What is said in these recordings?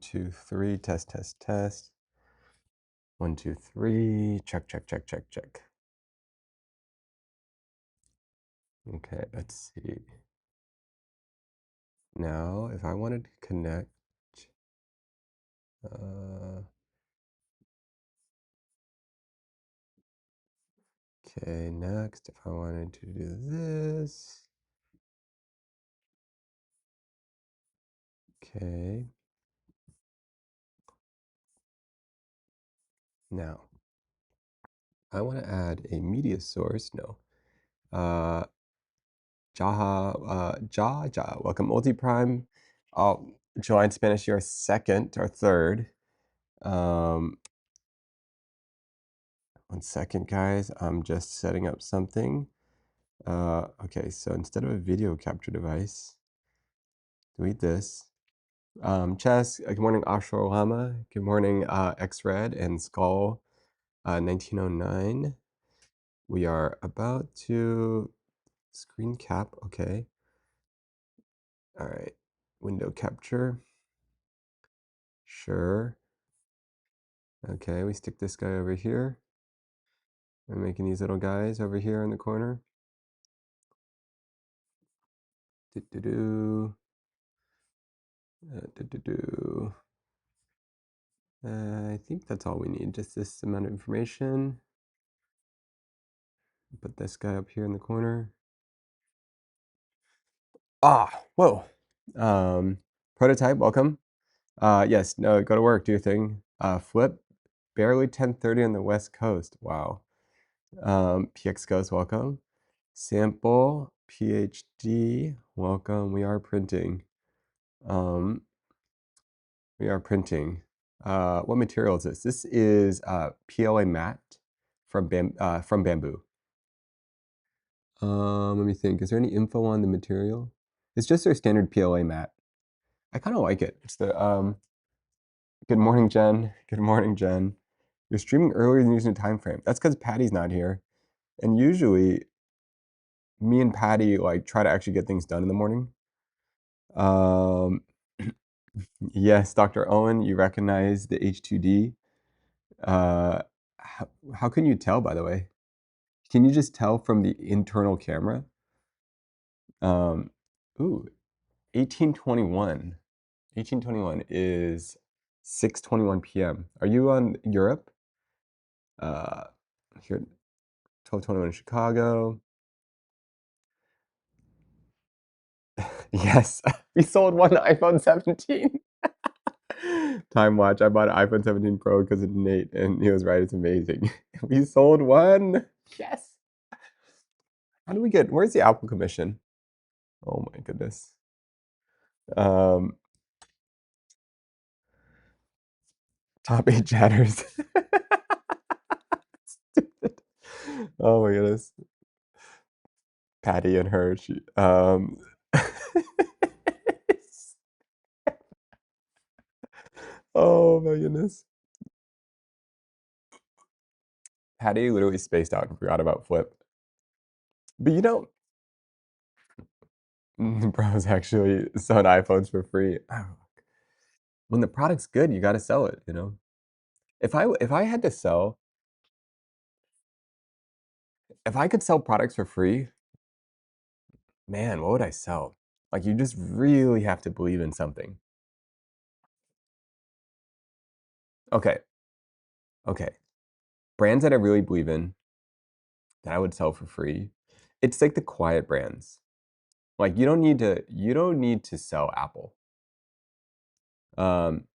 2, 3, test, test, test. 1, 2, 3, check, check, check, check, check. Okay, let's see. Now, if I wanted to connect, okay, next, if I wanted to do this, okay. Now, I want to add a media source. No. Jaha, welcome, Multi-Prime. July and Spanish, you're second or third. 1 second, guys. I'm just setting up something. Okay, so instead of a video capture device, delete this. Chess, good morning, Ashur Lama. Good morning, X-Red and Skull 1909. We are about to screen cap, okay. All right, window capture. Sure. Okay, we stick this guy over here. We're making these little guys over here in the corner. Do-do-do. Do-do-do. I think that's all we need, just this amount of information. Put this guy up here in the corner. Whoa. Prototype, welcome. Yes, no, go to work, do your thing. Flip, barely 10:30 on the West Coast. Wow. PX Ghost, welcome. Sample, PhD, welcome. We are printing. We are printing. What material is this? This is PLA matte from bamboo. Let me think. Is there any info on the material? It's just their standard PLA matte. I kind of like it. It's the Good morning, Jen. Good morning, Jen. You're streaming earlier than using a time frame. That's because Patty's not here, and usually me and Patty like try to actually get things done in the morning. Yes, Dr. Owen, you recognize the H2D. How can you tell, by the way? Can you just tell from the internal camera? Ooh, 1821. 1821 is 6:21 p.m. Are you on Europe? Here, 12:21 in Chicago. Yes, we sold one iPhone 17. Time watch. I bought an iPhone 17 Pro because of Nate, and he was right. It's amazing. We sold one. Yes. How do we get? Where's the Apple Commission? Oh my goodness. Top 8 chatters. Stupid. Oh my goodness. Patty and her. Oh my goodness. Patty literally spaced out and forgot about Flip. But you know, bros actually selling iPhones for free. When the product's good, you got to sell it, you know? If I had to sell, if I could sell products for free, man, what would I sell? Like, you just really have to believe in something. Okay. Okay. Brands that I really believe in that I would sell for free. It's like the quiet brands. Like you don't need to sell Apple. Um,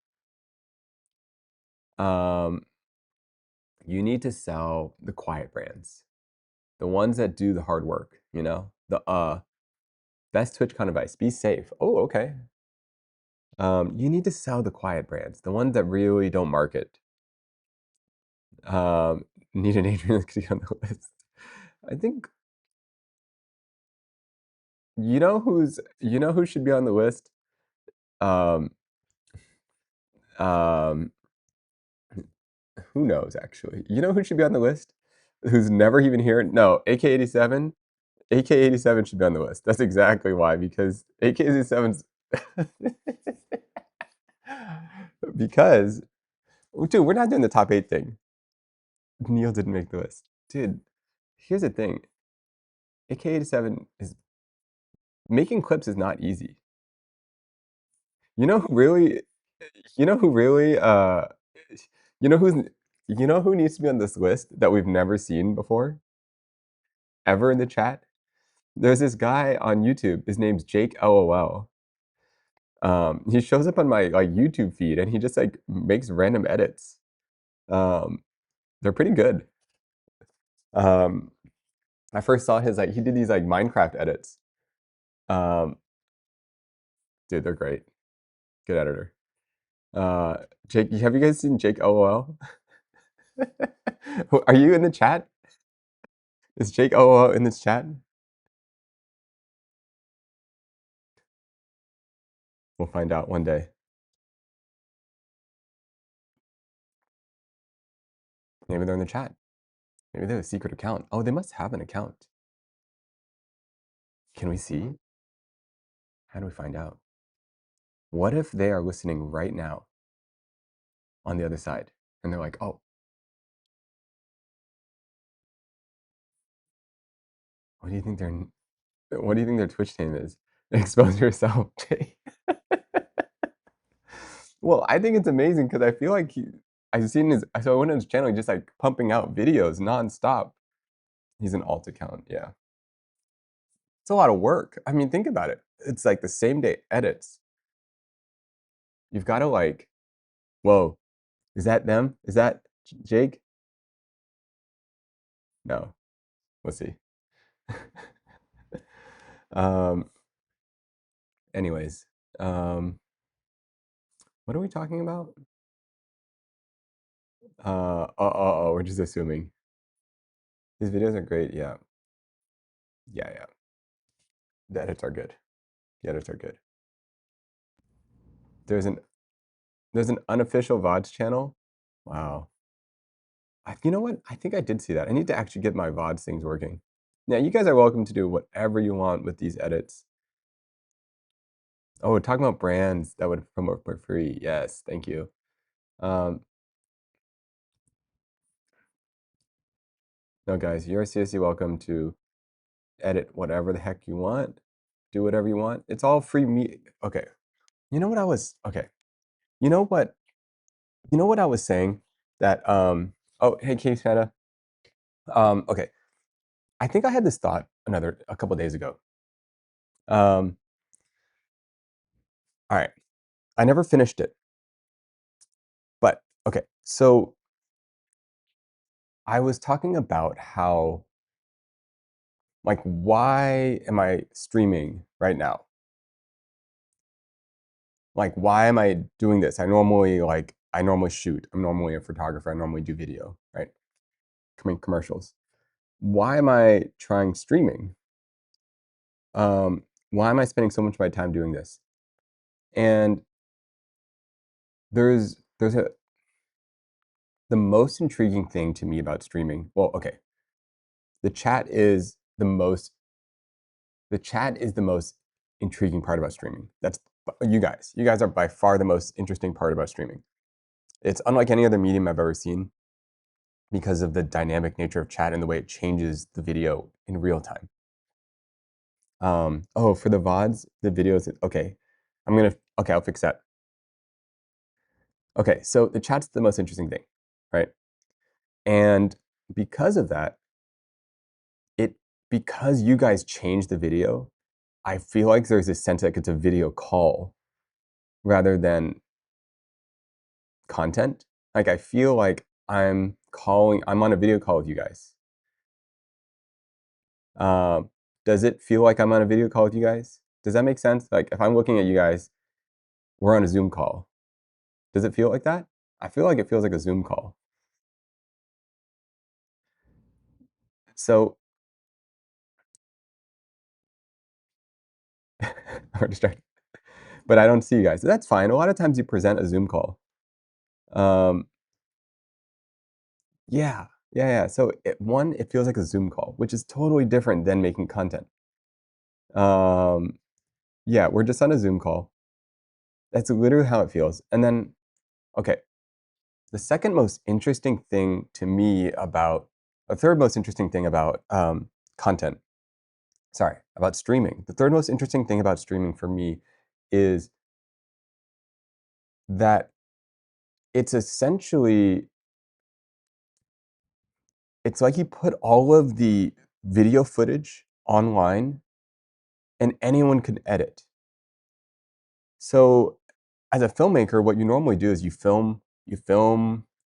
um, you need to sell the quiet brands. The ones that do the hard work, you know? The best Twitch kind of advice. Be safe. Oh, okay. You need to sell the quiet brands, the ones that really don't market. Need an Adrian on the list. I think you know who should be on the list? Um, um, who knows actually? You know who should be on the list? Who's never even here? No, AK-87. AK-87 should be on the list. That's exactly why, because AK-87's because, dude, we're not doing the top 8 thing. Neil didn't make the list. Dude, here's the thing. AK-87 is making clips is not easy. You know who really you know who really you know who's you know who needs to be on this list that we've never seen before ever in the chat? There's this guy on YouTube. His name's Jake LOL. He shows up on my like YouTube feed and he just like makes random edits. Um, they're pretty good. Um, I first saw his like he did these like Minecraft edits. Um, dude, they're great. Good editor. Jake, have you guys seen Jake LOL? Are you in the chat? Is Jake LOL in this chat? We'll find out one day. Maybe they're in the chat. Maybe they have a secret account. Oh, they must have an account. Can we see? How do we find out? What if they are listening right now on the other side and they're like, oh, what do you think their Twitch name is? Expose yourself, Jake. Well, I think it's amazing because I feel like I went on his channel, just like pumping out videos nonstop. He's an alt account, yeah. It's a lot of work. I mean, think about it. It's like the same day edits. You've got to like, whoa, is that them? Is that Jake? No, we'll see. um, anyways, what are we talking about? We're just assuming. These videos are great, yeah. Yeah. The edits are good. The edits are good. There's an unofficial VODs channel. Wow. You know what? I think I did see that. I need to actually get my VODs things working. Now, you guys are welcome to do whatever you want with these edits. Oh, we're talking about brands that would promote for free. Yes, thank you. No, guys, you're seriously welcome to edit whatever the heck you want. Do whatever you want. It's all free me. Okay. You know what I was okay. You know what I was saying? That oh hey Case Feta. Okay. I think I had this thought a couple days ago. All right. I never finished it. But okay, so I was talking about how like why am I streaming right now? Like why am I doing this? I normally shoot. I'm normally a photographer. I normally do video, right? Commercials. Why am I trying streaming? Why am I spending so much of my time doing this? And there's the most intriguing thing to me about streaming. Well, okay, the chat is the most intriguing part about streaming. That's you guys. You guys are by far the most interesting part about streaming. It's unlike any other medium I've ever seen because of the dynamic nature of chat and the way it changes the video in real time. Oh, for the VODs, the videos, okay. I'll fix that. Okay, so the chat's the most interesting thing, right? And because of that, because you guys changed the video, I feel like there's this sense like it's a video call rather than content. Like I feel like I'm on a video call with you guys. Does it feel like I'm on a video call with you guys? Does that make sense? Like if I'm looking at you guys, we're on a Zoom call. Does it feel like that? I feel like it feels like a Zoom call. So I'm distracted. But I don't see you guys. That's fine. A lot of times you present a Zoom call. Yeah. So it feels like a Zoom call, which is totally different than making content. Yeah, we're just on a Zoom call. That's literally how it feels. And then, Okay, the second most interesting thing to me about, the third most interesting thing about content, sorry, about streaming. The third most interesting thing about streaming for me is that it's essentially, it's like you put all of the video footage online and anyone can edit. So as a filmmaker, what you normally do is you film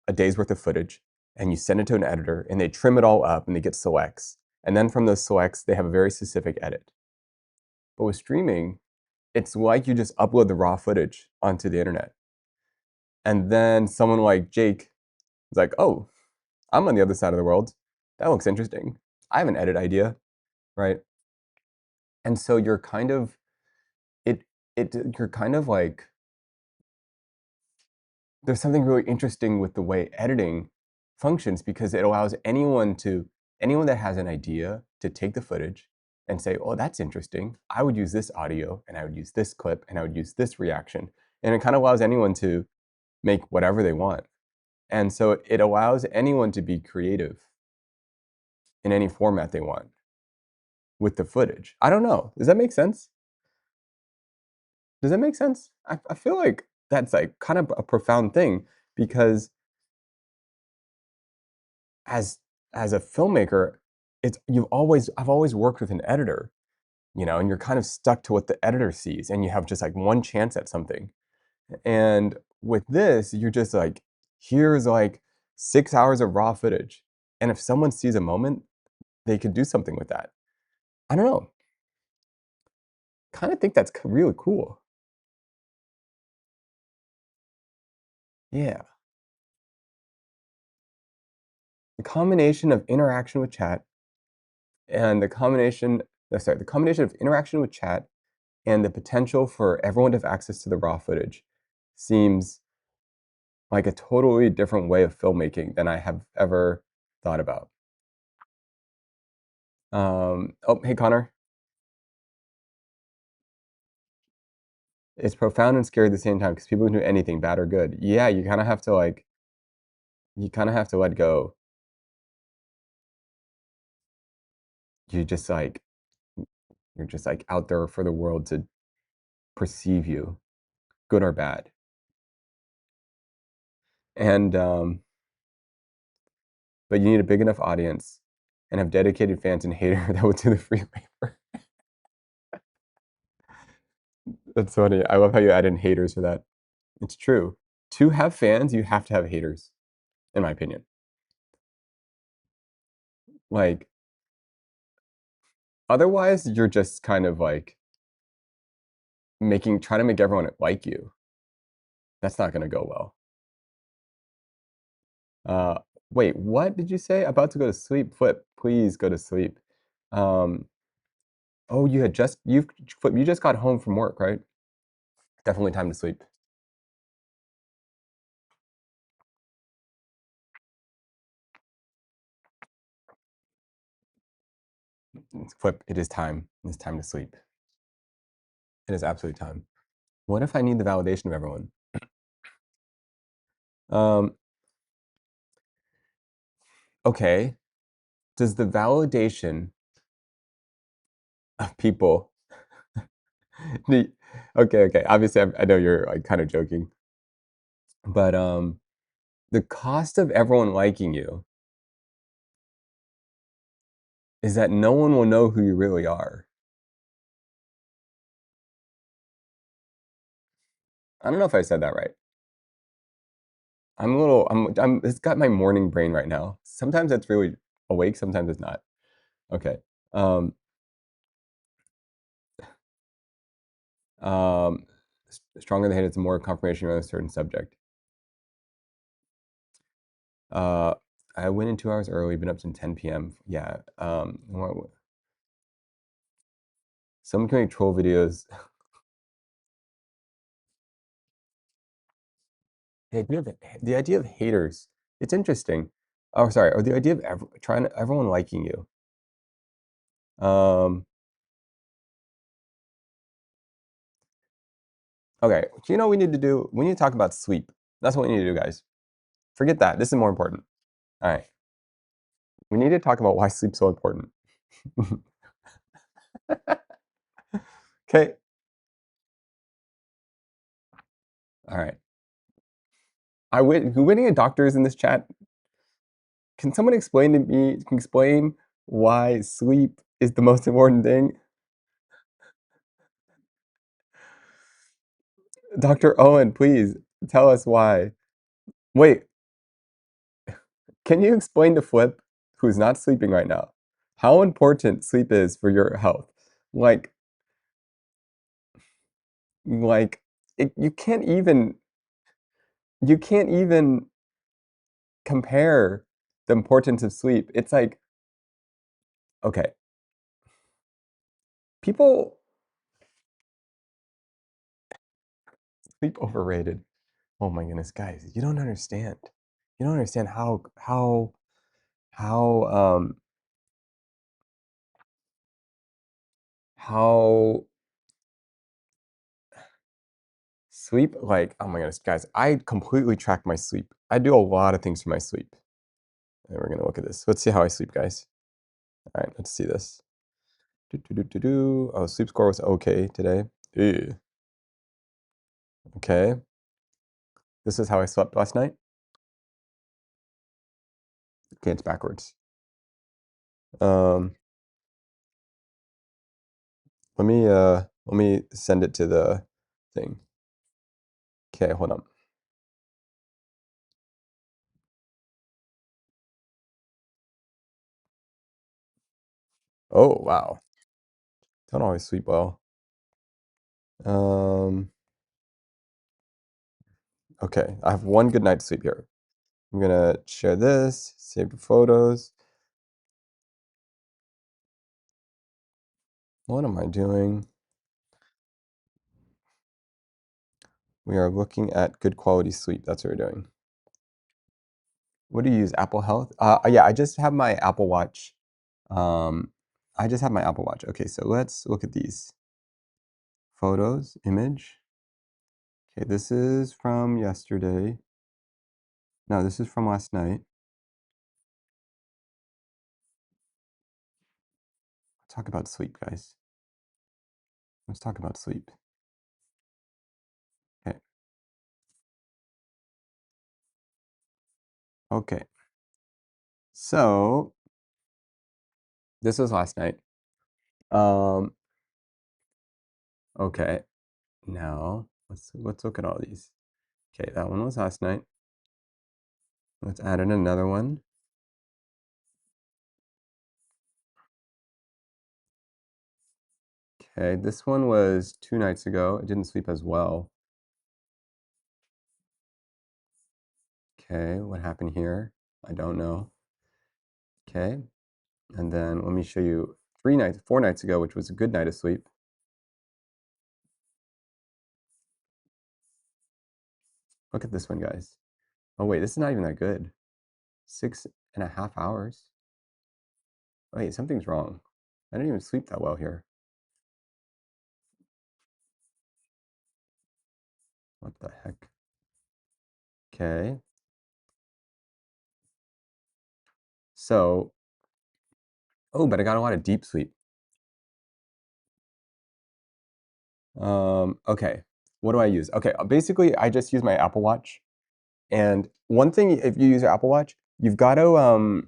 a day's worth of footage and you send it to an editor and they trim it all up and they get selects. And then from those selects, they have a very specific edit. But with streaming, it's like you just upload the raw footage onto the internet. And then someone like Jake is like, oh, I'm on the other side of the world. That looks interesting. I have an edit idea, right? And so you're kind of it you're kind of like, there's something really interesting with the way editing functions because it allows anyone that has an idea to take the footage and say, oh, that's interesting. I would use this audio and I would use this clip and I would use this reaction. And it kind of allows anyone to make whatever they want. And so it allows anyone to be creative in any format they want with the footage. I don't know. Does that make sense? Does that make sense? I feel like that's like kind of a profound thing because as as a filmmaker, I've always worked with an editor, and you're kind of stuck to what the editor sees and you have just like one chance at something. And with this, you're just like, here's like 6 hours of raw footage. And if someone sees a moment, they could do something with that. I don't know. Kind of think that's really cool. Yeah. The combination of interaction with chat and the combination of interaction with chat and the potential for everyone to have access to the raw footage seems like a totally different way of filmmaking than I have ever thought about. Oh, hey Connor. It's profound and scary at the same time because people can do anything, bad or good. Yeah, you kind of have to let go. You just like, you're just like out there for the world to perceive you, good or bad. And but you need a big enough audience and have dedicated fans and hater that will do the free labor. That's funny. I love how you add in haters for that. It's true. To have fans, you have to have haters, in my opinion. Like, otherwise, you're just kind of like trying to make everyone like you. That's not going to go well. Uh, Wait, what did you say? About to go to sleep? Flip, please go to sleep. Um, oh, Flip, you just got home from work, right? Definitely time to sleep. Flip, it is time. It's time to sleep. It is absolutely time. What if I need the validation of everyone? Um, okay. Does the validation of people the okay. Obviously, I know you're like kind of joking, but the cost of everyone liking you is that no one will know who you really are. I don't know if I said that right. It's got my morning brain right now. Sometimes it's really awake, sometimes it's not. Okay. Um, um, Stronger than hate, it's more confirmation around a certain subject. Uh, I went in 2 hours early, been up since 10 p.m. Yeah. Someone can make troll videos. The idea of haters, it's interesting. Oh, sorry. Or the idea of everyone liking you. Okay. Do you know what we need to do? We need to talk about sleep. That's what we need to do, guys. Forget that. This is more important. All right. We need to talk about why sleep's so important. Okay. All right. Winning a doctor is in this chat. Can someone explain to me, explain why sleep is the most important thing? Dr. Owen, please tell us why. Wait, can you explain to Flip, who's not sleeping right now, how important sleep is for your health? Like, like you can't even compare the importance of sleep. It's like, okay, people sleep overrated. Oh my goodness, guys, you don't understand. You don't understand how how sleep, like, oh my goodness, guys, I completely track my sleep. I do a lot of things for my sleep. And we're gonna look at this. Let's see how I sleep, guys. All right, let's see this. Oh, sleep score was okay today. Ew. Okay. This is how I slept last night. Okay, it's backwards. Um, let me send it to the thing. Okay, hold on. Oh wow. Don't always sleep well. Okay, I have one good night's sleep here. I'm gonna share this, save the photos. What am I doing? We are looking at good quality sleep. That's what we're doing. What do you use? Apple Health? Yeah, I just have my Apple Watch. I just have my Apple Watch. Okay, so let's look at these. Photos, image. Okay, this is from yesterday. No, this is from last night. Let's talk about sleep, guys. Let's talk about sleep. Okay. Okay. So this was last night. Okay. Now let's look at all these. Okay, that one was last night. Let's add in another one. Okay, this one was 2 nights ago. I didn't sleep as well. Okay, what happened here? I don't know. Okay, and then let me show you 4 nights ago, which was a good night of sleep. Look at this one, guys. Oh wait, this is not even that good. 6.5 hours. Wait, something's wrong. I didn't even sleep that well here. What the heck? Okay. So, oh, but I got a lot of deep sleep. Okay. What do I use? Okay, basically I just use my Apple Watch. And one thing, if you use your Apple Watch, you've got to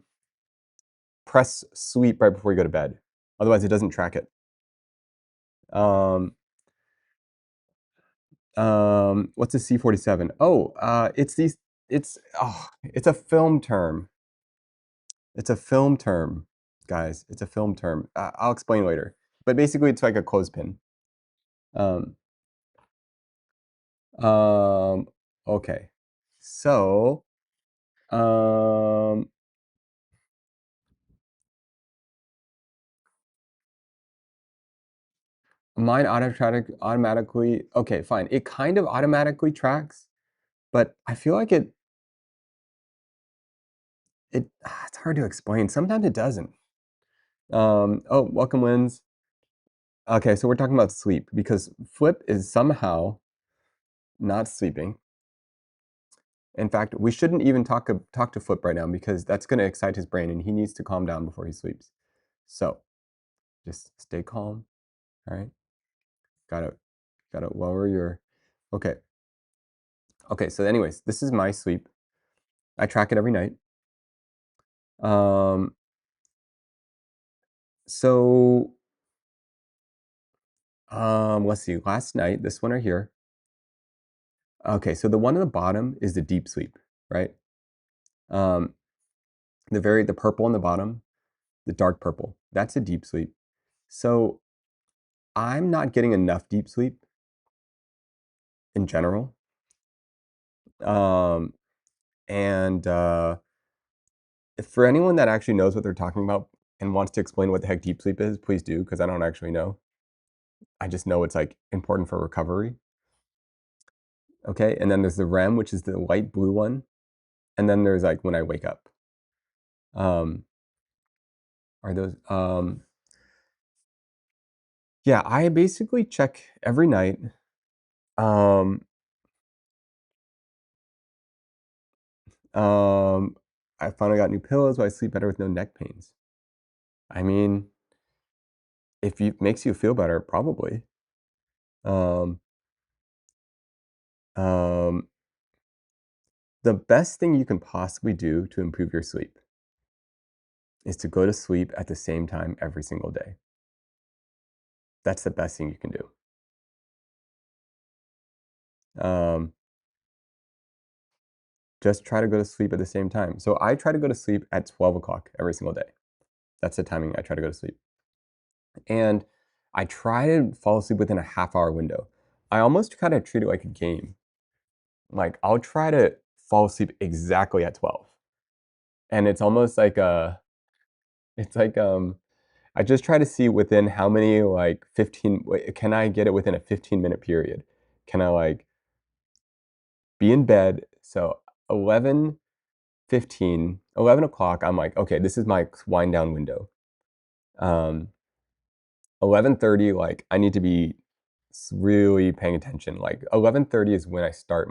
press sleep right before you go to bed. Otherwise, it doesn't track it. Um, what's a c47? Oh, it's a film term. It's a film term, guys. It's a film term. I'll explain later. But basically, it's like a clothespin. Um, um, okay. So, um, mine automatically, okay, fine. It kind of automatically tracks, but I feel like it's hard to explain. Sometimes it doesn't. Oh, welcome wins. Okay, so we're talking about sleep because Flip is somehow not sleeping. In fact, we shouldn't even talk to Flip right now because that's going to excite his brain and he needs to calm down before he sleeps. So just stay calm. All right. Gotta lower your. Okay. Okay. So, anyways, this is my sleep. I track it every night. Um. So, let's see. Last night, this one right here. Okay. So the one at the bottom is the deep sleep, right? Um. The purple on the bottom, the dark purple. That's a deep sleep. So I'm not getting enough deep sleep in general. Um, and for anyone that actually knows what they're talking about and wants to explain what the heck deep sleep is, please do, because I don't actually know. I just know it's like important for recovery. Okay, and then there's the REM, which is the light blue one, and then there's like when I wake up. Um, are those? Yeah, I basically check every night. Um, um, I finally got new pillows, so I sleep better with no neck pains. I mean, if it makes you feel better, probably. Um, um, the best thing you can possibly do to improve your sleep is to go to sleep at the same time every single day. That's the best thing you can do. Um, just try to go to sleep at the same time. So I try to go to sleep at 12 o'clock every single day. That's the timing I try to go to sleep. And I try to fall asleep within a half-hour window. I almost kind of treat it like a game. Like I'll try to fall asleep exactly at 12. And it's almost like it's like I just try to see within how many like 15 can I get it within a 15-minute period? Can I like be in bed? So 11 o'clock, I'm like, okay, this is my wind down window. 11:30, like I need to be really paying attention. Like 11:30 is when I start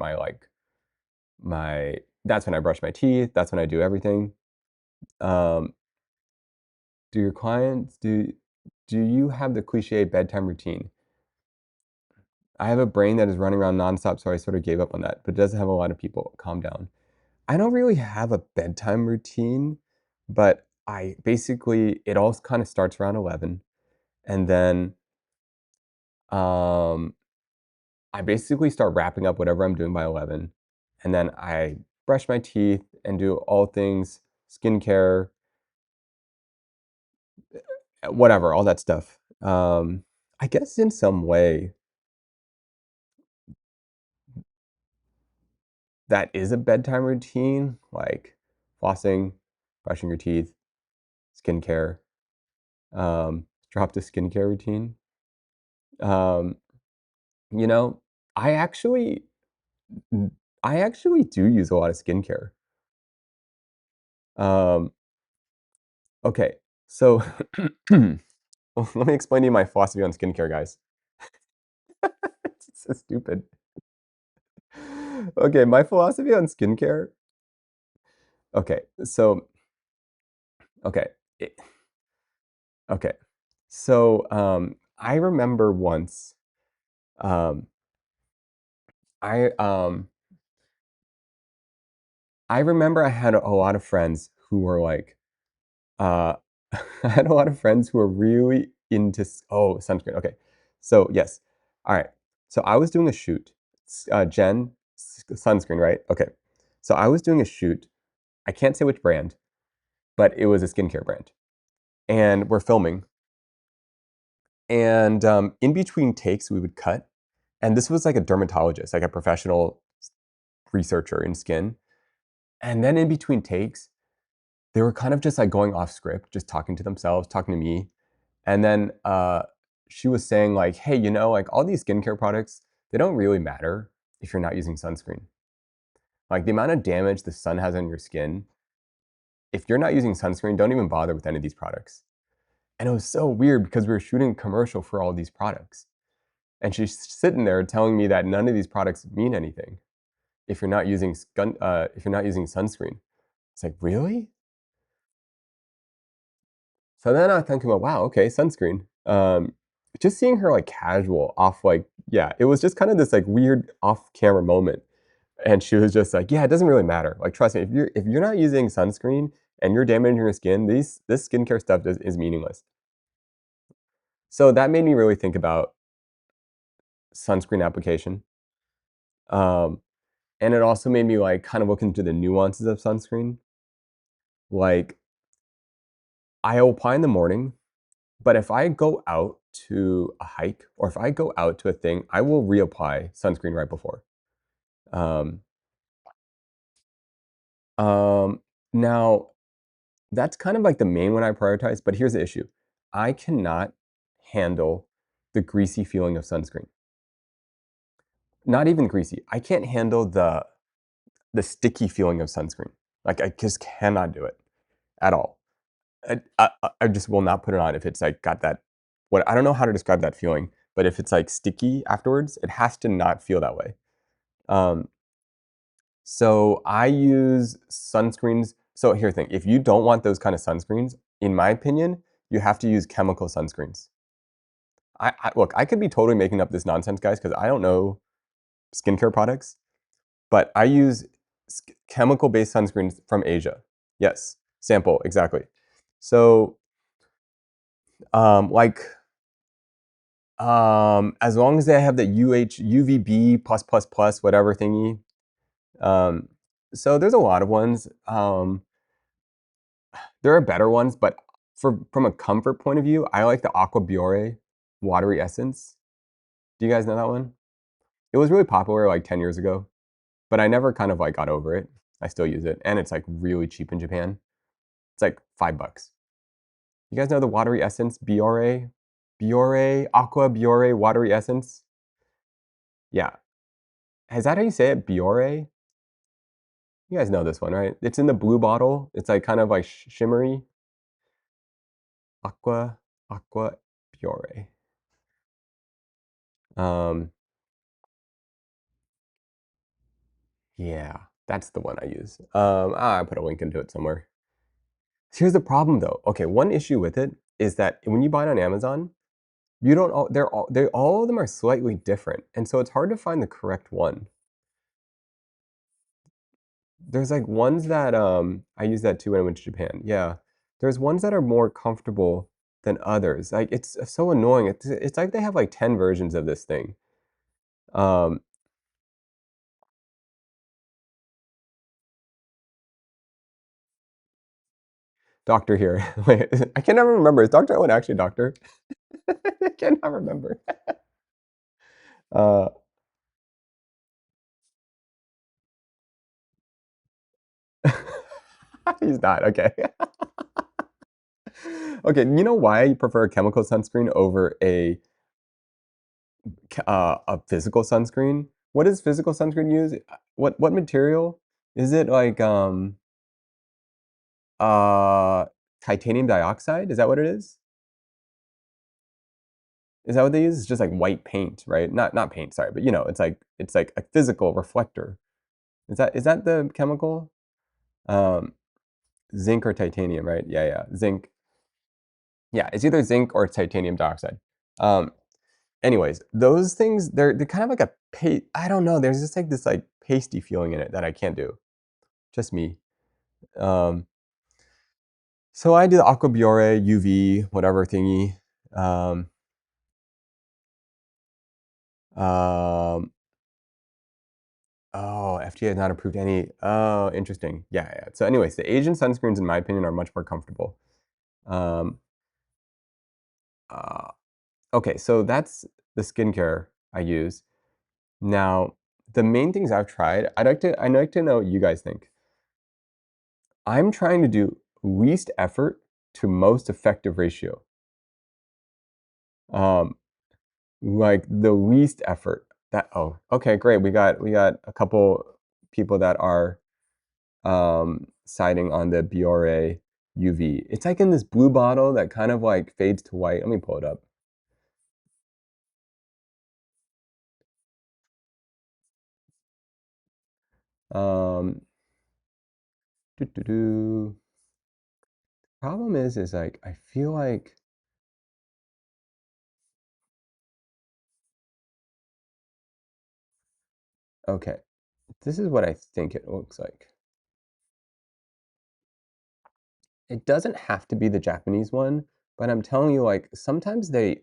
my that's when I brush my teeth. That's when I do everything. Um, do your clients do you have the cliche bedtime routine? I have a brain that is running around nonstop, so I sort of gave up on that, but it does have a lot of people. Calm down. I don't really have a bedtime routine, but I basically, it all kind of starts around 11. And then um, I basically start wrapping up whatever I'm doing by 11. And then I brush my teeth and do all things skincare, whatever, all that stuff. I guess in some way that is a bedtime routine, like flossing, brushing your teeth, skincare, drop the skincare routine. Um, you know, I actually I actually do use a lot of skincare. Um, okay, so well, let me explain to you my philosophy on skincare, guys. It's so stupid. Okay, my philosophy on skincare. Okay, so okay, it- okay, so I remember once, um, I I remember I had a lot of friends who were like, uh, I had a lot of friends who were really into sunscreen. Okay, so yes, all right. So I was doing a shoot, sunscreen, right? Okay, so I was doing a shoot. I can't say which brand, but it was a skincare brand, and we're filming. And in between takes, we would cut, and this was like a dermatologist, like a professional researcher in skin. And then in between takes, they were kind of just like going off script, just talking to themselves, talking to me. And then she was saying like, hey, like all these skincare products, they don't really matter if you're not using sunscreen. Like the amount of damage the sun has on your skin, if you're not using sunscreen, don't even bother with any of these products. And it was so weird because we were shooting a commercial for all these products. And she's sitting there telling me that none of these products mean anything. if you're not using sunscreen. It's like, really? So then I was thinking about, wow, okay, sunscreen. Just seeing her like casual off, like, yeah, it was just kind of this like weird off camera moment. And she was just like, yeah, it doesn't really matter. Like, trust me, if you're not using sunscreen and you're damaging your skin, this skincare stuff is meaningless. So that made me really think about sunscreen application. Um, and it also made me like kind of look into the nuances of sunscreen. Like, I'll apply in the morning, but if I go out to a hike or if I go out to a thing, I will reapply sunscreen right before. Um, um, Now, that's kind of like the main one I prioritize, but here's the issue. I cannot handle the greasy feeling of sunscreen. Not even greasy. I can't handle the sticky feeling of sunscreen. Like, I just cannot do it at all. I just will not put it on if it's like got that, what, I don't know how to describe that feeling, but if it's like sticky afterwards, it has to not feel that way. Um, so I use sunscreens. So here's the thing: if you don't want those kind of sunscreens, in my opinion, you have to use chemical sunscreens. Look, I could be totally making up this nonsense, guys, because I don't know skincare products, but I use chemical-based sunscreens from Asia. Yes, sample exactly. So, like, as long as they have the UVB whatever thingy. Um, so there's a lot of ones. There are better ones, but from a comfort point of view, I like the Aqua Biore watery essence. Do you guys know that one? It was really popular like 10 years ago, but I never kind of like got over it. I still use it, and it's like really cheap in Japan. It's like $5. You guys know the watery essence Biore? Biore, Aqua Biore watery essence? Yeah. Is that how you say it? Biore? You guys know this one, right? It's in the blue bottle. It's like kind of like shimmery. Aqua Biore. Um, yeah, that's the one I use. I put a link into it somewhere. Here's the problem though. Okay, one issue with it is that when you buy it on Amazon, you don't all all of them are slightly different, and so it's hard to find the correct one. There's like ones that I use that too when I went to Japan. Yeah. There's ones that are more comfortable than others. Like, it's so annoying. It's like they have like 10 versions of this thing. Um Doctor here. Wait, I can never remember. Is Dr. Owen actually a doctor? I cannot remember. Uh he's not. Okay. Okay, you know why I prefer a chemical sunscreen over a physical sunscreen? What does physical sunscreen use? What material? Is it like uh titanium dioxide? Is that what it is? Is that what they use? It's just like white paint, right? Not paint, sorry, but it's like a physical reflector. Is that the chemical? Um Zinc or titanium, right? Yeah, yeah. Zinc. Yeah, it's either zinc or titanium dioxide. Um Anyways, those things, they're kind of like a I don't know, there's just like this like pasty feeling in it that I can't do. Just me. Um, so I do the Aqua Biore UV whatever thingy. Um, um, oh, FDA has not approved any. Oh, interesting. Yeah, yeah. So anyways, the Asian sunscreens, in my opinion, are much more comfortable. Um, uh, okay, so that's the skincare I use. Now, the main things I've tried, I'd like to know what you guys think. I'm trying to do least effort to most effective ratio. Um, like the least effort. Okay, great. We got a couple people that are siding on the BRA UV. It's like in this blue bottle that kind of like fades to white. Let me pull it up. Um, doo -doo -doo. Problem is like I feel like okay, this is what I think it looks like. It doesn't have to be the Japanese one, but I'm telling you, like, sometimes they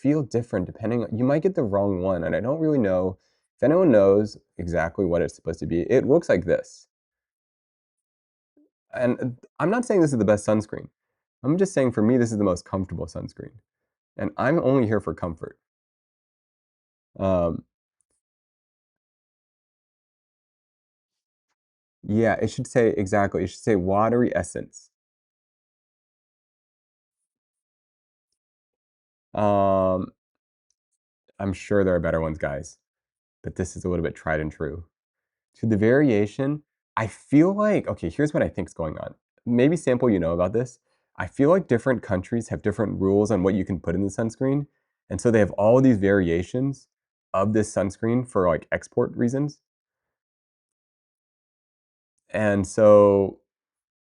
feel different depending on you might get the wrong one, and I don't really know if anyone knows exactly what it's supposed to be. It looks like this. And I'm not saying this is the best sunscreen. I'm just saying for me, this is the most comfortable sunscreen. And I'm only here for comfort. Um, yeah, it should say exactly. It should say watery essence. Um, I'm sure there are better ones, guys, but this is a little bit tried and true. To the variation, I feel like okay, here's what I think is going on. Maybe sample you know about this. I feel like different countries have different rules on what you can put in the sunscreen, and so they have all these variations of this sunscreen for like export reasons. And so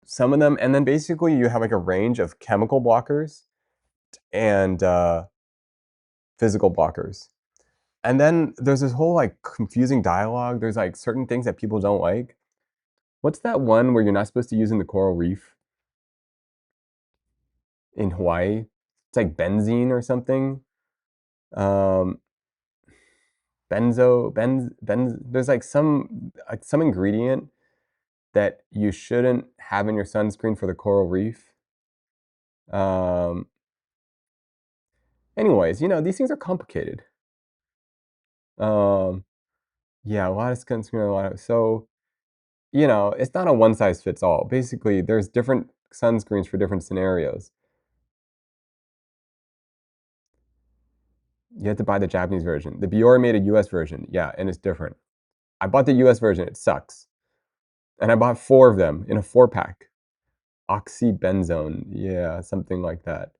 some of them, and then basically you have like a range of chemical blockers and physical blockers. And then there's this whole like confusing dialogue. There's like certain things that people don't like. What's that one where you're not supposed to use in the coral reef in Hawaii? It's like benzene or something. Um, there's like some ingredient that you shouldn't have in your sunscreen for the coral reef. Um, anyways, these things are complicated. Um, yeah, a lot of sunscreen, it's not a one size fits all. Basically, there's different sunscreens for different scenarios. You have to buy the Japanese version. The Biore made a US version, yeah, and it's different. I bought the US version, it sucks. And I bought 4 of them in a 4-pack. Oxybenzone, yeah, something like that.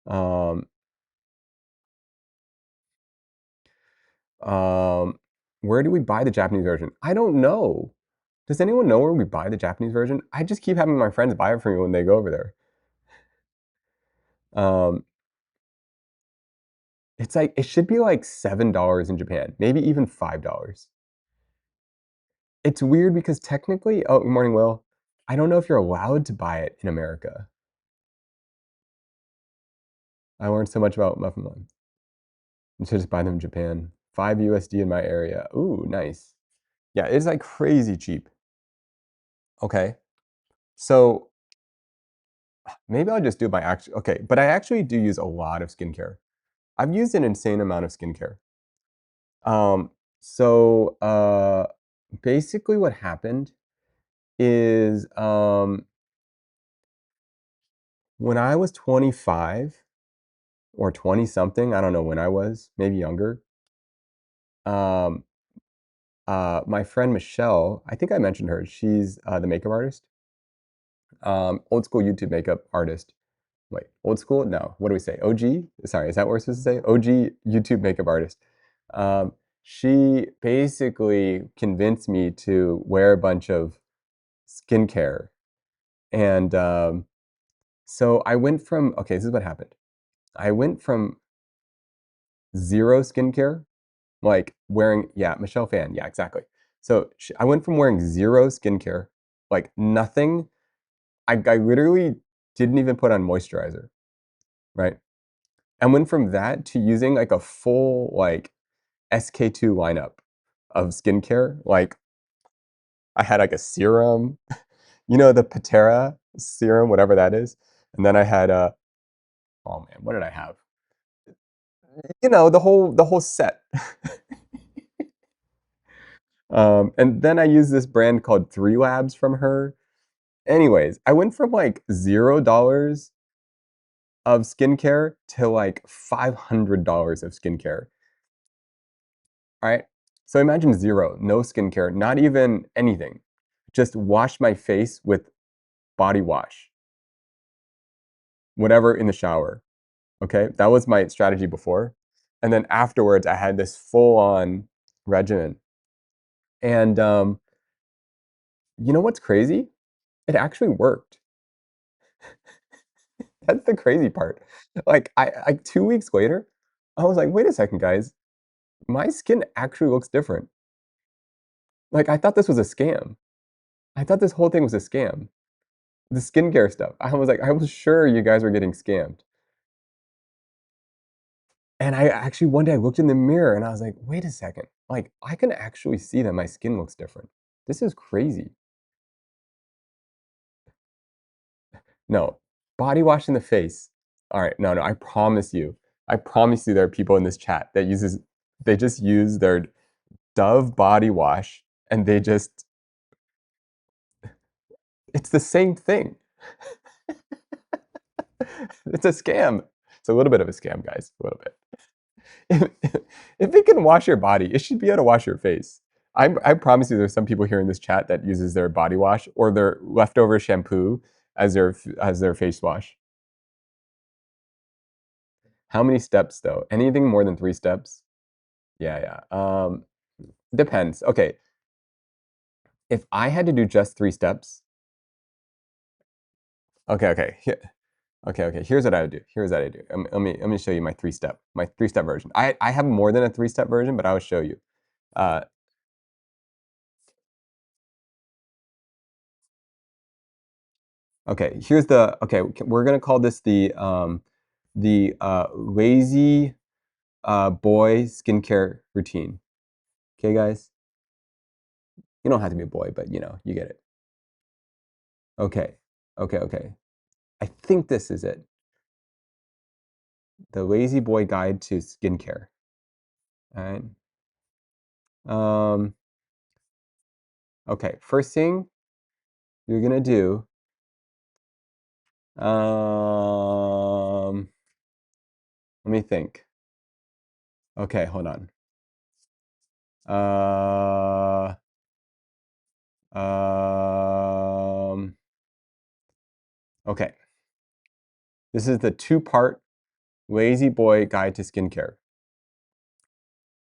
Um, um, where do we buy the Japanese version? I don't know. Does anyone know where we buy the Japanese version? I just keep having my friends buy it for me when they go over there. Um, it's like it should be like $7 in Japan, maybe even $5. It's weird because technically, oh, good morning, Will. I don't know if you're allowed to buy it in America. I learned so much about Muffin One. You should just buy them in Japan. 5 USD in my area. Ooh, nice. Yeah, it's like crazy cheap. Okay. So maybe I'll just do my actual, okay, but I actually do use a lot of skincare. I've used an insane amount of skincare. Um, so basically what happened is when I was 25 or 20 something, I don't know when I was, maybe younger. Um, my friend Michelle, I think I mentioned her. She's the makeup artist, old school YouTube makeup artist. Wait, old school? No. What do we say? OG? Sorry, is that what we're supposed to say? OG YouTube makeup artist. Um, she basically convinced me to wear a bunch of skincare. And so I went from, okay, this is what happened. I went from zero skincare, like wearing, yeah, Michelle Fan, yeah, exactly. So I went from wearing zero skincare, like nothing. I literally didn't even put on moisturizer, right? And went from that to using like a full like SK2 lineup of skincare. Like I had like a serum, the Patera serum, whatever that is. And then I had oh man, what did I have? The whole set. And then I used this brand called 3 Labs from her. Anyways, I went from like $0 of skincare to like $500 of skincare. All right. So imagine zero, no skincare, not even anything. Just wash my face with body wash, whatever in the shower. Okay. That was my strategy before. And then afterwards, I had this full on regimen. And you know what's crazy? It actually worked. That's the crazy part. Like 2 weeks later, I was like, wait a second, guys, my skin actually looks different. Like I thought this was a scam. I thought this whole thing was a scam. The skincare stuff. I was like, I was sure you guys were getting scammed. And I actually one day I looked in the mirror and I was like, wait a second. Like I can actually see that my skin looks different. This is crazy. No, body wash in the face. All right, no, I promise you. I promise you there are people in this chat that they just use their Dove body wash and they just it's the same thing. It's a scam. It's a little bit of a scam, guys. A little bit. If it can wash your body, it should be able to wash your face. I promise you, there's some people here in this chat that uses their body wash or their leftover shampoo as their face wash. How many steps though? Anything more than 3 steps? Yeah, yeah. Depends. Okay, if I had to do just 3 steps, okay. Okay. Here's what I would do. Here's what I do. Let me show you my 3-step version. I have more than a 3-step version, but I will show you. Uh, okay, here's the okay. We're gonna call this the lazy boy skincare routine. Okay, guys. You don't have to be a boy, but you know you get it. Okay. I think this is it. The Lazy Boy Guide to Skincare. All right. Um, okay, first thing you're gonna do, let me think. Okay, hold on. Uh, okay. This is the 2-part Lazy Boy Guide to Skincare.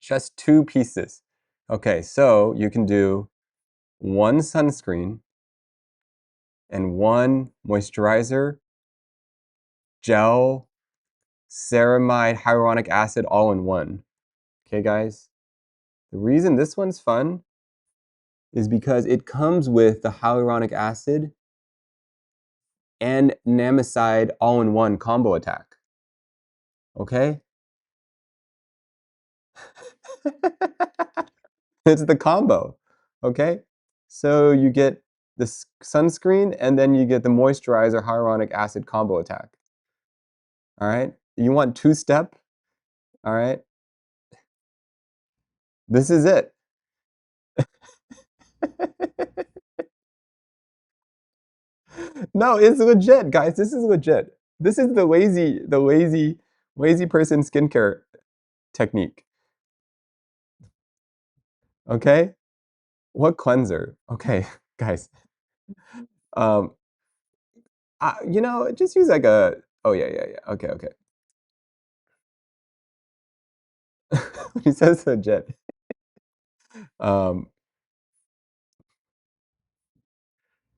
Just 2 pieces. Okay, so you can do 1 sunscreen and 1 moisturizer, gel, ceramide, hyaluronic acid all in one. Okay, guys? The reason this one's fun is because it comes with the hyaluronic acid and Namicide all in one combo attack. Okay? It's the combo. Okay? So you get the sunscreen and then you get the moisturizer hyaluronic acid combo attack. All right? You want 2-step? All right? This is it. No, it's legit, guys. This is legit. This is the lazy person skincare technique. Okay? What cleanser? Okay, guys. Um, just use like a. Oh yeah. Okay. He says legit. Um,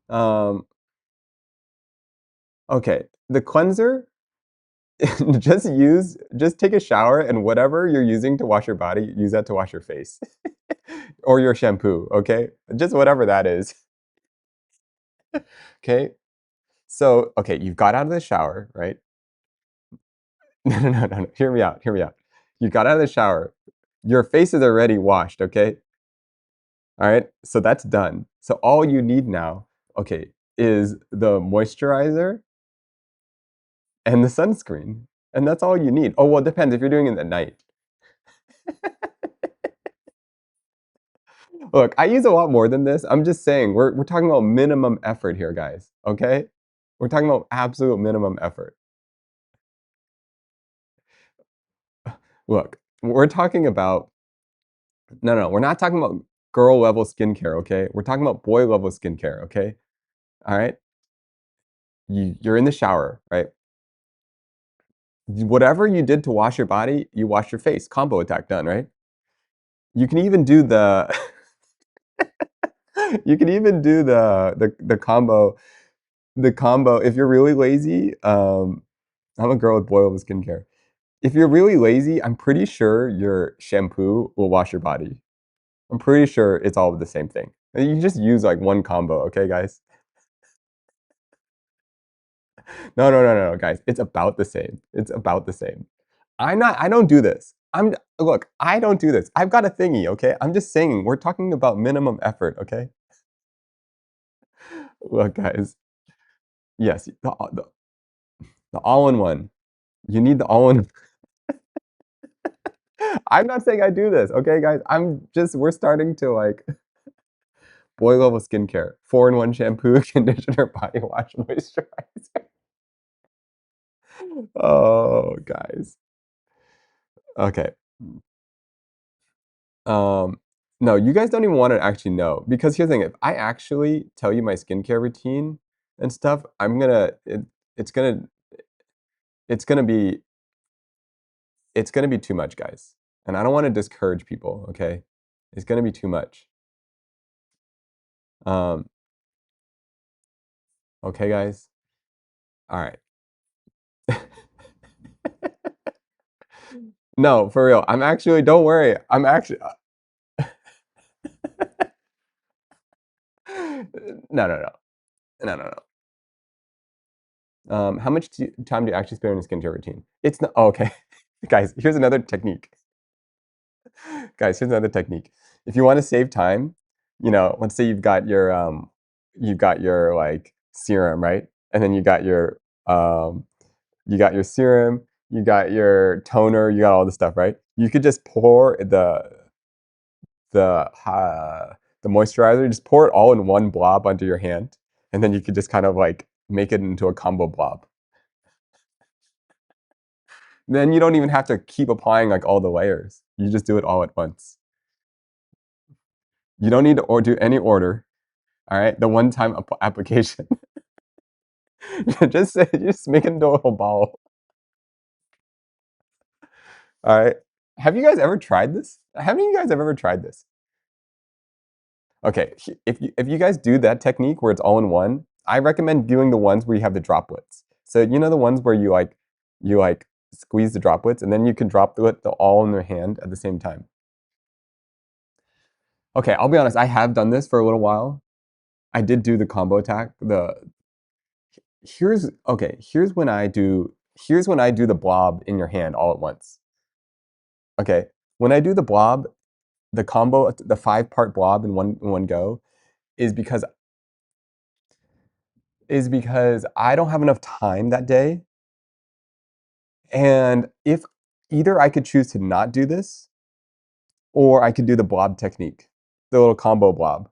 um, okay. The cleanser. Just take a shower and whatever you're using to wash your body, use that to wash your face, or your shampoo. Okay, just whatever that is. Okay. So okay, you've got out of the shower, right? No. Hear me out. You got out of the shower. Your face is already washed, okay? All right? So that's done. So all you need now, okay, is the moisturizer and the sunscreen. And that's all you need. Oh, well, it depends if you're doing it at night. Look, I use a lot more than this. I'm just saying, we're talking about minimum effort here, guys, okay? We're talking about absolute minimum effort. Look, we're talking about no, we're not talking about girl level skincare, okay? We're talking about boy level skincare, okay? All right? You're in the shower, right? Whatever you did to wash your body, you wash your face. Combo attack done, right? You can even do the You can even do the combo. The combo, if you're really lazy, I'm a girl with boilable skincare. If you're really lazy, I'm pretty sure your shampoo will wash your body. I'm pretty sure it's all the same thing. And you can just use like one combo, okay, guys? No, guys. It's about the same. It's about the same. I don't do this. Look, I don't do this. I've got a thingy, okay? I'm just saying, we're talking about minimum effort, okay? Look, guys. Yes, the all-in-one. You need the all-in. I'm not saying I do this, okay, guys? We're starting to like boy level skincare. 4-in-1 shampoo, conditioner, body wash, moisturizer. Oh, guys. Okay. Um, no, you guys don't even want to actually know because here's the thing: if I actually tell you my skincare routine and stuff, it's gonna it's gonna be it's gonna be too much, guys. And I don't want to discourage people. Okay, it's gonna be too much. Um, okay, guys. All right. No, for real. I'm actually. Don't worry. I'm actually. No, no, no, no, no, no. How much time do you actually spend on your skincare routine? It's not. Oh, okay, guys. Here's another technique. Guys, here's another technique. If you want to save time, let's say you've got your like serum, right? And then you got your serum, you got your toner, you got all the stuff, right? You could just pour the the moisturizer, just pour it all in one blob onto your hand, and then you could just kind of like make it into a combo blob. Then you don't even have to keep applying like all the layers. You just do it all at once. You don't need to do any order. All right, the one-time application. Just make it into a little ball. All right. Have you guys ever tried this? Have you guys ever tried this? Okay, if you guys do that technique where it's all in one, I recommend doing the ones where you have the droplets. So you know the ones where you squeeze the droplets and then you can drop it all in your hand at the same time. Okay, I'll be honest. I have done this for a little while. I did do the combo attack. The here's okay. Here's when I do the blob in your hand all at once. Okay, when I do the blob, the combo, the 5-part blob in one go, is because I don't have enough time that day, and if either I could choose to not do this, or I could do the blob technique, the little combo blob,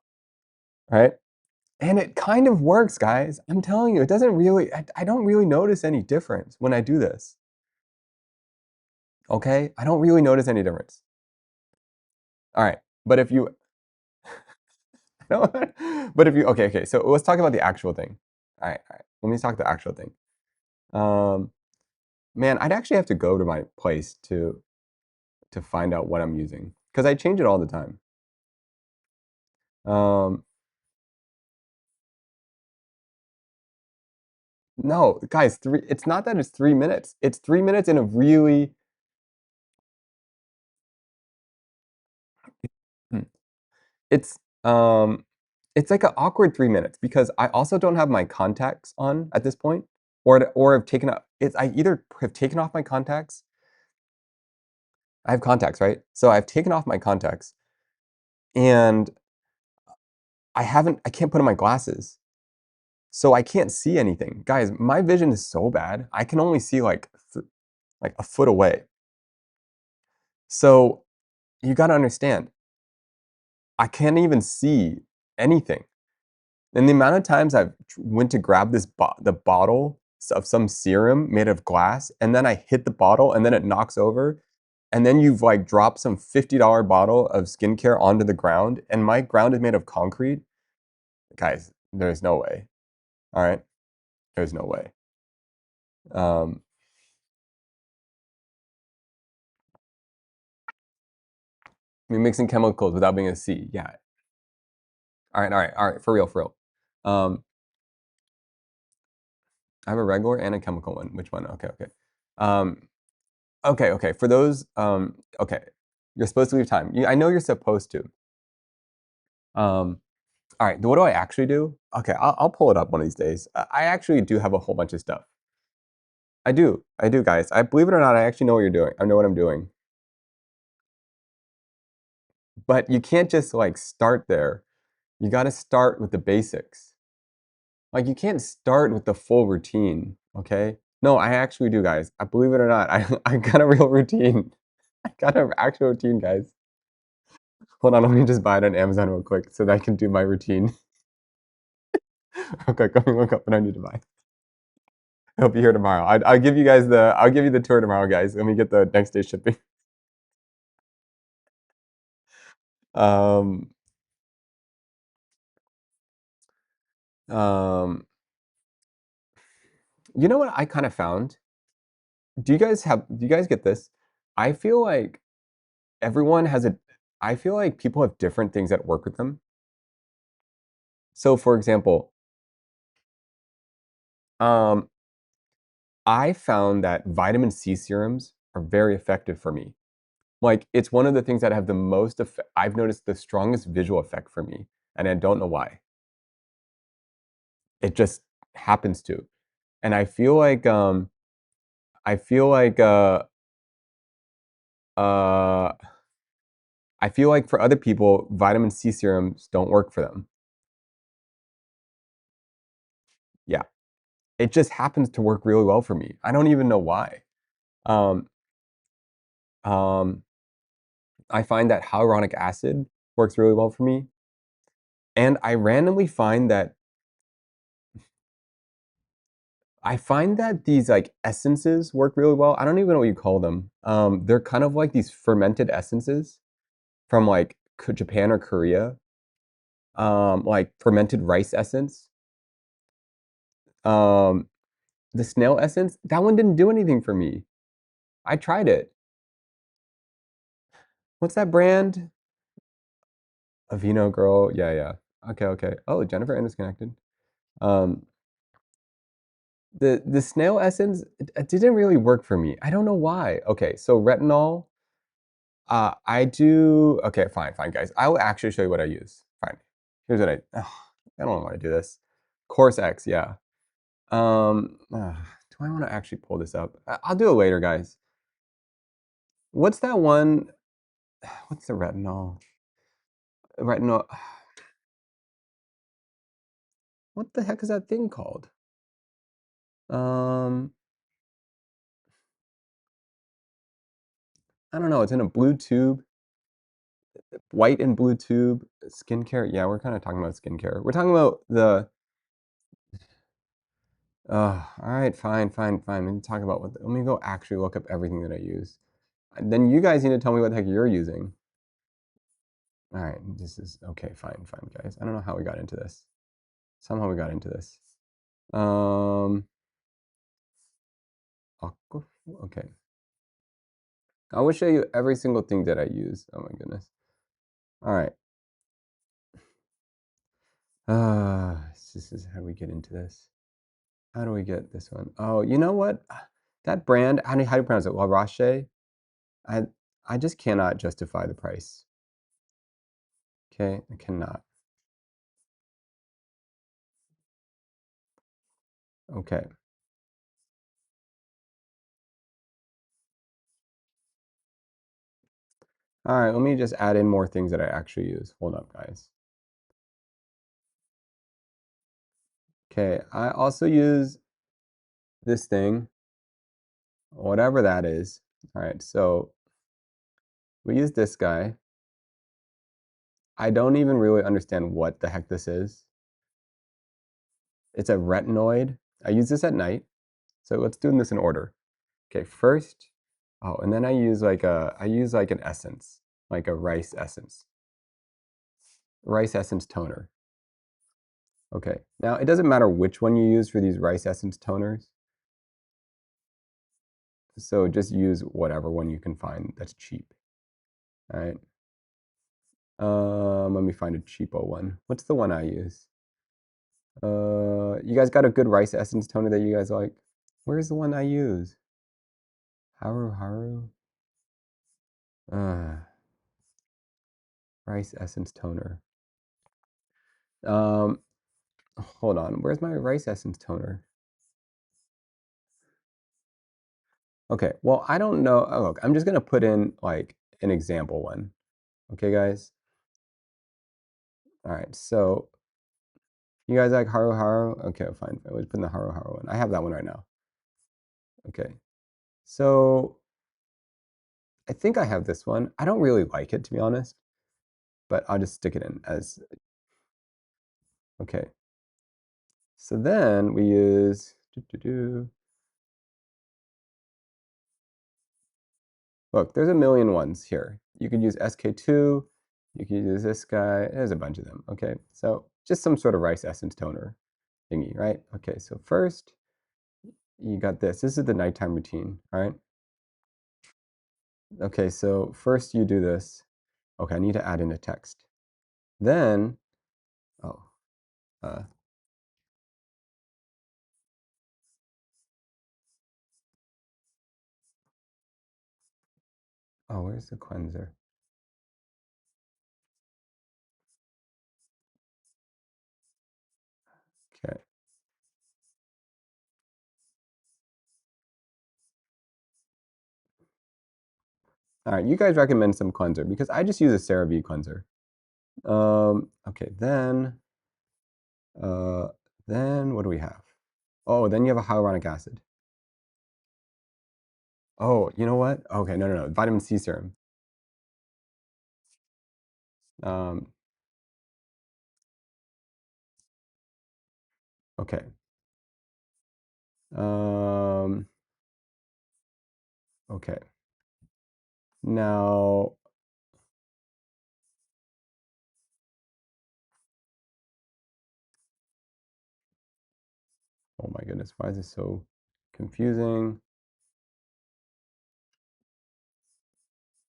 right? And it kind of works, guys. I'm telling you, it doesn't really. I don't really notice any difference when I do this. Okay, I don't really notice any difference. All right, but if you no, but if you okay, so let's talk about the actual thing. All right. Let me talk the actual thing. Um, Man, I'd actually have to go to my place to find out what I'm using because I change it all the time. Um, no, guys, it's not that it's 3 minutes. It's 3 minutes in a really. Hmm, It's it's like an awkward 3 minutes because I also don't have my contacts on at this point, or have taken out. It's I either have taken off my contacts. I have contacts, right? So I've taken off my contacts, and I can't put on my glasses. So I can't see anything. Guys, my vision is so bad. I can only see like a foot away. So you got to understand, I can't even see anything. And the amount of times I've went to grab the bottle of some serum made of glass, and then I hit the bottle, and then it knocks over, and then you've like dropped some $50 bottle of skincare onto the ground, and my ground is made of concrete. Guys, there's no way. All right, there's no way. Um, I mean, mixing chemicals without being a C, yeah. All right, for real, for real. I have a regular and a chemical one. Which one? Okay, okay. Um, okay. For those, okay, you're supposed to leave time. I know you're supposed to. All right. What do I actually do? Okay, I'll pull it up one of these days. I actually do have a whole bunch of stuff. I do, guys. I believe it or not, I actually know what you're doing. I know what I'm doing. But you can't just like start there. You got to start with the basics. Like you can't start with the full routine. Okay. No, I actually do, guys. I believe it or not, I got a real routine. I got an actual routine, guys. Hold on, let me just buy it on Amazon real quick so that I can do my routine. Okay, let me look up what I need to buy. I hope you're here tomorrow. I'll give you guys I'll give you the tour tomorrow, guys. Let me get the next day shipping. Um, um, you know what I kind of found? Do you guys get this? I feel like everyone has a, I feel like people have different things that work with them. So for example, um, I found that vitamin C serums are very effective for me. Like it's one of the things that have the most effect. I've noticed the strongest visual effect for me, and I don't know why. It just happens to. And I feel like uh I feel like for other people, vitamin C serums don't work for them. Yeah. It just happens to work really well for me. I don't even know why. Um, um, I find that hyaluronic acid works really well for me. And I find that these like essences work really well. I don't even know what you call them. They're kind of like these fermented essences from like Japan or Korea. Like fermented rice essence. Um, the snail essence, that one didn't do anything for me. I tried it. What's that brand? Avino Girl. Yeah, yeah. Okay, okay. Oh, Jennifer Aniston connected. Um, the snail essence, it didn't really work for me. I don't know why. Okay, so retinol. I do. Okay, fine, guys. I will actually show you what I use. Fine. Here's what I don't want to do this. Course X, yeah. Do I want to actually pull this up? I'll do it later, guys. What's that one? What's the retinol? Retinol. What the heck is that thing called? Um, I don't know. It's in a blue tube, white and blue tube. Skincare. Yeah, we're kind of talking about skincare. We're talking about the. All right, fine. Let me talk about what. Let me go actually look up everything that I use. Then you guys need to tell me what the heck you're using. All right, this is okay. Fine, guys. I don't know how we got into this. Somehow we got into this. Um, okay. I will show you every single thing that I use. Oh my goodness. All right. This is how we get into this. How do we get this one? Oh, you know what? That brand, how do you pronounce it? La Roche? I I just cannot justify the price. Okay, I cannot. Okay. All right, let me just add in more things that I actually use. Hold up, guys. Okay, I also use this thing, whatever that is. All right, so we use this guy. I don't even really understand what the heck this is. It's a retinoid. I use this at night. So let's do this in order. Okay, first, oh, and then I use like an essence, like a rice essence toner. Okay, now it doesn't matter which one you use for these rice essence toners. So just use whatever one you can find that's cheap. All right. Let me find a cheapo one. What's the one I use? You guys got a good rice essence toner that you guys like? Where's the one I use? Haru. Uh, rice essence toner. Um, hold on. Where's my rice essence toner? Okay, well, I don't know. Oh, look, I'm just gonna put in like an example one. Okay, guys? All right, so you guys like Haru? Okay, fine. I was putting the Haru one. I have that one right now. Okay, so I think I have this one. I don't really like it, to be honest, but I'll just stick it in as, okay. So then we use, look, there's a million ones here. You could use SK2, you could use this guy, there's a bunch of them, okay? So just some sort of rice essence toner thingy, right? Okay, so first, you got this. This is the nighttime routine, all right? Okay, so first you do this. Okay, I need to add in a text. Then, oh, uh, oh, where's the cleanser? Okay. All right, you guys recommend some cleanser because I just use a CeraVe cleanser. Okay, then what do we have? Oh, then you have a hyaluronic acid. Oh, you know what? Okay, no. Vitamin C serum. Um, okay. Um, okay. Now, oh my goodness, why is this so confusing?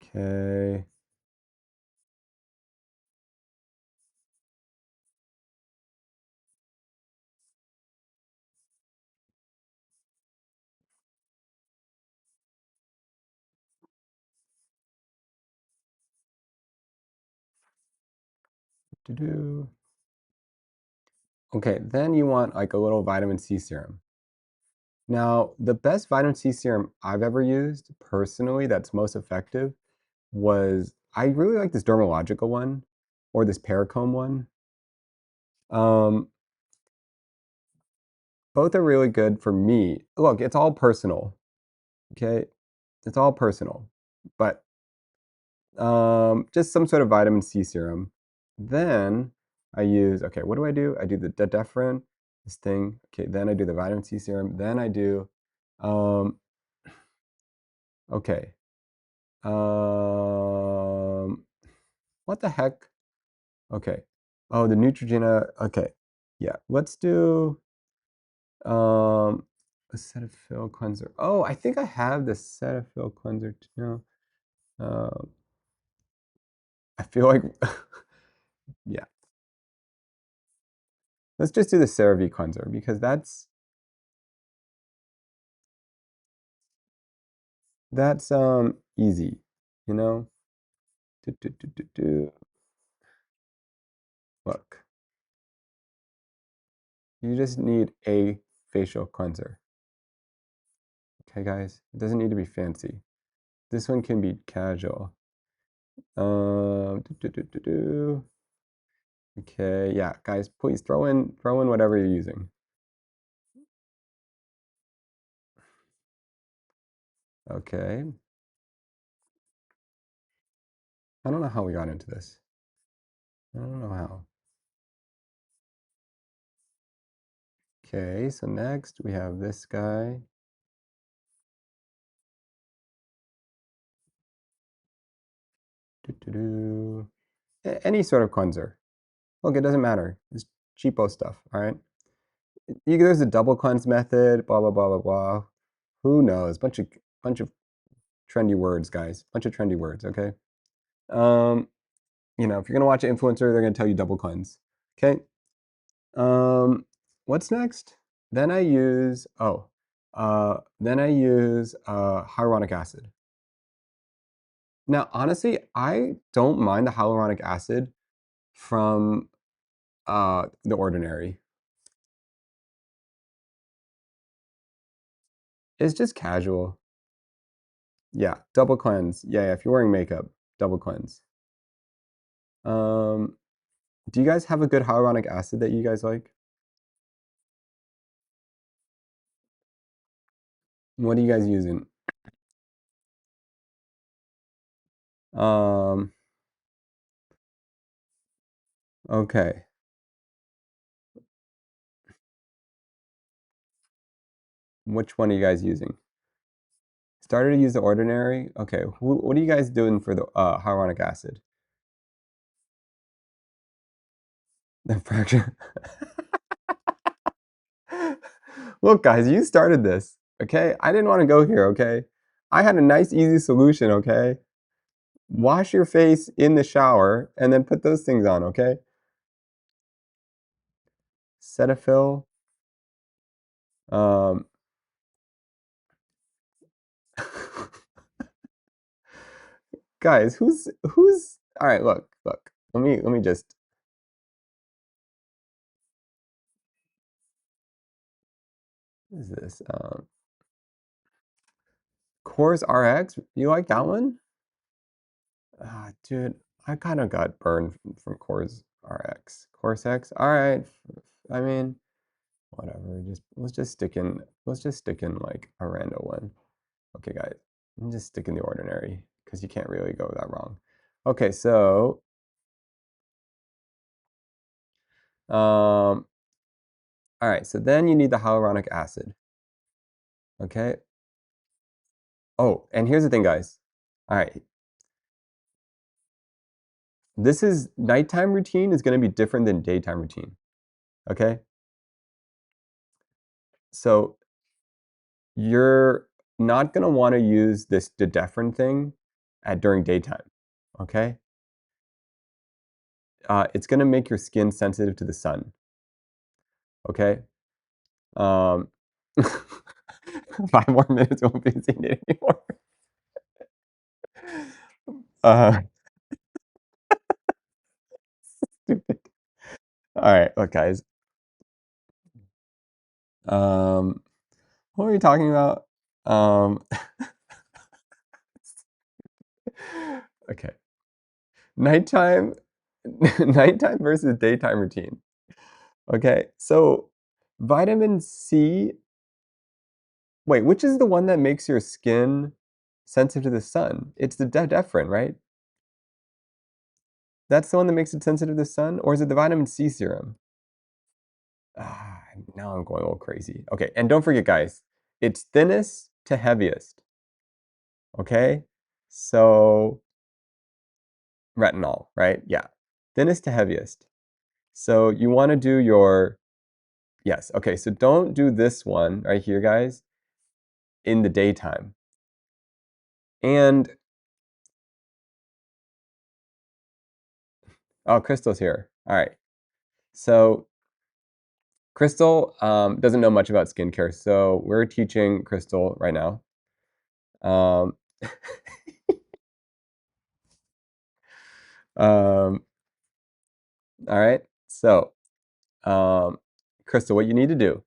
Okay. Do. Okay, then you want like a little vitamin C serum. Now, the best vitamin C serum I've ever used, personally, that's most effective, was I really like this dermalogical one or this Paracomb one. Um, both are really good for me. Look, it's all personal, okay? It's all personal, but just some sort of vitamin C serum. Then I use, okay, what do? I do the Deferin, this thing. Okay, then I do the vitamin C serum. Then I do, um, okay, um, what the heck? Okay. Oh, the Neutrogena. Okay. Yeah. Let's do a Cetaphil cleanser. Oh, I think I have the Cetaphil cleanser too. Um, I feel like yeah. Let's just do the CeraVe cleanser because that's easy, you know? Do. Look, you just need a facial cleanser. Okay, guys? It doesn't need to be fancy. This one can be casual. Do. Okay, yeah, guys, please throw in whatever you're using. Okay. I don't know how we got into this. I don't know how. Okay, so next we have this guy. Any sort of cleanser. Look, it doesn't matter. It's cheapo stuff, all right? There's a double cleanse method, blah, blah, blah, blah, blah. Who knows? Bunch of trendy words, guys. Bunch of trendy words, okay? Um, you know, if you're gonna watch an influencer, they're gonna tell you double cleanse. Okay. What's next? Then I use hyaluronic acid. Now, honestly, I don't mind the hyaluronic acid from The Ordinary. It's just casual. Yeah, double cleanse. Yeah, if you're wearing makeup, double cleanse. Um, do you guys have a good hyaluronic acid that you guys like? What are you guys using? Um, okay. Which one are you guys using? Started to use The Ordinary? Okay, what are you guys doing for the hyaluronic acid? The fraction. Look, guys, you started this, okay? I didn't want to go here, okay? I had a nice, easy solution, okay? Wash your face in the shower and then put those things on, okay? Cetaphil. Um, guys, who's all right, look. Let me just what is this? Coors RX. You like that one? Dude, I kind of got burned from Coors RX. Coors X. All right. I mean, whatever. Just let's just stick in like a random one. Okay, guys. Just stick in The Ordinary because you can't really go that wrong. Okay, so all right, so then you need the hyaluronic acid. Okay. Oh, and here's the thing, guys. All right. This is nighttime routine is going to be different than daytime routine. Okay. So you're not going to want to use this dodephrine thing during daytime. Okay. It's going to make your skin sensitive to the sun. Okay. Um, 5 more minutes won't be seen anymore. Uh, stupid. All right, look, guys. Um, what were we talking about? Um, okay. Nighttime, nighttime versus daytime routine. Okay, so vitamin C. Wait, which is the one that makes your skin sensitive to the sun? It's the dodephrine, right? That's the one that makes it sensitive to the sun, or is it the vitamin C serum? Ah, now I'm going a little crazy. Okay, and don't forget, guys, it's thinnest to heaviest. Okay, so retinol, right? Yeah, thinnest to heaviest. So you want to do your yes. Okay, so don't do this one right here, guys, in the daytime. And oh, Crystal's here. All right. So Crystal doesn't know much about skincare, so we're teaching Crystal right now. Um, um, all right. So, Crystal, what you need to do,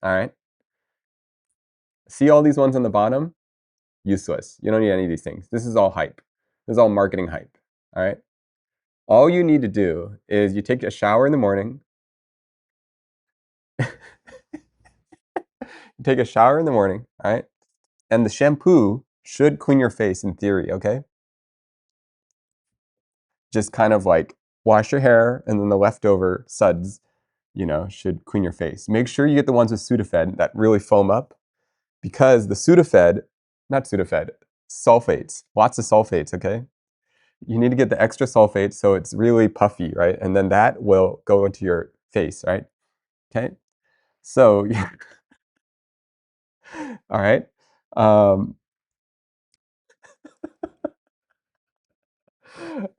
all right? See all these ones on the bottom? Useless. You don't need any of these things. This is all hype. This is all marketing hype. All right. All you need to do is you take a shower in the morning. Take a shower in the morning, all right? And the shampoo should clean your face in theory, okay? Just kind of like wash your hair and then the leftover suds, you know, should clean your face. Make sure you get the ones with Sudafed that really foam up because the Sudafed, not Sudafed, sulfates, lots of sulfates, okay? You need to get the extra sulfate so it's really puffy, right? And then that will go into your face, right? Okay? So, all right. Um,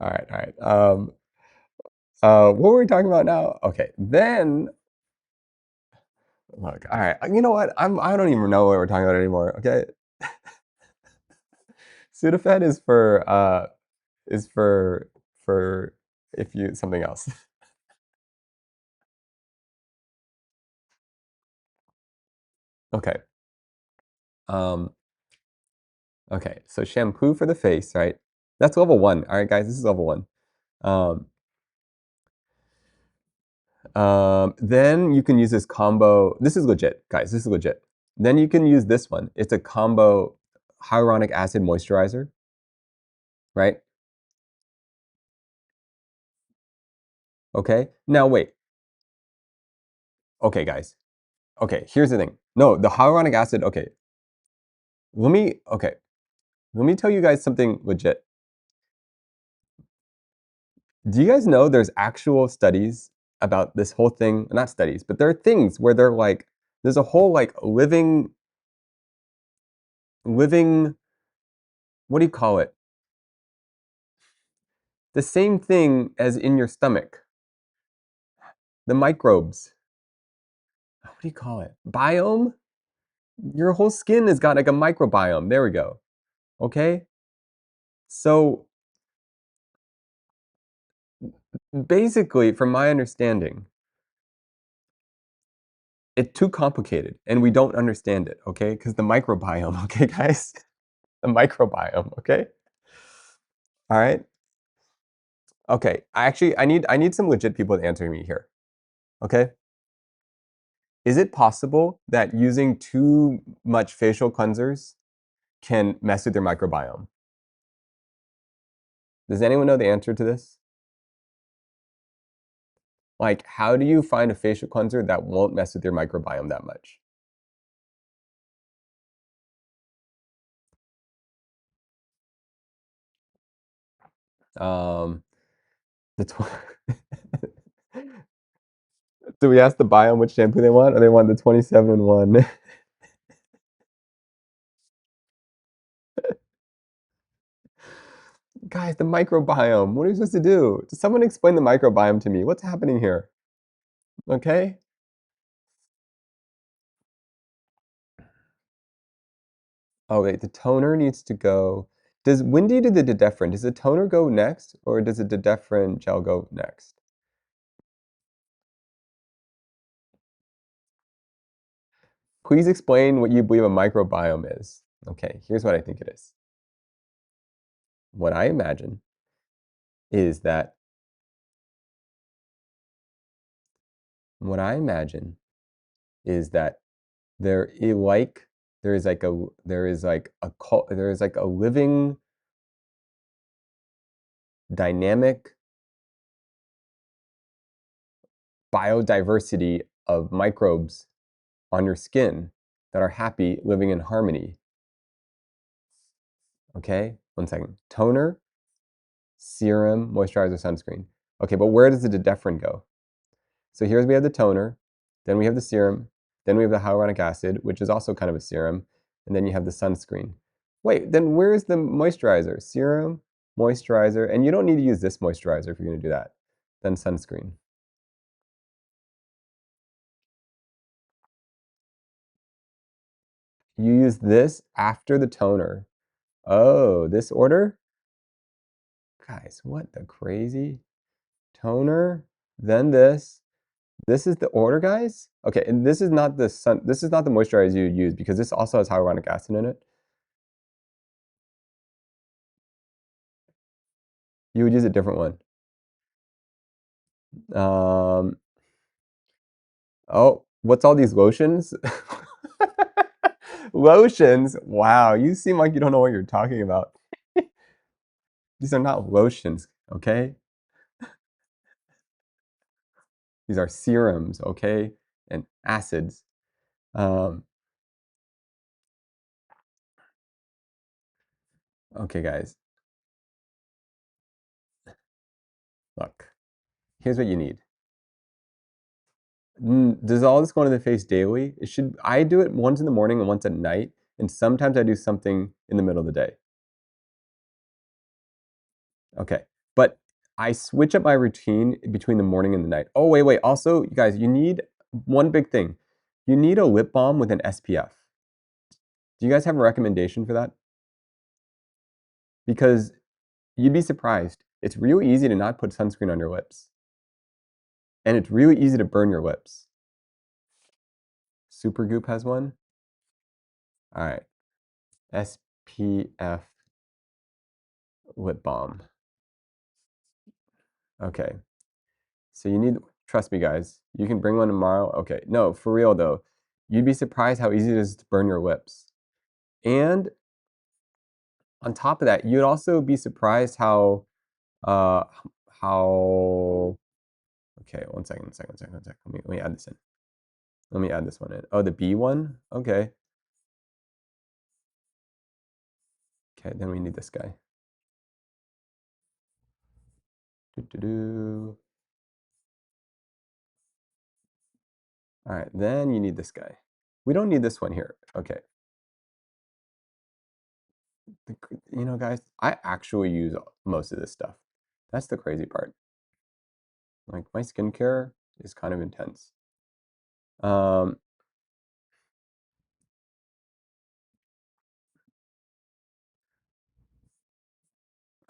all right, all right. What were we talking about now? Okay, then look. All right, you know what? I don't even know what we're talking about anymore. Okay, Sudafed is for if you something else. Okay. Um. Okay. So shampoo for the face, right? That's level one. All right, guys. This is level one. Um. Then you can use this combo. This is legit, guys. This is legit. Then you can use this one. It's a combo hyaluronic acid moisturizer, right? Okay. Now wait. Okay, guys. Okay, here's the thing. No, the hyaluronic acid. Okay, okay. Let me tell you guys something legit. Do you guys know there's actual studies about this whole thing? Not studies, but there are things where they're like, there's a whole like living, what do you call it? The same thing as in your stomach. The microbes. What do you call it? Biome? Your whole skin has got like a microbiome. There we go. Okay? So basically, from my understanding, it's too complicated and we don't understand it, okay? Because the microbiome, okay, guys? The microbiome, okay? All right? Okay, I need some legit people to answer me here, okay? Is it possible that using too much facial cleansers can mess with your microbiome? Does anyone know the answer to this? Like, how do you find a facial cleanser that won't mess with your microbiome that much? Um, the Do we ask the biome which shampoo they want, or they want the 27 in one? Guys, the microbiome. What are you supposed to do? Does someone explain the microbiome to me? What's happening here? Okay? Oh, wait, the toner needs to go. When do you do the Dedefrin? Does the toner go next, or does the Dedefrin gel go next? Please explain what you believe a microbiome is. Okay, here's what I think it is. What I imagine is that what I imagine is that there is like there is like a there is like a living dynamic biodiversity of microbes on your skin that are happy living in harmony. Okay, 1 second. Toner, serum, moisturizer, sunscreen. Okay, but where does the Dedefrin go? So here's we have the toner, then we have the serum, then we have the hyaluronic acid, which is also kind of a serum, and then you have the sunscreen. Wait, then where is the moisturizer? Serum, moisturizer, and you don't need to use this moisturizer if you're going to do that. Then sunscreen. You use this after the toner. Oh, this order? Guys, what the crazy? Toner, then this. This is the order, guys? Okay, and this is not this is not the moisturizer you would use because this also has hyaluronic acid in it. You would use a different one. Um, oh, what's all these lotions? Lotions? Wow, you seem like you don't know what you're talking about. These are not lotions, okay? These are serums, okay? And acids. Um, okay, guys, look. Here's what you need. Does all this go into the face daily? I do it once in the morning and once at night, and sometimes I do something in the middle of the day. Okay, but I switch up my routine between the morning and the night. Oh, wait, wait. Also, you guys, you need one big thing. You need a lip balm with an SPF. Do you guys have a recommendation for that? Because you'd be surprised. It's real easy to not put sunscreen on your lips. And it's really easy to burn your lips. Supergoop has one. All right. SPF lip balm. Okay. So you need, trust me, guys, you can bring one tomorrow. Okay. No, for real though. You'd be surprised how easy it is to burn your lips. And on top of that, you'd also be surprised uh how okay, one second. Let me add this in. Let me add this one in. Oh, the B one? Okay. Okay, then we need this guy. Doo-doo-doo. All right, then you need this guy. We don't need this one here. Okay. You know, guys, I actually use most of this stuff. That's the crazy part. Like my skincare is kind of intense. Um,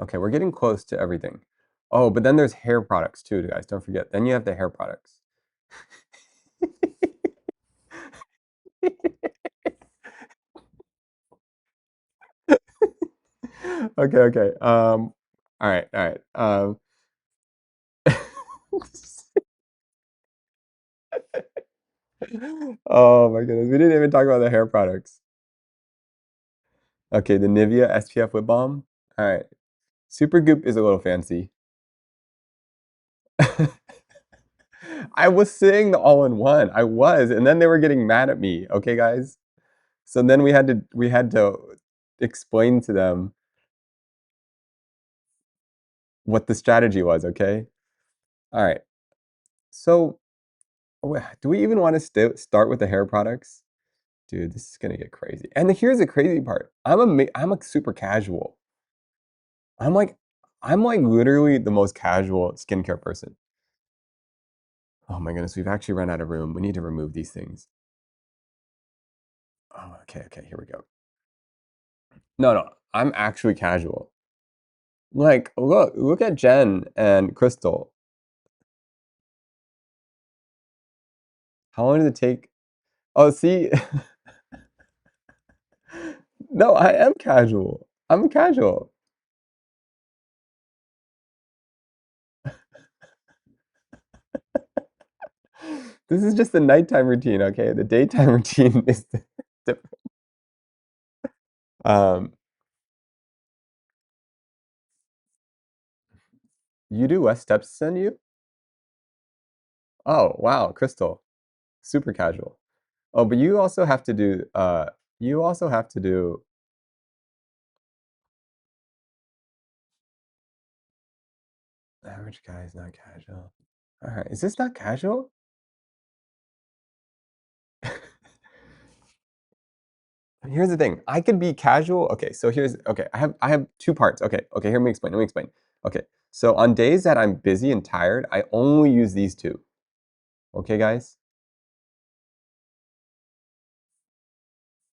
okay, we're getting close to everything. Oh, but then there's hair products too, guys. Don't forget. Then you have the hair products. Okay, okay. All right, all right. Oh my goodness, we didn't even talk about the hair products. Okay, the Nivea SPF lip balm. All right, Supergoop is a little fancy. I was saying the all-in-one. I was, and then they were getting mad at me. Okay, guys. So then we had to explain to them what the strategy was. Okay. All right. So do we even want to start with the hair products? Dude, this is gonna get crazy. And here's the crazy part. I'm a super casual. I'm like I'm like literally the most casual skincare person. Oh my goodness, we've actually run out of room. We need to remove these things. Oh, okay, okay, here we go. No, no, I'm actually casual. Like, look at Jen and Crystal. How long did it take? Oh, see, no, I am casual. I'm casual. This is just the nighttime routine, okay? The daytime routine is different. Um, you do less steps than you? Oh, wow, Crystal, super casual. Oh, but you also have to do, you also have to do, average guy is not casual. All right, is this not casual? Here's the thing. I could be casual. Okay, so here's okay. I have two parts. Okay, okay. Here, let me explain. Okay, so on days that I'm busy and tired, I only use these two. Okay, guys,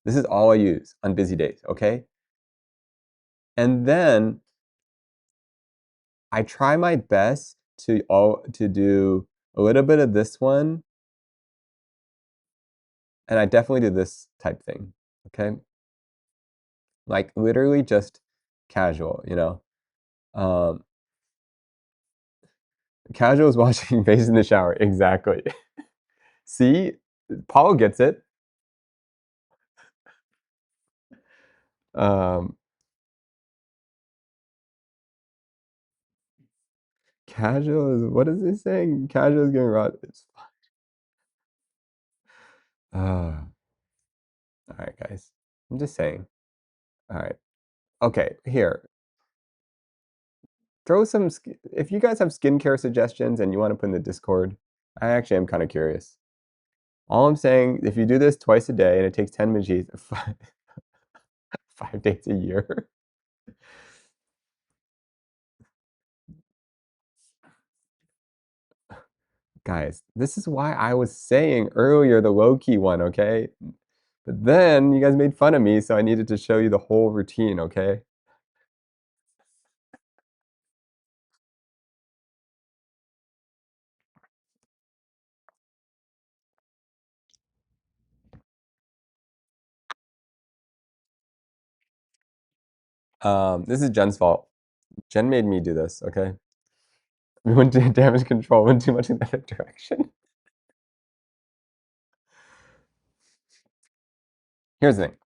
this is all I use on busy days. Okay, and then I try my best to do a little bit of this one, and I definitely do this type thing. Okay, like literally just casual. Um, casual is washing face in the shower. Exactly. See, Paul gets it. Um, casual is what is it saying? Casual is getting raw. It's all right, guys. I'm just saying. All right. Okay, here. Throw some. If you guys have skincare suggestions and you want to put in the Discord, I actually am kind of curious. All I'm saying, if you do this twice a day and it takes 10 minutes, 5 days a year. Guys, this is why I was saying earlier the low-key one, okay? But then you guys made fun of me, so I needed to show you the whole routine, okay? This is Jen's fault. Jen made me do this, okay? We went to damage control, went too much in that direction. Here's the thing.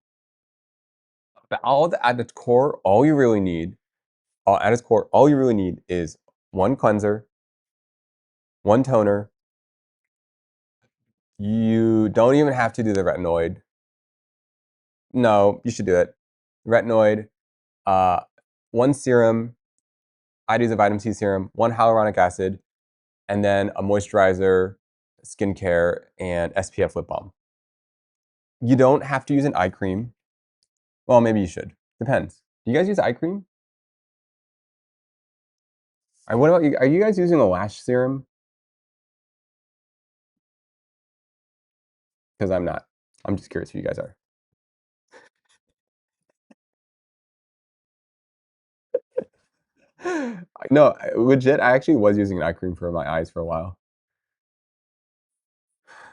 But at its core, all you really need, at its core, all you really need is one cleanser, one toner. You don't even have to do the retinoid. No, you should do it. Retinoid, uh, one serum. I'd use a vitamin C serum, one hyaluronic acid, and then a moisturizer, skincare, and SPF lip balm. You don't have to use an eye cream. Well, maybe you should. Depends. Do you guys use eye cream? What about you? Are you guys using a lash serum? Because I'm not. I'm just curious if you guys are. No, legit, I actually was using an eye cream for my eyes for a while.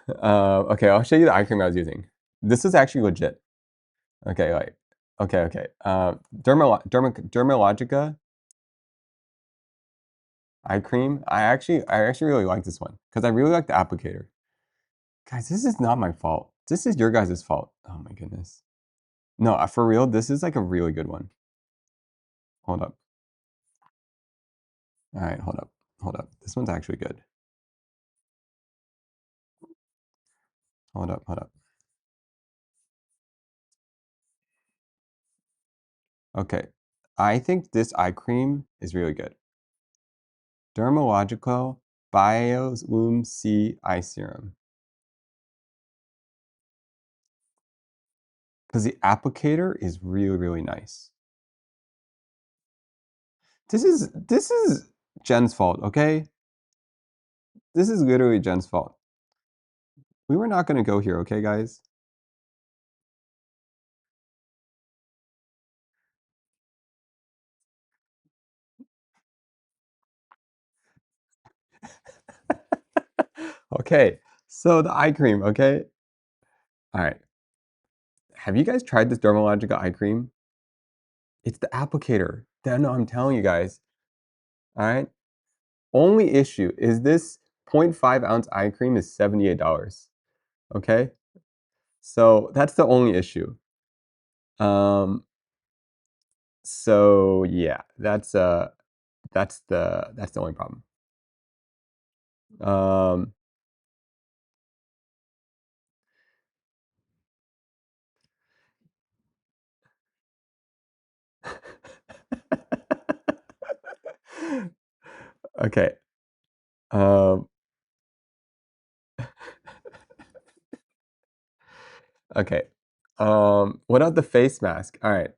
Okay, I'll show you the eye cream I was using. This is actually legit. Okay, okay. Dermalogica eye cream. I actually really like this one because I really like the applicator. Guys, this is not my fault. This is your guys' fault. Oh my goodness. No, for real, this is like a really good one. Hold up. All right, hold up. This one's actually good. Hold up. Okay, I think this eye cream is really good. Dermalogical Bioswim C Eye Serum. Because the applicator is really, really nice. This is Jen's fault, okay? This is literally Jen's fault. We were not gonna go here, okay, guys? Okay, so the eye cream, okay? All right. Have you guys tried this Dermalogica eye cream? It's the applicator. No, I'm telling you guys. All right. Only issue is this 0.5 ounce eye cream is $78. Okay. So that's the only issue. So yeah, that's the only problem. Um, okay. Um, okay. What about the face mask? All right.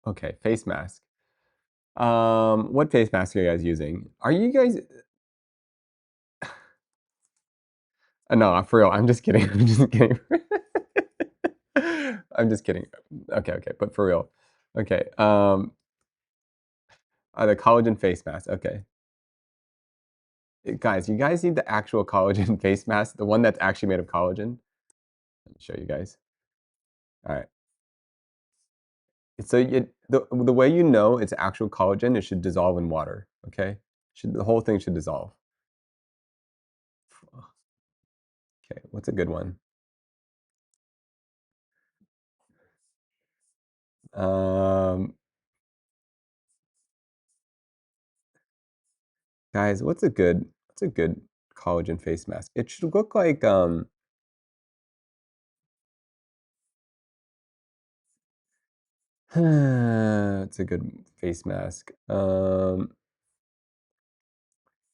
Okay, face mask. What face mask are you guys using? Are you guys? No, for real. I'm just kidding. I'm just kidding. I'm just kidding. Okay, but for real. Okay. The collagen face mask. Okay. Guys, you guys need the actual collagen face mask, the one that's actually made of collagen. Let me show you guys. All right. So the way you know it's actual collagen, it should dissolve in water. Okay. The whole thing should dissolve. Okay. What's a good one? Um, Guys, what's a good collagen face mask? It should look like it's a good face mask.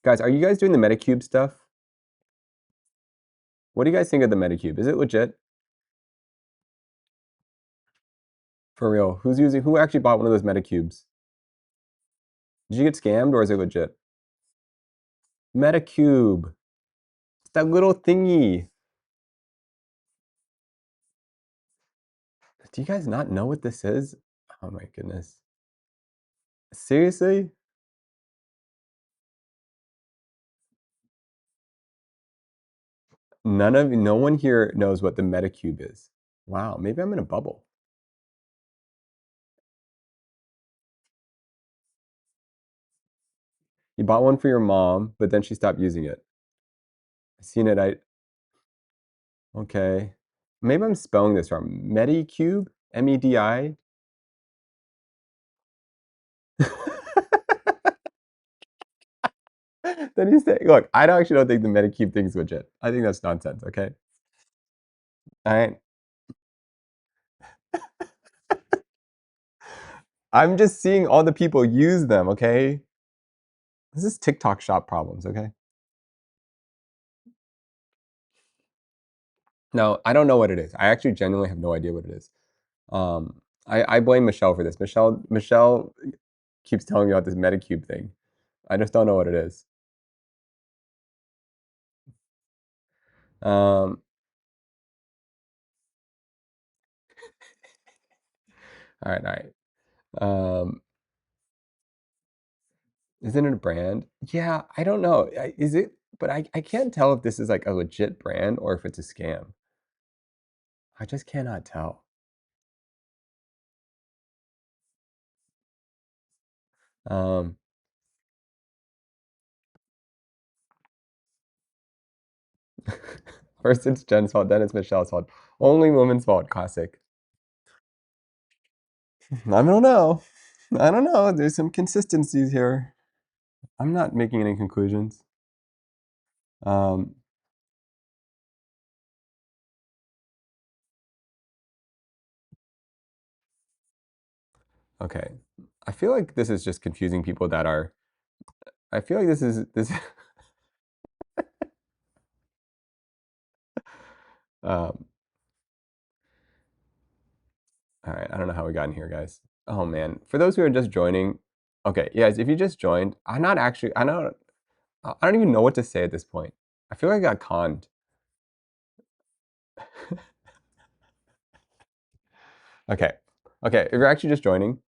Guys, are you guys doing the Metacube stuff? What do you guys think of the Metacube? Is it legit? For real? Who actually bought one of those Metacubes? Did you get scammed or is it legit? Metacube. that little thingy. Do you guys not know what this is? Oh my goodness. Seriously? No one here knows what the Metacube is. Wow, maybe I'm in a bubble. You bought one for your mom, but then she stopped using it. I seen it, okay. Maybe I'm spelling this wrong. Medicube? M-E-D-I? Then you say, look, I actually don't think the Metacube thing is legit. I think that's nonsense, okay? All right. I'm just seeing all the people use them, okay? This is TikTok shop problems, okay? No, I don't know what it is. I actually genuinely have no idea what it is. I blame Michelle for this. Michelle keeps telling me about this Metacube thing. I just don't know what it is. Um, all right, all right. Isn't it a brand? Yeah, I don't know. Is it? But I can't tell if this is like a legit brand or if it's a scam. I just cannot tell. Um, First it's Jen's fault, then it's Michelle's fault. Only woman's fault. Classic. I don't know. I don't know. There's some consistencies here. I'm not making any conclusions. Um, okay. I feel like this is just confusing people that are. I feel like this. Um, all right. I don't know how we got in here, guys. Oh man. For those who are just joining, okay, guys. If you just joined, I'm not actually. I don't even know what to say at this point. I feel like I got conned. Okay. Okay. If you're actually just joining,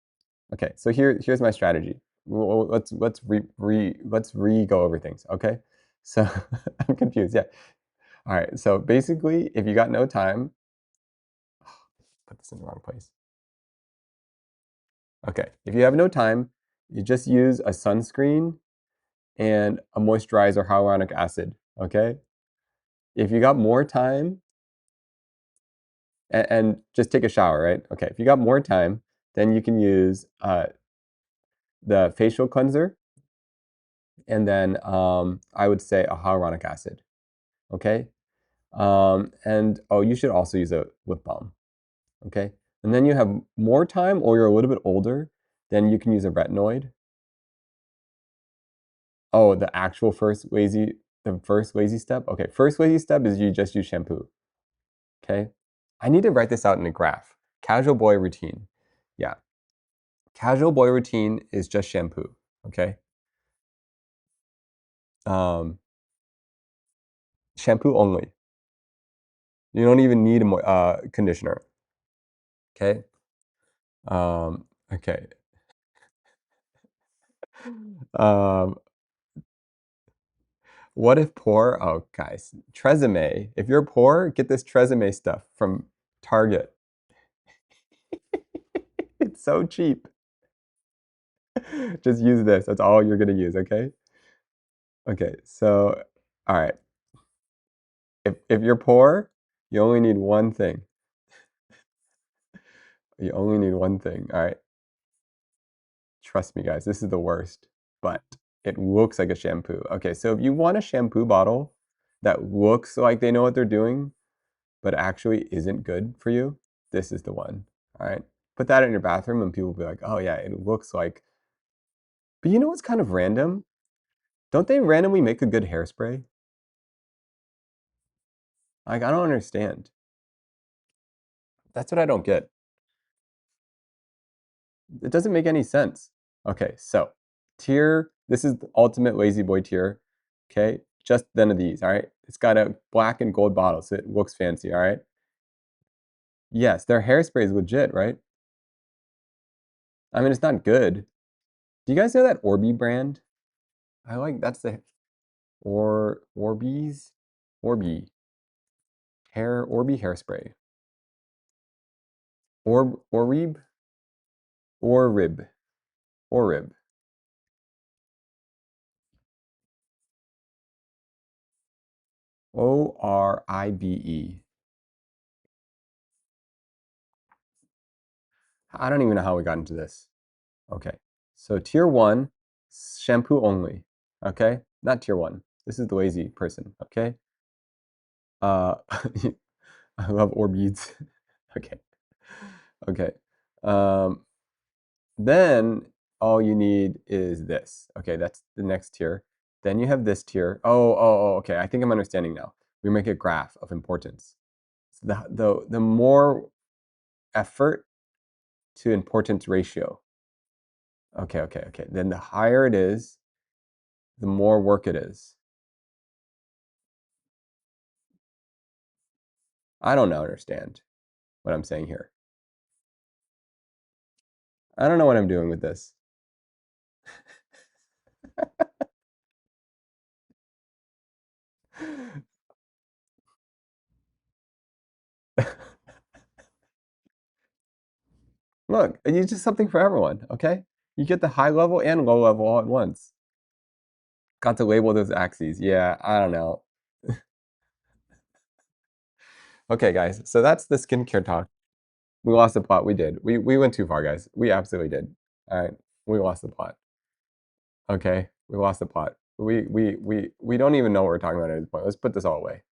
okay. So here's my strategy. Let's re go over things. Okay. So I'm confused. Yeah. All right. So basically, if you got no time, put this in the wrong place. Okay. If you have no time, you just use a sunscreen and a moisturizer, hyaluronic acid. Okay. If you got more time, and just take a shower, right? Okay. If you got more time, then you can use the facial cleanser, and then I would say a hyaluronic acid. Okay. And oh, you should also use a lip balm. Okay. And then you have more time, or you're a little bit older, then you can use a retinoid. Oh, the first lazy step. Okay, first lazy step is you just use shampoo. Okay. I need to write this out in a graph. Casual boy routine. Yeah. Casual boy routine is just shampoo. Okay. Um, Shampoo only. You don't even need a conditioner. Okay. Okay. Um, what if poor? Oh, guys, Tresemme. If you're poor, get this Tresemme stuff from Target. It's so cheap. Just use this. That's all you're gonna use. Okay. Okay. So, all right. If you're poor, you only need one thing. You only need one thing. All right. Trust me, guys. This is the worst, but it looks like a shampoo. Okay. So if you want a shampoo bottle that looks like they know what they're doing, but actually isn't good for you, this is the one. All right. Put that in your bathroom and people will be like, oh, yeah, it looks like. But you know what's kind of random? Don't they randomly make a good hairspray? Like, I don't understand. That's what I don't get. It doesn't make any sense. Okay, so this is the ultimate lazy boy tier. Okay, just none of these, all right? It's got a black and gold bottle, so it looks fancy, all right? Yes, their hairspray is legit, right? I mean, it's not good. Do you guys know that Orbi brand? That's the Orbeez? Orbi. Orbi hairspray. Orib? Orib. Orib. Oribe. I don't even know how we got into this. Okay. So tier 1, shampoo only. Okay? Not tier 1. This is the lazy person, okay? I love Orbeez. Okay. Okay. Um, then all you need is this. Okay, that's the next tier. Then you have this tier. Okay. I think I'm understanding now. We make a graph of importance. So the more effort to importance ratio. Okay. Then the higher it is, the more work it is. I don't understand what I'm saying here. I don't know what I'm doing with this. Look, it's just something for everyone, okay? You get the high level and low level all at once. Got to label those axes. Yeah, I don't know. Okay, guys, so that's the skincare talk. We lost the plot. We did. We went too far, guys. We absolutely did. All right, we lost the plot. Okay, we lost the plot. We don't even know what we're talking about at this point. Let's put this all away.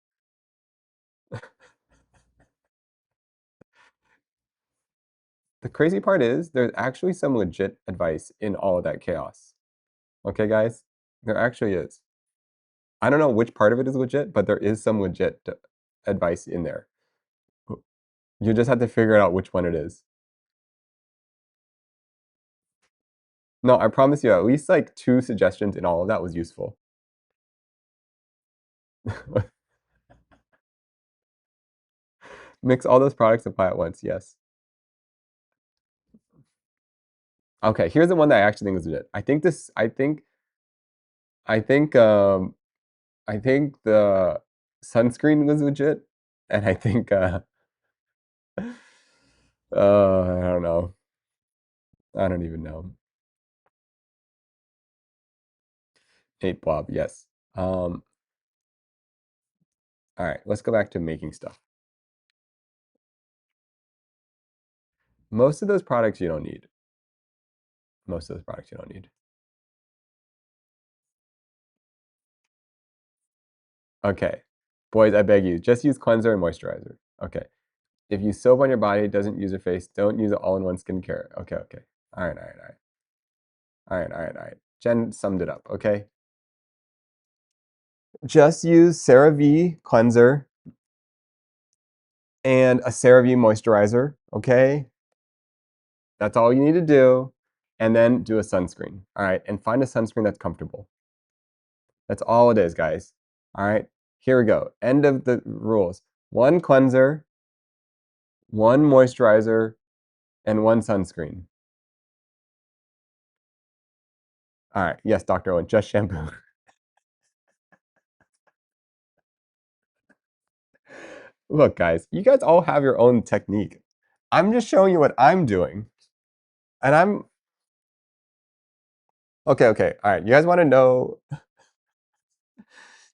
The crazy part is there's actually some legit advice in all of that chaos. Okay, guys? There actually is. I don't know which part of it is legit, but there is some legit advice in there. You just have to figure out which one it is. No, I promise you, at least like 2 suggestions in all of that was useful. Mix all those products, apply at once, yes. Okay, here's the one that I actually think is legit. I think, I think the sunscreen was legit, and I think, I don't know. I don't even know. 8 blob, yes. All right, let's go back to making stuff. Most of those products you don't need. Most of those products you don't need. Okay, boys, I beg you, just use cleanser and moisturizer. Okay, if you soap on your body, doesn't use your face, don't use it all-in-one skincare. Okay. All right. Jen summed it up, okay? Just use CeraVe cleanser and a CeraVe moisturizer, okay? That's all you need to do. And then do a sunscreen, all right? And find a sunscreen that's comfortable. That's all it is, guys. All right, here we go. End of the rules. 1 cleanser, 1 moisturizer, and 1 sunscreen. All right, yes, Dr. Owen, just shampoo. Look, guys, you guys all have your own technique. I'm just showing you what I'm doing. And I'm okay. All right, you guys want to know? Do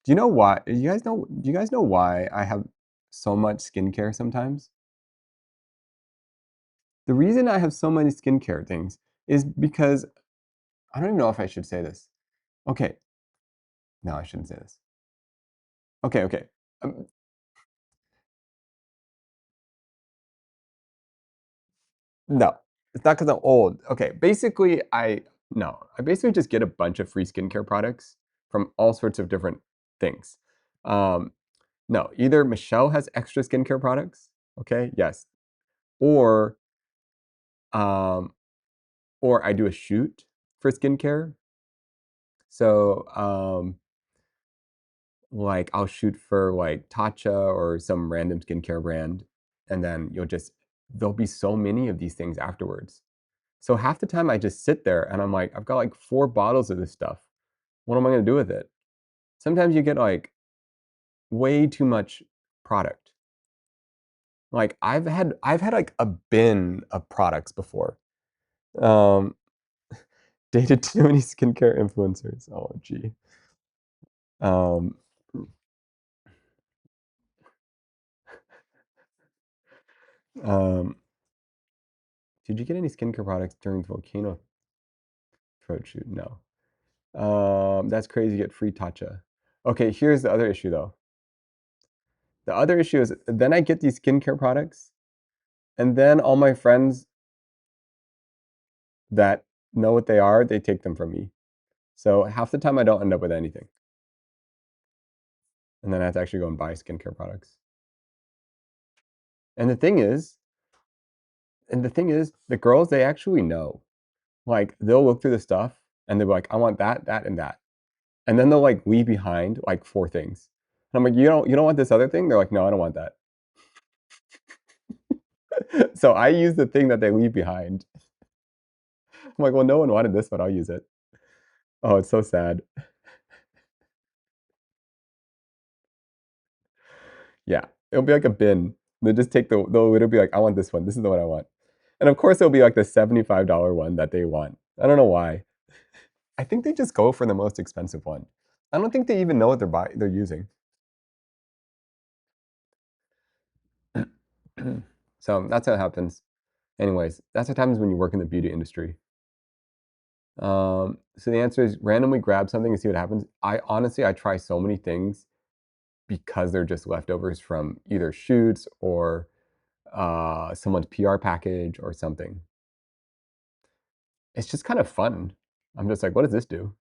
you know why? Do you guys know why I have so much skincare sometimes? The reason I have so many skincare things is because I don't even know if I should say this. Okay, no, I shouldn't say this. Okay. Um, no, it's not because I'm old. Okay, basically, I basically just get a bunch of free skincare products from all sorts of different things. Um, no, either Michelle has extra skincare products, okay, yes, or um, or I do a shoot for skincare. So like I'll shoot for like Tatcha or some random skincare brand, and then there'll be so many of these things afterwards. So half the time I just sit there and I'm like, I've got like 4 bottles of this stuff. What am I gonna do with it? Sometimes you get like way too much product. Like I've had like a bin of products before. Um, dated too many skincare influencers. Oh gee. Um, um, did you get any skincare products during the volcano throat shoot? No. That's crazy. You get free Tatcha. Okay, here's the other issue though. The other issue is then I get these skincare products, and then all my friends that know what they are, they take them from me. So half the time I don't end up with anything. And then I have to actually go and buy skincare products. And the thing is, the girls, they actually know. Like they'll look through the stuff and they'll be like, I want that, that, and that. And then they'll like leave behind like 4 things. And I'm like, you don't want this other thing? They're like, no, I don't want that. So I use the thing that they leave behind. I'm like, well, no one wanted this, but I'll use it. Oh, it's so sad. Yeah, it'll be like a bin. They'll just they'll literally be like, I want this one. This is the one I want. And of course, it'll be like the $75 one that they want. I don't know why. I think they just go for the most expensive one. I don't think they even know what they're using. So that's how it happens. Anyways, that's what happens when you work in the beauty industry. So the answer is randomly grab something and see what happens. I try so many things because they're just leftovers from either shoots or someone's PR package or something. It's just kind of fun. I'm just like, what does this do?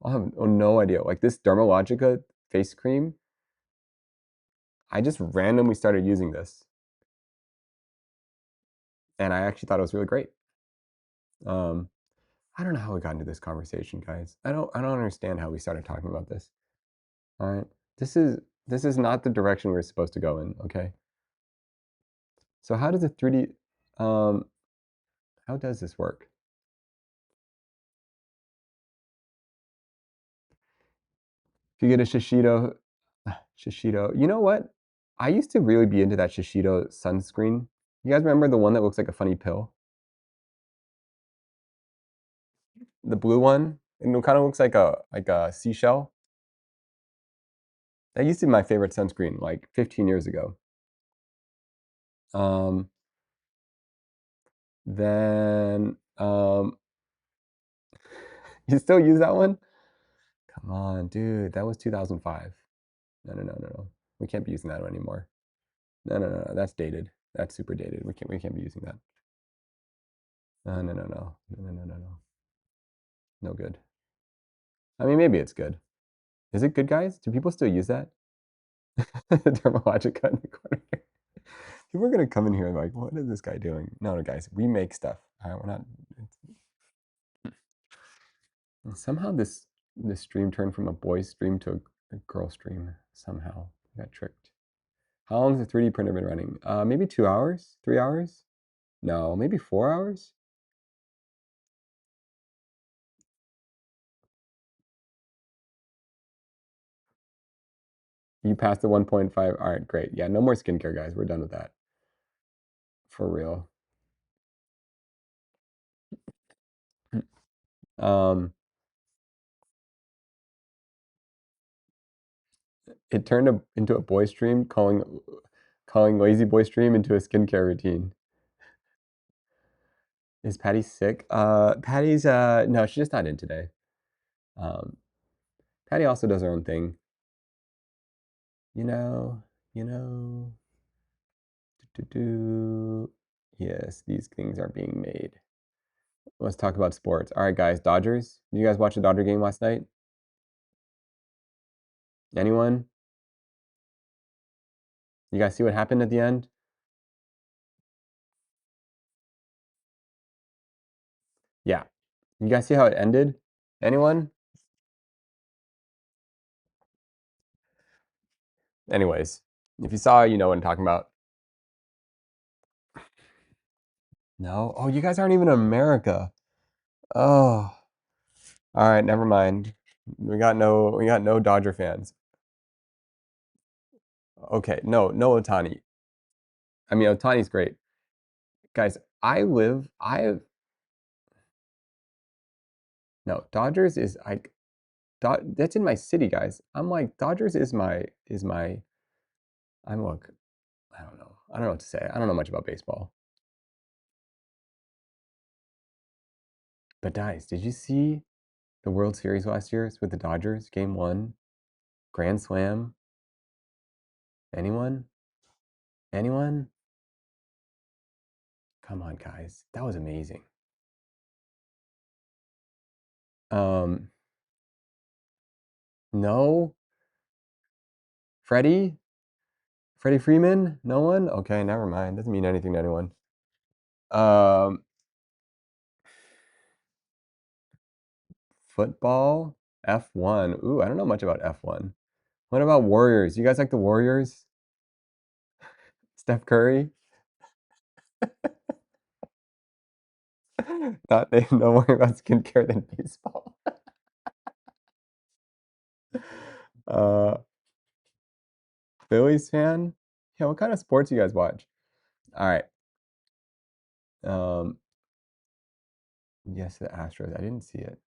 I have no idea. Like this Dermalogica face cream, I just randomly started using this, and I actually thought it was really great. Um, I don't know how we got into this conversation, guys. I don't understand how we started talking about this. All right, this is this is not the direction we're supposed to go in. Okay, so how does a 3D, um, how does this work? If you get a Shishido, you know what? I used to really be into that Shishido sunscreen. You guys remember the one that looks like a funny pill? The blue one? And it kind of looks like a seashell. That used to be my favorite sunscreen like 15 years ago. Um, then you still use that one? Come on, dude. That was 2005. No, no, no, no, no. We can't be using that one anymore. No, no, no, no. That's dated. That's super dated. We can't be using that. No, no, no, no. No, no, no, no, no. No good. I mean, maybe it's good. Is it good, guys? Do people still use that? Dermalogica in the corner. People are gonna come in here like, what is this guy doing? No, no, guys, we make stuff. All right, we're not. Somehow this stream turned from a boys stream to a girl stream. Somehow I got tricked. How long has the 3D printer been running? Maybe 2 hours, 3 hours? No, maybe 4 hours. You passed the 1.5. All right, great. Yeah, no more skincare, guys. We're done with that. For real. Um, it turned into a boy stream, calling lazy boy stream into a skincare routine. Is Patty sick? Patty's no, she's just not in today. Um, Patty also does her own thing. You know, you know. Yes, these things are being made. Let's talk about sports. All right, guys, Dodgers. Did you guys watch the Dodger game last night? Anyone? You guys see what happened at the end? Yeah. You guys see how it ended? Anyone? Anyways, if you saw, you know what I'm talking about. No? Oh, you guys aren't even in America. Oh. All right, never mind. We got no Dodger fans. Okay, no Otani. I mean, Otani's great. Guys, no, Dodgers is like that's in my city, guys. I'm like Dodgers is my I'm look, I don't know. I don't know what to say. I don't know much about baseball. But guys, did you see the World Series last year with the Dodgers? Game 1, Grand Slam. Anyone? Anyone? Come on, guys. That was amazing. Um, no. Freddie? Freddie Freeman? No one? Okay, never mind. Doesn't mean anything to anyone. Um, football? F1. Ooh, I don't know much about F1. What about Warriors? You guys like the Warriors? Steph Curry? Not they know more about skincare than baseball. Uh, Phillies fan? Yeah, what kind of sports you guys watch? All right. Yes, the Astros. I didn't see it.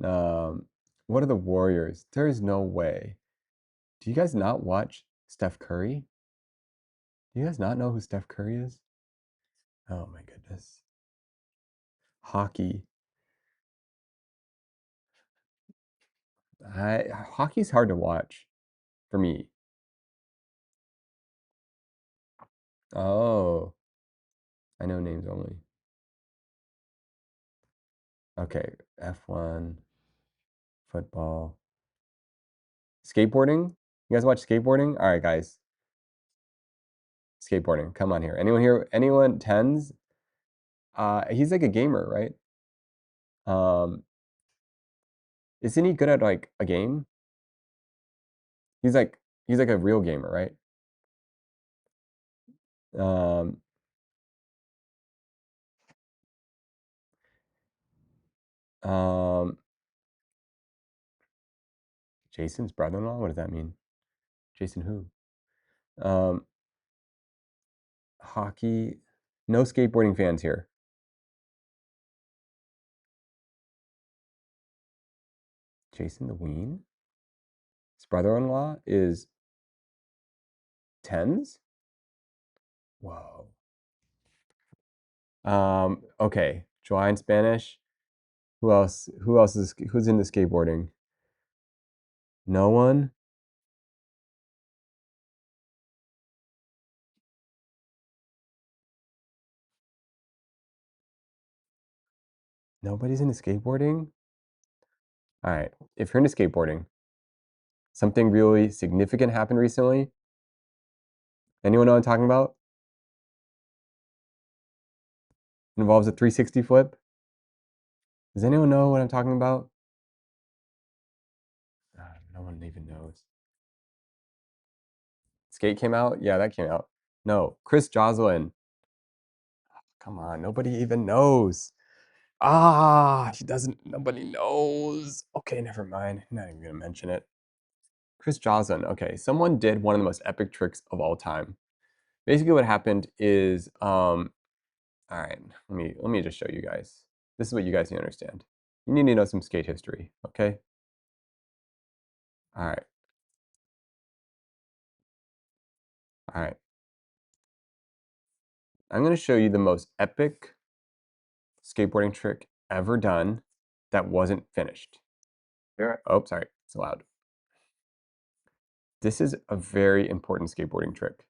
Um, what are the Warriors? There is no way. Do you guys not watch Steph Curry? Do you guys not know who Steph Curry is? Oh my goodness. Hockey. Hockey's hard to watch for me. Oh, I know names only. Okay, F1, football, skateboarding. You guys watch skateboarding? All right, guys. Skateboarding. Come on here. Anyone here? Anyone? Tens? He's like a gamer, right? Isn't he good at like a game? He's like he's like a real gamer, right? Um, um, Jason's brother-in-law. What does that mean? Jason who? Um, hockey. No skateboarding fans here. Jason the Ween. His brother-in-law is tens. Whoa. Okay. July in Spanish. Who else? Who's into skateboarding? No one? Nobody's into skateboarding? All right. If you're into skateboarding, something really significant happened recently. Anyone know what I'm talking about? It involves a 360 flip. Does anyone know what I'm talking about? No one even knows. Skate came out? Yeah, that came out. No, Chris Joslin. Come on, nobody even knows. She doesn't, nobody knows. Okay, never mind. I'm not even gonna mention it. Chris Joslin. Okay, someone did one of the most epic tricks of all time. Basically, what happened is, all right, let me just show you guys. This is what you guys need to understand. You need to know some skate history, okay? All right, all right. I'm gonna show you the most epic skateboarding trick ever done that wasn't finished. Oh, sorry, it's loud. This is a very important skateboarding trick,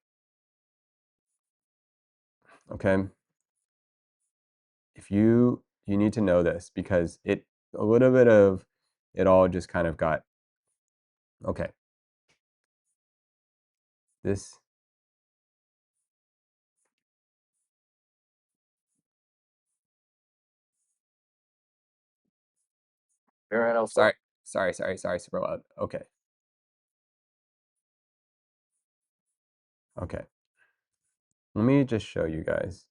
okay? If you need to know this because a little bit of it all just kind of got okay. This sorry, super loud. Okay. Okay. Let me just show you guys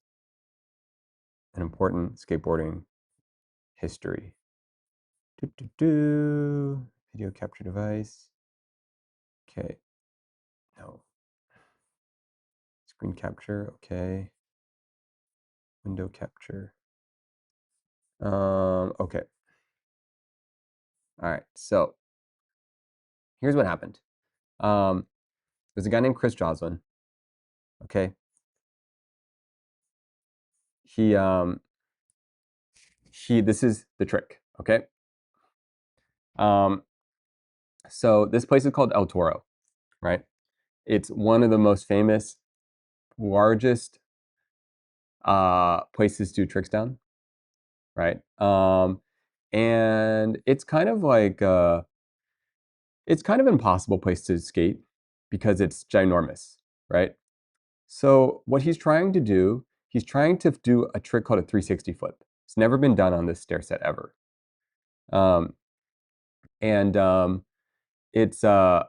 an important skateboarding history. Video capture device. Okay. No. Screen capture. Okay. Window capture. Okay. All right. So here's what happened. There's a guy named Chris Joslin. Okay. This is the trick. Okay. So this place is called El Toro, right? It's one of the most famous, largest places to do tricks down, right? And it's kind of like it's kind of an impossible place to skate because it's ginormous, right? So what he's trying to do, he's trying to do a trick called a 360 flip. It's never been done on this stair set ever. Um, and it's a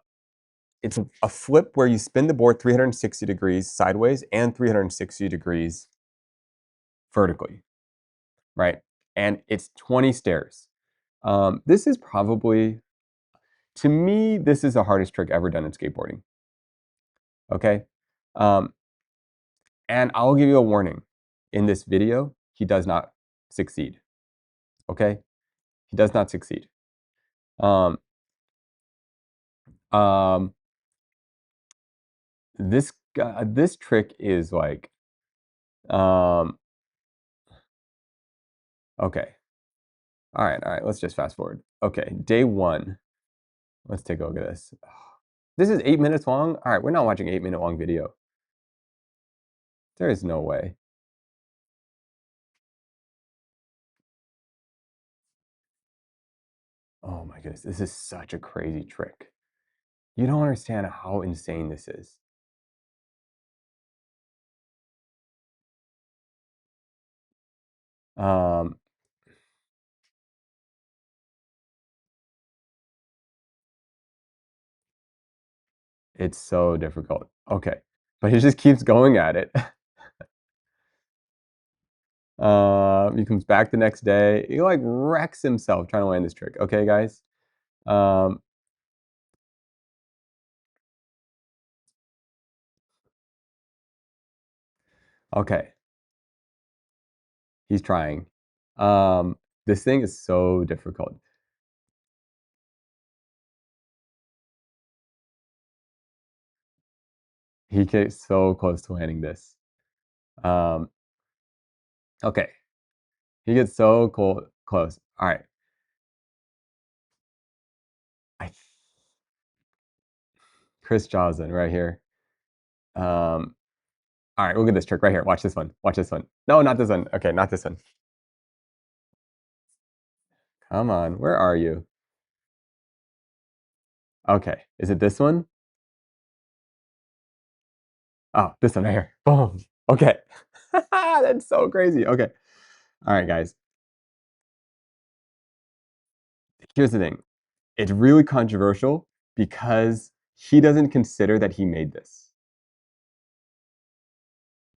flip where you spin the board 360 degrees sideways and 360 degrees vertically, right? And it's 20 stairs. This is probably, to me, this is the hardest trick ever done in skateboarding. Okay? Um, and I'll give you a warning. In this video, he does not succeed. Okay? He does not succeed. Um, um, this trick is like, okay. All right, let's just fast forward. Okay, day one. Let's take a look at this. This is 8 minutes long? All right, we're not watching 8-minute long video. There is no way. Oh my goodness, this is such a crazy trick. You don't understand how insane this is. Um, it's so difficult. Okay, but he just keeps going at it. He comes back the next day. He like wrecks himself trying to land this trick. Okay, guys. Um, okay, he's trying. This thing is so difficult. He gets so close to landing this. Um, okay, he gets so close. All right. I, Chris Joslin right here. All right, look at this trick right here. Watch this one. Watch this one. No, not this one. Okay, not this one. Come on, where are you? Okay, is it this one? Oh, this one right here. Boom. Okay. That's so crazy. Okay. All right, guys. Here's the thing. It's really controversial because he doesn't consider that he made this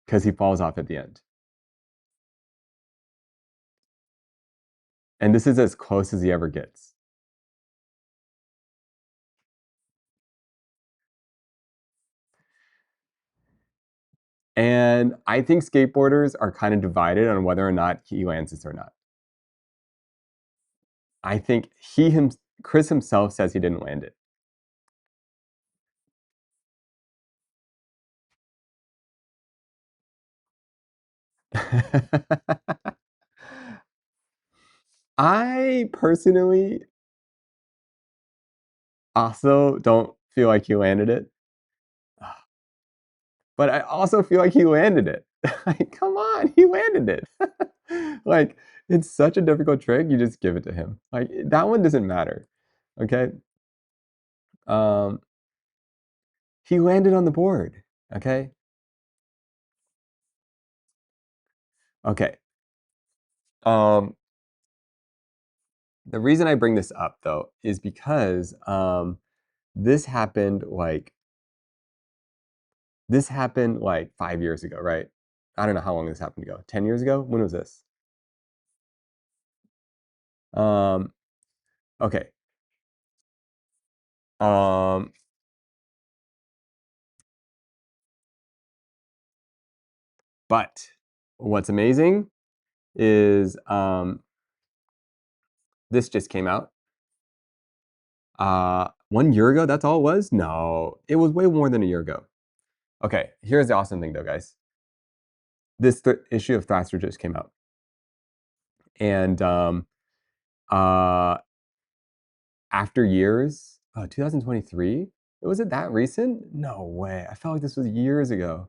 because he falls off at the end. And this is as close as he ever gets. And I think skateboarders are kind of divided on whether or not he lands this or not. I think Chris himself says he didn't land it. I personally also don't feel like he landed it, but I also feel like he landed it. Like, come on, he landed it. Like, it's such a difficult trick, you just give it to him. Like, that one doesn't matter. Okay? Um, he landed on the board. Okay? Okay. Um, the reason I bring this up though is because this happened like This happened like 5 years ago, right? I don't know how long this happened ago. 10 years ago? When was this? Okay. But what's amazing is this just came out. 1 year ago, that's all it was? No, it was way more than a year ago. Okay, here's the awesome thing though, guys. This issue of Thrasher just came out. And after years, 2023? Was it that recent? No way. I felt like this was years ago.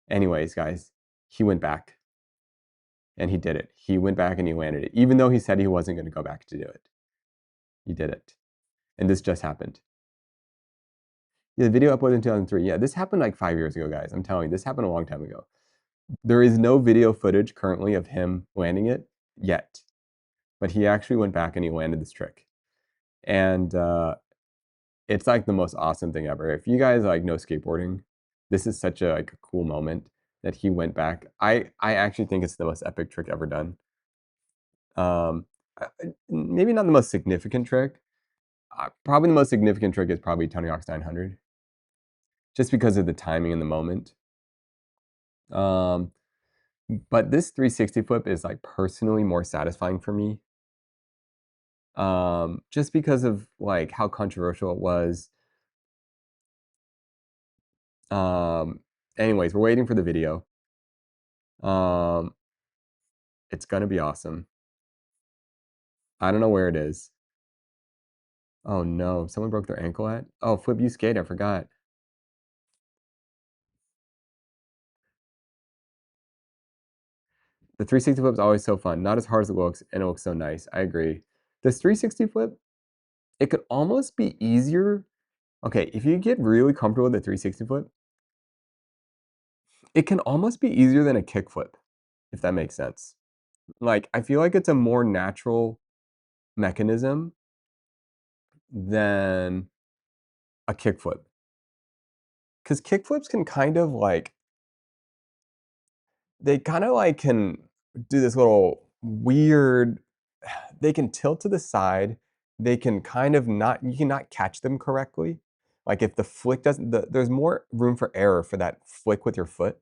Anyways, guys, he went back and he did it. He went back and he landed it, even though he said he wasn't going to go back to do it. He did it. And this just happened. Yeah, the video uploaded in 2003. Yeah, this happened like 5 years ago, guys. I'm telling you, this happened a long time ago. There is no video footage currently of him landing it yet, but he actually went back and he landed this trick. And it's like the most awesome thing ever. If you guys like know skateboarding, this is such a like a cool moment that he went back. I actually think it's the most epic trick ever done. Maybe not the most significant trick. Probably the most significant trick is probably Tony Hawk's 900, just because of the timing and the moment. But this 360 flip is like personally more satisfying for me. Just because of like how controversial it was. Anyways, we're waiting for the video. It's gonna be awesome. I don't know where it is. Oh no, someone broke their ankle at? Oh, Flip You Skate, I forgot. The 360 flip is always so fun. Not as hard as it looks, and it looks so nice. I agree. This 360 flip, it could almost be easier. Okay, if you get really comfortable with the 360 flip, it can almost be easier than a kick flip, if that makes sense. Like, I feel like it's a more natural mechanism than a kick flip. Because kick flips can kind of like, they kind of like can do this little weird, they can tilt to the side. They can kind of not, you cannot catch them correctly. Like if the flick doesn't, there's more room for error for that flick with your foot.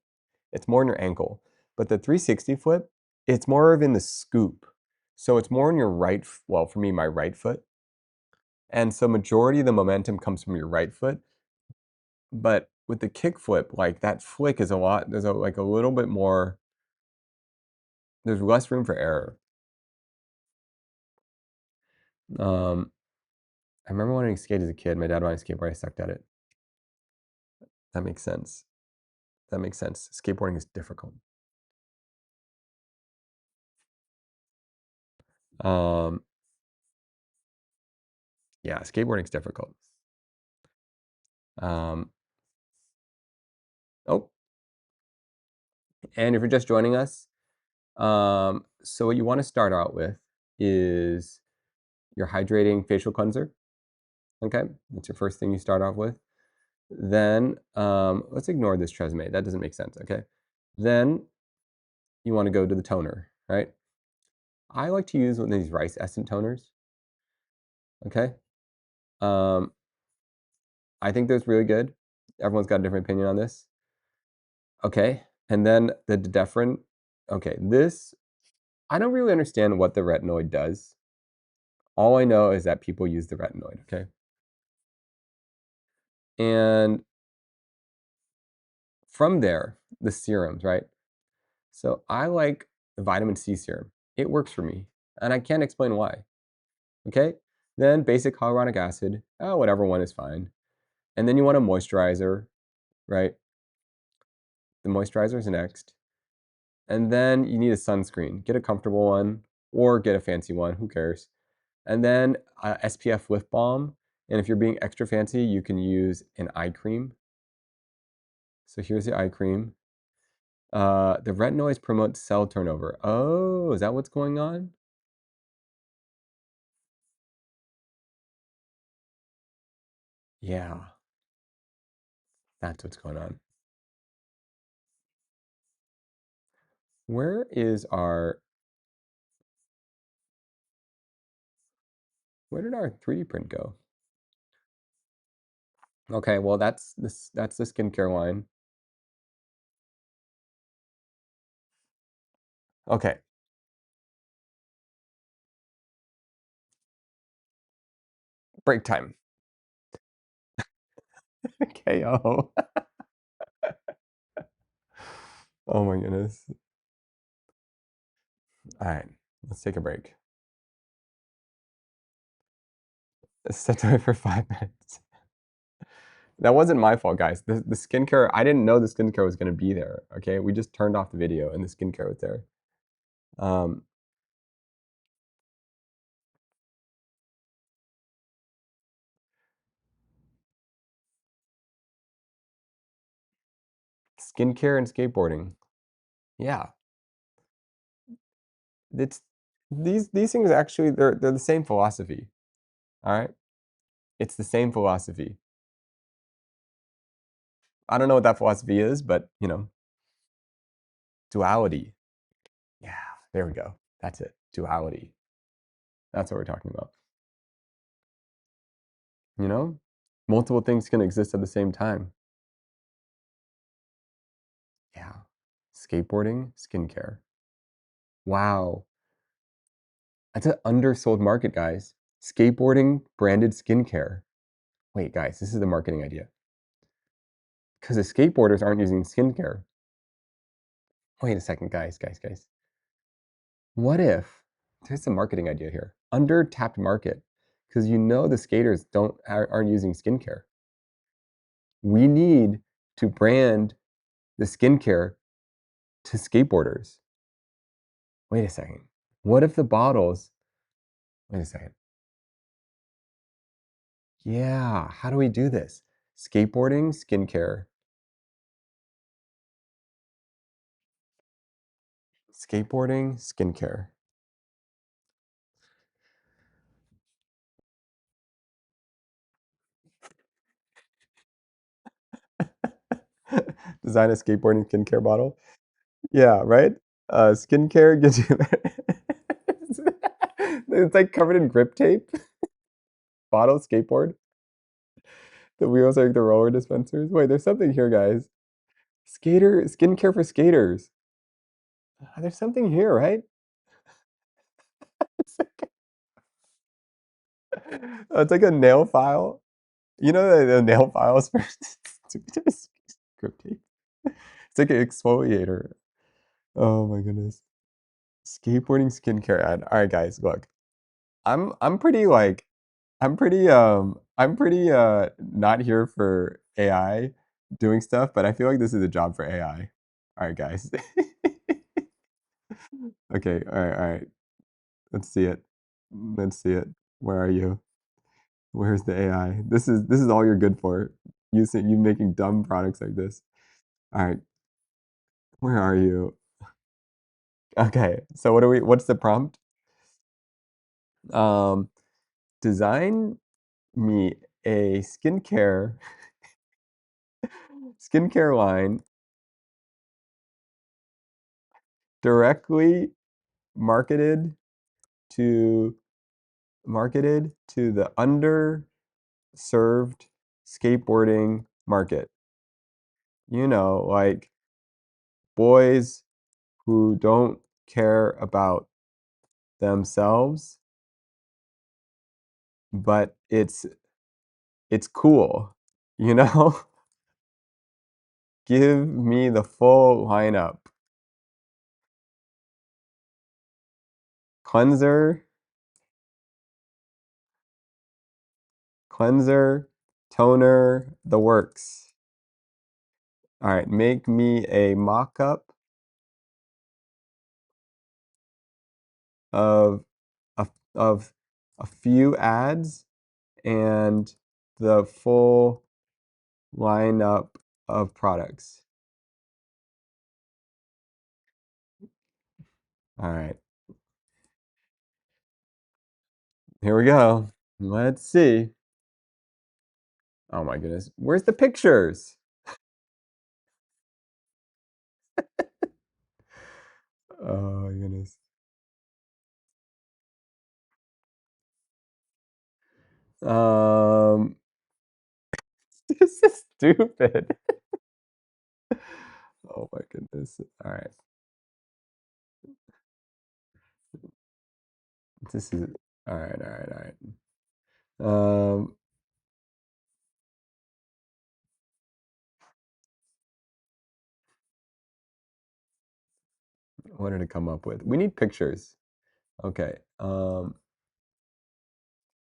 It's more in your ankle. But the 360 flip, it's more of in the scoop. So it's more in your right, well, for me, my right foot. And so majority of the momentum comes from your right foot. But with the kick flip, like that flick is a lot, there's like a little bit more, there's less room for error. I remember wanting to skate as a kid. My dad wanted to skateboard. I sucked at it. That makes sense. That makes sense. Skateboarding is difficult. Yeah, skateboarding is difficult. Oh, and if you're just joining us, so what you want to start out with is your hydrating facial cleanser. Okay, that's your first thing you start off with. Then let's ignore this Tresemme. That doesn't make sense. Okay, then you want to go to the toner, right? I like to use one of these rice essence toners. Okay, I think that's really good. Everyone's got a different opinion on this. Okay, and then the Deferin. Okay, this, I don't really understand what the retinoid does. All I know is that people use the retinoid, okay? And from there, the serums, right? So I like the vitamin C serum. It works for me, and I can't explain why, okay? Then basic hyaluronic acid, whatever one is fine. And then you want a moisturizer, right? The moisturizer is next. And then you need a sunscreen. Get a comfortable one or get a fancy one, who cares? And then SPF lip balm. And if you're being extra fancy, you can use an eye cream. So here's the eye cream. The retinoids promote cell turnover. Oh, is that what's going on? Yeah, that's what's going on. Where is our, where did our 3D print go? Okay, well that's the skincare line. Okay, break time. KO. Oh my goodness. All right, let's take a break. Set to it for 5 minutes. That wasn't my fault, guys. The skincare, I didn't know the skincare was gonna be there. Okay, we just turned off the video and the skincare was there. Um, skincare and skateboarding. Yeah, it's these things actually they're the same philosophy. All right, it's the same philosophy. I don't know what that philosophy is, but you know, duality. Yeah, there we go. That's it. Duality. That's what we're talking about. You know, multiple things can exist at the same time. Yeah. Skateboarding, skincare. Wow. That's an undersold market, guys. Skateboarding, branded skincare. Wait, guys, this is the marketing idea. Because the skateboarders aren't using skincare. Wait a second, guys. What if there's a marketing idea here? Under tapped market, because you know the skaters aren't using skincare. We need to brand the skincare to skateboarders. Wait a second. What if the bottles? Wait a second. Yeah, how do we do this? Skateboarding, skincare. Skateboarding, skincare. Design a skateboarding skincare bottle. Yeah, right? Skincare gives you it's like covered in grip tape. Bottle, skateboard. The wheels are like the roller dispensers. Wait, there's something here, guys. Skincare for skaters. There's something here, right? It's like, it's like a nail file. You know the nail files for grip tape? It's like an exfoliator. Oh my goodness. Skateboarding skincare ad. All right, guys, look. I'm pretty like I'm pretty not here for AI doing stuff, but I feel like this is a job for AI. All right, guys. Okay, all right. Let's see it. Let's see it. Where are you? Where's the AI? This is all you're good for. You making dumb products like this. All right, where are you? Okay, so what's the prompt? Um, design me a skincare line directly marketed to the underserved skateboarding market. You know, like boys who don't care about themselves, but it's cool, you know? Give me the full lineup. Cleanser, cleanser, toner, the works. All right, make me a mock-up of a, of a few ads and the full lineup of products. All right, here we go. Let's see. Oh my goodness. Where's the pictures? Oh my goodness. Um, this is stupid. Oh my goodness. All right. This is all right, all right, all right. What did it come up with? We need pictures. Okay.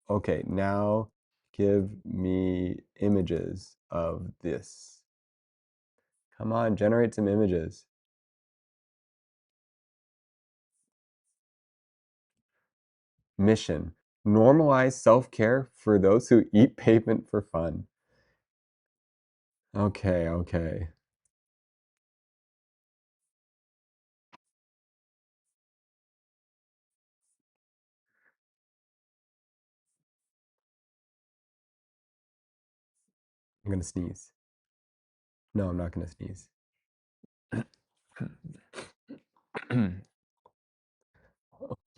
Okay, now give me images of this. Come on, generate some images. Mission. Normalize self-care for those who eat pavement for fun. Okay, okay. I'm gonna sneeze. No, I'm not gonna sneeze.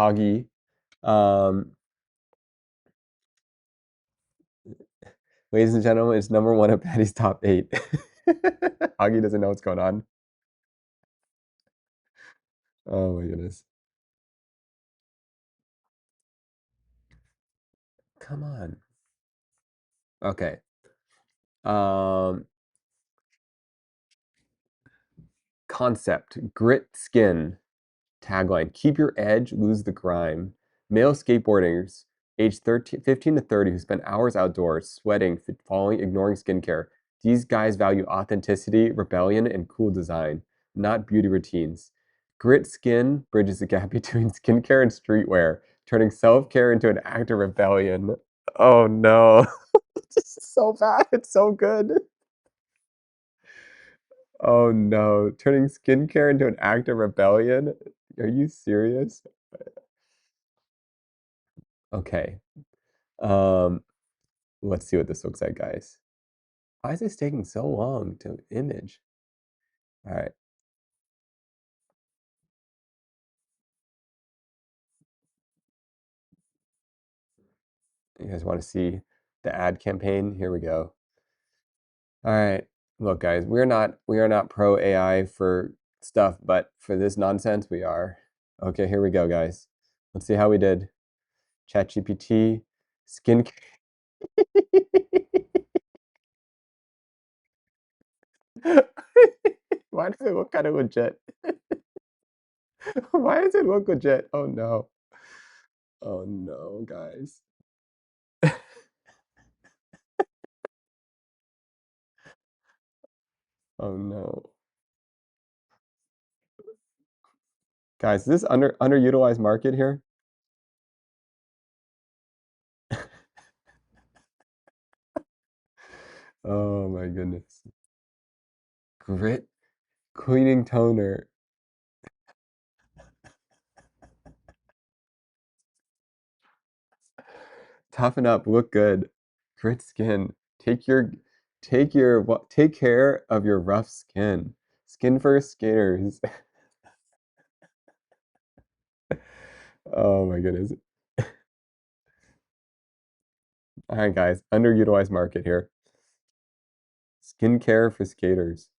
Hoggy. Um, Ladies and gentlemen, it's number one at Patty's top 8. Hoggy doesn't know what's going on. Oh my goodness. Come on. Okay. Um, Concept, grit skin. Tagline, keep your edge, lose the grime. Male skateboarders aged 15 to 30 who spend hours outdoors, sweating, falling, ignoring skincare. These guys value authenticity, rebellion, and cool design, not beauty routines. Grit skin bridges the gap between skincare and streetwear, turning self-care into an act of rebellion. Oh no. This is so bad. It's so good. Oh no, turning skincare into an act of rebellion? Are you serious? Okay. Um, let's see what this looks like, guys. Why is this taking so long to image? All right. You guys want to see the ad campaign? Here we go. All right. Look, guys, we are not pro AI for stuff, but for this nonsense, we are. Okay, here we go, guys. Let's see how we did. ChatGPT, skin. Why does it look kind of legit? Why does it look legit? Oh no. Oh no, guys. Oh no. Guys, is this underutilized market here? Oh my goodness. Grit cleaning toner. Toughen up, look good. Grit skin. Take care of your rough skin. Skin first skaters. Oh my goodness. All right, guys, underutilized market here. Skincare for skaters.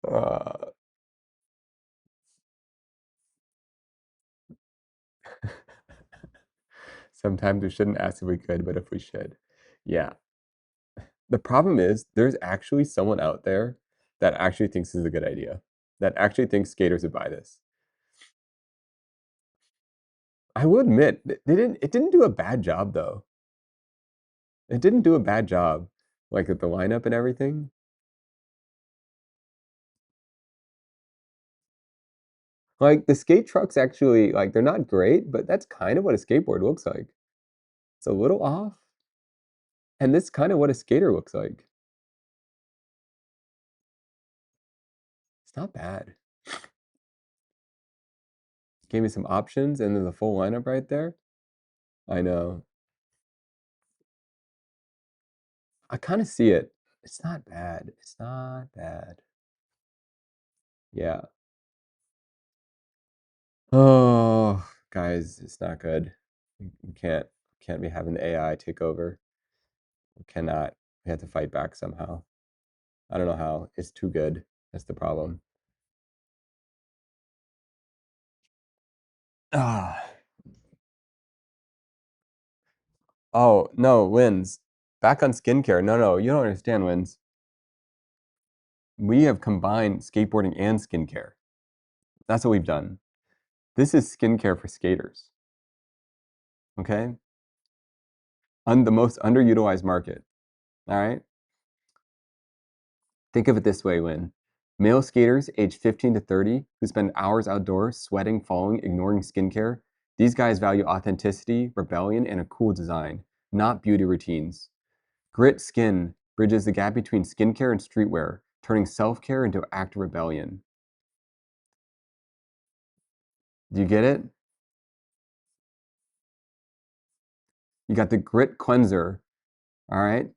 Uh, Sometimes we shouldn't ask if we could, but if we should. Yeah. The problem is there's actually someone out there that actually thinks this is a good idea, that actually thinks skaters would buy this. I will admit, it didn't do a bad job though. It didn't do a bad job, like with the lineup and everything. Like the skate trucks actually, like they're not great, but that's kind of what a skateboard looks like. It's a little off, and this is kind of what a skater looks like. It's not bad. Gave me some options and then the full lineup right there. I know. I kind of see it. It's not bad. It's not bad. Yeah. Oh, guys, it's not good. We can't be having the AI take over. We cannot. We have to fight back somehow. I don't know how. It's too good. That's the problem. Ah. Oh, no, Wins. Back on skincare. No, you don't understand, Wins. We have combined skateboarding and skincare. That's what we've done. This is skincare for skaters. Okay? The most underutilized market. All right? Think of it this way, Win. Male skaters aged 15 to 30 who spend hours outdoors, sweating, falling, ignoring skincare, these guys value authenticity, rebellion, and a cool design, not beauty routines. Grit Skin bridges the gap between skincare and streetwear, turning self-care into active rebellion. Do you get it? You got the Grit Cleanser, all right?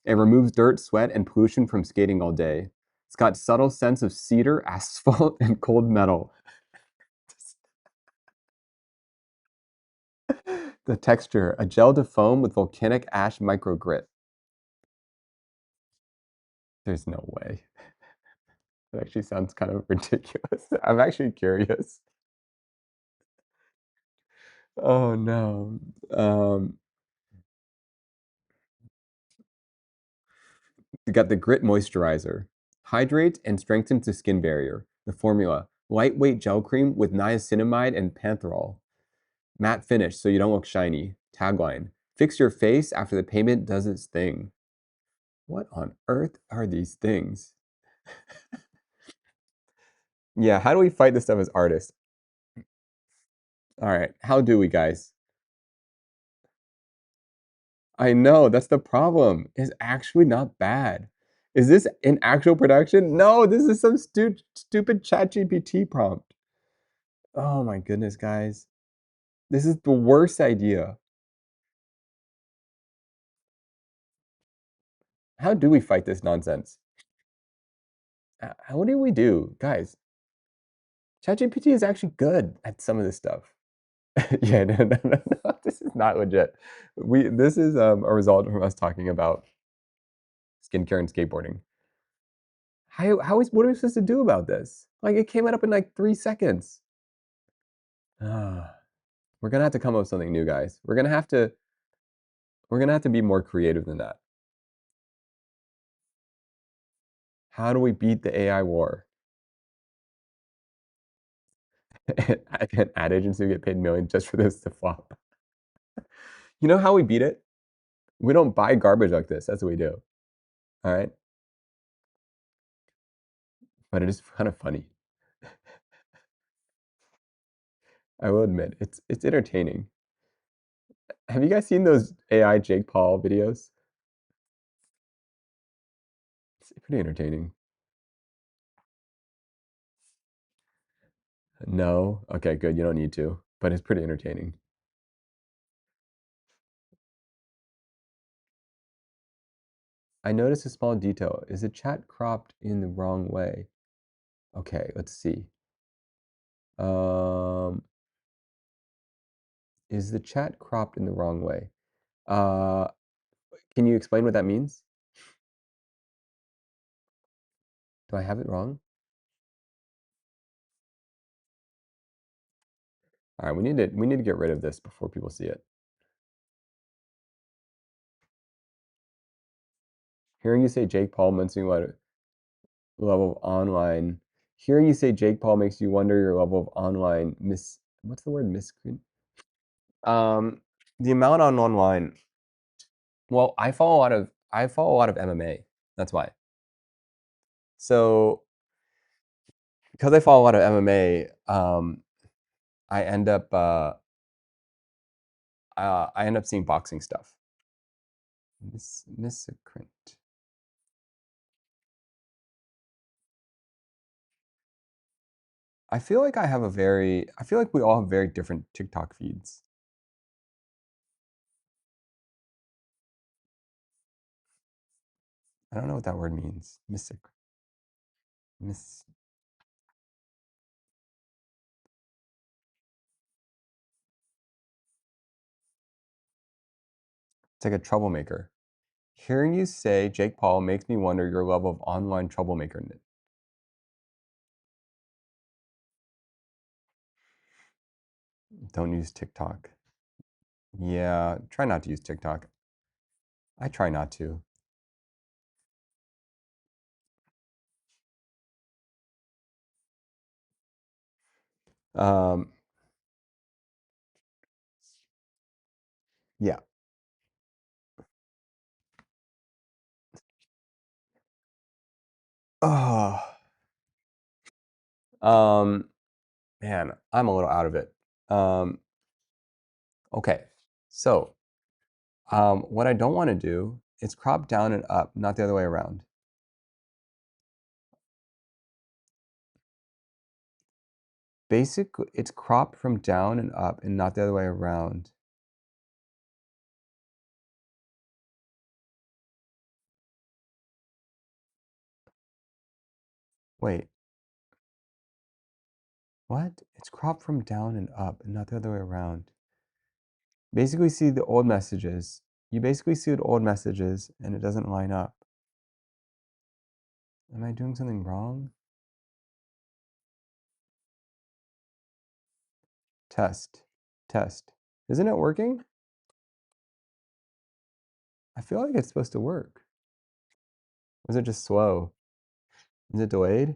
It removes dirt, sweat, and pollution from skating all day. It's got subtle scents of cedar, asphalt, and cold metal. The texture, a gel to foam with volcanic ash micro grit. There's no way. It actually sounds kind of ridiculous. I'm actually curious. Oh no. You got the Grit Moisturizer. Hydrates and strengthens the skin barrier. The formula, lightweight gel cream with niacinamide and pantherol. Matte finish so you don't look shiny. Tagline, fix your face after the payment does its thing. What on earth are these things? Yeah, how do we fight this stuff as artists? All right, how do we, guys? I know, that's the problem. It's actually not bad. Is this in actual production? No, this is some stupid ChatGPT prompt. Oh my goodness, guys. This is the worst idea. How do we fight this nonsense? What do we do? Guys, ChatGPT is actually good at some of this stuff. Yeah, no. This is not legit. This is a result from us talking about skincare and skateboarding. What are we supposed to do about this? Like, it came up in like 3 seconds. We're gonna have to come up with something new, guys. We're gonna have to be more creative than that. How do we beat the AI war? An ad agency get paid millions just for this to flop. You know how we beat it? We don't buy garbage like this. That's what we do. All right. But it is kind of funny. I will admit, it's entertaining. Have you guys seen those AI Jake Paul videos? It's pretty entertaining. No? Okay, good. You don't need to. But it's pretty entertaining. I noticed a small detail. Is the chat cropped in the wrong way? Okay, let's see. Um, is the chat cropped in the wrong way? Uh, can you explain what that means? Do I have it wrong? All right, we need to get rid of this before people see it. Hearing you say Jake Paul makes you what level of online. Hearing you say Jake Paul makes you wonder your level of online what's the word miscreant? The amount on online. Well, I follow a lot of MMA. That's why. So because I follow a lot of MMA, I end up seeing boxing stuff. Miscreant. I feel like I feel like we all have very different TikTok feeds. I don't know what that word means. Mystic. Miss. It's like a troublemaker. Hearing you say Jake Paul makes me wonder your level of online troublemaker. Don't use TikTok. Yeah, try not to use TikTok. I try not to. Um, yeah. Oh, um, man, I'm a little out of it. Okay, so what I don't want to do is crop down and up, not the other way around. Basically, it's cropped from down and up and not the other way around. Wait, what? It's cropped from down and up and not the other way around. Basically, see the old messages. You basically see the old messages and it doesn't line up. Am I doing something wrong? Test, test. Isn't it working? I feel like it's supposed to work. Was it just slow? Is it delayed?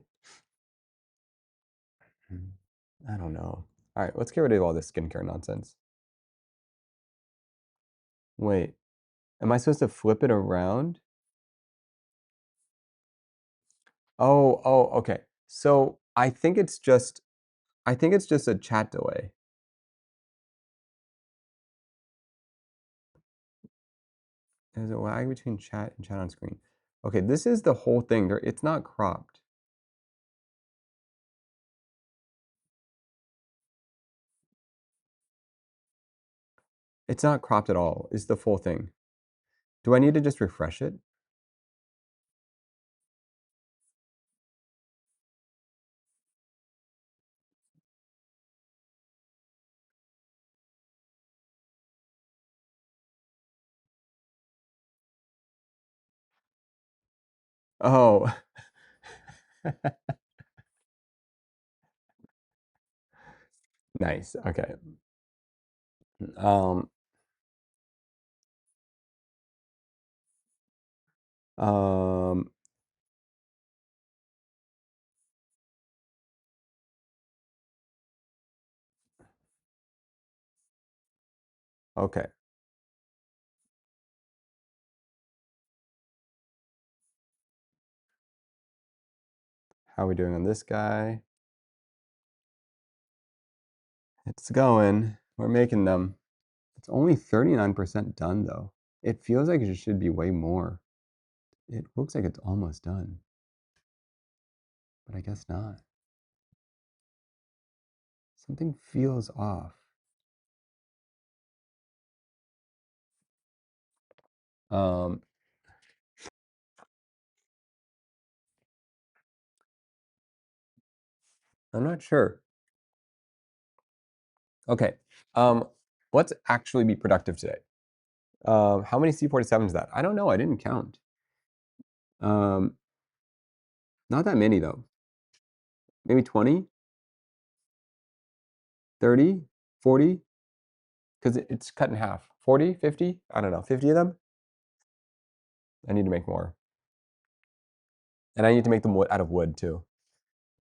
I don't know. All right, let's get rid of all this skincare nonsense. Wait, am I supposed to flip it around? Okay. So I think it's just a chat delay. There's a lag between chat and chat on screen. Okay, this is the whole thing. It's not cropped. It's not cropped at all. It's the full thing. Do I need to just refresh it? Oh. Nice. Okay. Um, um, okay. How are we doing on this guy? It's going. We're making them. It's only 39% done though. It feels like it should be way more. It looks like it's almost done, but I guess not. Something feels off. Um, I'm not sure. Okay. Um, let's actually be productive today. How many C47s is that? I don't know. I didn't count. Um, not that many though. Maybe 20, 30, 40, because it's cut in half. 40, 50? I don't know. 50 of them? I need to make more. And I need to make them out of wood too.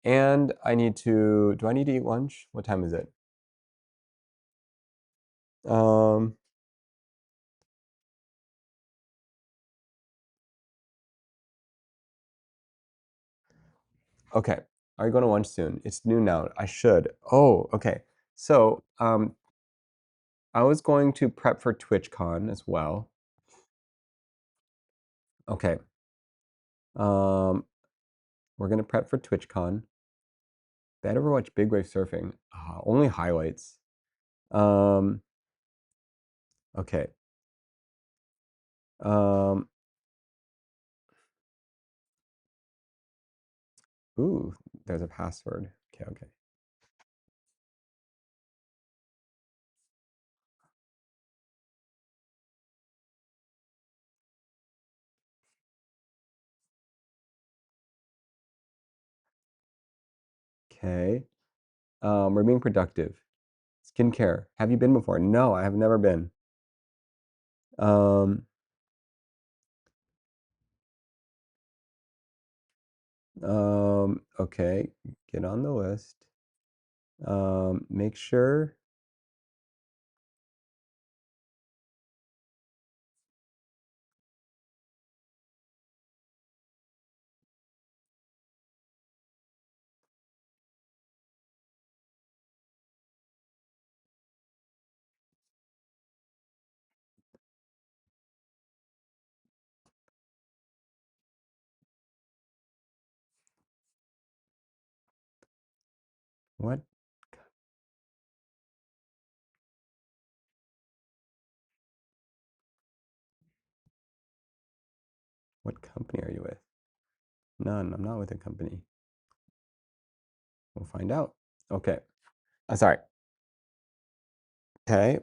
And do I need to eat lunch? What time is it? Um, okay. Are you going to lunch soon? It's noon now. I should. Oh, okay. So, I was going to prep for TwitchCon as well. Okay. Um, we're gonna prep for TwitchCon. Did I ever watch Big Wave Surfing? Only highlights. Okay. Um, ooh, there's a password. Okay. Okay. We're being productive. Skincare. Have you been before? No, I have never been. Um, okay. Get on the list. Make sure. What? What company are you with? None. I'm not with a company. We'll find out. Okay. Sorry. Okay.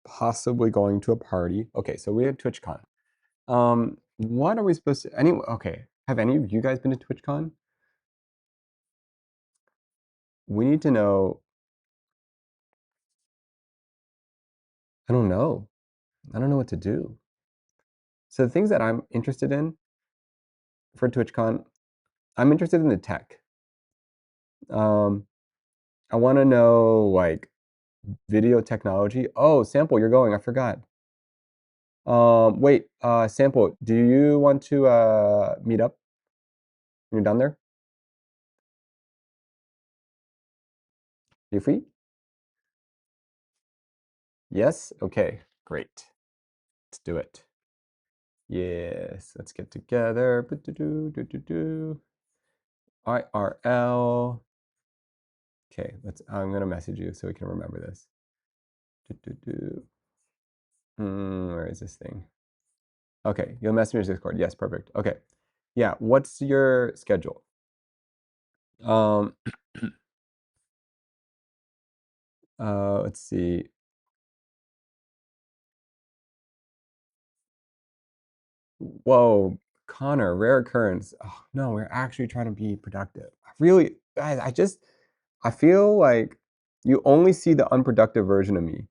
Possibly going to a party. Okay, so we had TwitchCon. What are we supposed to? Okay. Have any of you guys been to TwitchCon? We need to know. I don't know. I don't know what to do. So the things that I'm interested in for TwitchCon, I'm interested in the tech. I want to know like video technology. Oh, Sample, you're going. I forgot. Wait, Sample, do you want to meet up when you're down there? You free? Yes? Okay, great. Let's do it. Yes, let's get together. IRL. Okay, I'm gonna message you so we can remember this. Where is this thing? Okay, you'll message me in Discord. Yes, perfect. Okay. Yeah, what's your schedule? Um, let's see. Whoa, Connor, rare occurrence. Oh, no, we're actually trying to be productive. Really, guys, I feel like you only see the unproductive version of me,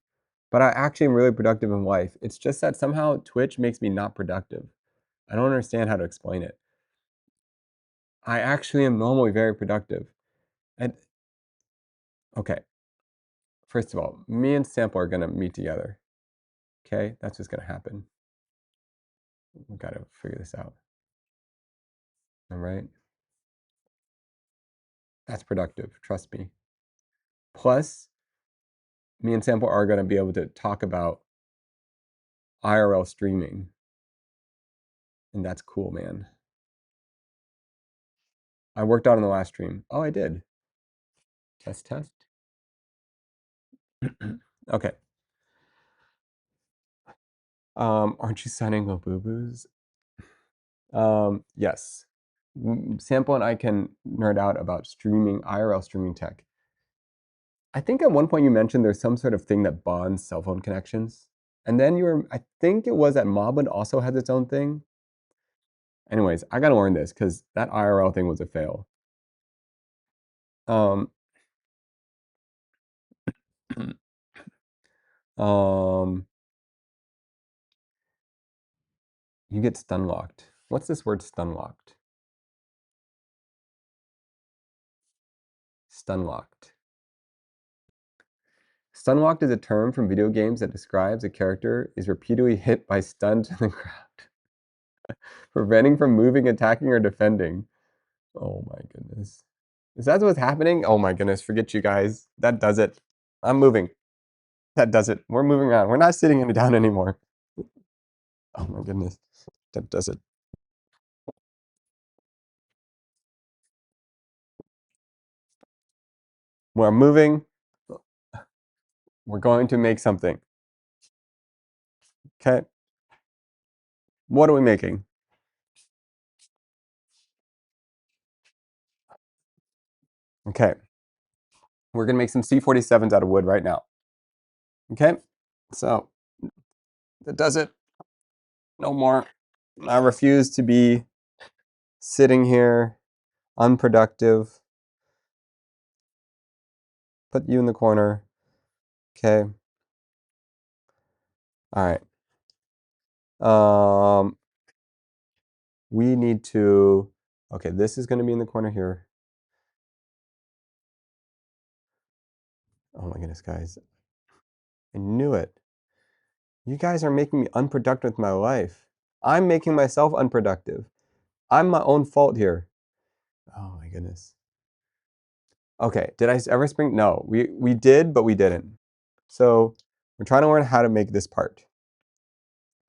but I actually am really productive in life. It's just that somehow Twitch makes me not productive. I don't understand how to explain it. I actually am normally very productive. And okay, first of all, me and Sample are gonna meet together. Okay, that's just gonna happen. We've got to figure this out. All right, that's productive. Trust me. Plus, me and Sample are gonna be able to talk about IRL streaming, and that's cool, man. I worked on in the last stream. Oh, I did. Test, test. Okay. Aren't you signing little boo-boos? Yes. Sample and I can nerd out about streaming, IRL streaming tech. I think at one point you mentioned there's some sort of thing that bonds cell phone connections. And then I think it was that Moblin also has its own thing. Anyways, I gotta learn this because that IRL thing was a fail. Um, um, you get stun locked. What's this word stun locked? Stun locked. Stun locked is a term from video games that describes a character is repeatedly hit by stun to the ground, preventing from moving, attacking, or defending. Oh my goodness. Is that what's happening? Oh my goodness, forget you guys. That does it. I'm moving. That does it. We're moving on. We're not sitting down anymore. Oh my goodness. That does it. We're moving. We're going to make something. Okay. What are we making? Okay. We're going to make some C47s out of wood right now. Okay. So that does it. No more. I refuse to be sitting here unproductive. Put you in the corner. Okay. All right. We need to, okay, this is going to be in the corner here. Oh my goodness, guys. I knew it. You guys are making me unproductive with my life. I'm making myself unproductive. I'm my own fault here. Oh my goodness. Okay, did I ever spring? No, we did, but we didn't. So we're trying to learn how to make this part.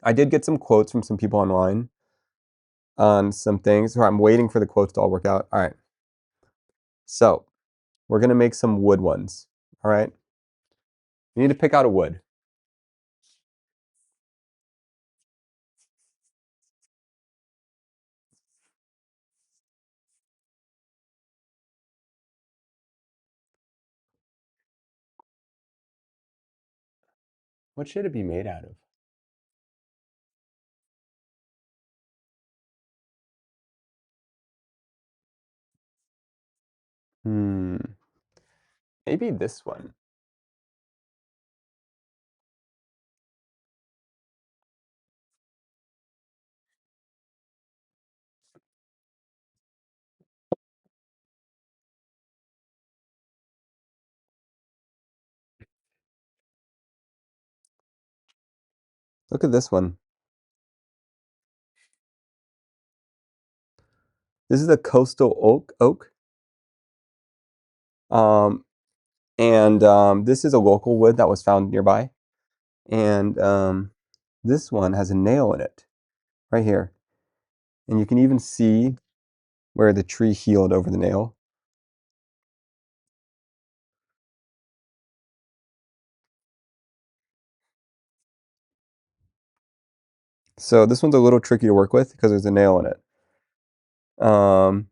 I did get some quotes from some people online on some things. So I'm waiting for the quotes to all work out. All right. So we're gonna make some wood ones. All right. You need to pick out a wood. What should it be made out of? Hmm. Maybe this one. Look at this one. This is a coastal oak. Um, and this is a local wood that was found nearby. And this one has a nail in it, right here. And you can even see where the tree healed over the nail. So this one's a little tricky to work with because there's a nail in it. Um,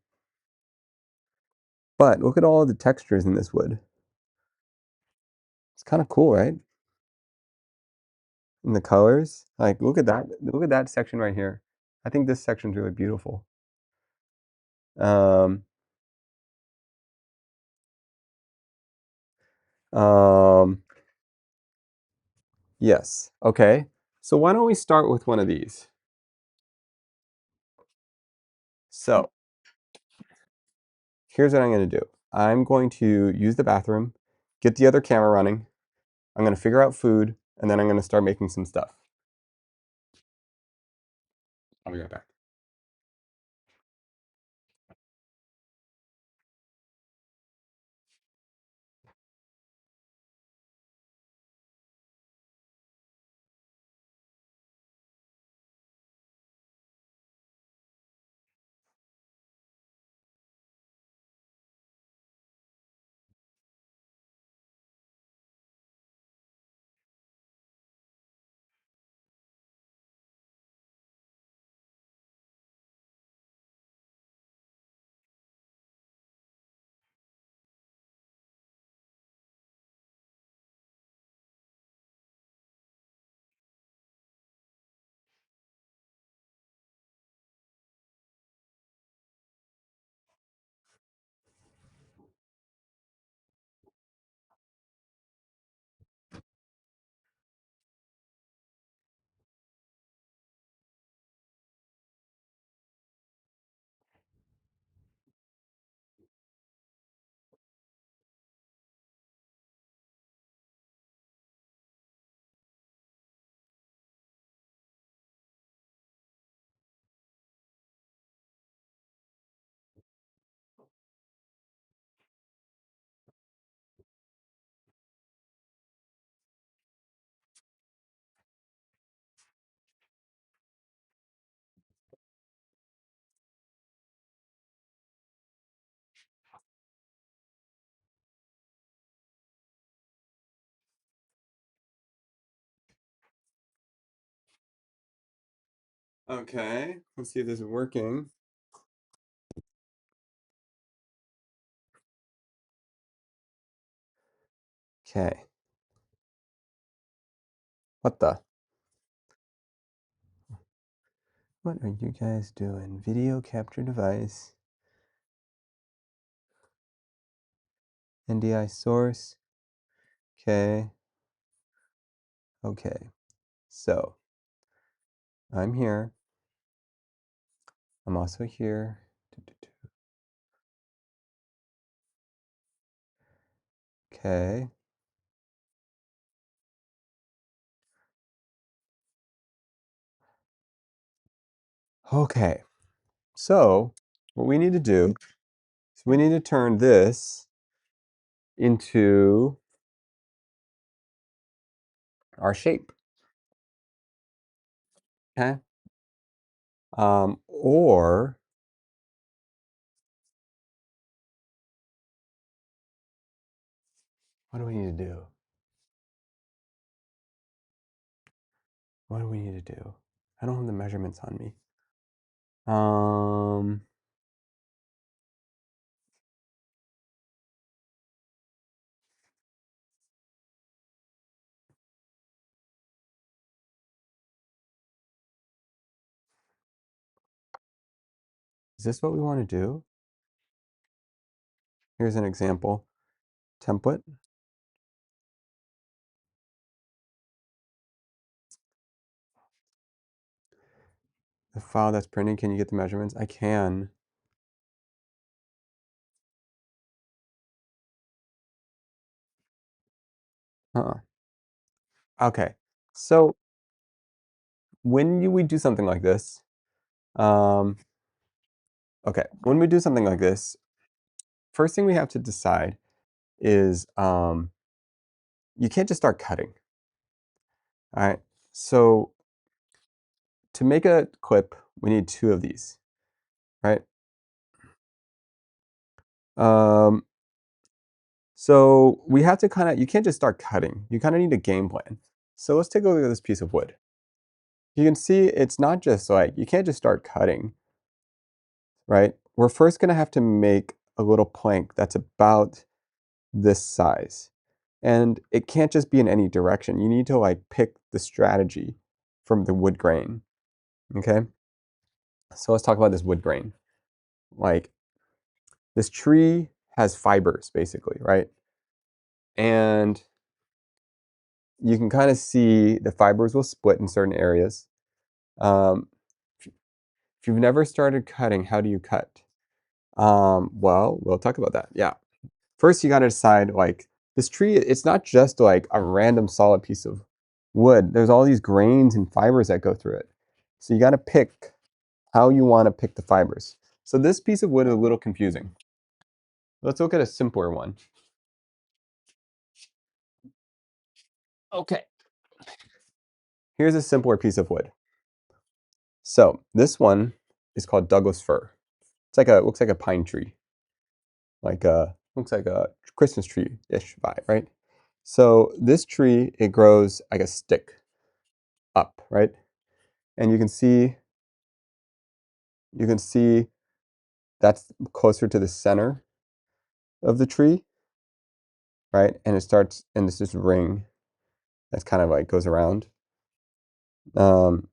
but look at all the textures in this wood. It's kind of cool, right? And the colors. Like, look at that. Look at that section right here. I think this section's really beautiful. Um, um, yes. Okay. So why don't we start with one of these? So here's what I'm going to do. I'm going to use the bathroom, get the other camera running. I'm going to figure out food, and then I'm going to start making some stuff. I'll be right back. Okay, let's see if this is working. Okay. What the? What are you guys doing? Video capture device. NDI source. Okay. Okay. So, I'm here. I'm also here. Okay. Okay. So, what we need to do is we need to turn this into our shape. Okay. Or what do we need to do? What do we need to do? I don't have the measurements on me. Um, is this what we want to do? Here's an example. Template. The file that's printing, can you get the measurements? I can. Huh. Okay. So when we do something like this, um, okay, when we do something like this, first thing we have to decide is you can't just start cutting. All right. So to make a clip, we need two of these, right? Um, so we have to you can't just start cutting. You kind of need a game plan. So let's take a look at this piece of wood. You can see it's not just like, you can't just start cutting, right? We're first going to have to make a little plank that's about this size. And it can't just be in any direction. You need to like pick the strategy from the wood grain, okay? So let's talk about this wood grain. Like this tree has fibers basically, right? And you can kind of see the fibers will split in certain areas. Um, if you've never started cutting, how do you cut? Well, we'll talk about that. Yeah. First, you got to decide like this tree, it's not just like a random solid piece of wood. There's all these grains and fibers that go through it. So you got to pick how you want to pick the fibers. So this piece of wood is a little confusing. Let's look at a simpler one. Okay. Here's a simpler piece of wood. So this one is called Douglas fir. It's like looks like a pine tree, looks like a Christmas tree-ish vibe, right? So this tree, it grows like a stick up, right? And you can see that's closer to the center of the tree, right? And it starts, and it's this ring that's kind of like goes around. Um,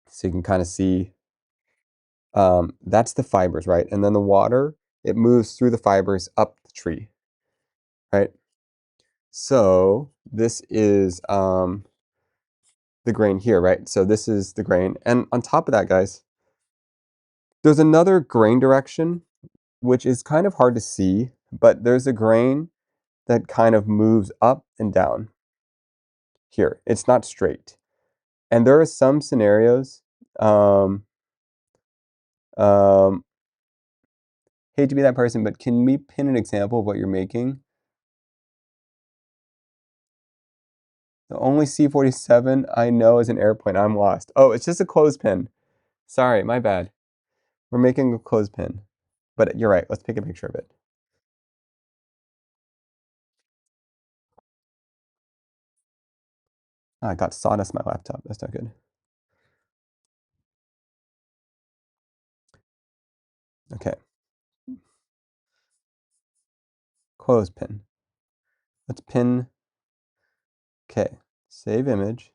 so you can kind of see that's the fibers, right? And then the water, it moves through the fibers up the tree, right? So this is the grain here, right? So this is the grain. And on top of that, guys, there's another grain direction, which is kind of hard to see, but there's a grain that kind of moves up and down here. It's not straight. And there are some scenarios, um, um, hate to be that person, but can we pin an example of what you're making? The only C47 I know is an airplane. I'm lost. Oh, it's just a clothespin. Sorry, my bad. We're making a clothespin. But you're right. Let's take a picture of it. Ah, I got sawdust on my laptop. That's not good. Okay. Clothespin. Let's pin. Okay. Save image.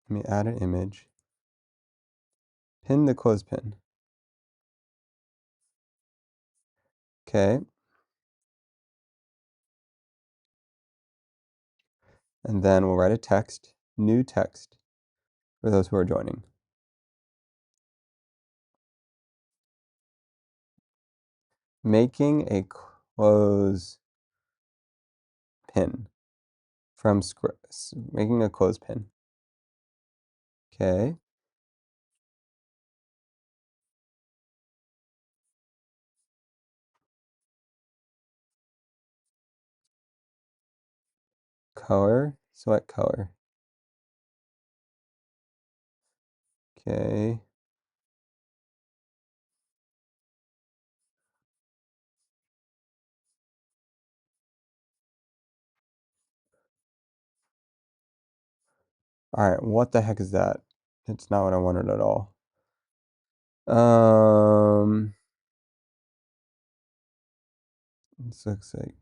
Let me add an image. Pin the clothespin. Okay. And then we'll write a text, new text, for those who are joining. Making a clothespin from making a clothespin. Okay. Color, select color. Okay. All right, what the heck is that? It's not what I wanted at all. This looks like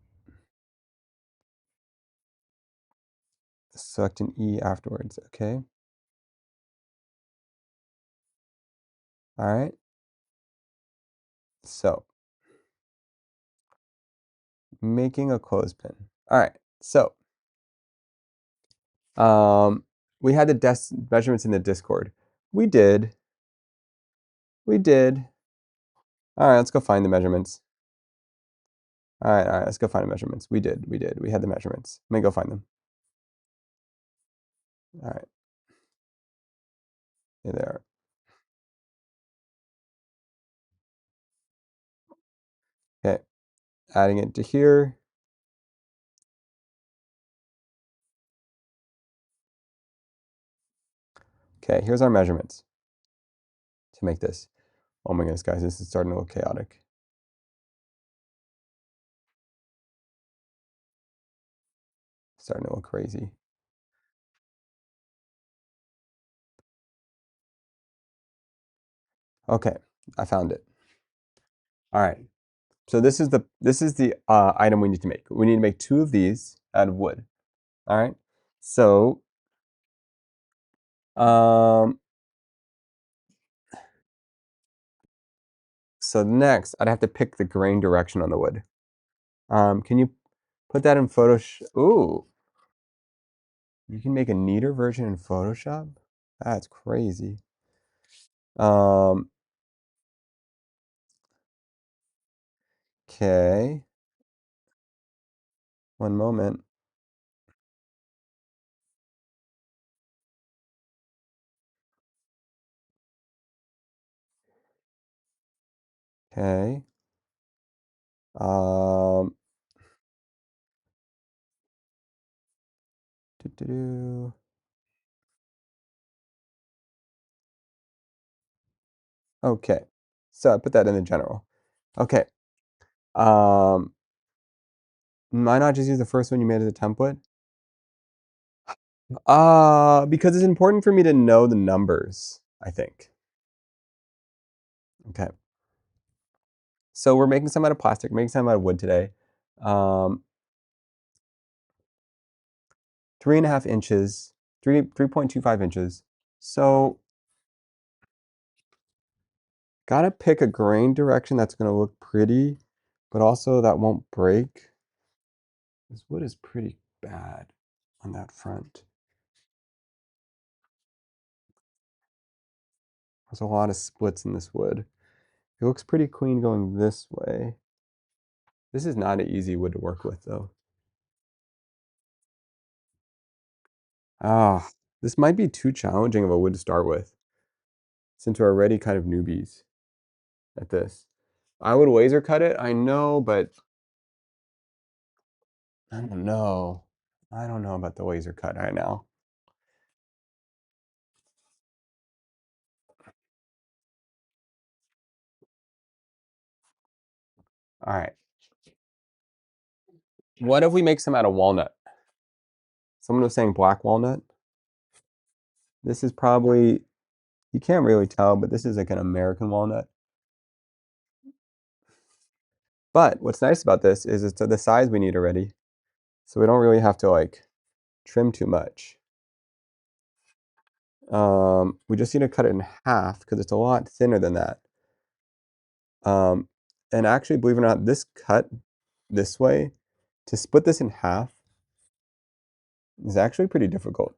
select an E afterwards. Okay. All right. So making a clothespin. All right. So we had the measurements in the Discord. We did. We did. All right, let's go find the measurements. All right, let's go find the measurements. We did. We had the measurements. Let me go find them. All right. Here they are. Okay. Adding it to here. Okay, here's our measurements to make this. Oh my goodness, guys, this is starting to look chaotic. Starting to look crazy. Okay, I found it. All right. So this is the item we need to make. We need to make 2 of these out of wood. All right. So um, so next I'd have to pick the grain direction on the wood. Can you put that in Photoshop? Ooh, you can make a neater version in Photoshop? That's crazy. Okay. One moment. Okay. Um, doo-doo-doo. Okay. So I put that in the general. Okay. Why not just use the first one you made as a template? Because it's important for me to know the numbers, I think. Okay. So we're making some out of plastic, making some out of wood today. 3.5 inches, 3.25 inches. So gotta pick a grain direction that's gonna look pretty, but also that won't break. This wood is pretty bad on that front. There's a lot of splits in this wood. It looks pretty clean going this way. This is not an easy wood to work with though. Ah, this might be too challenging of a wood to start with, since we're already kind of newbies at this. I would laser cut it, I know, but I don't know. I don't know about the laser cut right now. All right. What if we make some out of walnut? Someone was saying black walnut. This is probably, you can't really tell, but this is like an American walnut. But what's nice about this is it's the size we need already. So we don't really have to like trim too much. We just need to cut it in half because it's a lot thinner than that. And actually, believe it or not, this cut this way, to split this in half is actually pretty difficult.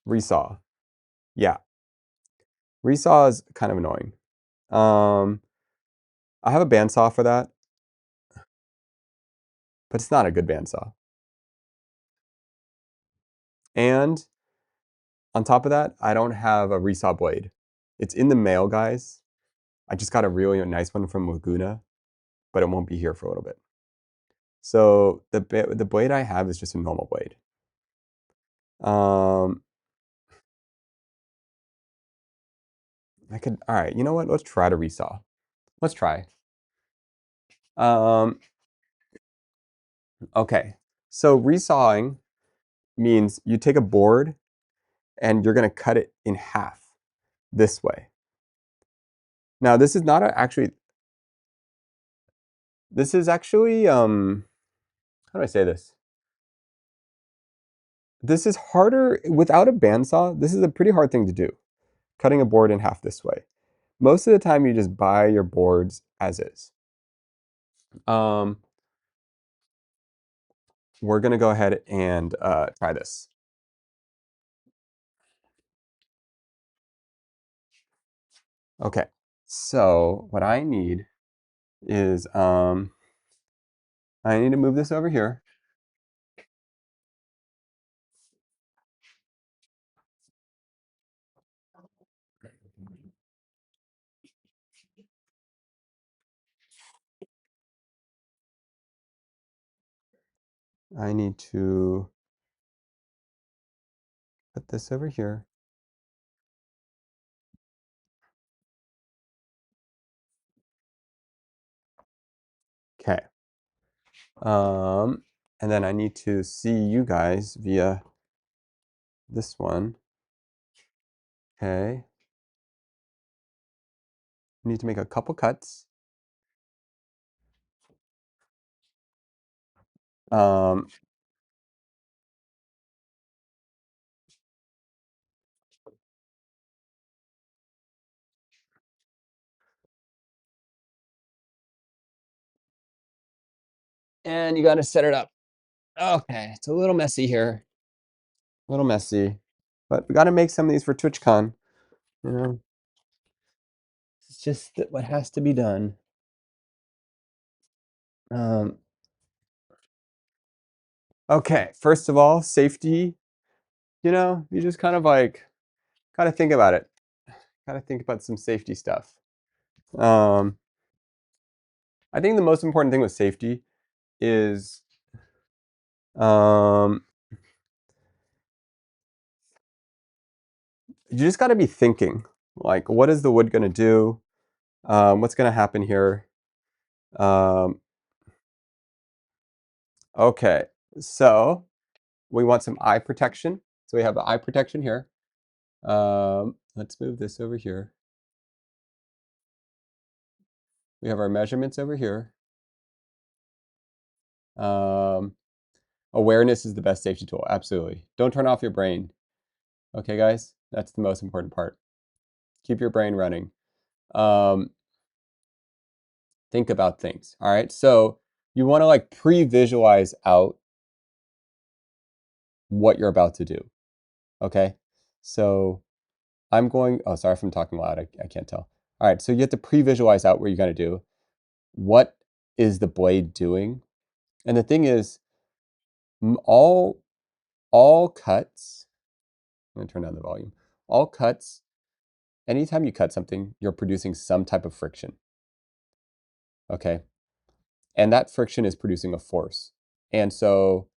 Resaw. Yeah. Resaw is kind of annoying. I have a bandsaw for that, but it's not a good bandsaw. And on top of that, I don't have a resaw blade. It's in the mail, guys. I just got a really nice one from Laguna, but it won't be here for a little bit. So the blade I have is just a normal blade. All right, you know what? Let's try to resaw. Let's try. Okay. So resawing means you take a board and you're going to cut it in half this way. Now, this is not actually, how do I say this? This is harder without a bandsaw. This is a pretty hard thing to do, cutting a board in half this way. Most of the time, you just buy your boards as is. We're going to go ahead and try this. Okay, so what I need is I need to move this over here. I need to put this over here. Okay. And then I need to see you guys via this one. Okay. I need to make a couple cuts. Um, and you got to set it up. Okay, it's a little messy here. A little messy. But we got to make some of these for TwitchCon. You know, it's just what has to be done. Okay, first of all, safety. You know, you just kind of like, gotta think about it. Gotta think about some safety stuff. I think the most important thing with safety is you just got to be thinking, like, what is the wood going to do? What's going to happen here? Okay, so we want some eye protection. So we have eye protection here. Let's move this over here. We have our measurements over here. Awareness is the best safety tool, absolutely. Don't turn off your brain. Okay, guys, that's the most important part. Keep your brain running. Think about things, all right? So you want to like pre-visualize out what you're about to do, okay? So I'm going, oh, sorry if I'm talking loud, I can't tell. All right, so you have to pre-visualize out what you're gonna do. What is the blade doing? And the thing is, all cuts, I'm gonna turn down the volume. All cuts, anytime you cut something, you're producing some type of friction, okay? And that friction is producing a force. And so,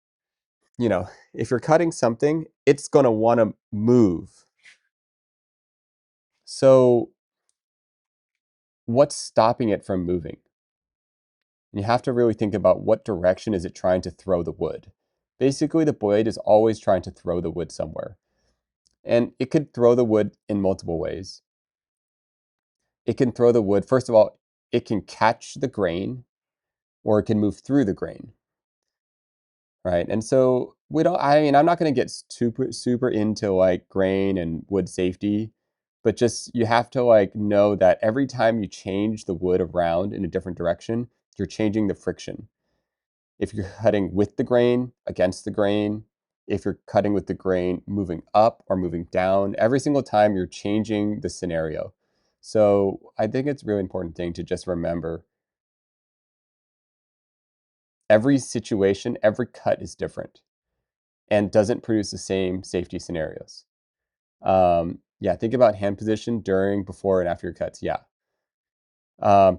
you know, if you're cutting something, it's gonna wanna move. So what's stopping it from moving? You have to really think about what direction is it trying to throw the wood. Basically, the blade is always trying to throw the wood somewhere. And it could throw the wood in multiple ways. It can throw the wood, first of all, it can catch the grain or it can move through the grain, right? And so I mean, I'm not going to get super into like grain and wood safety, but just you have to like know that every time you change the wood around in a different direction, you're changing the friction. If you're cutting with the grain, against the grain, if you're cutting with the grain, moving up or moving down, every single time you're changing the scenario. So I think it's a really important thing to just remember every situation, every cut is different and doesn't produce the same safety scenarios. Yeah, think about hand position during, before, and after your cuts. Yeah.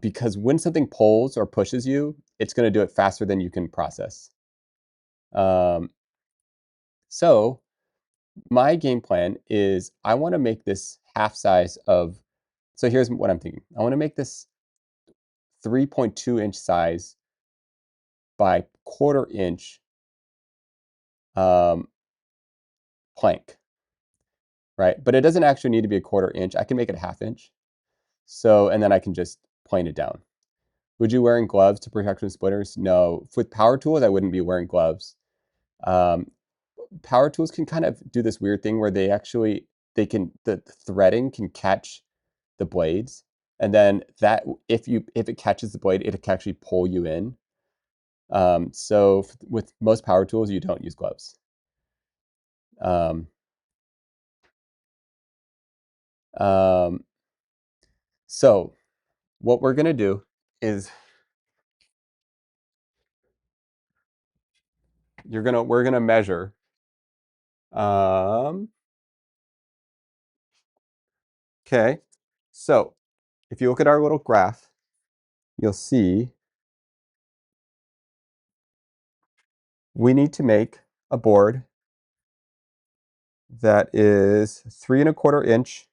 Because when something pulls or pushes you, it's going to do it faster than you can process. Um, so my game plan is I want to make this half size of, so here's what I'm thinking. I want to make this 3.2-inch size by quarter-inch plank, right? But it doesn't actually need to be a quarter-inch. I can make it a half-inch. So, and then I can just plane it down. Would you wearing gloves to protect from splitters? No. With power tools, I wouldn't be wearing gloves. Um, Power tools can kind of do this weird thing where the threading can catch the blades, and then that if it catches the blade, it can actually pull you in. So with most power tools, you don't use gloves. Um, um, so what we're gonna do is we're gonna measure. Okay, so if you look at our little graph, you'll see we need to make a board that is 3.25 inch.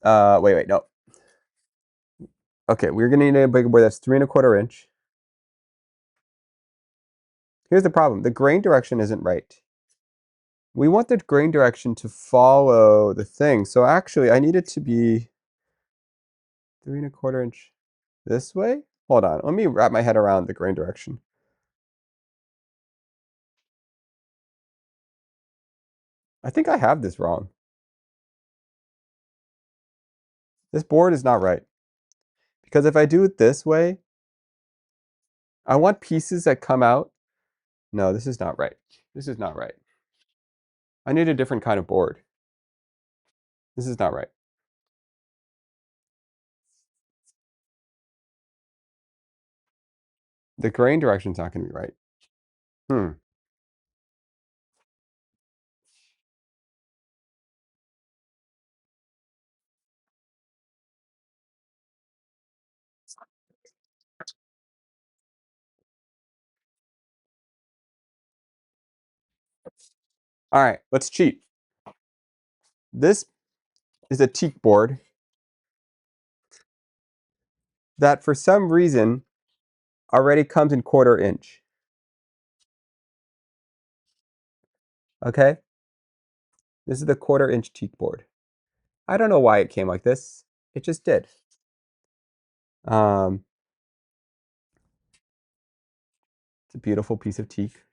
Wait, no. Okay, we're gonna need a big board that's 3.25 inch. Here's the problem: the grain direction isn't right. We want the grain direction to follow the thing. So actually, I need it to be 3.25 inch this way. Hold on, let me wrap my head around the grain direction. I think I have this wrong. This board is not right. Because if I do it this way, I want pieces that come out. No, this is not right. This is not right. I need a different kind of board. This is not right. The grain direction is not going to be right. All right, let's cheat. This is a teak board that for some reason already comes in 1/4 inch. Okay? This is the 1/4 inch teak board. I don't know why it came like this. It just did. It's a beautiful piece of teak.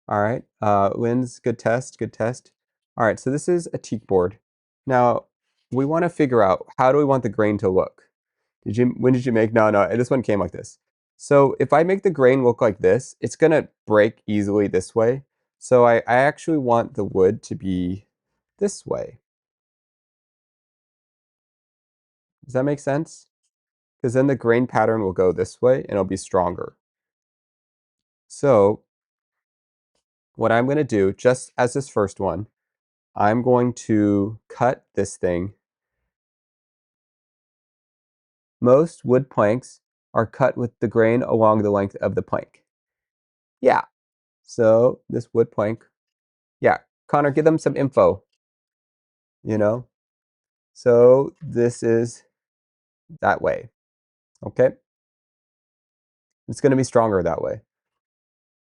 All right. Lynn's, good test, good test. All right, so this is a teak board. Now, we want to figure out how do we want the grain to look? When did you make? No, this one came like this. So if I make the grain look like this, it's gonna break easily this way. So I actually want the wood to be this way. Does that make sense? Because then the grain pattern will go this way and it'll be stronger. So what I'm gonna do, just as this first one, I'm going to cut this thing. Most wood planks are cut with the grain along the length of the plank. Yeah, so this wood plank, yeah. Connor, give them some info, you know? So this is that way, okay? It's going to be stronger that way.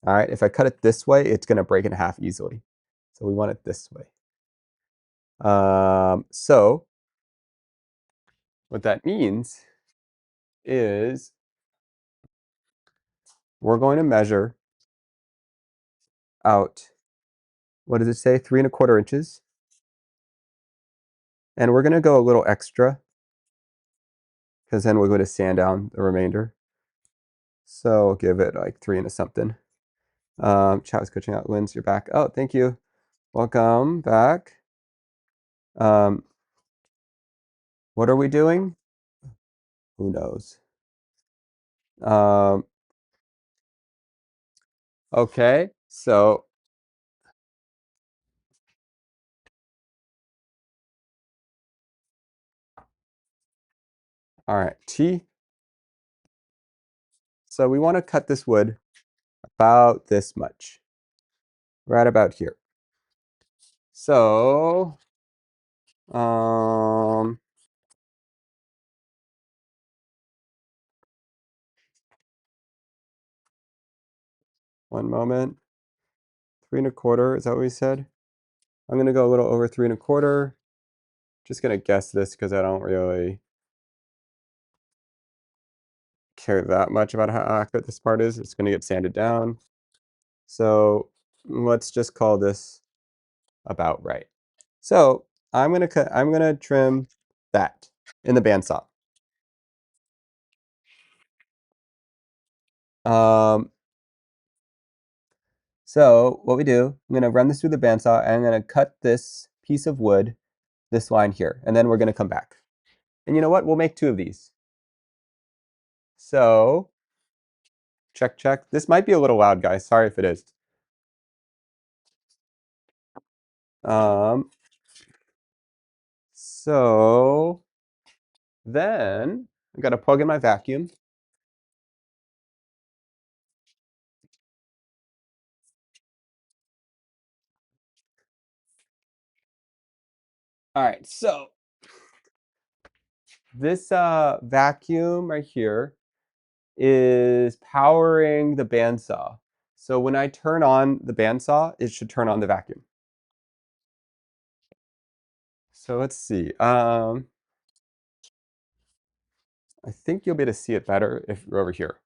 All right, if I cut it this way, it's going to break in half easily. So we want it this way. So what that means is we're going to measure out, what does it say, 3¼ inches. And we're going to go a little extra because then we're going to sand down the remainder. So give it like 3 and a something. Chat was coaching out. Linz, you're back. Oh, thank you. Welcome back. What are we doing? Who knows? Okay, so all right, T. So we want to cut this wood about this much, right about here. So, one moment. 3¼ is that what we said? I'm gonna go a little over 3¼ Just gonna guess this because I don't really care that much about how accurate this part is. It's gonna get sanded down. So let's just call this about right. So I'm gonna trim that in the bandsaw. So what we do, I'm gonna run this through the bandsaw and I'm gonna cut this piece of wood, this line here, and then we're gonna come back. And you know what? We'll make 2 of these. So check, check. This might be a little loud, guys. Sorry if it is. So then I gotta plug in my vacuum. All right, so this vacuum right here is powering the bandsaw. So when I turn on the bandsaw, it should turn on the vacuum. So let's see. I think you'll be able to see it better if you're over here.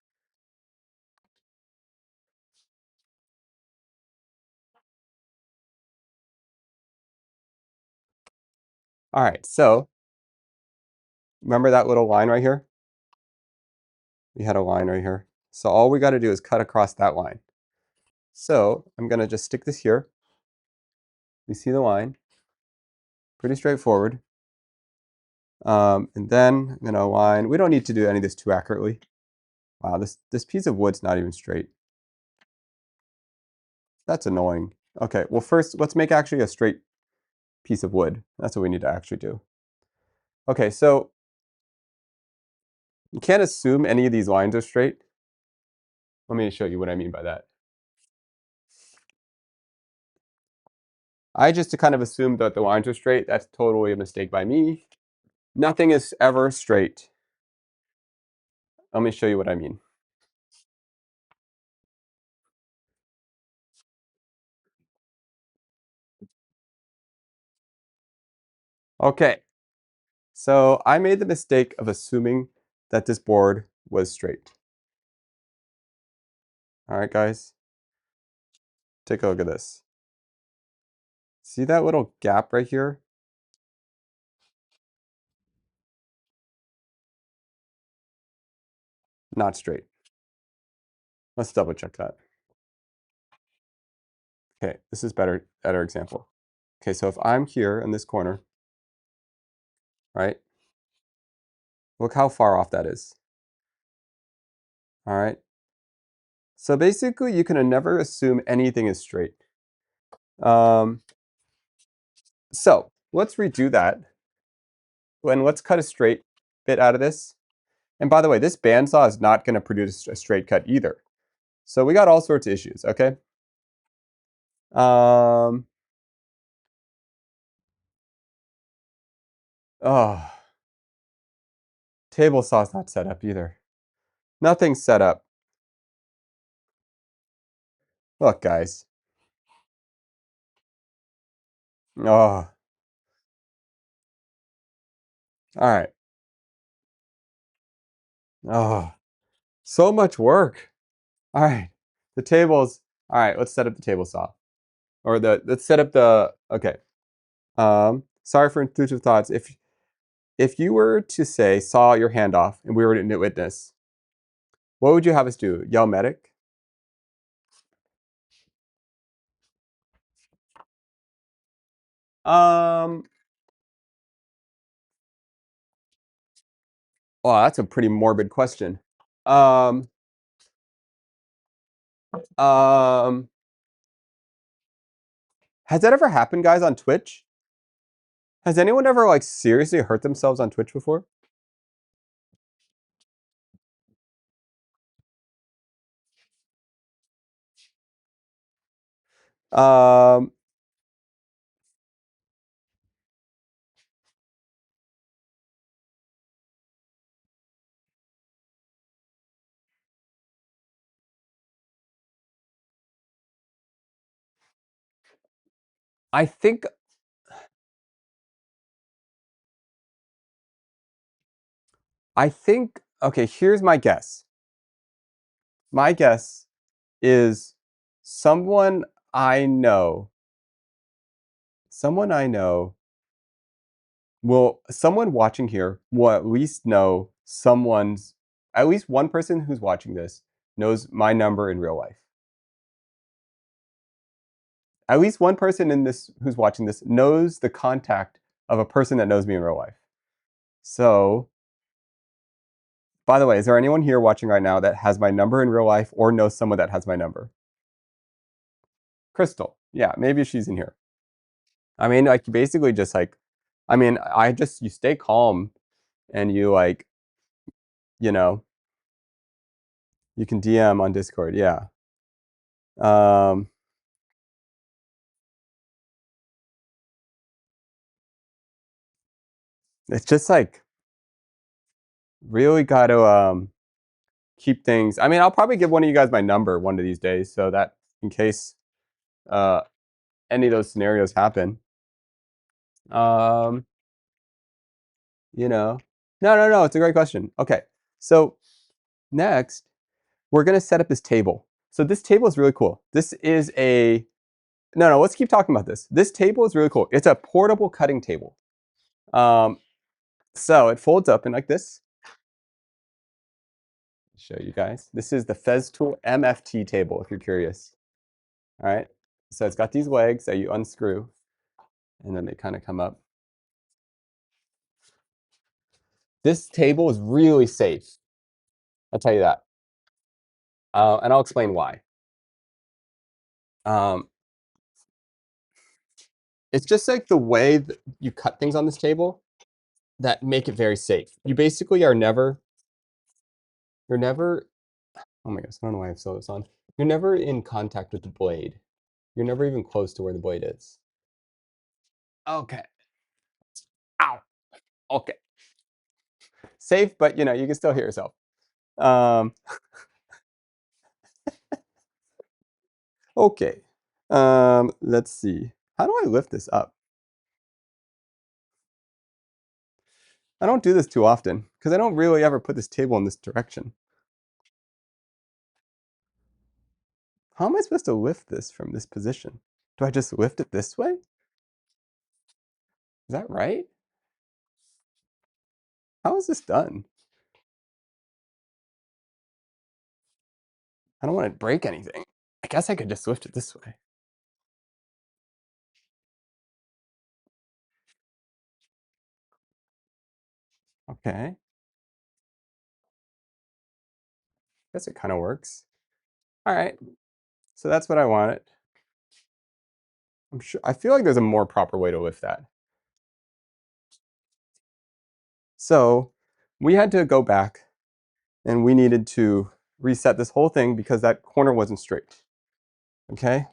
All right, so remember that little line right here? We had a line right here. So all we got to do is cut across that line. So I'm going to just stick this here. We see the line. Pretty straightforward. And then I'm going to align. We don't need to do any of this too accurately. Wow, this piece of wood's not even straight. That's annoying. Okay, well first let's make actually a straight piece of wood. That's what we need to actually do. Okay, so you can't assume any of these lines are straight. Let me show you what I mean by that. I just kind of assumed that the lines are straight. That's totally a mistake by me. Nothing is ever straight. Let me show you what I mean. Okay, so I made the mistake of assuming that this board was straight. All right, guys, take a look at this. See that little gap right here? Not straight. Let's double check that. Okay, this is better example. Okay, so if I'm here in this corner, right? Look how far off that is. All right. So basically, you can never assume anything is straight. So let's redo that. And let's cut a straight bit out of this. And by the way, this bandsaw is not going to produce a straight cut either. So we got all sorts of issues, okay? Oh, table saw's not set up either. Nothing's set up. Look, guys. Oh, all right. Oh, so much work. All right. The tables. All right, let's set up the table saw. Or let's set up the okay. Sorry for intrusive thoughts. If you were to say saw your hand off and we were to witness, what would you have us do? Yell medic? Um, oh, that's a pretty morbid question. Um, um, has that ever happened, guys, on Twitch? Has anyone ever like seriously hurt themselves on Twitch before? Um, I think okay, here's my guess. My guess is someone I know, someone I know someone watching here will at least know at least one person who's watching this knows my number in real life. At least one person in this who's watching this knows the contact of a person that knows me in real life. So, by the way, is there anyone here watching right now that has my number in real life or knows someone that has my number? Crystal. Yeah, maybe she's in here. I mean, like basically just like I mean, you stay calm and you like, you know, you can DM on Discord. Yeah. Um it's just like really got to keep things. I mean, I'll probably give one of you guys my number one of these days so that in case uh any of those scenarios happen. Um, you know. No, it's a great question. Okay. So, next, we're going to set up this table. So this table is really cool. This is a no, let's keep talking about this. This table is really cool. It's a portable cutting table. Um, so it folds up in like this. Show you guys. This is the Festool MFT table, if you're curious. All right. So it's got these legs that you unscrew, and then they kind of come up. This table is really safe. I'll tell you that. And I'll explain why. Um, it's just like the way that you cut things on this table that make it very safe. You basically you're never, oh my gosh, I don't know why I have this on. You're never in contact with the blade. You're never even close to where the blade is. Okay. Ow. Okay. Safe, but you can still hear yourself. Um, okay. Let's see. How do I lift this up? I don't do this too often because I don't really ever put this table in this direction. How am I supposed to lift this from this position? Do I just lift it this way? Is that right? How is this done? I don't want to break anything. I guess I could just lift it this way. Okay. Guess it kind of works. All right. So that's what I wanted. I'm sure. I feel like there's a more proper way to lift that. So we had to go back and we needed to reset this whole thing because that corner wasn't straight. Okay.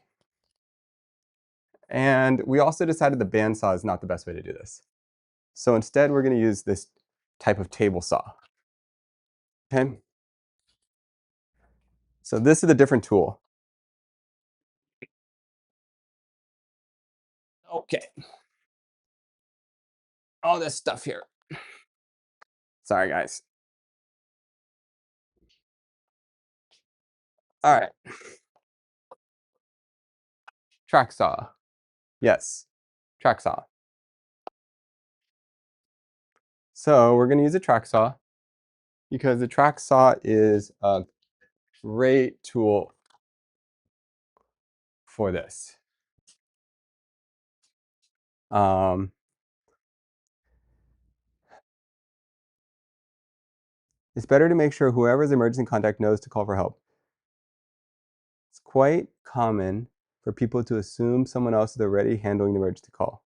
And we also decided the bandsaw is not the best way to do this. So instead, we're going to use this type of table saw. Okay. So this is a different tool. Okay. All this stuff here. Sorry, guys. All right. Track saw. Yes. Track saw. So we're going to use a track saw because the track saw is a great tool for this. It's better to make sure whoever's emergency contact knows to call for help. It's quite common for people to assume someone else is already handling the emergency call.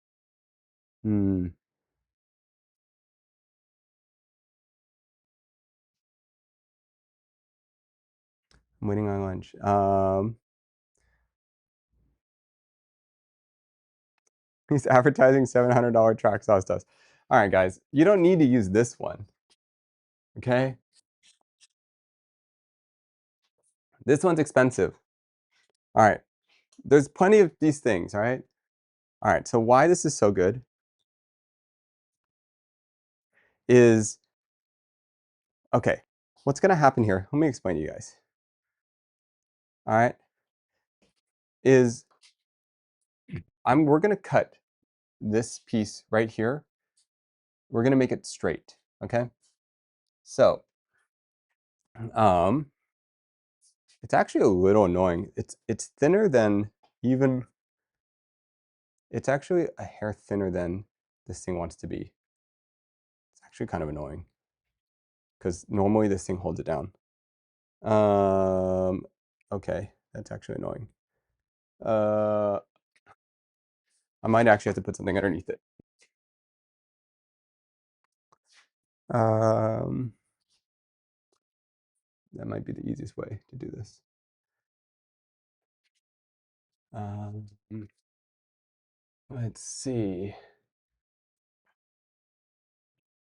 I'm waiting on lunch. He's advertising $700 track saw stuff. All right, guys, you don't need to use this one. Okay? This one's expensive. All right. There's plenty of these things, all right? All right, so why this is so good is, okay, what's gonna happen here, let me explain to you guys. All right, is we're gonna cut this piece right here. We're gonna make it straight, okay? So, it's actually a little annoying. It's thinner than even, it's actually a hair thinner than this thing wants to be. It's actually kind of annoying because normally this thing holds it down. Okay, that's actually annoying. I might actually have to put something underneath it. That might be the easiest way to do this. Let's see.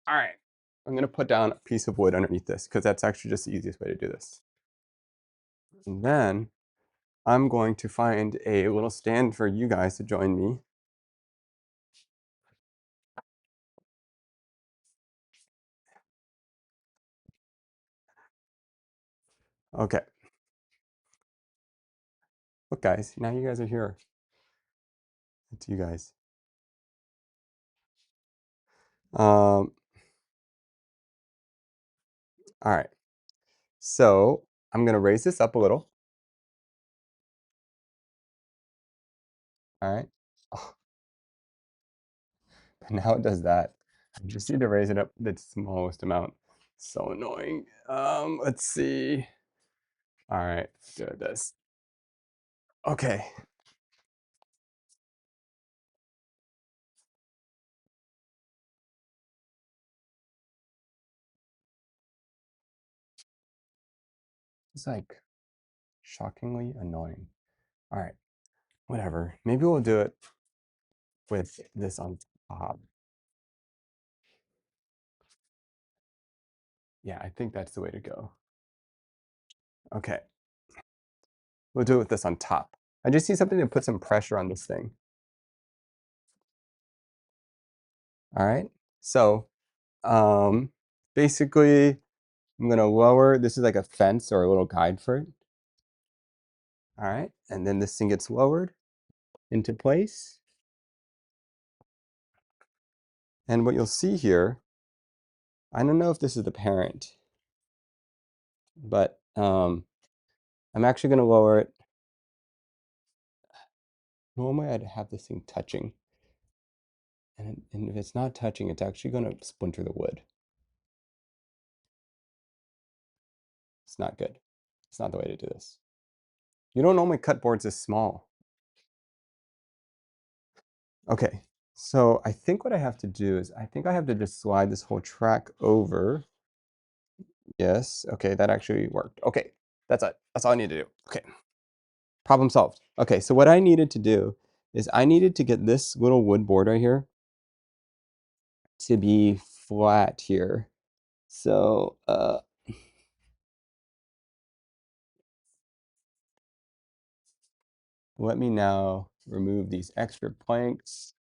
All right, I'm gonna put down a piece of wood underneath this because that's actually just the easiest way to do this. And then I'm going to find a little stand for you guys to join me. Okay. Look, guys, now you guys are here. It's you guys. All right. So I'm gonna raise this up a little. All right. Oh, now it does that. I just need to raise it up the smallest amount. So annoying. Let's see. All right, do this. Okay. It's like shockingly annoying. All right, whatever. Maybe we'll do it with this on top. Yeah, I think that's the way to go. Okay. We'll do it with this on top. I just need something to put some pressure on this thing. All right. So basically, I'm gonna lower, this is like a fence or a little guide for it. All right. And then this thing gets lowered into place. And what you'll see here, I don't know if this is the parent, but I'm actually gonna lower it. Normally I'd have this thing touching. And if it's not touching, it's actually gonna splinter the wood. It's not good. It's not the way to do this. You don't normally cut boards this small. Okay, so I think what I have to do is I think I have to just slide this whole track over. Yes, okay, that actually worked. Okay, that's it. That's all I need to do. Okay, problem solved. Okay, so what I needed to do is I needed to get this little wood board right here to be flat here. So, let me now remove these extra planks.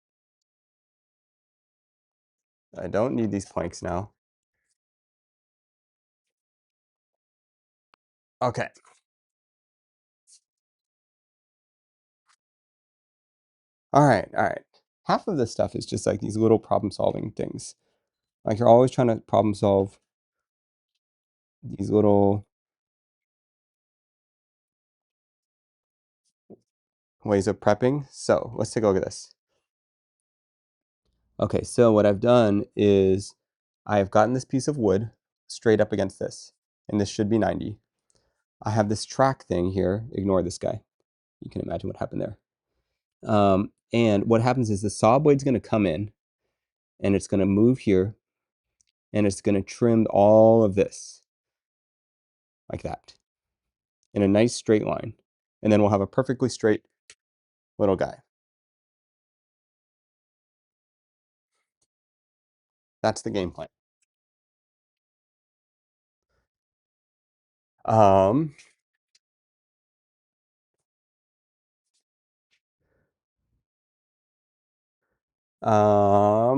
I don't need these planks now. Okay. All right, all right. Half of this stuff is just like these little problem solving things. Like you're always trying to problem solve these little ways of prepping. So let's take a look at this. Okay, so what I've done is I've gotten this piece of wood straight up against this, and this should be 90. I have this track thing here. Ignore this guy. You can imagine what happened there. And what happens is the saw blade's going to come in, and it's going to move here, and it's going to trim all of this like that in a nice straight line. And then we'll have a perfectly straight little guy. That's the game plan. Um,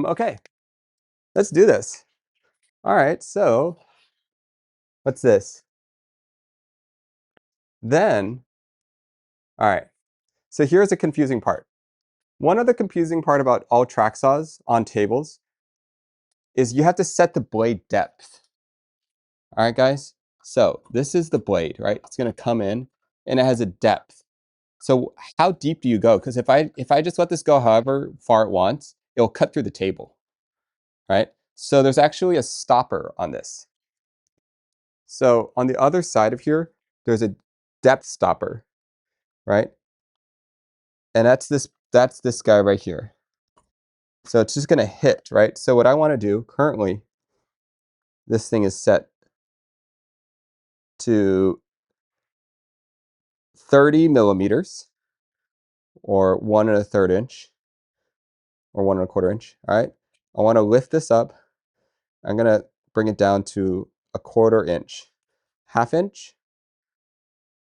okay, let's do this. All right, so what's this? Then, all right, so here's a confusing part. One of the confusing part about all track saws on tables is you have to set the blade depth. All right, guys? So this is the blade, right? It's gonna come in and it has a depth. So how deep do you go? Because if I just let this go however far it wants, it'll cut through the table, right? So there's actually a stopper on this. So on the other side of here, there's a depth stopper, right? And that's this guy right here. So it's just gonna hit, right? So what I wanna do currently, this thing is set to 30 millimeters or 1 1/3 inch or 1 1/4 inch, all right? I wanna lift this up. I'm gonna bring it down to 1/4 inch, 1/2 inch,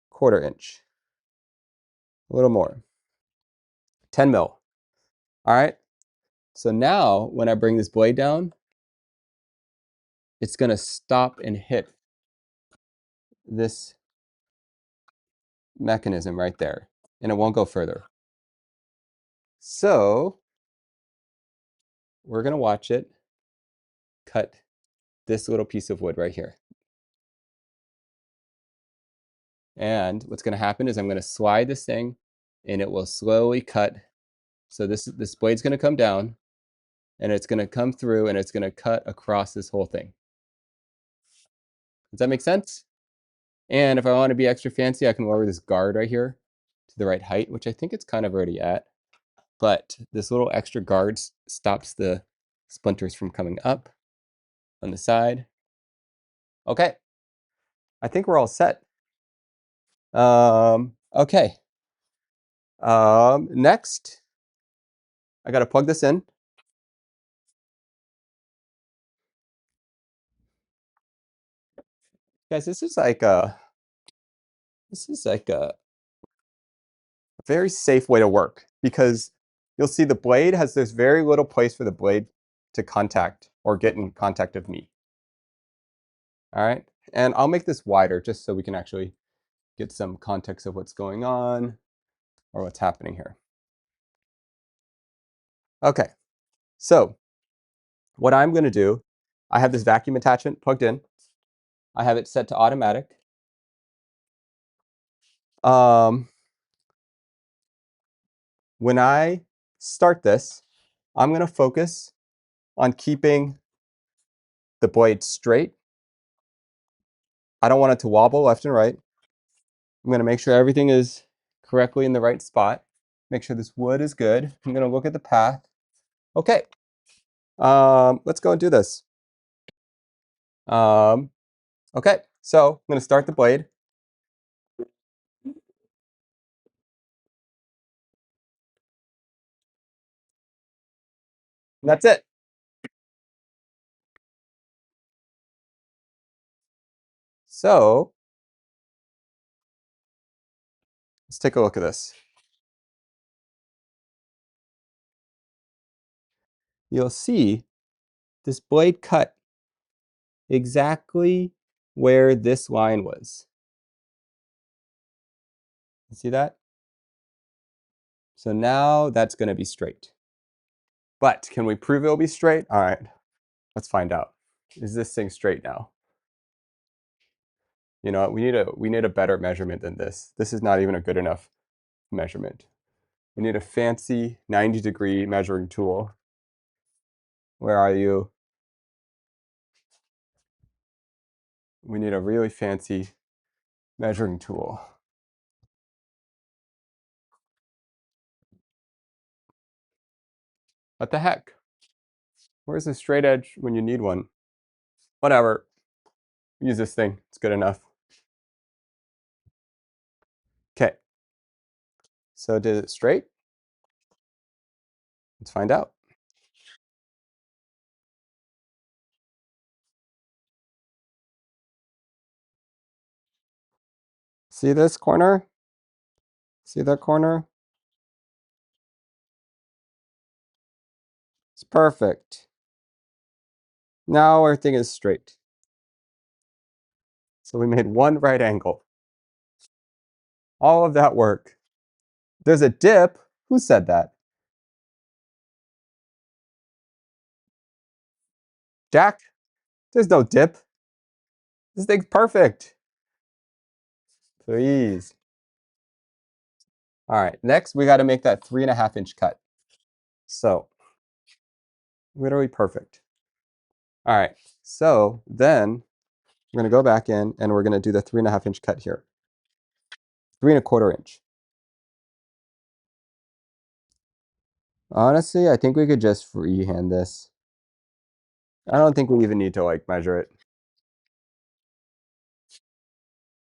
1/4 inch, a little more, 10 mil, all right? So now when I bring this blade down, it's gonna stop and hit this mechanism right there, and it won't go further. So we're gonna watch it cut this little piece of wood right here. And what's gonna happen is I'm gonna slide this thing and it will slowly cut. So this blade's gonna come down and it's gonna come through and it's gonna cut across this whole thing. Does that make sense? And if I want to be extra fancy, I can lower this guard right here to the right height, which I think it's kind of already at. But this little extra guard stops the splinters from coming up on the side. Okay, I think we're all set. Okay. Next, I got to plug this in. Guys, this is like a very safe way to work because you'll see the blade has this very little place for the blade to contact or get in contact with me. All right, and I'll make this wider just so we can actually get some context of what's going on or what's happening here. Okay, so what I'm going to do, I have this vacuum attachment plugged in. I have it set to automatic. When I start this, I'm going to focus on keeping the blade straight. I don't want it to wobble left and right. I'm going to make sure everything is correctly in the right spot. Make sure this wood is good. I'm going to look at the path. Okay, let's go and do this. Okay, so I'm going to start the blade. And that's it. So let's take a look at this. You'll see this blade cut exactly where this line was. You see that? So now that's going to be straight. But can we prove it'll be straight? All right, let's find out. Is this thing straight now? You know what? We need a better measurement than this. This is not even a good enough measurement. We need a fancy 90-degree measuring tool. Where are you? We need a really fancy measuring tool. What the heck? Where's the straight edge when you need one? Whatever. Use this thing. It's good enough. Okay. So did it straight? Let's find out. See this corner? See that corner? It's perfect. Now everything is straight. So we made one right angle. All of that work. There's a dip. Who said that? Jack? There's no dip. This thing's perfect. Please. All right, next we got to make that 3.5-inch cut. So, literally perfect. All right, so then we're going to go back in and we're going to do the 3.5-inch cut here. 3.25 inch. Honestly, I think we could just freehand this. I don't think we even need to like measure it.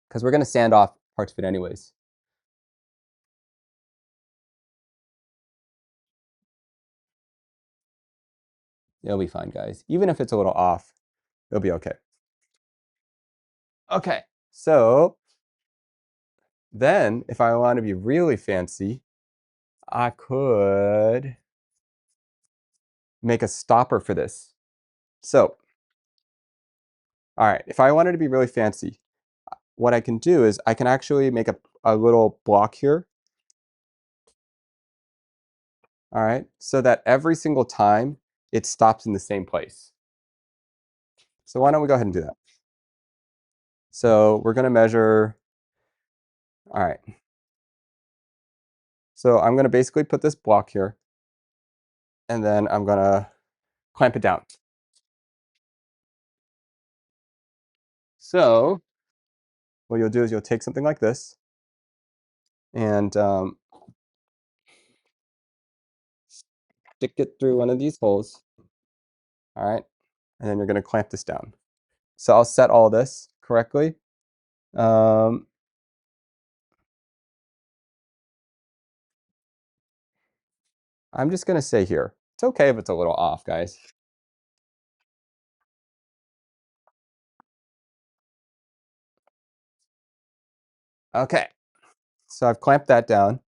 Because we're going to sand off parts of it anyways. It'll be fine, guys. Even if it's a little off, it'll be okay. Okay, so then if I want to be really fancy, I could make a stopper for this. So, all right, if I wanted to be really fancy, what I can do is I can actually make a little block here. All right, so that every single time it stops in the same place. So why don't we go ahead and do that? So we're going to measure, all right. So I'm going to basically put this block here, and then I'm going to clamp it down. So what you'll do is you'll take something like this, and stick it through one of these holes. All right, and then you're going to clamp this down. So I'll set all this correctly. I'm just going to say here, it's okay if it's a little off, guys. Okay, so I've clamped that down.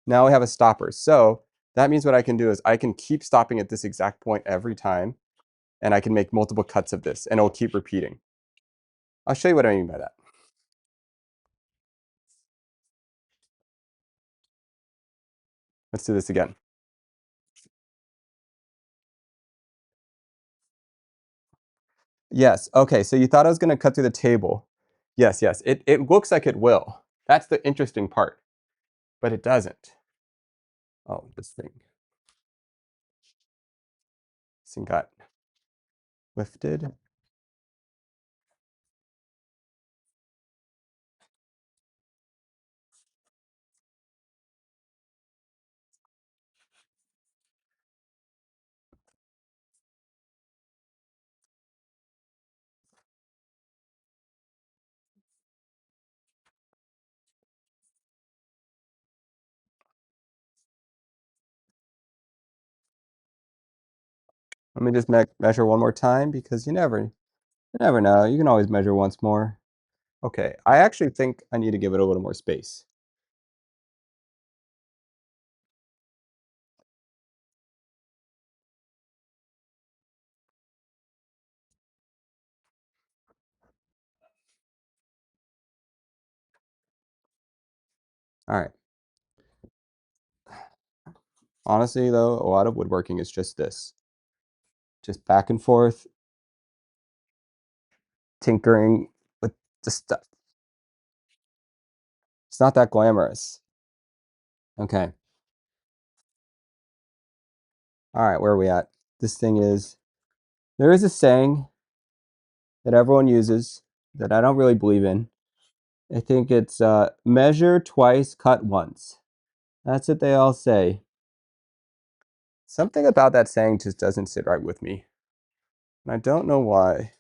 Now we have a stopper. So that means what I can do is I can keep stopping at this exact point every time, and I can make multiple cuts of this, and it'll keep repeating. I'll show you what I mean by that. Let's do this again. Yes, okay, so you thought I was going to cut through the table. Yes, yes, it looks like it will. That's the interesting part, but it doesn't. Oh, this thing got lifted. Let me just measure one more time because you never know. You can always measure once more. Okay, I actually think I need to give it a little more space. All right. Honestly, though, a lot of woodworking is just this. Just back and forth, tinkering with the stuff. It's not that glamorous. Okay. All right, where are we at? This thing is, there is a saying that everyone uses that I don't really believe in. I think it's measure twice, cut once. That's what they all say. Something about that saying just doesn't sit right with me. And I don't know why.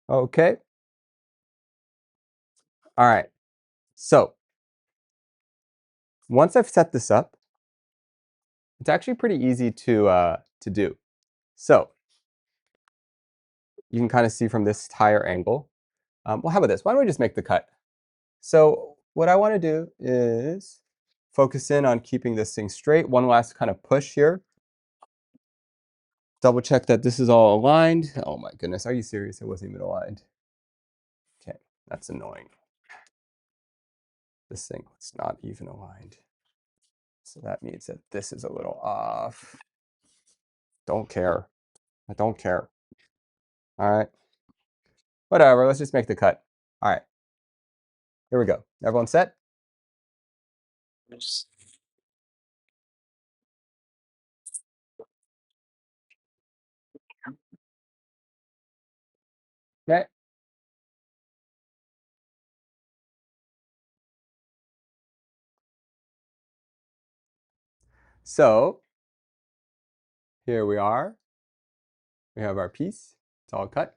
Okay. All right. So once I've set this up, it's actually pretty easy to do. So you can kind of see from this higher angle. Well, how about this? Why don't we just make the cut? So what I want to do is focus in on keeping this thing straight. One last kind of push here. Double check that this is all aligned. Oh my goodness, are you serious? It wasn't even aligned. Okay, that's annoying. This thing was not even aligned. So that means that this is a little off. Don't care. I don't care. All right. Whatever, let's just make the cut. All right. Here we go. Everyone set? Okay. So here we are. We have our piece. It's all cut.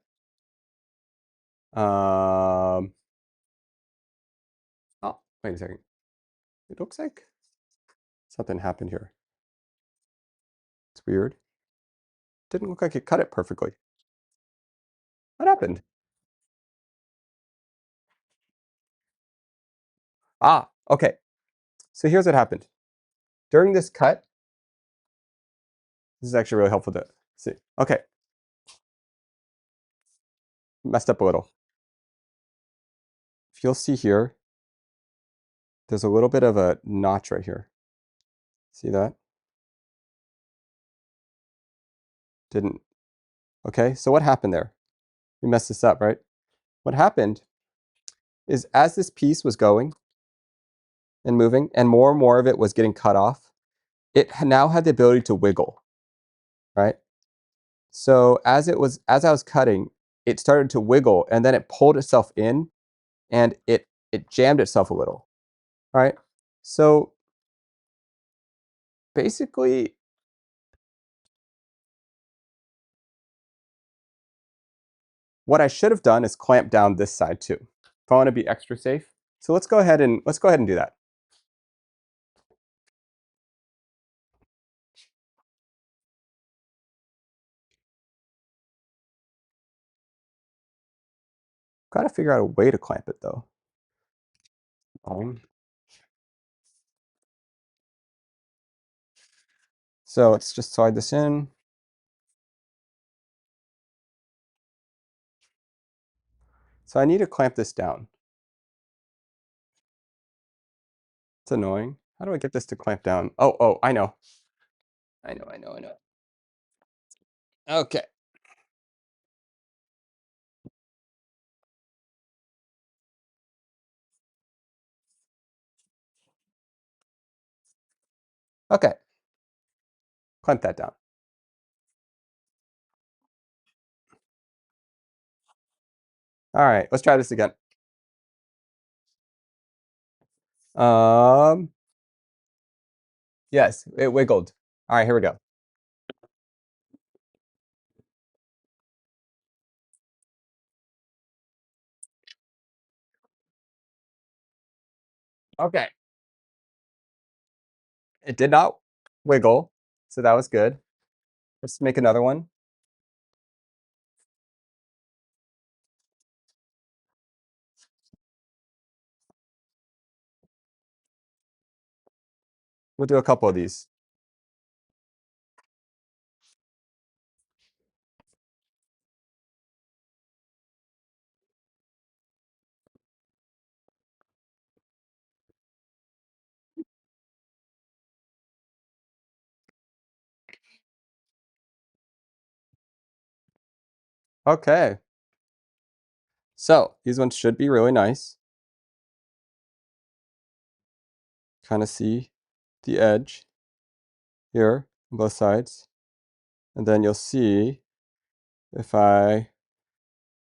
Oh, wait a second. It looks like something happened here. It's weird. Didn't look like it cut it perfectly. What happened? Ah, okay. So here's what happened. During this cut, this is actually really helpful to see. Okay. Messed up a little. If you'll see here, there's a little bit of a notch right here. See that? Didn't. Okay, so what happened there? We messed this up, right? What happened is as this piece was going and moving, and more of it was getting cut off, it now had the ability to wiggle, right? So as I was cutting, it started to wiggle, and then it pulled itself in, and it jammed itself a little, right? So basically, what I should have done is clamp down this side too, if I want to be extra safe. So let's go ahead and do that. Got to figure out a way to clamp it though. So let's just slide this in. So I need to clamp this down. It's annoying. How do I get this to clamp down? Oh, I know. I know. Okay. Okay. Clamp that down. All right, let's try this again. Um, yes, it wiggled. All right, here we go. Okay. It did not wiggle, so that was good. Let's make another one. We'll do a couple of these. Okay. So these ones should be really nice. Kind of see the edge here on both sides. And then you'll see if I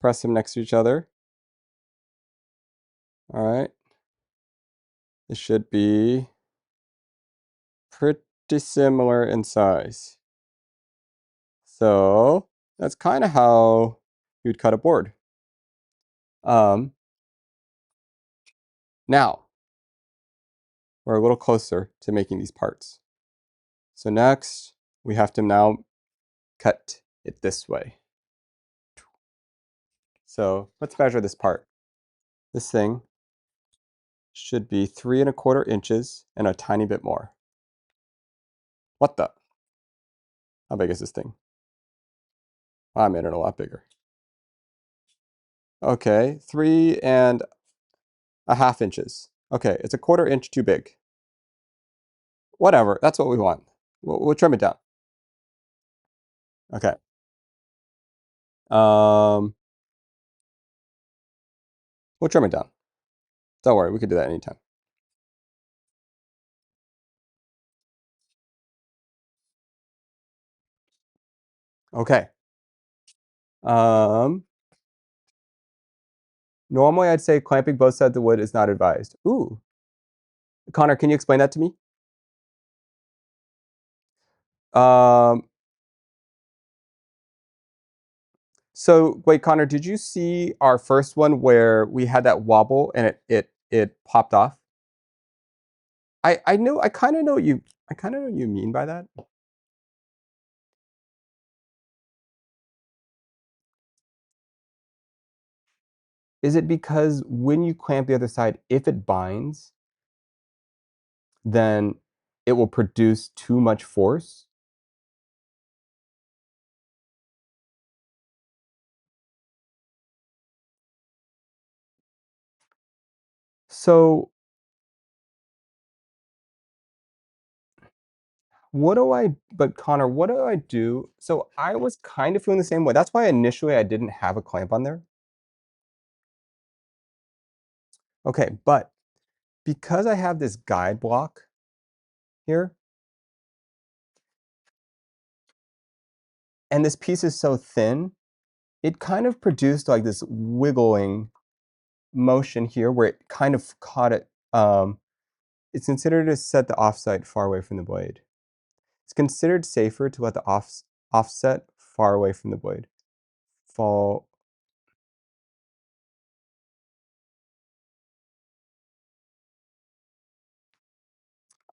press them next to each other. All right. It should be pretty similar in size. So that's kind of how you'd cut a board. Now we're a little closer to making these parts. So next we have to now cut it this way. So let's measure this part. This thing should be 3¼ inches and a tiny bit more. What the? How big is this thing? Oh, I made it a lot bigger. Okay, 3½ inches. Okay, it's a 1/4 inch too big. Whatever, that's what we want. We'll trim it down. Okay. We'll trim it down. Don't worry, we could do that anytime. Okay. Normally I'd say clamping both sides of the wood is not advised. Ooh. Connor, can you explain that to me? Um, so wait, Connor, did you see our first one where we had that wobble and it popped off? I kind of know what you mean by that. Is it because when you clamp the other side, if it binds, then it will produce too much force? So but Connor, what do I do? So I was kind of feeling the same way. That's why initially I didn't have a clamp on there. Okay, but because I have this guide block here, and this piece is so thin, it kind of produced like this wiggling motion here where it kind of caught it. It's considered to set the offset far away from the blade. It's considered safer to let the offset far away from the blade fall.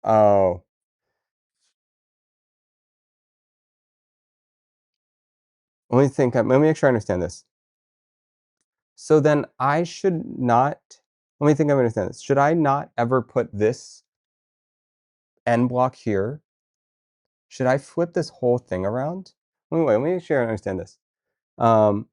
Oh, let me make sure I understand this. So then I should not, let me think I understand this. Should I not ever put this end block here? Should I flip this whole thing around? Let me make sure I understand this. Um,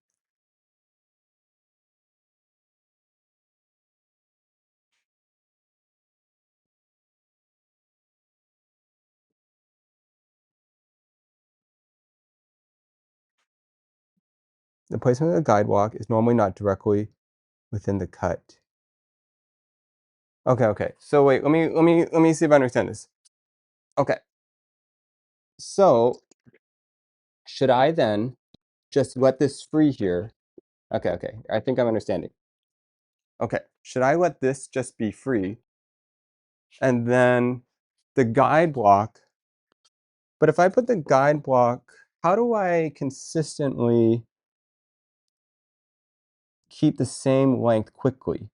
the placement of the guide block is normally not directly within the cut. Okay. So wait, let me see if I understand this. Okay. So should I then just let this free here? Okay. I think I'm understanding. Okay. Should I let this just be free? And then the guide block, but if I put the guide block, how do I consistently keep the same length quickly?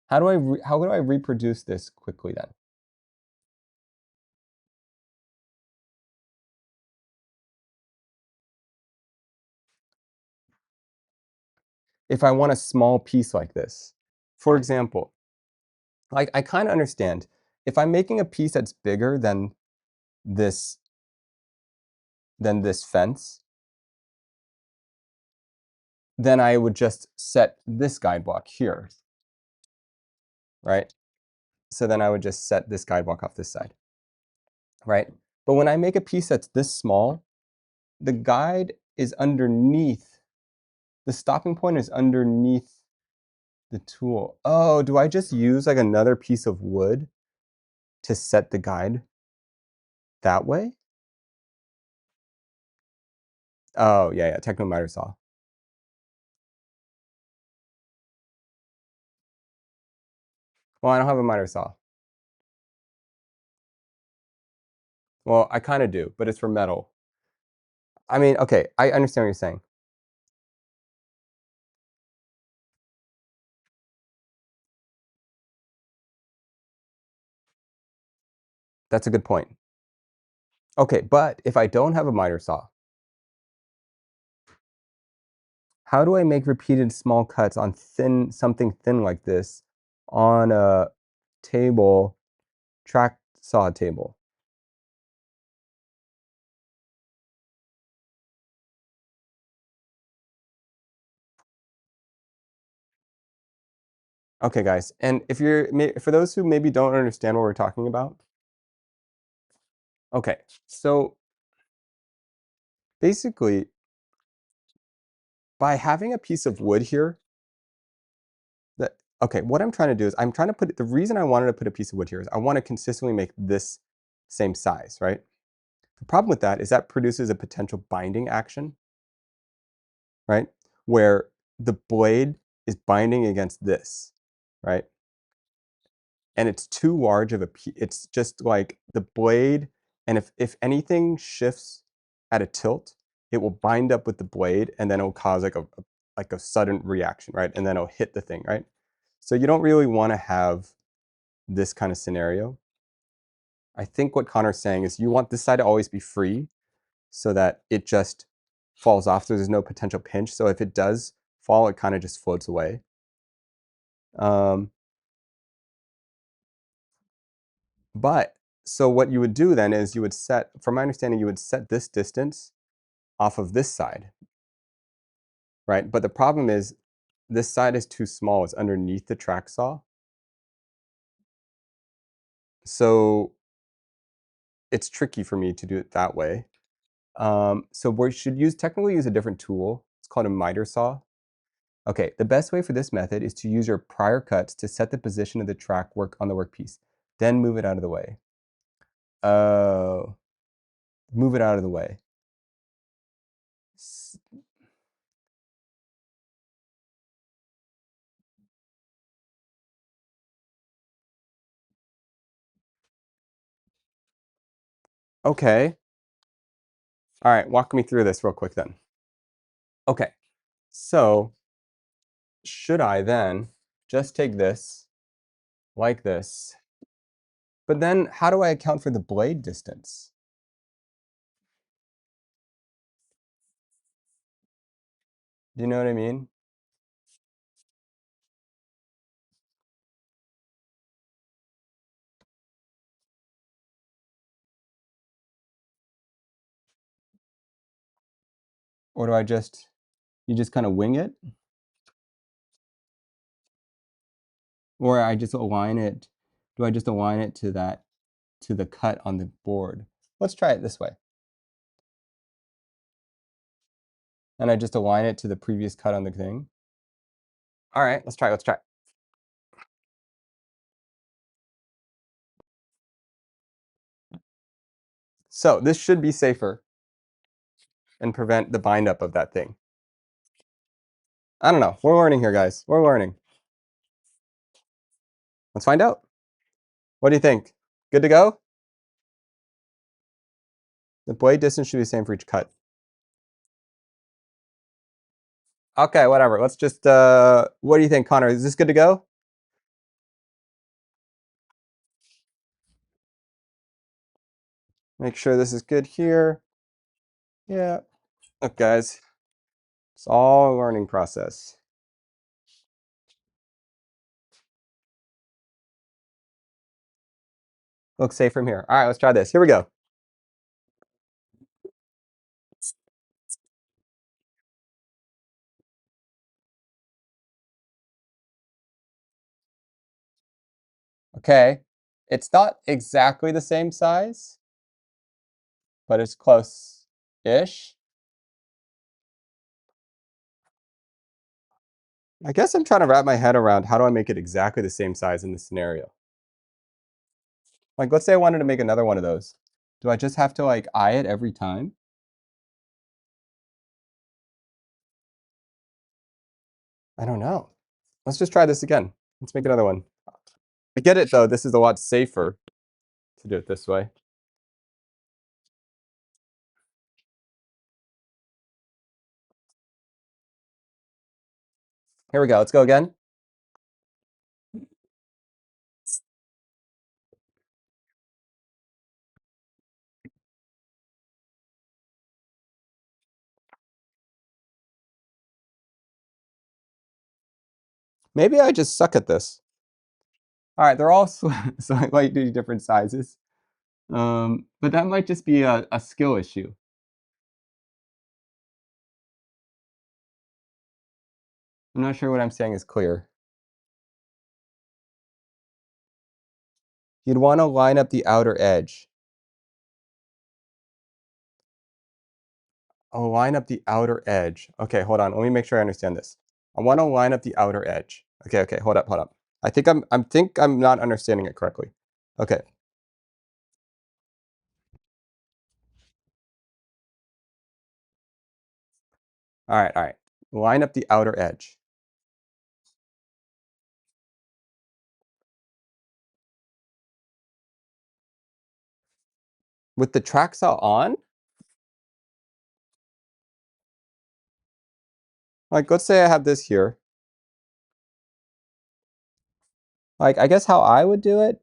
How do I reproduce this quickly then? If I want a small piece like this, for example, like I kind of understand if I'm making a piece that's bigger this than this fence, then I would just set this guide block here, right? So then I would just set this guide block off this side, right? But when I make a piece that's this small, the guide is underneath. The stopping point is underneath the tool. Oh, do I just use like another piece of wood to set the guide that way? Oh, yeah, yeah, Techno miter saw. Well, I don't have a miter saw. Well, I kind of do, but it's for metal. I mean, okay, I understand what you're saying. That's a good point. Okay, but if I don't have a miter saw, how do I make repeated small cuts on something thin like this on a table, track saw table? Okay, guys, and if you're for those who maybe don't understand what we're talking about, okay, so basically, by having a piece of wood here, that okay, what I'm trying to do is I'm trying to put the reason I wanted to put a piece of wood here is I want to consistently make this same size, right? The problem with that is that produces a potential binding action, right? Where the blade is binding against this, right? And it's too large of a piece. It's just like the blade, and if anything shifts at a tilt, it will bind up with the blade, and then it'll cause like a sudden reaction, right? And then it'll hit the thing, right? So you don't really want to have this kind of scenario. I think what Connor's saying is you want this side to always be free so that it just falls off, so there's no potential pinch. So if it does fall, it kind of just floats away. Um, but so what you would do then is you would set, from my understanding, you would set this distance off of this side, right? But the problem is this side is too small. It's underneath the track saw. So it's tricky for me to do it that way. So we should technically use a different tool. It's called a miter saw. Okay, the best way for this method is to use your prior cuts to set the position of the track work on the workpiece. Then move it out of the way. Oh, move it out of the way. Okay. All right, walk me through this real quick then. Okay, so should I then just take this like this? But then how do I account for the blade distance? Do you know what I mean? Or do I just, you just kind of wing it? Or I just align it, do I just align it to that, to the cut on the board? Let's try it this way. And I just align it to the previous cut on the thing. All right, let's try, let's try. So this should be safer and prevent the bind up of that thing. I don't know, we're learning here, guys, we're learning. Let's find out. What do you think? Good to go? The blade distance should be the same for each cut. Okay, whatever. Let's just, what do you think, Connor? Is this good to go? Make sure this is good here. Yeah. Look, guys, it's all a learning process. Looks safe from here. All right, let's try this. Here we go. Okay. It's not exactly the same size, but it's close-ish. I guess I'm trying to wrap my head around how do I make it exactly the same size in this scenario. Like, let's say I wanted to make another one of those. Do I just have to like eye it every time? I don't know. Let's just try this again. Let's make another one. I get it though, this is a lot safer to do it this way. Here we go, let's go again. Maybe I just suck at this. All right, they're all slightly different sizes. But that might just be a skill issue. I'm not sure what I'm saying is clear. You'd want to line up the outer edge. Oh, line up the outer edge. Okay, hold on. Let me make sure I understand this. I want to line up the outer edge. Okay, hold up. I think I'm not understanding it correctly. Okay. All right. Line up the outer edge. With the track saw on? Like, let's say I have this here. Like, I guess how I would do it.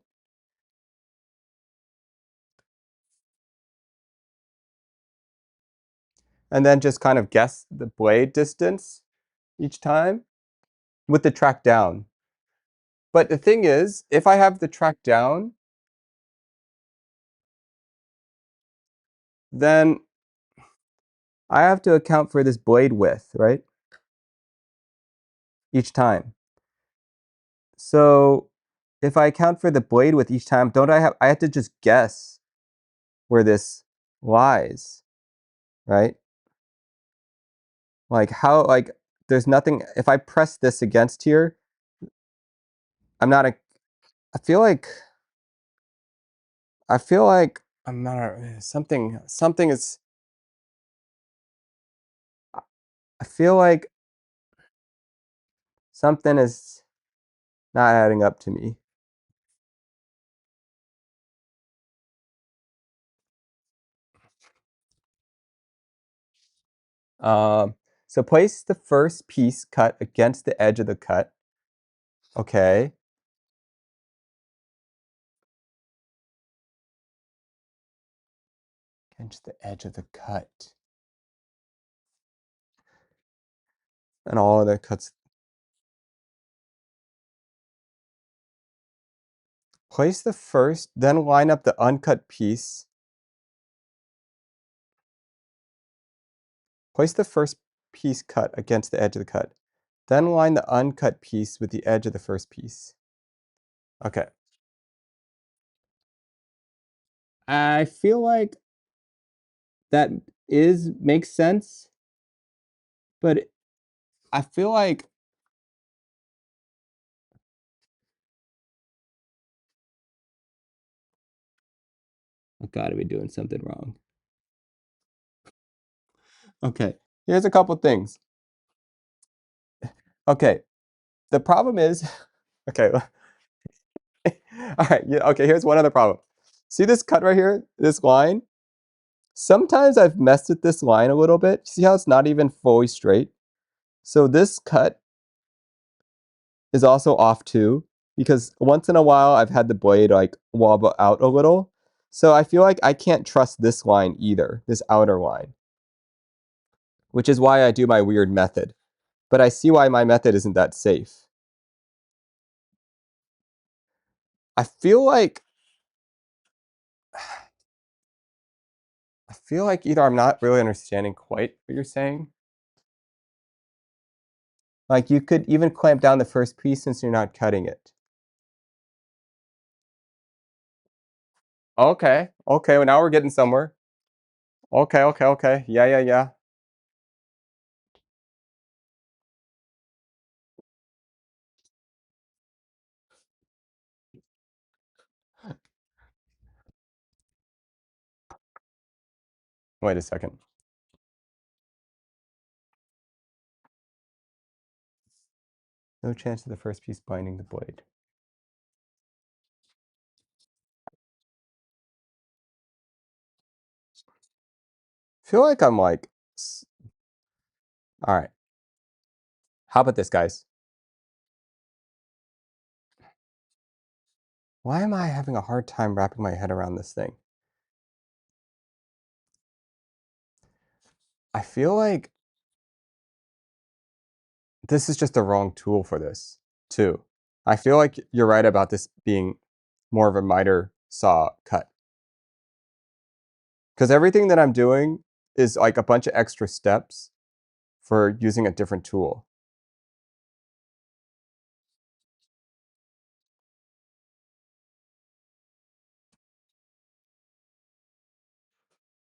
And then just kind of guess the blade distance each time with the track down. But the thing is, if I have the track down, then I have to account for this blade width, right? Each time. So if I account for the blade width each time, I have to just guess where this lies, right? Like there's nothing, if I press this against here, I feel like I'm not, something is, I feel like something is not adding up to me. So place the first piece cut against the edge of the cut. Okay. Against the edge of the cut. And all other cuts. Place the first, then line up the uncut piece. Place the first piece cut against the edge of the cut. Then line the uncut piece with the edge of the first piece. Okay. I feel like that makes sense, but I feel like I gotta be doing something wrong. Okay, here's a couple things. Okay, the problem is, okay, all right, yeah, okay, here's one other problem. See this cut right here, this line? Sometimes I've messed with this line a little bit. See how it's not even fully straight? So this cut is also off too, because once in a while I've had the blade like wobble out a little. So I feel like I can't trust this line either, this outer line, which is why I do my weird method. But I see why my method isn't that safe. I feel like either I'm not really understanding quite what you're saying. Like you could even clamp down the first piece since you're not cutting it. Okay, well now we're getting somewhere. Okay, okay, okay. Yeah, yeah, yeah. Wait a second. No chance of the first piece binding the blade. Feel like I'm like, all right. How about this, guys? Why am I having a hard time wrapping my head around this thing? I feel like this is just the wrong tool for this, too. I feel like you're right about this being more of a miter saw cut. Because everything that I'm doing is like a bunch of extra steps for using a different tool.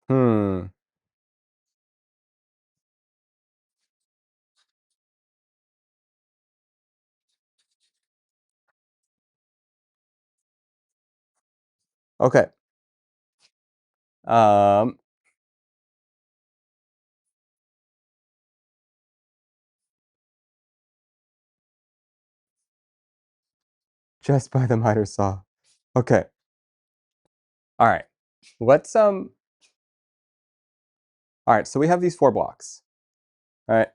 Hmm. Okay. Um, just by the miter saw. Okay. All right. Let's all right, so we have these 4 blocks. All right.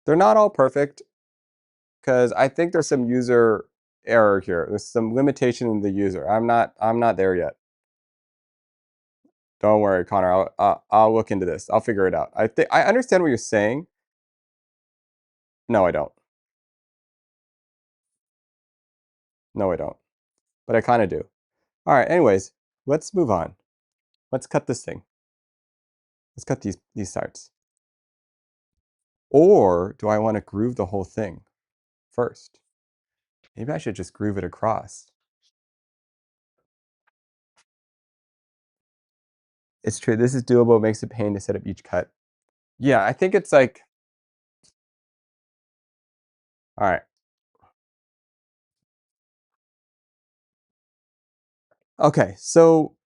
They're not all perfect because I think there's some user error here. There's some limitation in the user. I'm not there yet. Don't worry, Connor. I'll look into this. I'll figure it out. I understand what you're saying. No, I don't. No, I don't. But I kind of do. All right. Anyways, let's move on. Let's cut this thing. Let's cut these sides. Or do I want to groove the whole thing first? Maybe I should just groove it across. It's true. This is doable. It makes a pain to set up each cut. Yeah, I think it's like, all right. Okay, so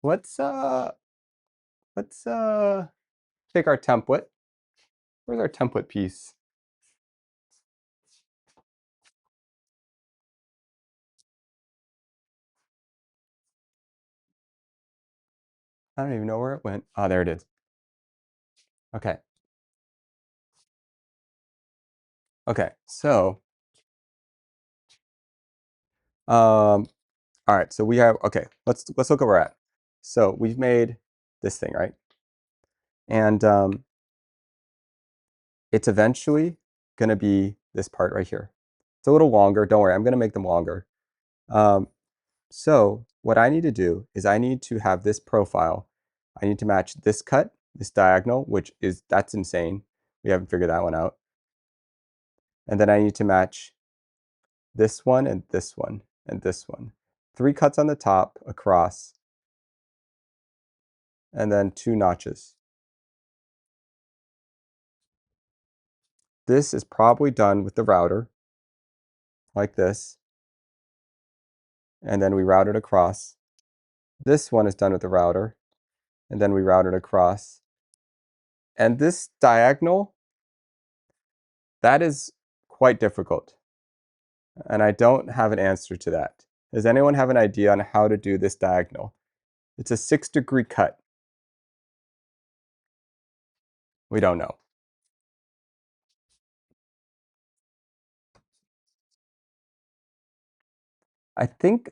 let's uh let's take our template. Where's our template piece? I don't even know where it went. Oh, there it is. Okay. Okay. So, all right. So we have, okay, let's look where we're at. So we've made this thing, right? And it's eventually going to be this part right here. It's a little longer. Don't worry, I'm going to make them longer. Um, so what I need to do is I need to have this profile. I need to match this cut, this diagonal, which is, that's insane. We haven't figured that one out. And then I need to match this one and this one and this one. 3 cuts on the top across, and then 2 notches. This is probably done with the router, like this, and then we route it across. This one is done with the router, and then we route it across. And this diagonal, that is quite difficult. And I don't have an answer to that. Does anyone have an idea on how to do this diagonal? It's a 6-degree cut. We don't know. I think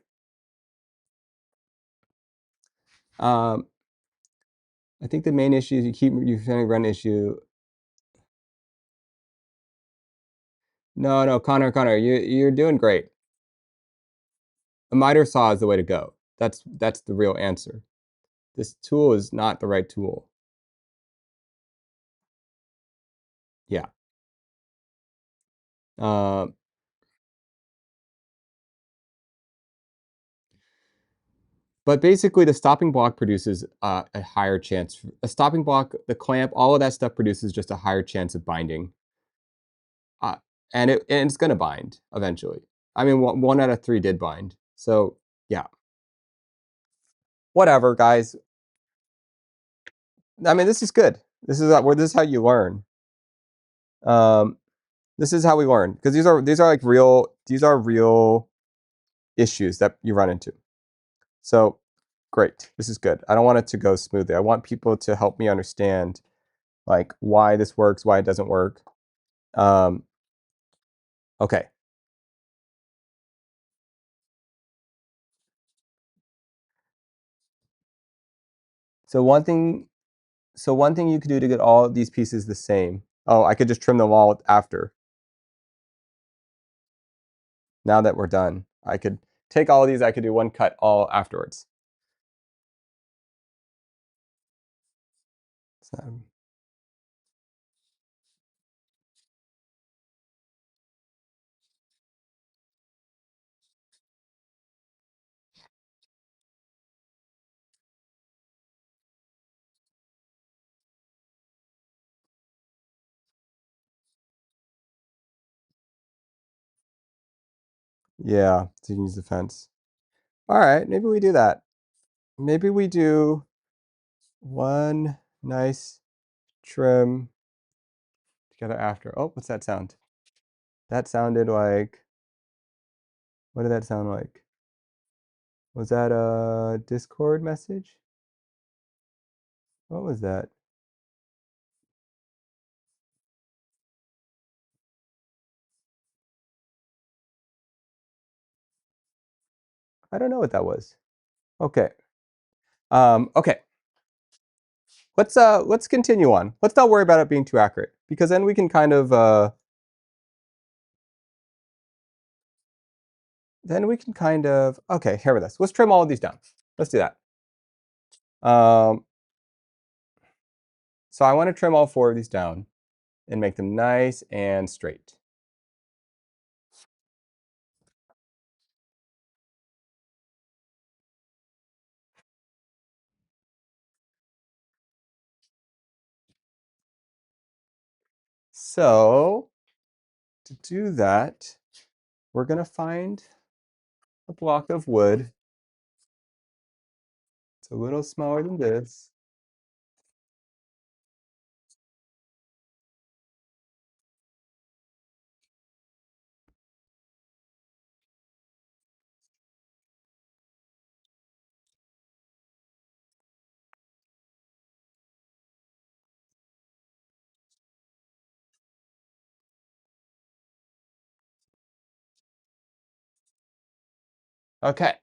um, I think the main issue is you're going to run issue. No, Connor, you're doing great. A miter saw is the way to go. That's the real answer. This tool is not the right tool. Yeah. But basically, the stopping block produces a higher chance. A stopping block, the clamp, all of that stuff produces just a higher chance of binding. Uh, and it's going to bind eventually. I mean, one out of 3 did bind. So, yeah. Whatever, guys. I mean, this is good. This is how you learn. This is how we learn, because these are like real issues that you run into. So, great. This is good. I don't want it to go smoothly. I want people to help me understand like why this works, why it doesn't work. Okay. So one thing you could do to get all of these pieces the same. Oh, I could just trim them all after. Now that we're done, I could take all of these, I could do one cut all afterwards. So, yeah, so you can use the fence. All right, maybe we do that. Maybe we do one nice trim together after. Oh, what's that sound? That sounded like, what did that sound like? Was that a Discord message? What was that? I don't know what that was. Okay. Okay. Let's continue on. Let's not worry about it being too accurate, because then we can kind of okay, here with us. Let's trim all of these down. Let's do that. So I want to trim all 4 of these down and make them nice and straight. So to do that, we're going to find a block of wood. It's a little smaller than this. Okay.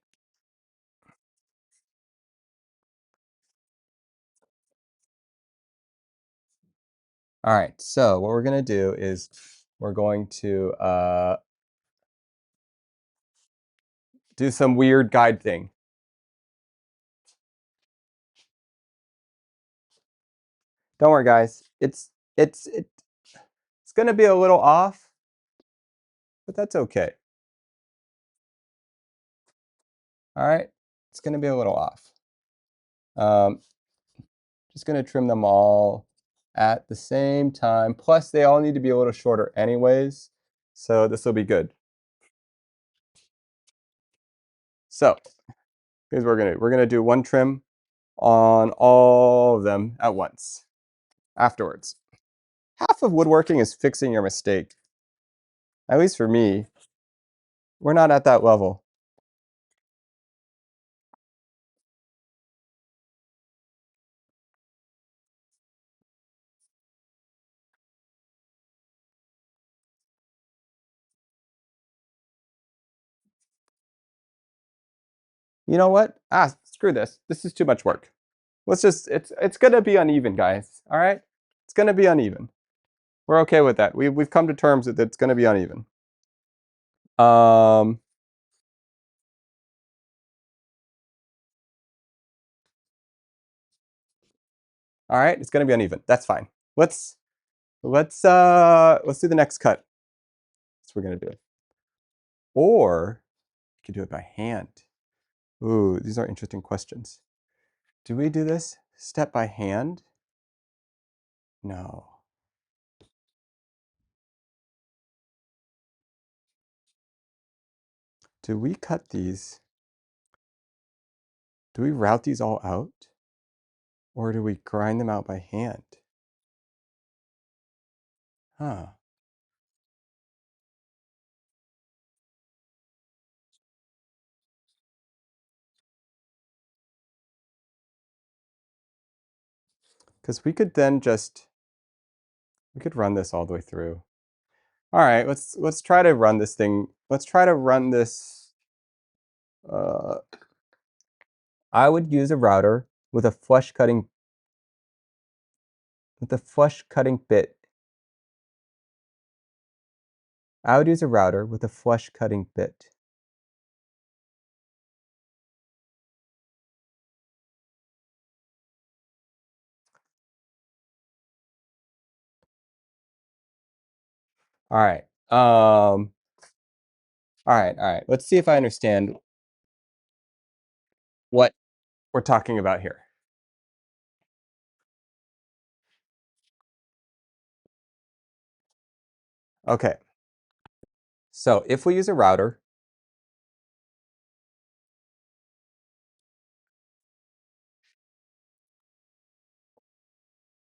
All right. So what we're going to do is we're going to do some weird guide thing. Don't worry, guys. It's going to be a little off, but that's okay. All right. It's going to be a little off. Just going to trim them all at the same time. Plus, they all need to be a little shorter anyways, so this will be good. So here's what we're gonna do one trim on all of them at once. Afterwards, half of woodworking is fixing your mistake. At least for me, we're not at that level. You know what? Screw this. This is too much work. Let's just, it's gonna be uneven, guys. All right? It's gonna be uneven. We're okay with that. We've come to terms that it's gonna be uneven. All right, it's gonna be uneven. That's fine. Let's do the next cut. That's what we're gonna do. Or you could do it by hand. Ooh, these are interesting questions. Do we do this step by hand? No. Do we cut these? Do we route these all out? Or do we grind them out by hand? Huh. Because we could then just, we could run this all the way through. All right, let's try to run this thing. Let's try to run this. Uh, I would use a router with a flush cutting bit. I would use a router with a flush cutting bit. All right. All right. Let's see if I understand what we're talking about here. Okay. So if we use a router,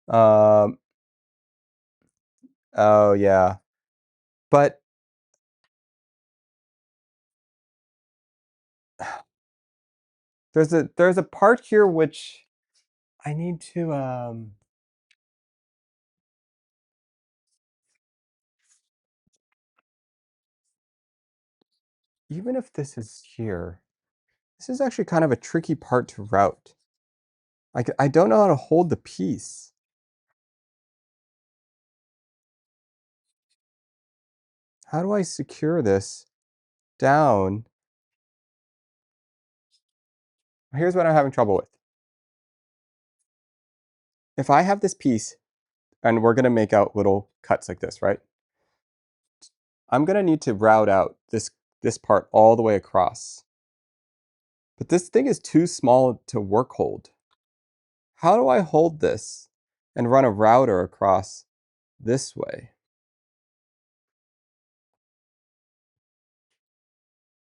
um, oh yeah, but there's a part here which I need to even if this is here, this is actually kind of a tricky part to route. I don't know how to hold the piece. How do I secure this down? Here's what I'm having trouble with. If I have this piece and we're going to make out little cuts like this, right? I'm going to need to route out this part all the way across. But this thing is too small to work hold. How do I hold this and run a router across this way?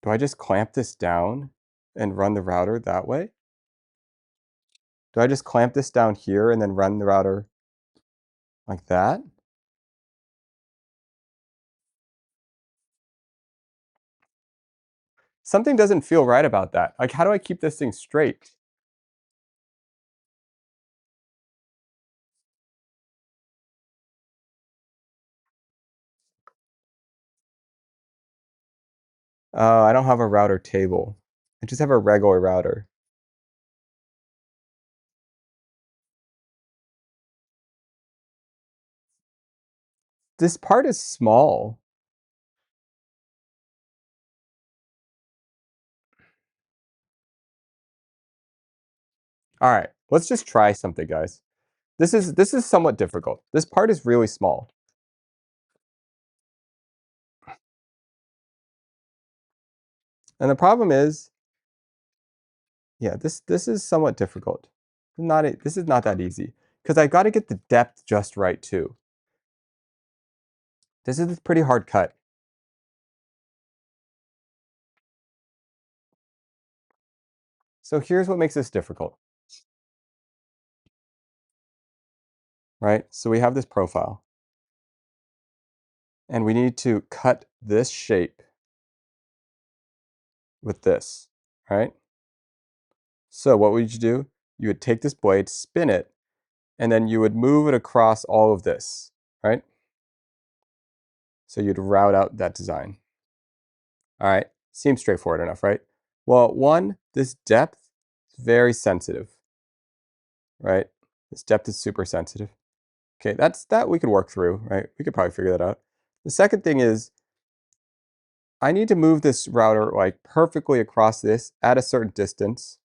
Do I just clamp this down and run the router that way? Do I just clamp this down here and then run the router like that? Something doesn't feel right about that. Like, how do I keep this thing straight? I don't have a router table. I just have a regular router. This part is small. All right, let's just try something, guys. This is somewhat difficult. This part is really small. And the problem is, yeah, this is somewhat difficult. This is not that easy because I got to get the depth just right too. This is a pretty hard cut. So here's what makes this difficult, right? So we have this profile and we need to cut this shape with this, right? So what would you do? You would take this blade, spin it, and then you would move it across all of this, right? So you'd route out that design. All right, seems straightforward enough, right? Well, one, this depth is very sensitive, right? This depth is super sensitive. Okay, that we could work through, right? We could probably figure that out. The second thing is I need to move this router like perfectly across this at a certain distance,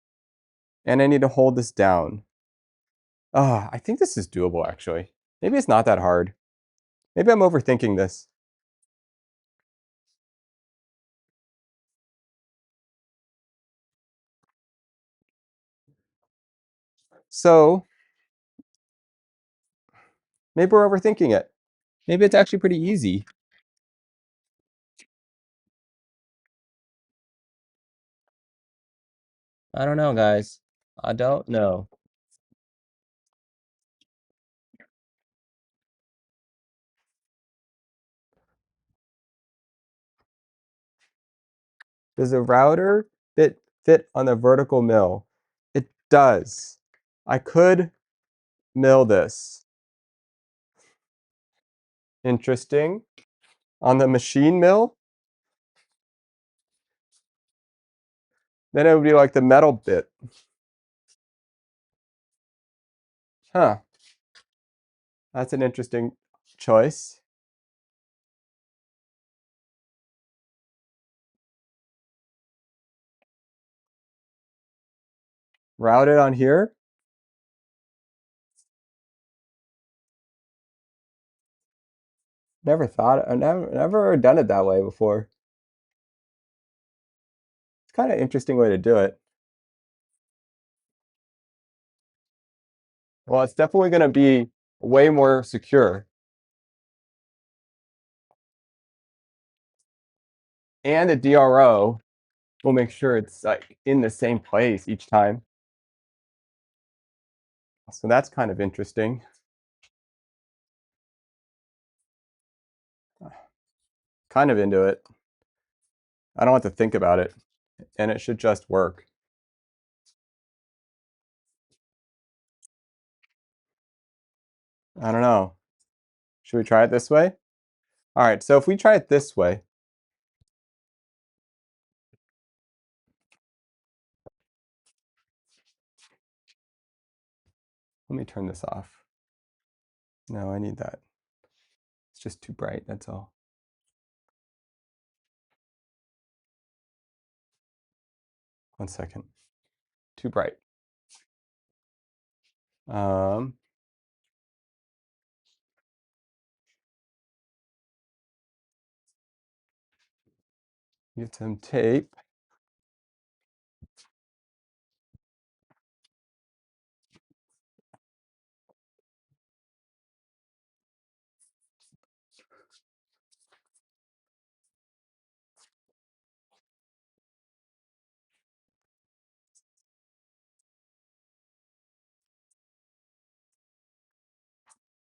and I need to hold this down. I think this is doable actually. Maybe it's not that hard. Maybe I'm overthinking this. So maybe we're overthinking it. Maybe it's actually pretty easy. I don't know, guys. I don't know. Does a router fit on the vertical mill? It does. I could mill this. Interesting. On the machine mill, then it would be like the metal bit. Huh. That's an interesting choice. Route it on here. Never done it that way before. It's kind of an interesting way to do it. Well, it's definitely going to be way more secure. And the DRO will make sure it's like in the same place each time. So that's kind of interesting. Kind of into it. I don't have to think about it, and it should just work. I don't know. Should we try it this way? All right, so if we try it this way, let me turn this off. No, I need that. It's just too bright, that's all. One second. Too bright. Get some tape.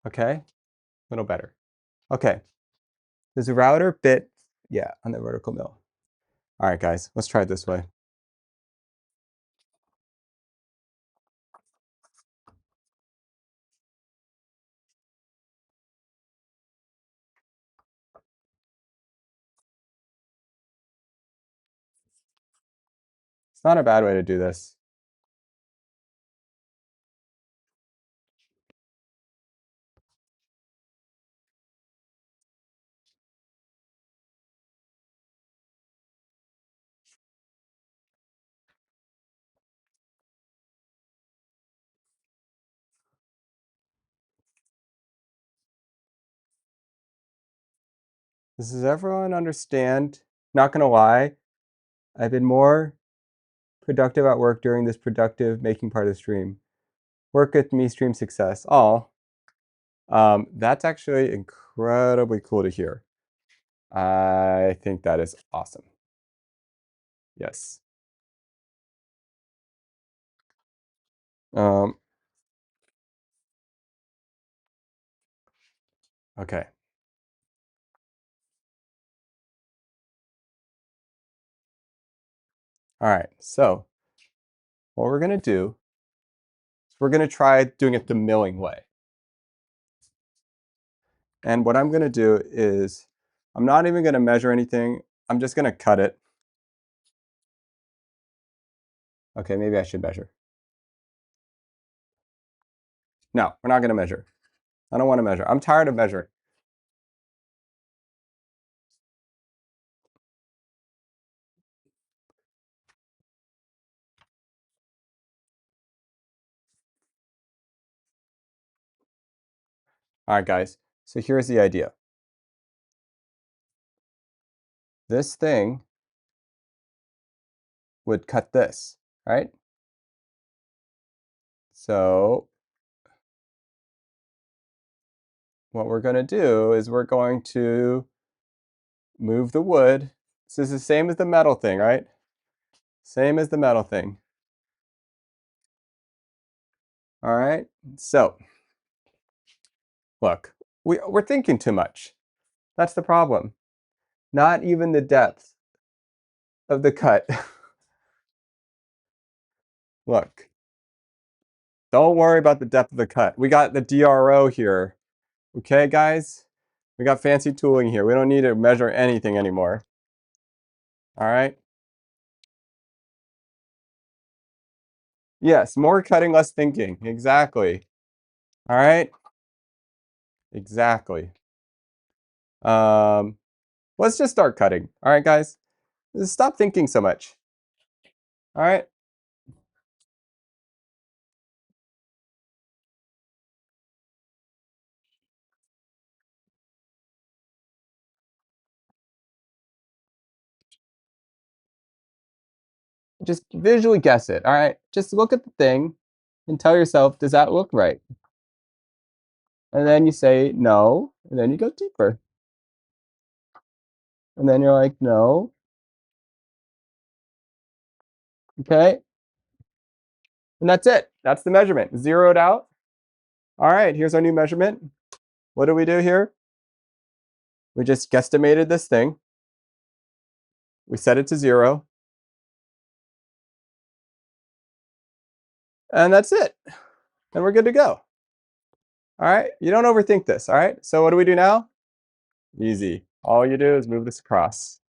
Okay, a little better. Okay, there's a router bit, yeah, on the vertical mill. All right, guys, let's try it this way. It's not a bad way to do this. Does everyone understand? Not gonna lie, I've been more productive at work during this productive making part of the stream. Work with me, stream success. All. That's actually incredibly cool to hear. I think that is awesome. Yes. Um, okay. All right. So what we're gonna do is we're gonna try doing it the milling way. And what I'm gonna do is I'm not even gonna measure anything. I'm just gonna cut it. Okay, maybe I should measure. No, we're not gonna measure. I don't want to measure. I'm tired of measuring. All right, guys. So here's the idea. This thing would cut this, right? So what we're going to do is we're going to move the wood. This is the same as the metal thing, right? Same as the metal thing. All right. So look, we're thinking too much. That's the problem. Not even the depth of the cut. Look, don't worry about the depth of the cut. We got the DRO here. Okay, guys? We got fancy tooling here. We don't need to measure anything anymore. All right? Yes, more cutting, less thinking. Exactly. All right? Exactly. Um, let's just start cutting. All right, guys? Just stop thinking so much. All right? Just visually guess it. All right? Just look at the thing and tell yourself, does that look right? And then you say no, and then you go deeper. And then you're like, no. Okay? And that's it. That's the measurement. Zeroed out. All right, here's our new measurement. What do we do here? We just guesstimated this thing. We set it to 0. And that's it. And we're good to go. All right, you don't overthink this. All right, so what do we do now? Easy. All you do is move this across.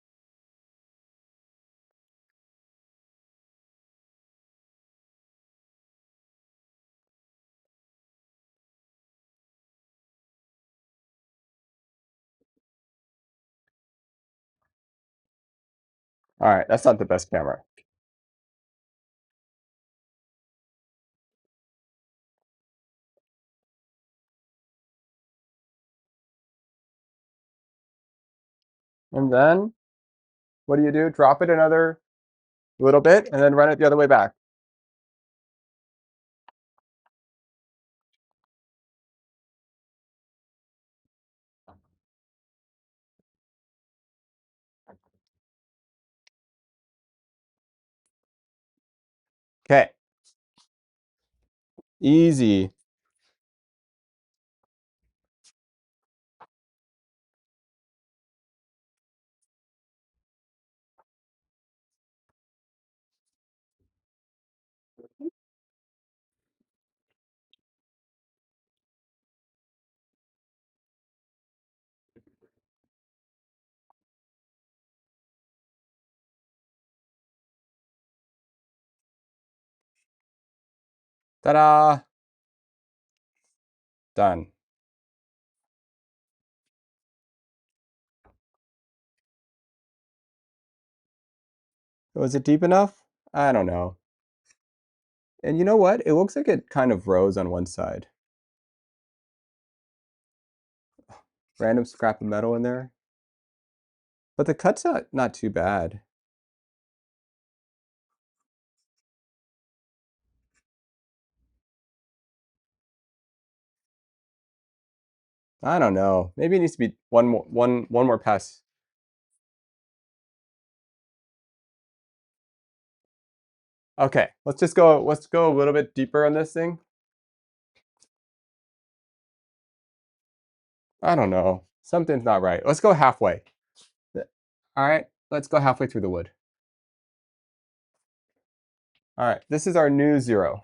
All right, that's not the best camera. And then what do? Drop it another little bit and then run it the other way back. Okay. Easy. Ta-da! Done. Was it deep enough? I don't know. And you know what? It looks like it kind of rose on one side. Random scrap of metal in there. But the cut's not too bad. I don't know. Maybe it needs to be one more pass. Okay, let's go a little bit deeper on this thing. I don't know. Something's not right. Let's go halfway. All right, let's go halfway through the wood. All right, this is our new 0.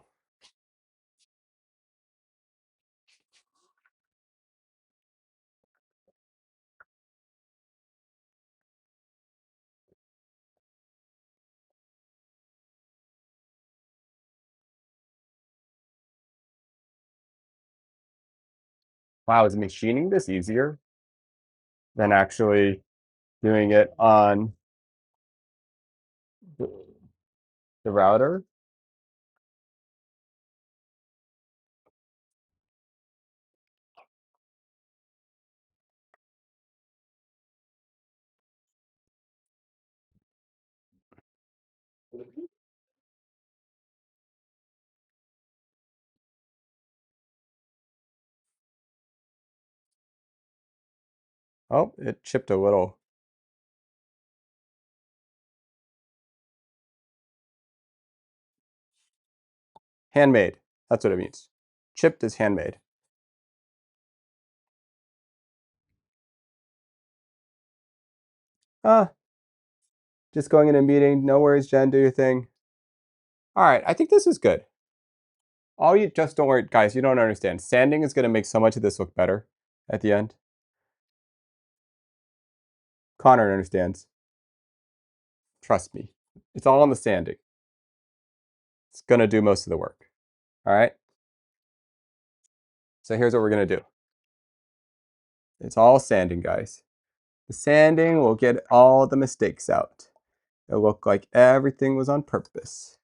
Wow, is machining this easier than actually doing it on the, the router? Oh, it chipped a little. Handmade. That's what it means. Chipped is handmade. Ah, just going in a meeting. No worries, Jen. Do your thing. All right, I think this is good. Just don't worry, guys. You don't understand. Sanding is going to make so much of this look better at the end. Connor understands. Trust me. It's all on the sanding. It's going to do most of the work. All right. So here's what we're going to do. It's all sanding, guys. The sanding will get all the mistakes out. It'll look like everything was on purpose.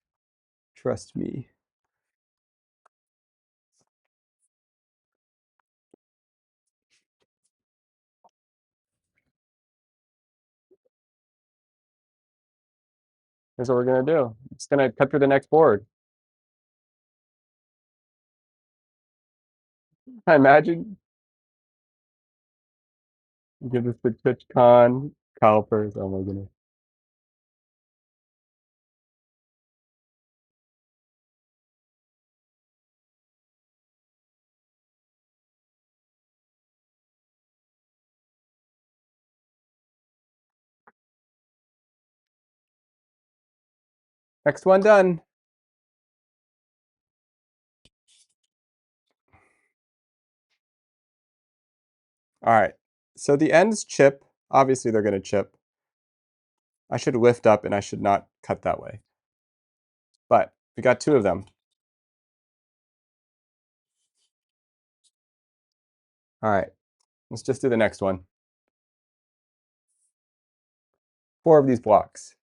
Trust me. Here's what we're going to do. It's going to cut through the next board. I imagine. Give this the TwitchCon calipers. Oh my goodness. Next one done. All right. So the ends chip. Obviously, they're going to chip. I should lift up and I should not cut that way. But we got two of them. All right. Let's just do the next one. 4 of these blocks.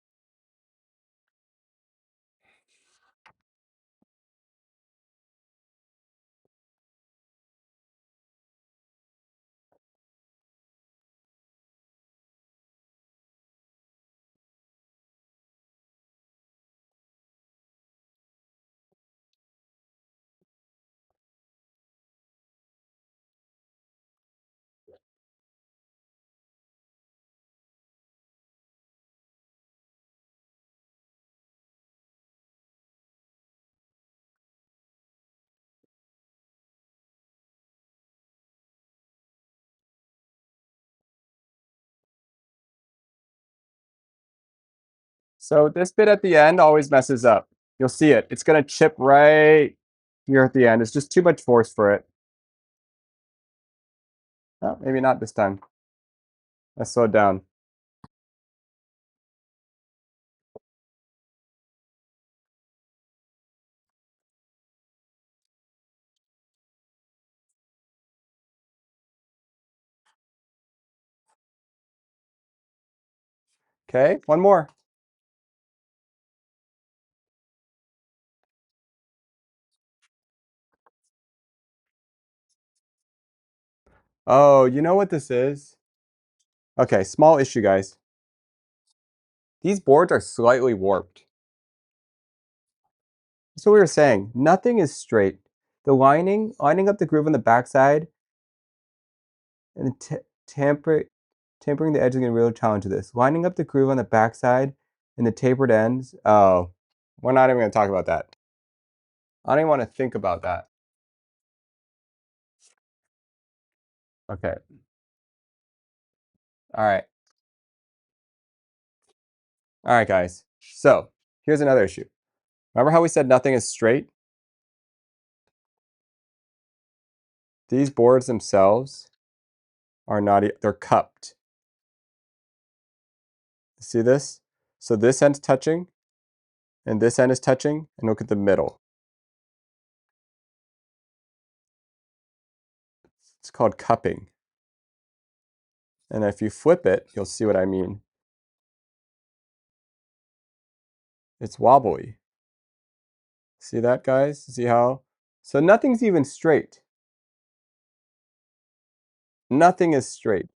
So this bit at the end always messes up. You'll see it. It's going to chip right here at the end. It's just too much force for it. Oh, maybe not this time. Let's slow it down. Okay, one more. Oh, you know what this is? Okay, small issue, guys. These boards are slightly warped. That's what we were saying. Nothing is straight. The lining up the groove on the backside, and tampering the edge is going to be a real challenge to this. Lining up the groove on the backside and the tapered ends. Oh, we're not even going to talk about that. I don't even want to think about that. Okay. All right. All right, guys. So here's another issue. Remember how we said nothing is straight? These boards themselves are not, they're cupped. See this? So this end's touching, and this end is touching, and look at the middle. It's called cupping. And if you flip it, you'll see what I mean. It's wobbly. See that, guys? See how? So nothing's even straight. Nothing is straight.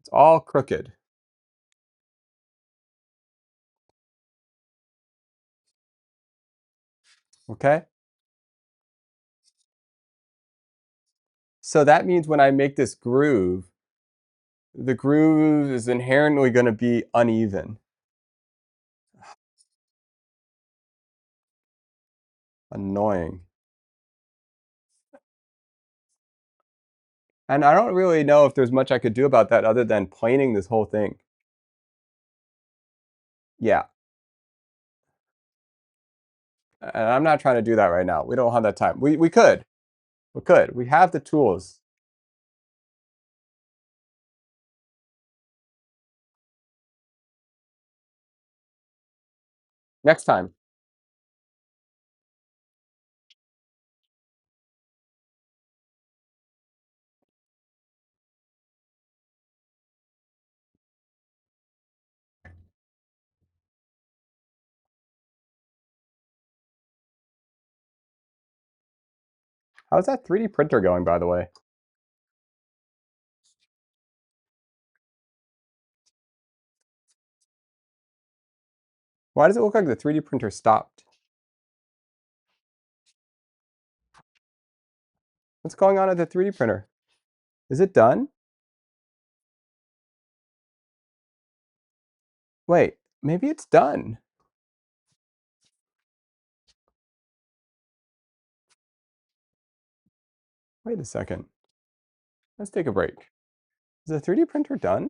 It's all crooked. Okay? So that means when I make this groove, The groove is inherently going to be uneven. Annoying. And I don't really know if there's much I could do about that other than planing this whole thing. Yeah. And I'm not trying to do that right now. We don't have that time. We could. We could. We have the tools. Next time. How's that 3D printer going, by the way? Why does it look like the 3D printer stopped? What's going on at the 3D printer? Is it done? Wait, maybe it's done. Wait a second. Let's take a break. Is the 3D printer done?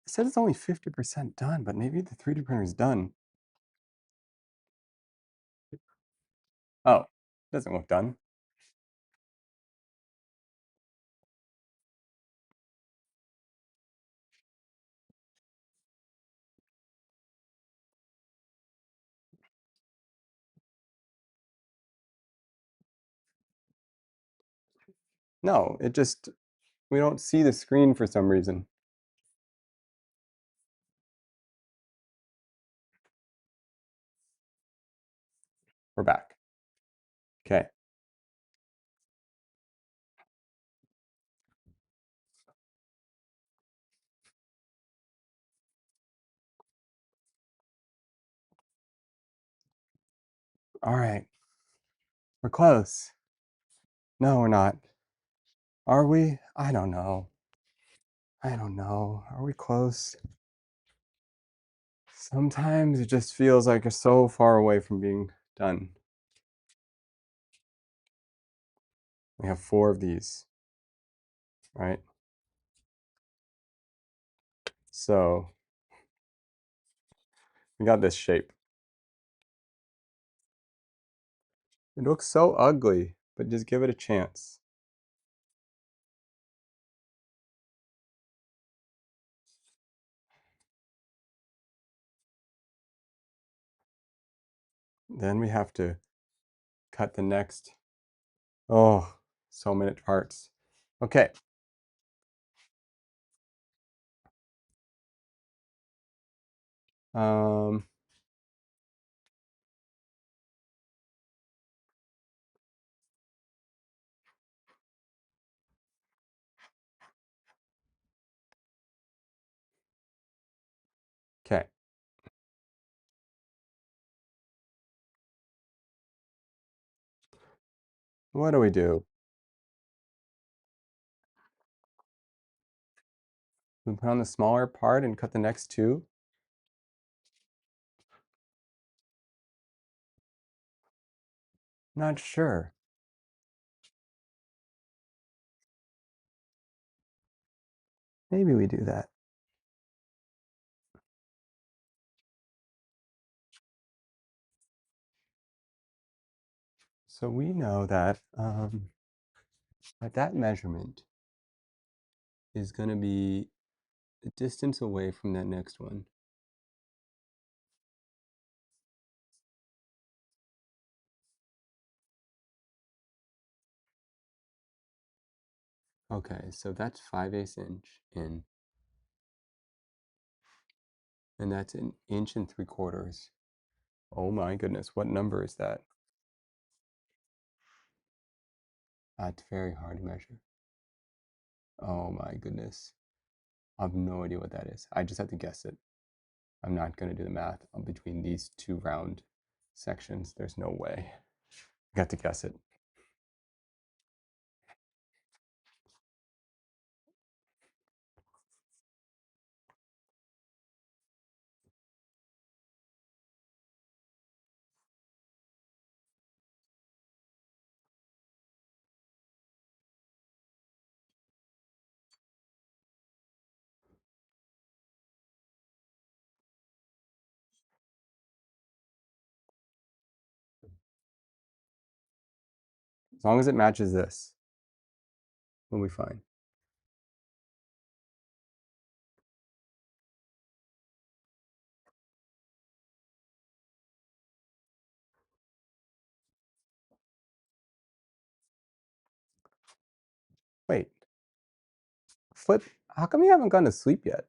It says it's only 50% done, but maybe the 3D printer is done. Oh, doesn't look done. No, it just, we don't see the screen for some reason. We're back. Okay. All right. We're close. No, we're not. Are we? I don't know. I don't know. Are we close? Sometimes it just feels like it's so far away from being done. We have 4 of these, right? So we got this shape. It looks so ugly, but just give it a chance. Then we have to cut the next, oh, so many parts. Okay. Um, okay. What do we do? We put on the smaller part and cut the next 2? Not sure. Maybe we do that. So we know that that measurement is going to be the distance away from that next one. Okay, so that's 5/8 inch in, and that's an 1.75 inches. Oh my goodness, what number is that? That's very hard to measure. Oh my goodness. I have no idea what that is. I just have to guess it. I'm not going to do the math between these two round sections. There's no way. I got to guess it. As long as it matches this, we'll be fine. Wait, flip. How come you haven't gone to sleep yet?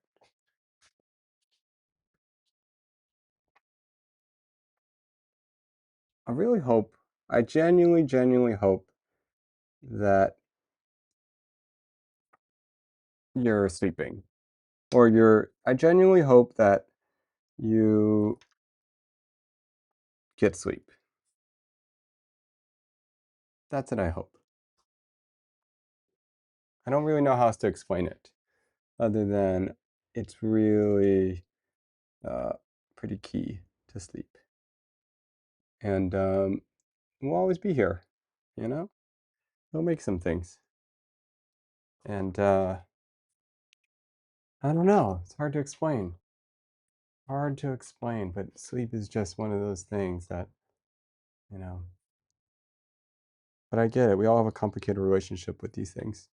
I really hope, I genuinely hope that you're sleeping. Or I genuinely hope that you get sleep. That's what I hope. I don't really know how else to explain it other than it's really uh, pretty key to sleep. And we'll always be here, you know? We'll make some things. And I don't know, it's hard to explain. Hard to explain, but sleep is just one of those things that, you know. But I get it. We all have a complicated relationship with these things.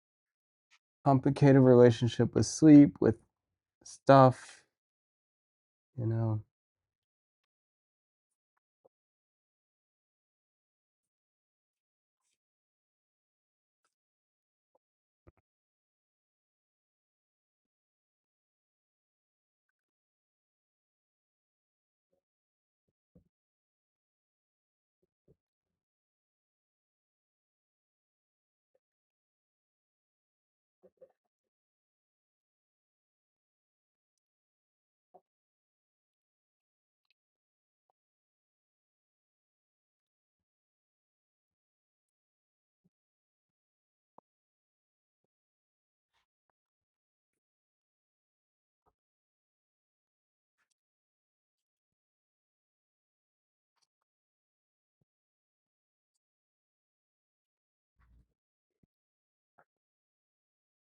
Complicated relationship with sleep, with stuff, you know.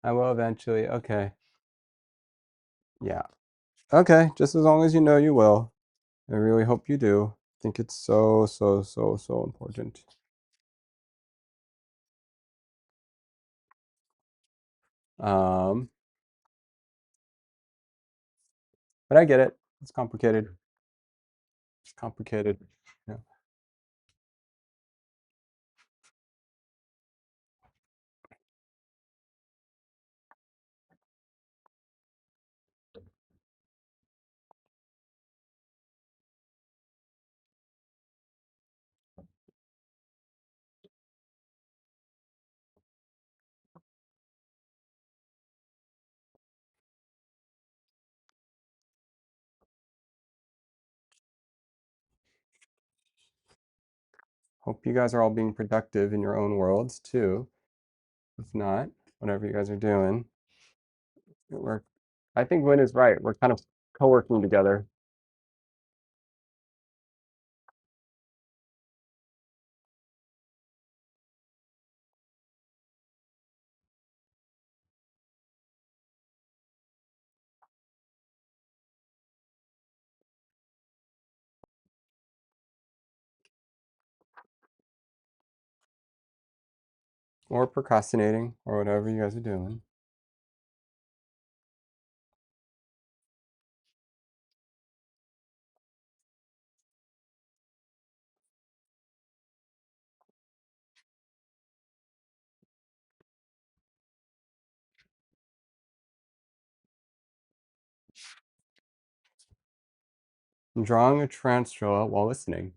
I will eventually. Okay. Yeah. Okay. Just as long as you know you will. I really hope you do. I think it's so important. Um, but I get it. It's complicated. It's complicated. Yeah. Hope you guys are all being productive in your own worlds too. If not, whatever you guys are doing, we're, I think Win is right. We're kind of co-working together. Or procrastinating, or whatever you guys are doing. I'm drawing a tarantula while listening.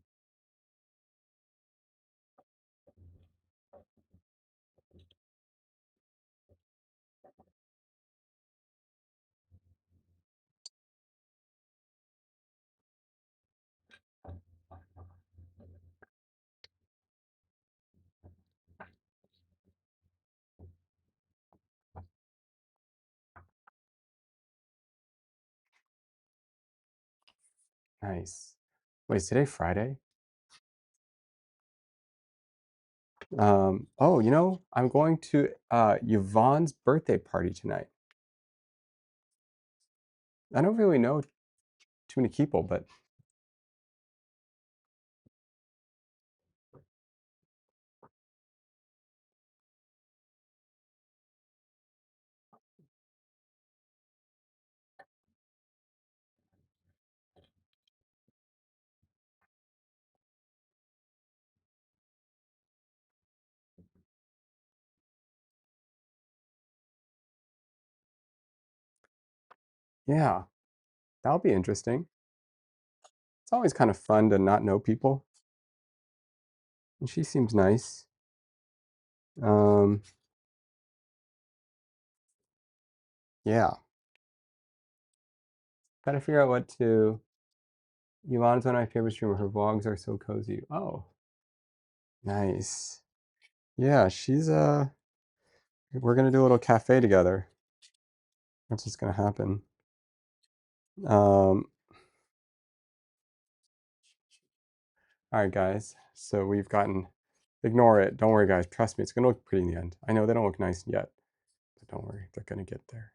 Nice. Wait, is today Friday? Oh, I'm going to Yvonne's birthday party tonight. I don't really know too many people, but yeah, that'll be interesting. It's always kind of fun to not know people, and she seems nice. Um, yeah, gotta figure out what to. Yvonne's one of my favorite streamers. Her vlogs are so cozy. Oh, nice. Yeah, we're gonna do a little cafe together. That's what's gonna happen. Um, all right, guys. So we've gotten. Ignore it. Don't worry, guys. Trust me, it's gonna look pretty in the end. I know they don't look nice yet, but don't worry, they're gonna get there.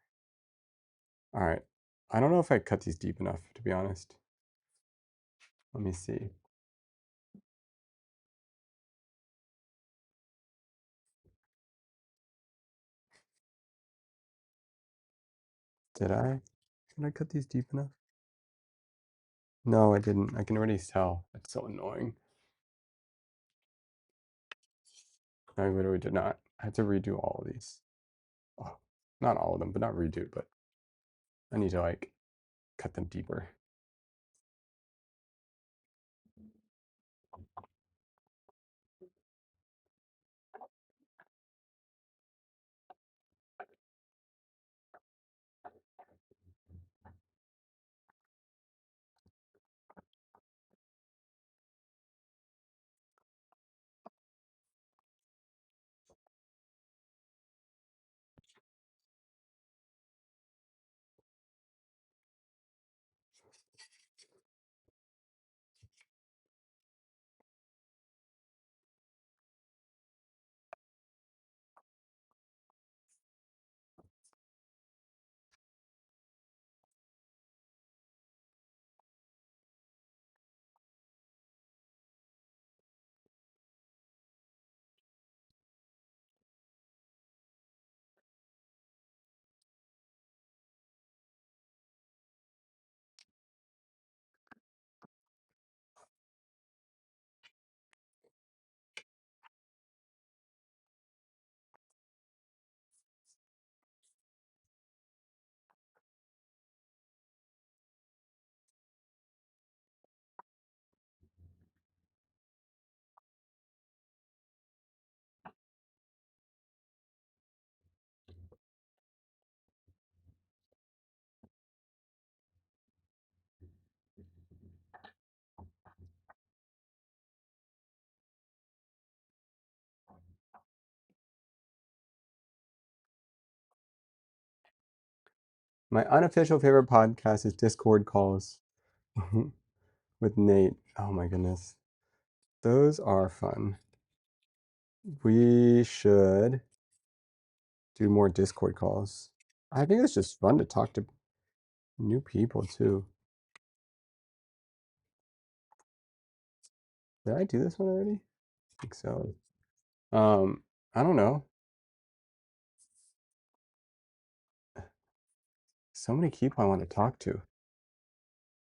All right. I don't know if I cut these deep enough, to be honest. Let me see. Did I? Did I cut these deep enough? No, I didn't. I can already tell. It's so annoying. I literally did not. I had to redo all of these. Oh, not all of them, but not redo, but I need to like cut them deeper. My unofficial favorite podcast is Discord calls with Nate. Oh my goodness. Those are fun. We should do more Discord calls. I think it's just fun to talk to new people too. Did I do this one already? I think so. I don't know. So many people I want to talk to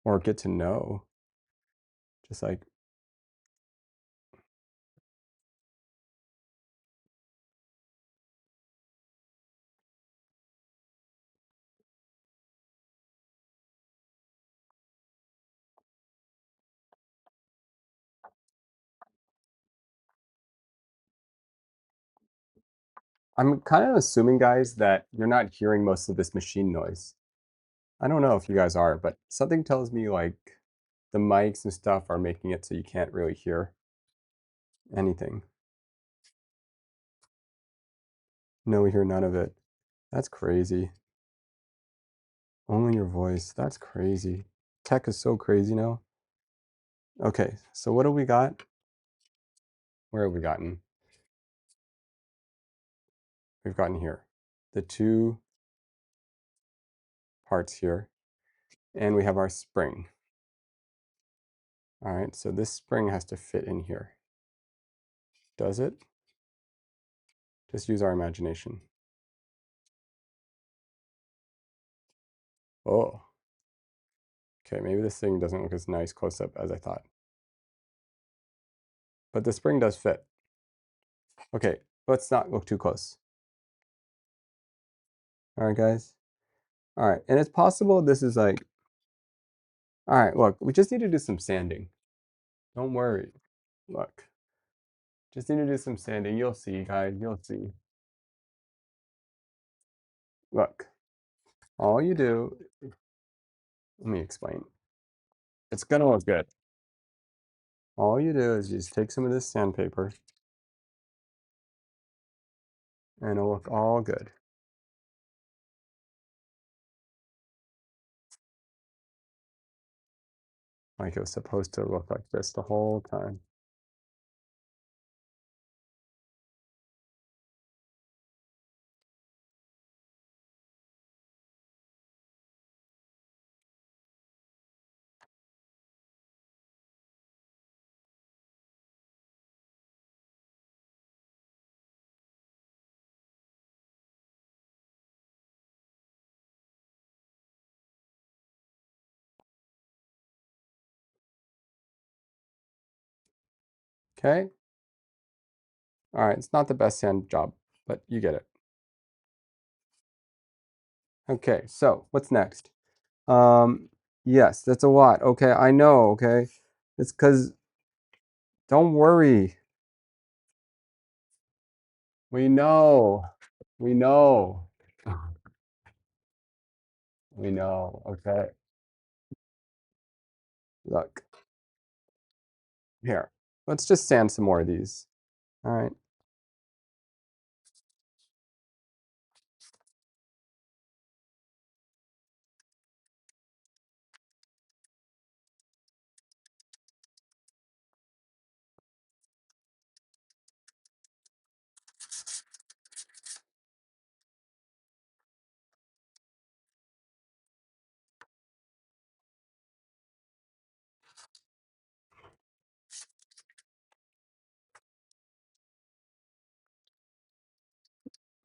or get to know. Just like I'm kind of assuming, guys, that you're not hearing most of this machine noise. I don't know if you guys are, but something tells me like the mics and stuff are making it so you can't really hear anything. No, we hear none of it. That's crazy. Only your voice. That's crazy. Tech is so crazy now. Okay, so what have we got? Where have we gotten? We've gotten here. The two parts here. And we have our spring. All right, so this spring has to fit in here. Does it? Just use our imagination. Oh. Okay, maybe this thing doesn't look as nice close up as I thought. But the spring does fit. Okay, let's not look too close. All right, guys. All right, and it's possible this is like, all right, look, we just need to do some sanding. Don't worry. Look, just need to do some sanding. You'll see, guys, you'll see. Look, all you do, let me explain. It's gonna look good. All you do is you just take some of this sandpaper and it'll look all good. Like it was supposed to look like this the whole time. Okay? All right, it's not the best sand job, but you get it. Okay, so what's next? Yes, that's a lot. Okay, I know, okay? It's because, don't worry. We know. We know. We know, okay? Look, here. Let's just sand some more of these. All right.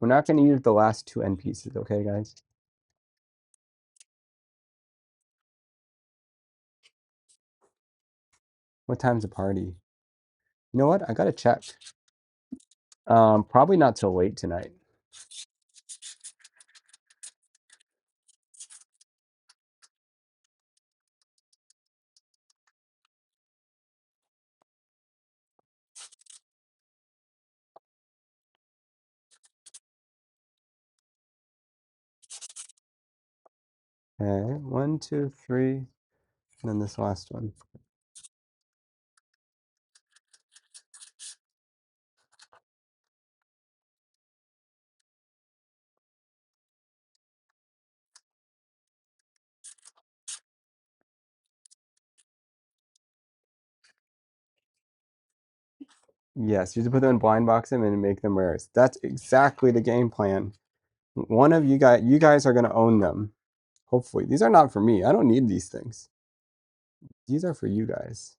We're not going to use the last two end pieces, okay, guys? What time's the party? You know what? I gotta check. Probably not till late tonight. Okay, 1, 2, 3, and then this last one. Yes, you have to put them in blind box them and make them rares. That's exactly the game plan. One of you guys are gonna own them. Hopefully. These are not for me. I don't need these things. These are for you guys.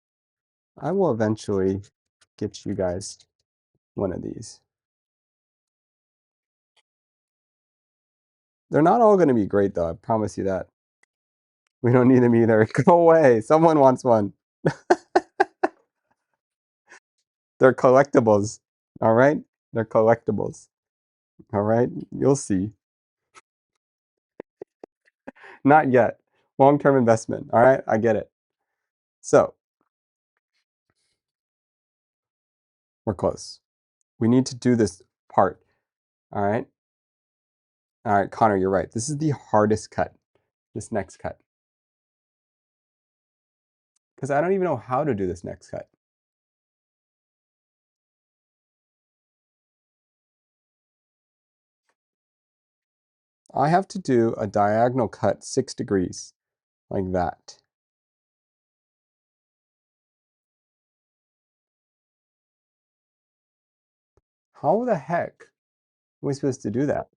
I will eventually get you guys one of these. They're not all gonna be great though, I promise you that. We don't need them either. Go away. Someone wants one. They're collectibles. All right? They're collectibles. All right? You'll see. Not yet. Long-term investment. All right? I get it. So, we're close. We need to do this part. All right? All right, Connor, you're right. This is the hardest cut. This next cut. Because I don't even know how to do this next cut. I have to do a diagonal cut 6 degrees, like that. How the heck are we supposed to do that?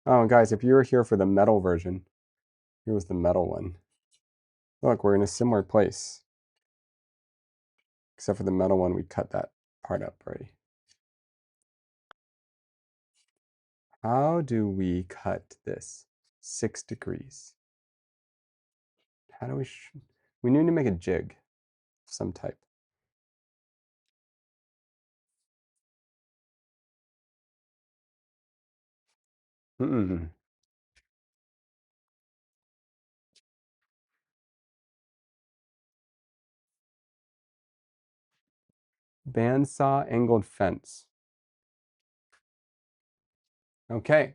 Oh, guys, if you were here for the metal version, here was the metal one. Look, we're in a similar place. Except for the metal one, we cut that part up already. How do we cut this? 6 degrees. How do we need to make a jig of some type. Bandsaw angled fence. Okay.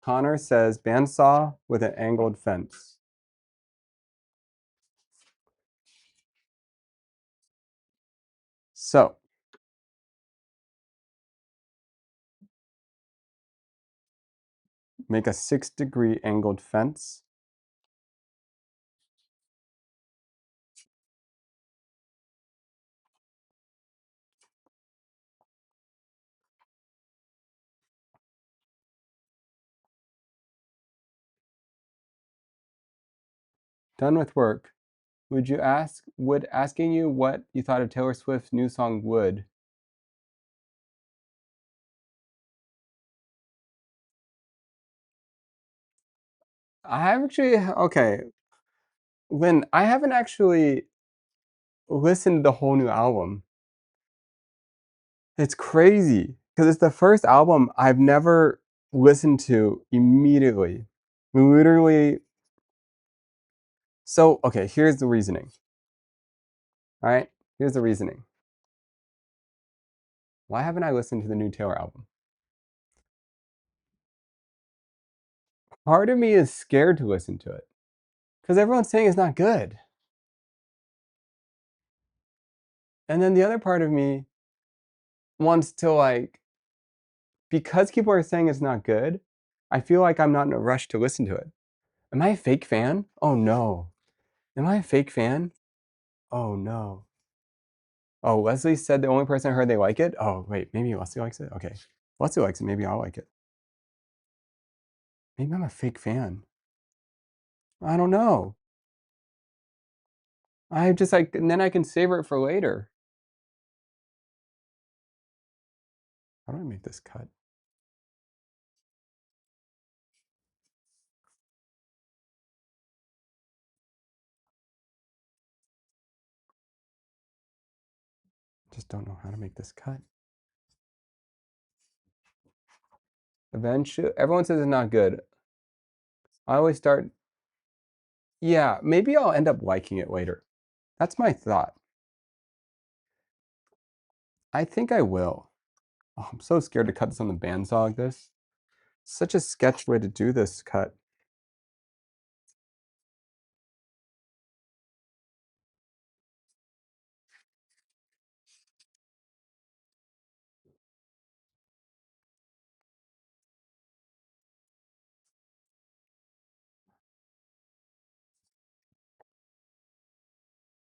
Connor says bandsaw with an angled fence. So, make a 6-degree angled fence. Done with work. Would asking you what you thought of Taylor Swift's new song Would. I have actually, okay, Lynn, I haven't actually listened to the whole new album. It's crazy because it's the first album I've never listened to immediately. Literally. So, okay, here's the reasoning. All right, here's the reasoning. Why haven't I listened to the new Taylor album? Part of me is scared to listen to it because everyone's saying it's not good. And then the other part of me wants to, like, because people are saying it's not good, I feel like I'm not in a rush to listen to it. Am I a fake fan? Oh no. Am I a fake fan? Oh no. Oh, Leslie said the only person I heard they like it? Oh, wait, maybe Leslie likes it? Okay. Leslie likes it, maybe I'll like it. Maybe I'm a fake fan. I don't know. I just like, and then I can savor it for later. How do I make this cut? Just don't know how to make this cut. Eventually, everyone says it's not good. I always start, yeah, maybe I'll end up liking it later. That's my thought. I think I will. Oh, I'm so scared to cut this on the bandsaw like this. Such a sketch way to do this cut.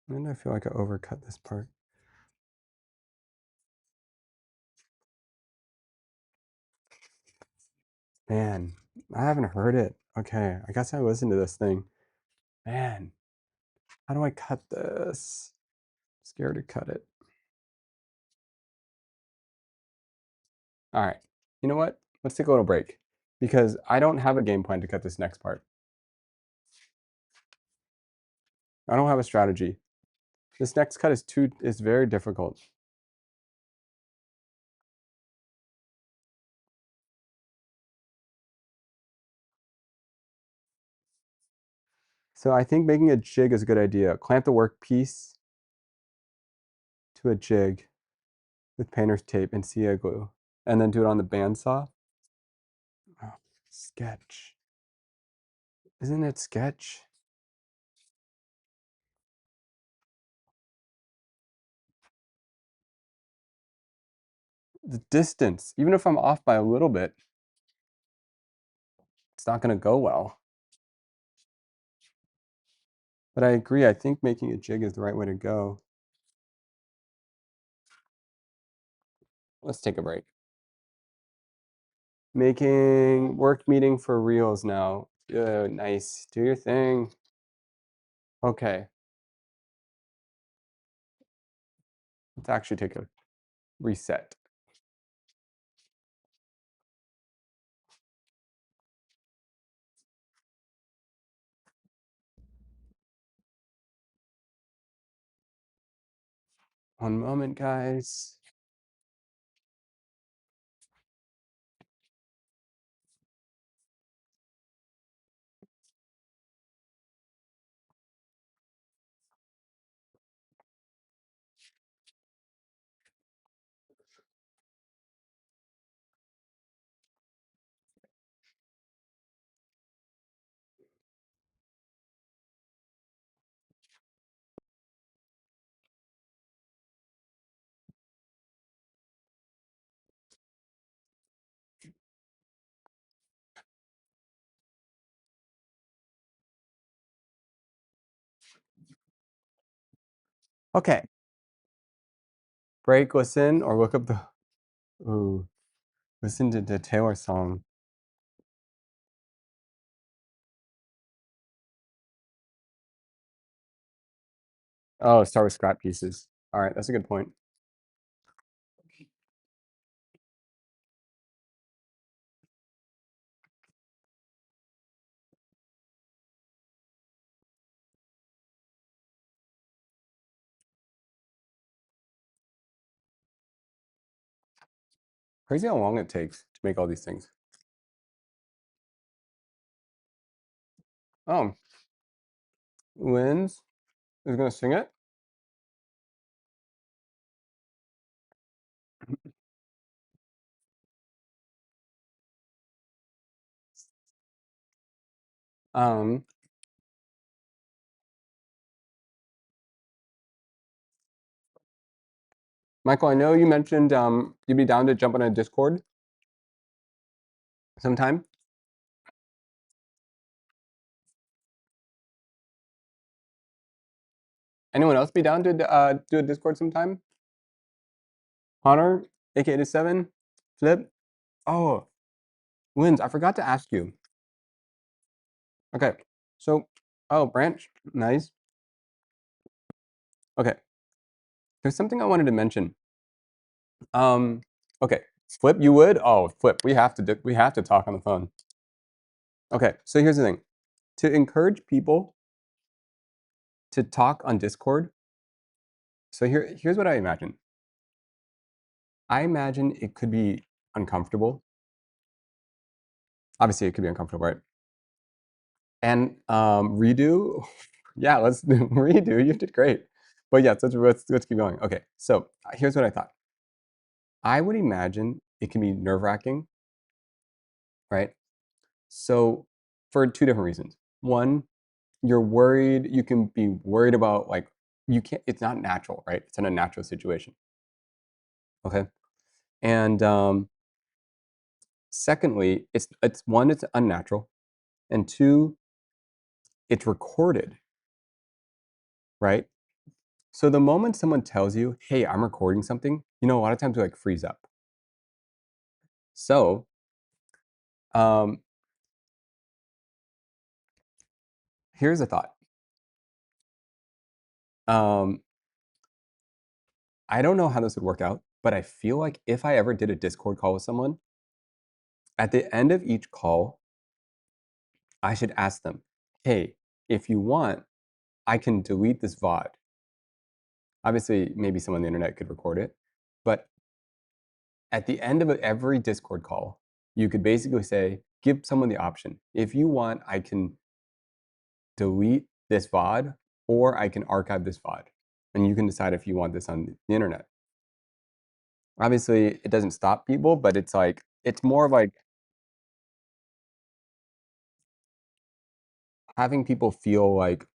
And I feel like I overcut this part. Man, I haven't heard it. Okay, I guess I listened to this thing. Man, how do I cut this? Scared to cut it. All right, you know what? Let's take a little break because I don't have a game plan to cut this next part. I don't have a strategy. This next cut is very difficult. So I think making a jig is a good idea. Clamp the workpiece to a jig with painter's tape and Cia glue, and then do it on the bandsaw. Oh, sketch. Isn't it sketch? The distance, even if I'm off by a little bit, it's not going to go well. But I agree, I think making a jig is the right way to go. Let's take a break. Making work meeting for reals now. Good, nice. Do your thing. Okay. Let's actually take a reset. One moment, guys. Okay. Break, listen, or look up the. Ooh. Listen to the Taylor song. Oh, start with scrap pieces. All right, that's a good point. Crazy how long it takes to make all these things. Oh, Lynn's is gonna sing it. Um, Michael, I know you mentioned you'd be down to jump on a Discord sometime. Anyone else be down to do a Discord sometime? Hunter, AK87, Flip. Oh, Linz, I forgot to ask you. Okay, so, oh, Branch, nice. Okay, there's something I wanted to mention. Okay, Flip, you would? Oh, Flip, we have to talk on the phone. Okay, so here's the thing. To encourage people to talk on Discord, so here's what I imagine. I imagine it could be uncomfortable. Obviously, it could be uncomfortable, right? And redo, yeah, let's do redo. You did great. But yeah, let's keep going. Okay, so here's what I thought. I would imagine it can be nerve-wracking, right? So for two different reasons. One, you're worried. You can be worried about like you can't. It's not natural, right? It's an unnatural situation. Okay, and secondly, it's one, it's unnatural, and two, it's recorded, right? So the moment someone tells you, "Hey, I'm recording something," a lot of times we like freeze up. So, um, here's a thought. Um, I don't know how this would work out, but I feel like if I ever did a Discord call with someone, at the end of each call, I should ask them, "Hey, if you want, I can delete this VOD." Obviously, maybe someone on the internet could record it, but at the end of every Discord call, you could basically say, give someone the option. If you want, I can delete this VOD or I can archive this VOD. And you can decide if you want this on the internet. Obviously, it doesn't stop people, but it's like, it's more of like having people feel like,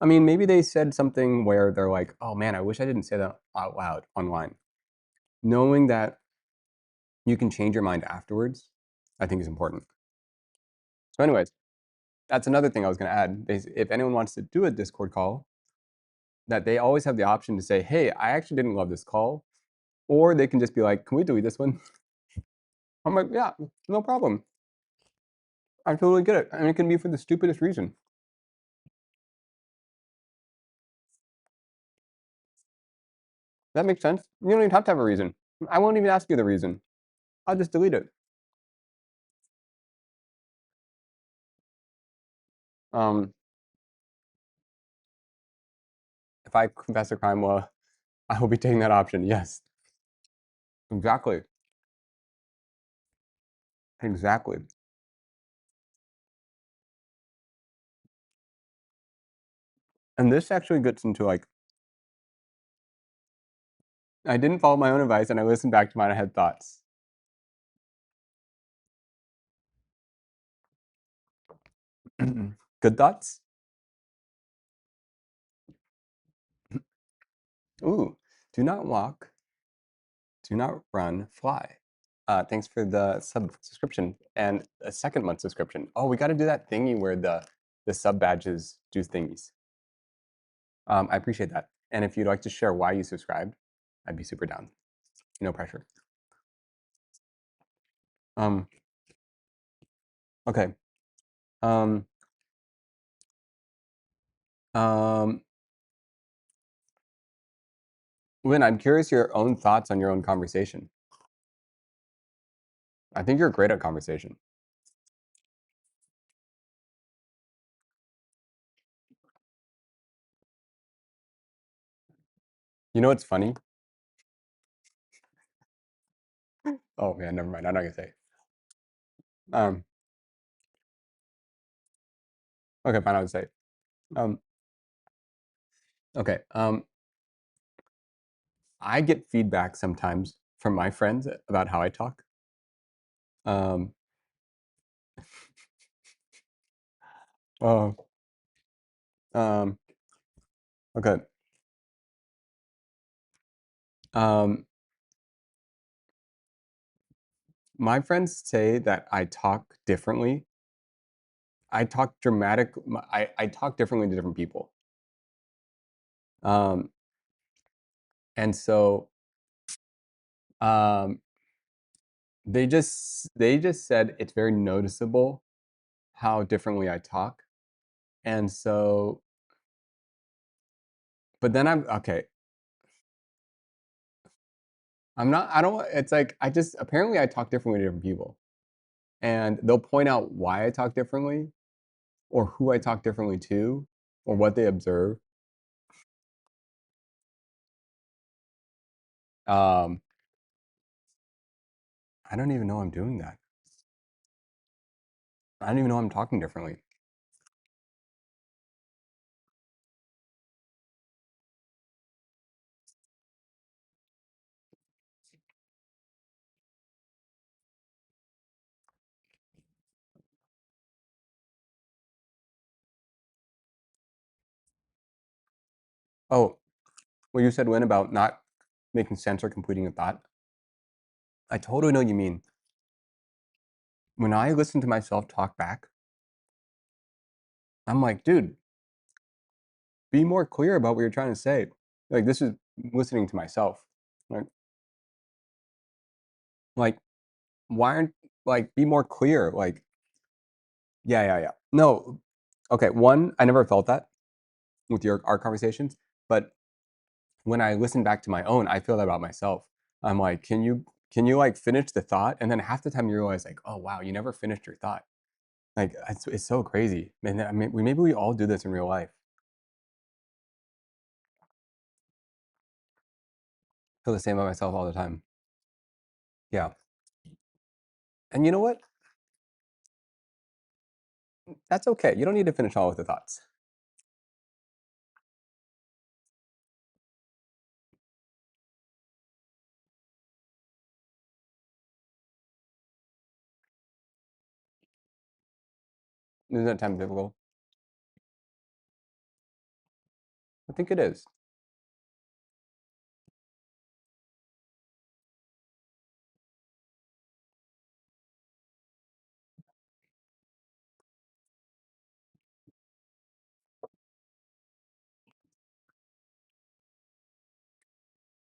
I mean, maybe they said something where they're like, oh man, I wish I didn't say that out loud online. Knowing that you can change your mind afterwards, I think is important. So anyways, That's another thing I was going to add. If anyone wants to do a Discord call, that they always have the option to say, hey, I actually didn't love this call. Or they can just be like, can we delete this one? I'm like, yeah, no problem. I totally get it. And it can be for the stupidest reason. That makes sense. You don't even have to have a reason. I won't even ask you the reason. I'll just delete it. If I confess a crime, well, I will be taking that option. Yes, exactly. Exactly. And this actually gets into like, I didn't follow my own advice and I listened back to mine. I had thoughts. Good thoughts? Ooh, do not walk, do not run, fly. Thanks for the subscription and a second month subscription. Oh, we got to do that thingy where the sub badges do thingies. I appreciate that. And if you'd like to share why you subscribed, I'd be super down. No pressure. Okay. Um, um, Lynn, I'm curious your own thoughts on your own conversation. I think you're great at conversation. You know what's funny? Oh man, never mind. I'm not gonna say. Um, okay, fine. I would say. Um, okay. I get feedback sometimes from my friends about how I talk. Um, oh, um, okay. Um, my friends say that I talk differently. I talk dramatic. I talk differently to different people. Um, and so um, they just said it's very noticeable how differently I talk. And so, but then I'm okay. I'm not, I don't, it's like, I just, apparently I talk differently to different people. And they'll point out why I talk differently or who I talk differently to or what they observe. Um, I don't even know I'm doing that. I don't even know I'm talking differently. Oh, what you said, Lynn, about not making sense or completing a thought. I totally know what you mean. When I listen to myself talk back, I'm like, dude, be more clear about what you're trying to say. Like, this is listening to myself. Like, like why aren't, like, be more clear? Like, yeah. No, okay. One, I never felt that with our conversations, but when I listen back to my own, I feel that about myself. I'm like, can you like finish the thought? And then half the time you realize like, oh wow, you never finished your thought. Like it's so crazy. And I mean, maybe we all do this in real life. I feel the same about myself all the time. Yeah. And you know what? That's okay. You don't need to finish all with the thoughts. Isn't that time difficult? I think it is.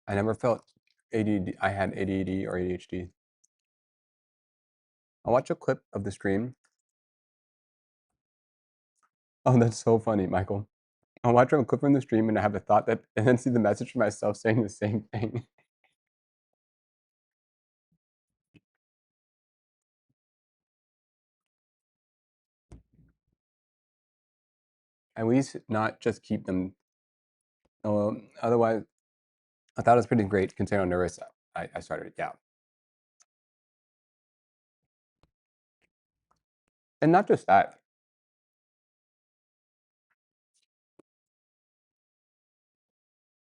I never felt ADD. I had ADD or ADHD. I'll watch a clip of the stream. Oh, that's so funny, Michael. I'll watch a clip from the stream and I have a thought that, and then see the message from myself saying the same thing. At least not just keep them. Otherwise, I thought it was pretty great considering how nervous I started. Yeah. And not just that.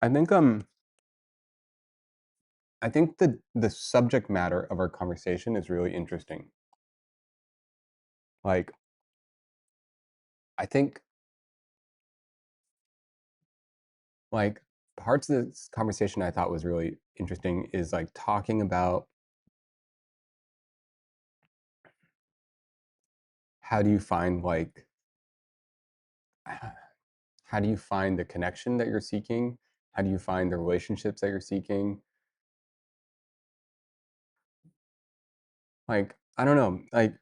I think I think the subject matter of our conversation is really interesting. Like, I think like parts of this conversation I thought was really interesting is like talking about how do you find like how do you find the connection that you're seeking? How do you find the relationships that you're seeking? Like, I don't know. Like,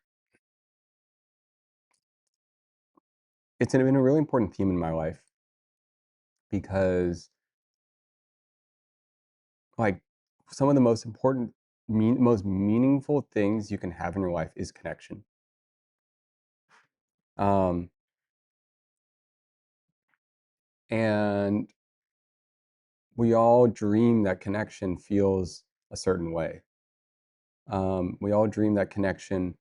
it's been a really important theme in my life because, like, some of the most important, most meaningful things you can have in your life is connection. Um, and we all dream that connection feels a certain way. We all dream that connection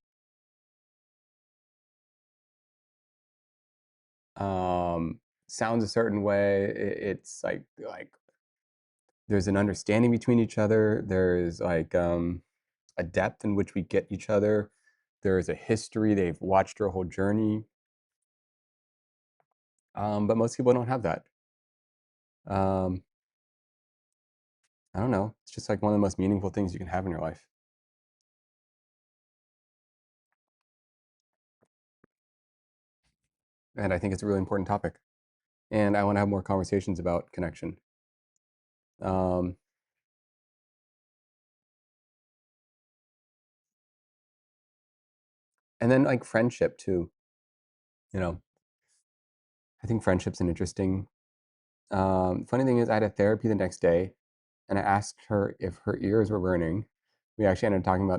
sounds a certain way. It's like there's an understanding between each other. There is like a depth in which we get each other. There is a history. They've watched your whole journey. But most people don't have that. Um, I don't know. It's just like one of the most meaningful things you can have in your life. And I think it's a really important topic. And I want to have more conversations about connection. Um, and then like friendship too. You know, I think friendship's an interesting. Funny thing is, I had a therapy the next day, and I asked her if her ears were burning. We actually ended up talking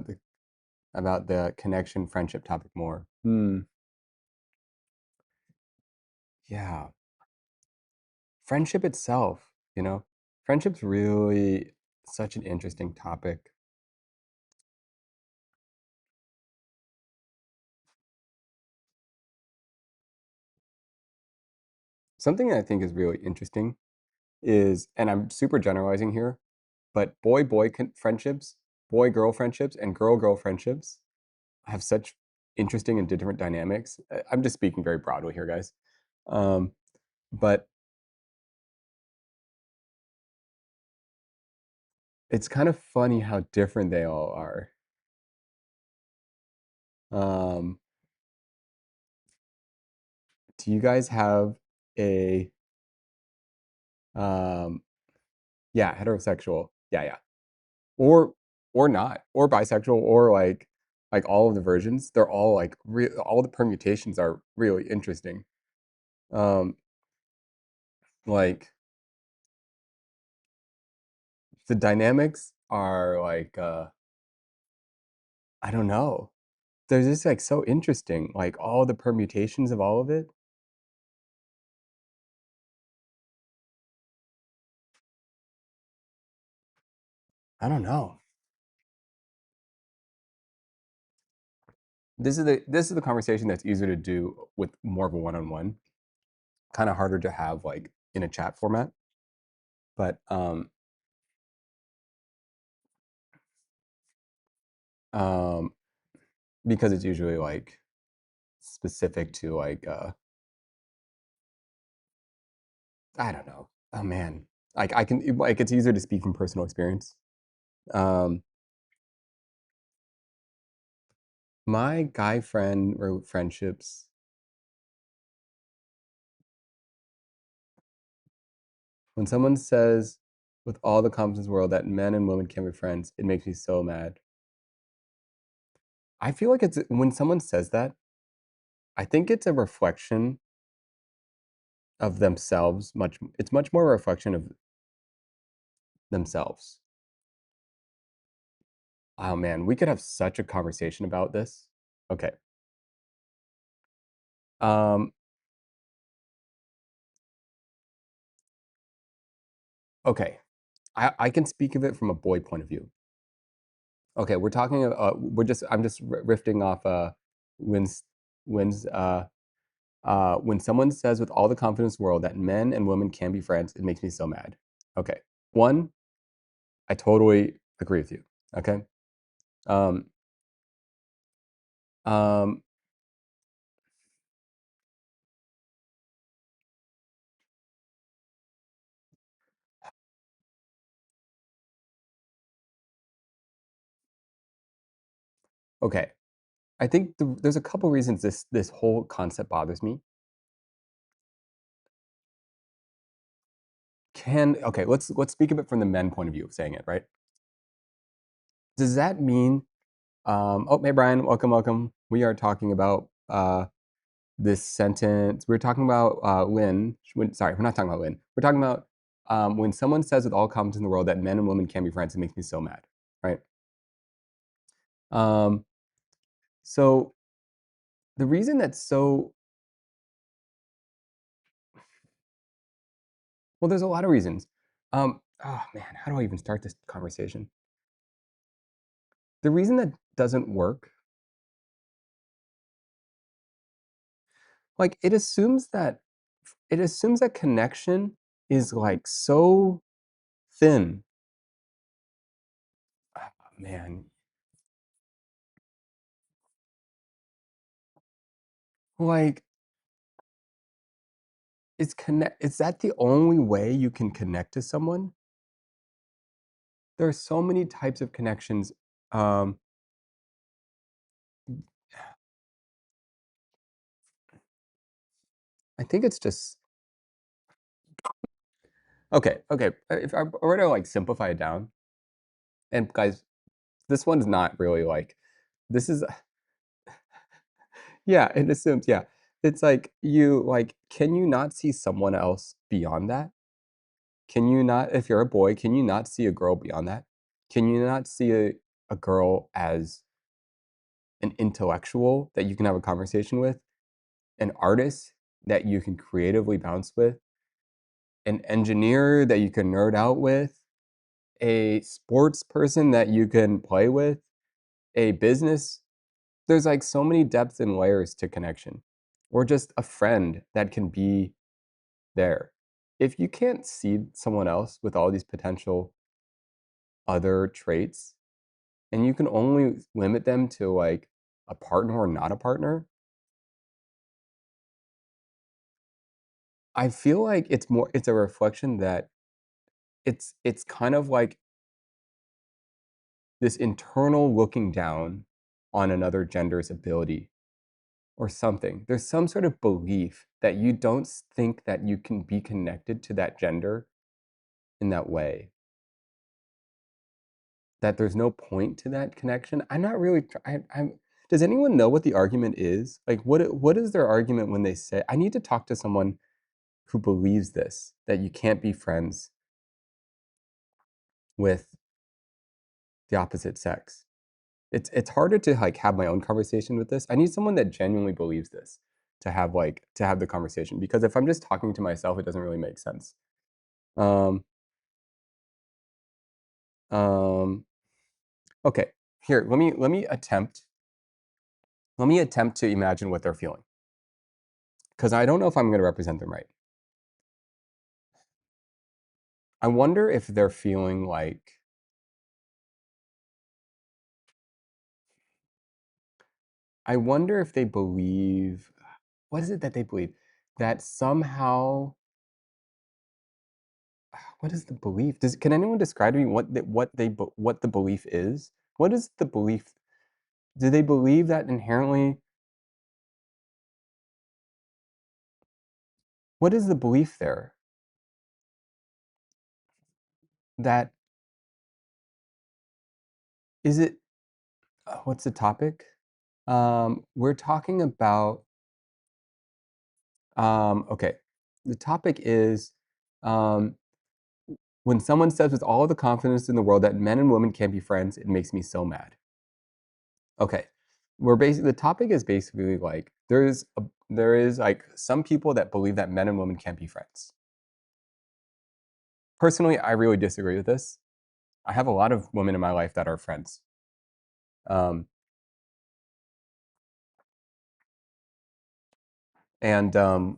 about the connection friendship topic more. Yeah, friendship itself. Friendship's really such an interesting topic. Something I think is really interesting is, and I'm super generalizing here, but boy-boy friendships, boy-girl friendships, and girl-girl friendships have such interesting and different dynamics. I'm just speaking very broadly here, guys. Um, but it's kind of funny how different they all are. Um, do you guys have a um, yeah, heterosexual? Yeah, yeah. Or or not, or bisexual, or like all of the versions. They're all like all the permutations are really interesting. Um, like the dynamics are like I don't know. They're just like so interesting. Like all the permutations of all of it. I don't know. This is the conversation that's easier to do with more of a one-on-one. Kind of harder to have like in a chat format. But um because it's usually like specific to like I don't know. Oh man, like I can like it's easier to speak from personal experience. Um, my guy friend or friendships. When someone says, with all the confidence in the world that men and women can be friends, it makes me so mad. I feel like it's when someone says that, I think it's a reflection of themselves. It's much more a reflection of themselves. Oh man, we could have such a conversation about this. Okay. Um, okay. I can speak of it from a boy point of view. Okay, I'm just riffing off when's when's when someone says with all the confidence in the world that men and women can be friends, it makes me so mad. Okay. One, I totally agree with you. Okay. Um, um, okay. I think there's a couple reasons this whole concept bothers me. Okay, let's speak of it from the men point of view of saying it, right? Does that mean oh hey Brian, welcome. We are talking about this sentence. We're talking about sorry, we're not talking about when. We're talking about when someone says with all confidence in the world that men and women can be friends, it makes me so mad, right? Um, so the reason that's so well, there's a lot of reasons. Oh man, how do I even start this conversation? The reason that doesn't work, like it assumes that connection is like so thin. Ah, man, like is that the only way you can connect to someone? There are so many types of connections. Um, I think it's just okay. If I were to like simplify it down, and guys, this one's not really like this is yeah, it assumes, yeah. It's like can you not see someone else beyond that? Can you not, if you're a boy, can you not see a girl beyond that? Can you not see a girl as an intellectual that you can have a conversation with, an artist that you can creatively bounce with, an engineer that you can nerd out with, a sports person that you can play with, a business? There's like so many depths and layers to connection, or just a friend that can be there. If you can't see someone else with all these potential other traits, and you can only limit them to like a partner or not a partner, I feel like it's a reflection that it's kind of like this internal looking down on another gender's ability or something. There's some sort of belief that you don't think that you can be connected to that gender in that way. That there's no point to that connection. I'm not really. I'm. Does anyone know what the argument is? Like, what is their argument when they say, "I need to talk to someone who believes this, that you can't be friends with the opposite sex"? It's harder to like have my own conversation with this. I need someone that genuinely believes this to have the conversation, because if I'm just talking to myself, it doesn't really make sense. Um, um, okay, here let me attempt to imagine what they're feeling, because I don't know if I'm going to represent them right. I wonder if they're feeling like I wonder if they believe, what is it that they believe? That somehow, what is the belief? Can anyone describe to me what the belief is? What is the belief? Do they believe that inherently? What is the belief there? that is it what's the topic? We're talking about okay. The topic is um, when someone says with all of the confidence in the world that men and women can't be friends, it makes me so mad. Okay. We're basically the topic is basically like there is like some people that believe that men and women can't be friends. Personally, I really disagree with this. I have a lot of women in my life that are friends. Um, and I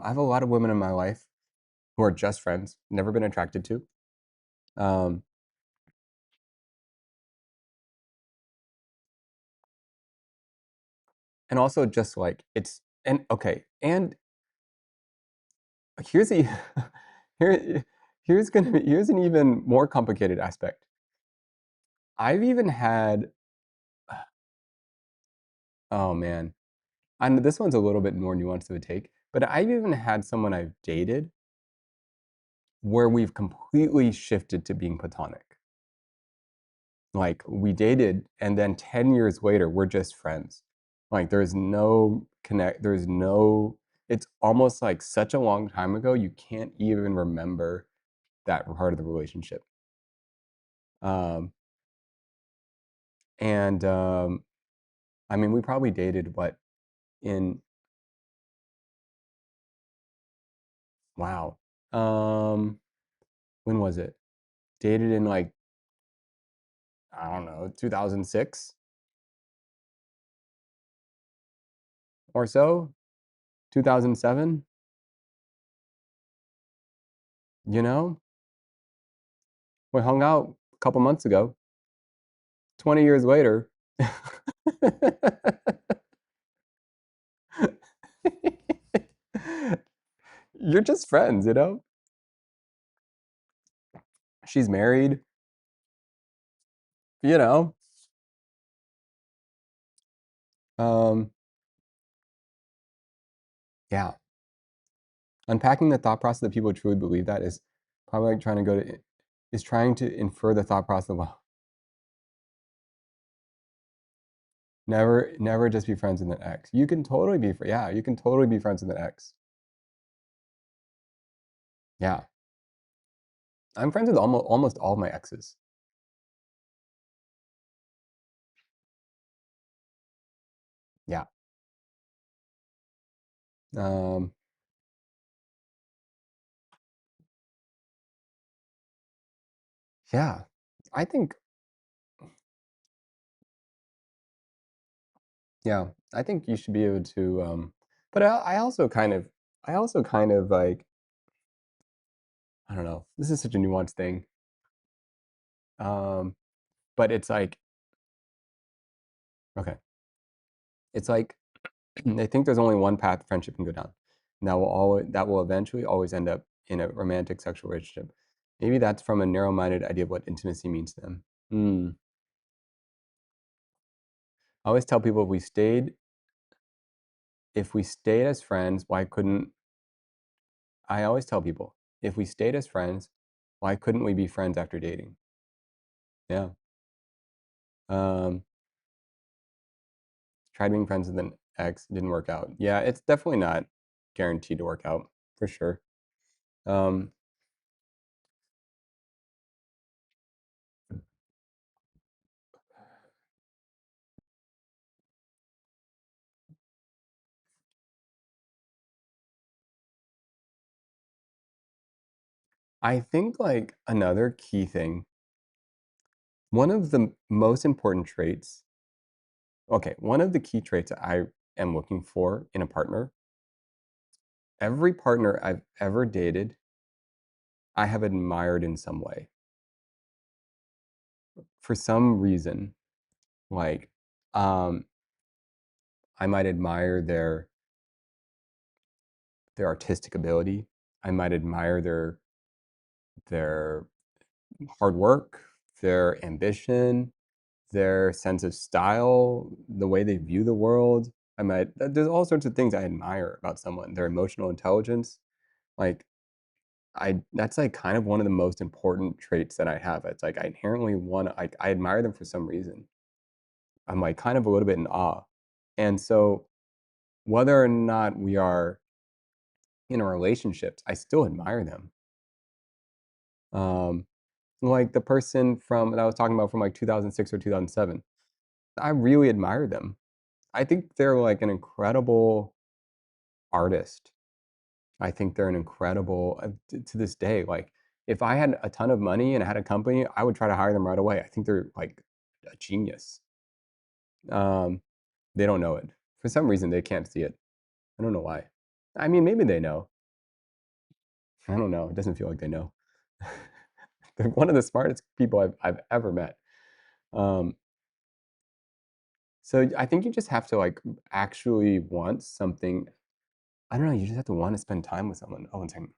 have a lot of women in my life who are just friends, never been attracted to. Um, and also just like it's and okay, and here's a here here's an even more complicated aspect. I've even had oh man, and this one's a little bit more nuanced of a take, but I've even had someone I've dated where we've completely shifted to being platonic. Like we dated and then 10 years later we're just friends. Like there's no connect there's no it's almost like such a long time ago you can't even remember that part of the relationship. Um and I mean we probably dated what in wow. Um when was it? Dated in like I don't know, 2006 or so, 2007, you know? We hung out a couple months ago, 20 years later. You're just friends, you know? She's married, you know? Um, yeah. Unpacking the thought process that people truly believe that is probably like trying to go to is trying to infer the thought process of, well, never just be friends with an ex. You can totally be yeah, you can totally be friends with an ex. Yeah. I'm friends with almost all my exes. Yeah. Um, yeah. I think yeah, I think you should be able to but I also kind of like I don't know. This is such a nuanced thing. Um, but it's like okay. It's like I think there's only one path friendship can go down. And that will eventually always end up in a romantic sexual relationship. Maybe that's from a narrow-minded idea of what intimacy means to them. Hmm. I always tell people if we stayed as friends, why couldn't I always tell people, if we stayed as friends, why couldn't we be friends after dating? Yeah. Um, tried being friends with an ex, didn't work out. Yeah, it's definitely not guaranteed to work out for sure. Um, I think like another key thing, one of the most important traits, okay, one of the key traits I am looking for in a partner, every partner I've ever dated, I have admired in some way. For some reason, like um, I might admire their artistic ability. I might admire their hard work, their ambition, their sense of style, the way they view the world. There's all sorts of things I admire about someone, their emotional intelligence. Like, that's, like, kind of one of the most important traits that I have. It's like I inherently wanna I admire them for some reason. I'm, like, kind of a little bit in awe. And so, whether or not we are in a relationships, I still admire them. Um, like the person from that I was talking about from, like, 2006 or 2007, I really admire them. I think they're, like, an incredible artist. I think they're an incredible to this day, like, if I had a ton of money and I had a company, I would try to hire them right away. I think they're, like, a genius. Um, they don't know it. For some reason, they can't see it. I don't know why. I mean, maybe they know. I don't know. It doesn't feel like they know. They're one of the smartest people I've ever met. Um, so I think you just have to, like, actually want something. I don't know, you just have to wanna spend time with someone. Oh, one second.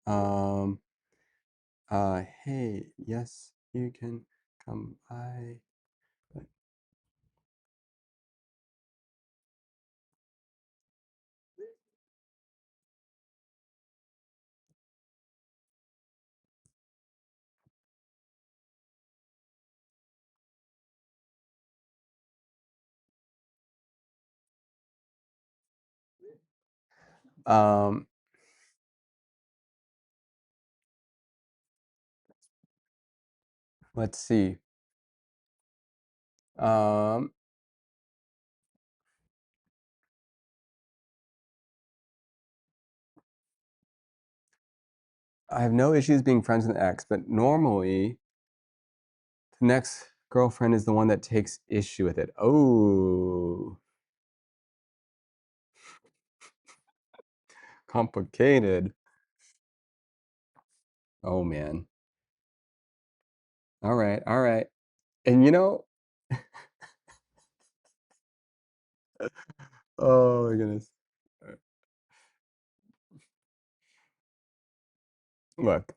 Um, "Hey, yes, you can come by." Um, let's see. Um, I have no issues being friends with an ex, but normally the next girlfriend is the one that takes issue with it. Oh, complicated. Oh, man. Alright, alright. And, oh my goodness. Look,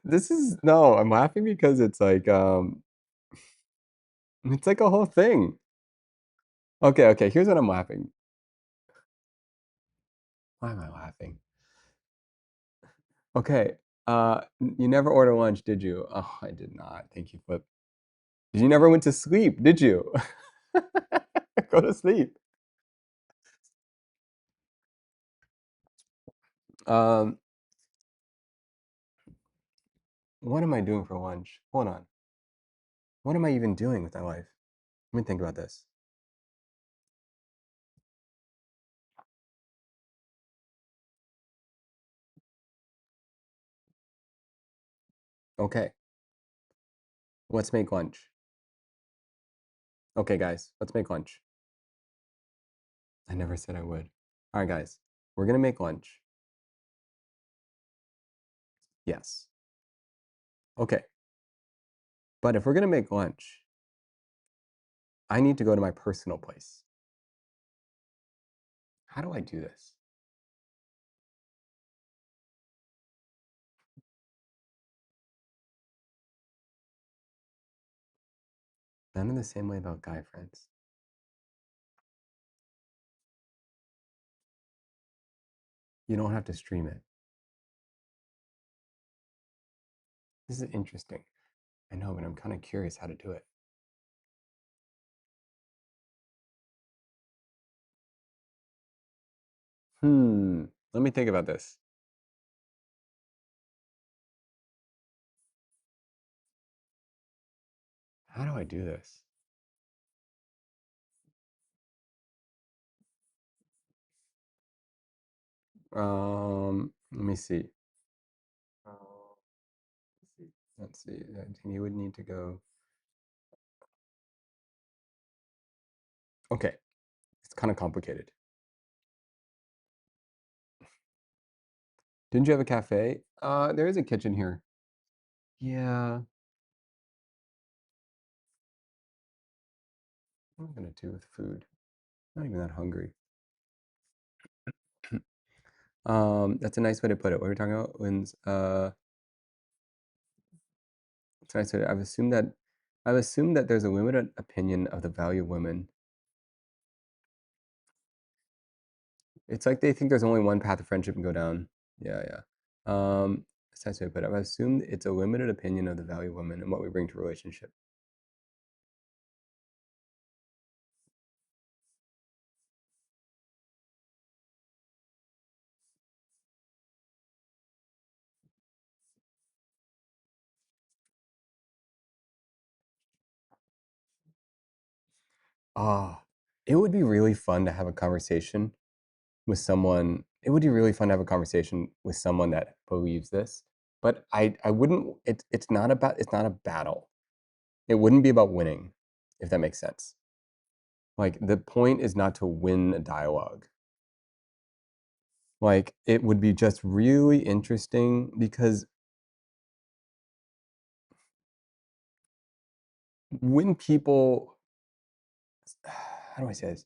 this is no, I'm laughing because it's like a whole thing. Okay, okay, here's what I'm laughing. Why am I laughing? Okay, you never order lunch, did you? Oh, I did not. Thank you, Flip. You never went to sleep, did you? Go to sleep. Um, what am I doing for lunch? Hold on. What am I even doing with my life? Let me think about this. Okay, let's make lunch. Okay, guys, let's make lunch. I never said I would. All right, guys, we're gonna make lunch. Yes. Okay, but if we're gonna make lunch, I need to go to my personal place. How do I do this? I'm in the same way about guy friends. You don't have to stream it. This is interesting. I know, but I'm kind of curious how to do it. Hmm. Let me think about this. How do I do this? Let me see. Uh, let's see. I think you would need to go. Okay, it's kind of complicated. Didn't you have a cafe? There is a kitchen here. Yeah. What am I gonna do with food? Not even that hungry. That's a nice way to put it. What were we talking about? That's a nice way. I've assumed that there's a limited opinion of the value of women. It's like they think there's only one path of friendship and go down. Yeah, yeah. That's nice way to put it. I've assumed it's a limited opinion of the value of women and what we bring to a relationship. Ah, it would be really fun to have a conversation with someone. It would be really fun to have a conversation with someone that believes this. But I wouldn't. It's not a battle. It wouldn't be about winning, if that makes sense. Like the point is not to win a dialogue. Like it would be just really interesting because when people, how do I say this?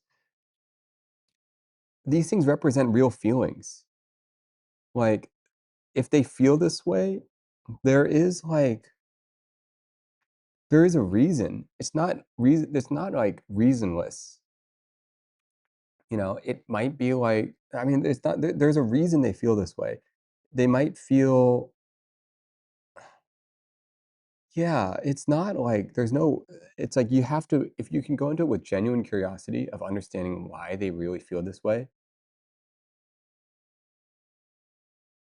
These things represent real feelings. Like if they feel this way, there is like there is a reason. It's not reason. It's not like reasonless. It might be like I mean, it's not. There's a reason they feel this way. They might feel, yeah. It's not like there's no. It's like you have to if you can go into it with genuine curiosity of understanding why they really feel this way.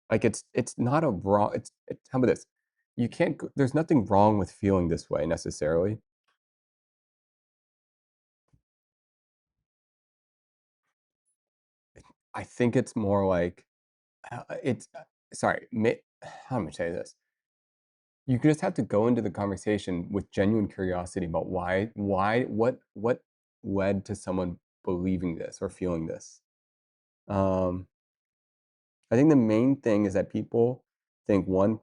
Like it's not a wrong. It's how about this? You can't. There's nothing wrong with feeling this way necessarily. I think it's more like it's sorry. How am I say this? You just have to go into the conversation with genuine curiosity about what led to someone believing this or feeling this. Um, I think the main thing is that people think one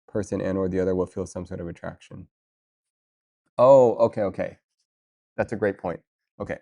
person and or the other will feel some sort of attraction. Oh, okay, okay. That's a great point. Okay.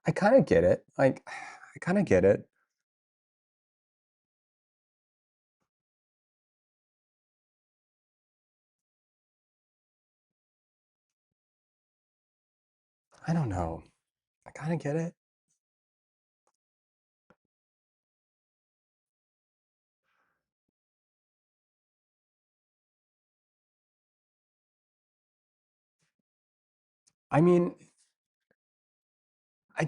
I kind of get it. Like, I kind of get it. I don't know. I kind of get it. I mean, I.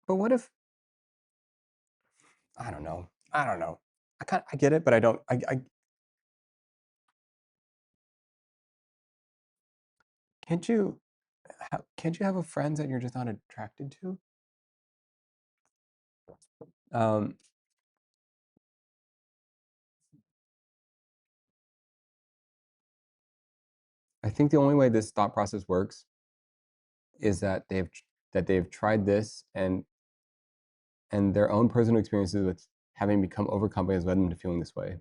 But what if I don't know. I don't know. I get it, but I don't. I can't you can't you have a friends that you're just not attracted to? Um, I think the only way this thought process works is that they've tried this and their own personal experiences with having become overcome has led them to feeling this way.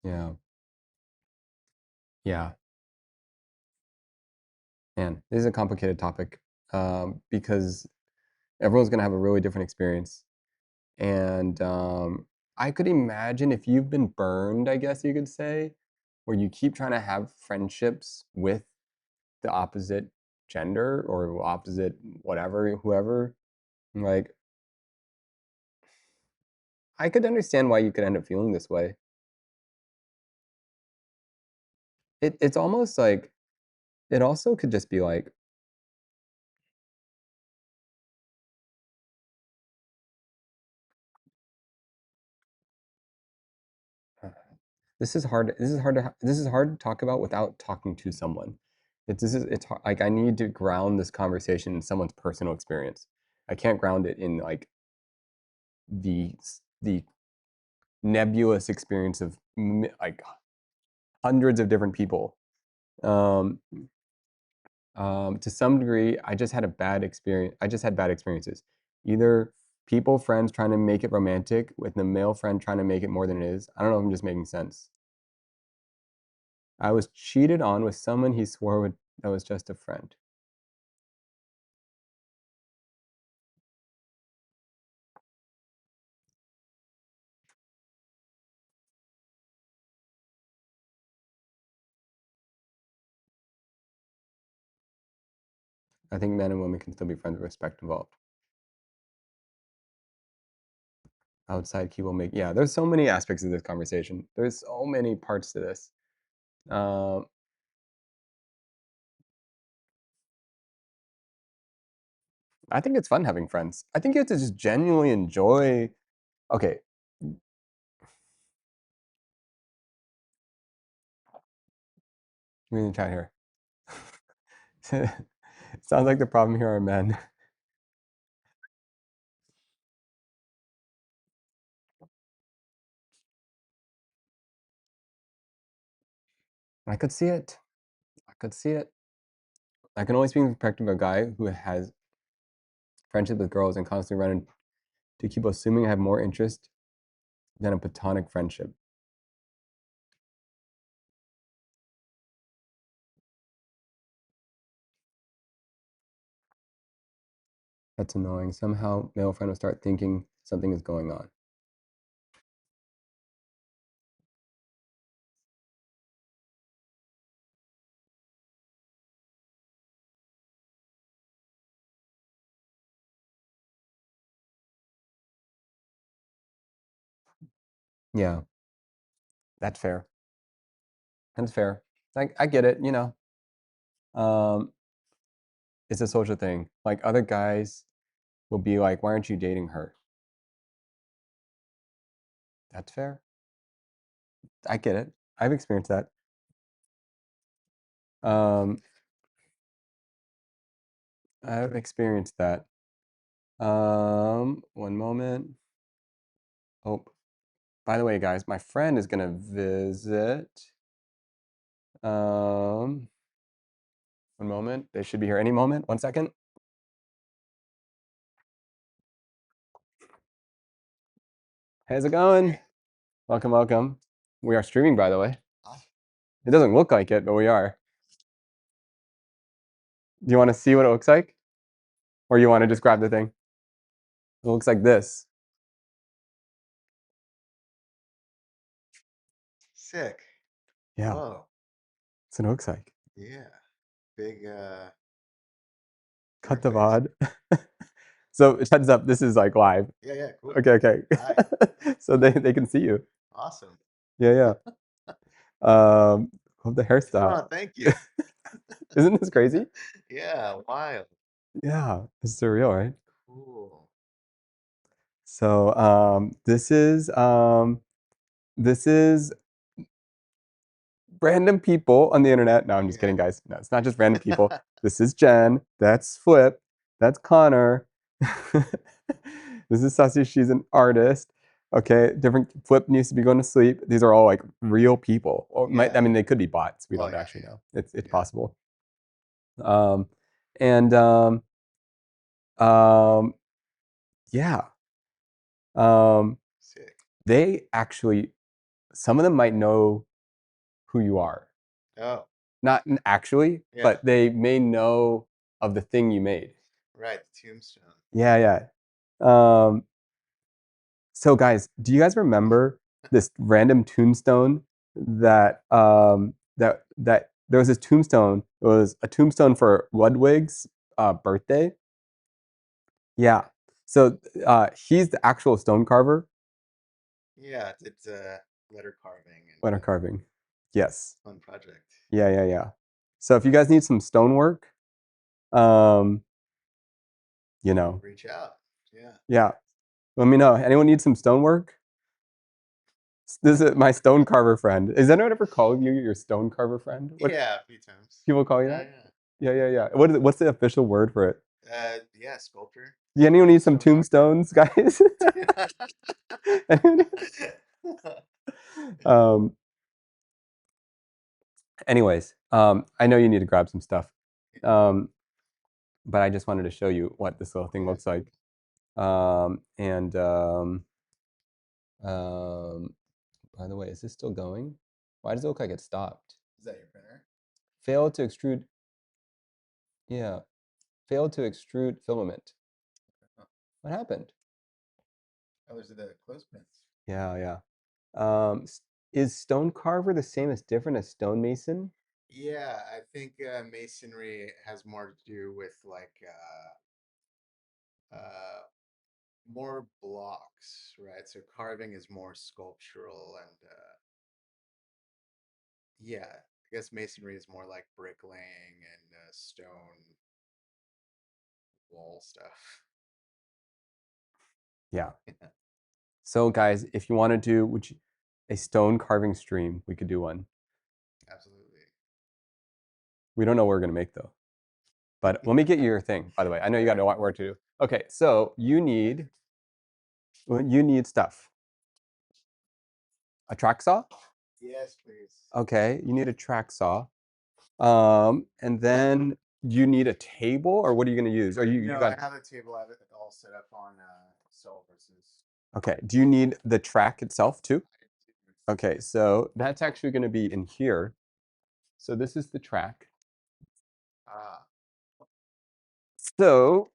Yeah, yeah. Man, this is a complicated topic because everyone's gonna have a really different experience, and I could imagine if you've been burned, I guess you could say, where you keep trying to have friendships with the opposite gender or opposite whatever, whoever, like I could understand why you could end up feeling this way. It's almost like it also could just be like, uh, this is hard to talk about without talking to someone It's hard, like I need to ground this conversation in someone's personal experience. I can't ground it in like the nebulous experience of like hundreds of different people. Um, to some degree, I just had a bad experience. I just had bad experiences. Either people, friends trying to make it romantic with the male friend trying to make it more than it is. I don't know if I'm just making sense. I was cheated on with someone he swore would that was just a friend. I think men and women can still be friends with respect involved. Outside key will make, yeah, there's so many aspects of this conversation. There's so many parts to this. Um, I think it's fun having friends. I think you have to just genuinely enjoy. Okay, we're in the chat here. Sounds like the problem here are men. I could see it. I could see it. I can only speak from the perspective of a guy who has friendship with girls and constantly run into keep assuming I have more interest than a platonic friendship. That's annoying. Somehow, male friend will start thinking something is going on. Yeah, that's fair. That's fair. I get it, you know. Um, it's a social thing. Like other guys will be like, "Why aren't you dating her?" That's fair. I get it. I've experienced that. Um, I've experienced that. One moment. Oh, by the way, guys, my friend is gonna visit. Um, one moment. They should be here any moment. 1 second. How's it going? Welcome, welcome. We are streaming, by the way. It doesn't look like it, but we are. Do you want to see what it looks like? Or you want to just grab the thing? It looks like this. Sick. Yeah. Whoa. That's what it looks like. Yeah. Big Cut the interface. VOD. So heads up, this is like live. Yeah, yeah, cool. Okay, okay. Nice. So they can see you. Awesome. Yeah, yeah. Love the hairstyle. Oh, thank you. Isn't this crazy? Yeah, wild. Yeah, it's surreal, right? Cool. So this is random people on the internet. No, I'm just kidding, guys. No, it's not just random people. This is Jen. That's Flip. That's Connor. This is Sassy. She's an artist. Okay, different. Flip needs to be going to sleep. These are all like real people. Or I mean, they could be bots. We don't actually know. It's possible. Um, and yeah. Sick. They actually, some of them might know who you are. Oh. Not actually, but they may know of the thing you made. Right, the tombstone. Yeah, yeah. So guys, do you guys remember this random tombstone that that there was this tombstone? It was a tombstone for Ludwig's birthday. Yeah. So he's the actual stone carver. Yeah, it's letter carving. Letter carving. Yes. Fun project. Yeah, yeah, yeah. So if you guys need some stonework, you know, reach out. Yeah. yeah. Let me know. Anyone need some stonework? This is my stone carver friend. Is anyone ever called you your stone carver friend? What Yeah, a few times. people call you Yeah, that? Yeah, yeah, yeah. What's the official word for it? yeah, sculptor. Do anyone need some Stone tombstones, guys? carver. um, anyways, I know you need to grab some stuff, um, but I just wanted to show you what this little thing Yeah. looks like. And by the way, is this still going? Why does it look like it stopped? Is that your printer? Failed to extrude. Yeah, failed to extrude filament. Oh, What happened? those are the clothespins. Yeah, yeah. Is stone carver the same as different as stonemason? Yeah, I think masonry has more to do with like more blocks, right? So carving is more sculptural and yeah, I guess masonry is more like bricklaying and stone wall stuff. Yeah. So guys, if you want to do a stone carving stream, we could do one. Absolutely. We don't know what we're gonna make though. But let me get you your thing, by the way. I know you got a lot work to do. Okay, so you need stuff. A track saw? Yes, please. Okay, you need a track saw. And then you need a table, or what are you gonna use? Or you No, I got have a table. I have it all set up on solvers. okay. Do you need the track itself too? Okay, so that's actually gonna be in here. So this is the track. Ah, So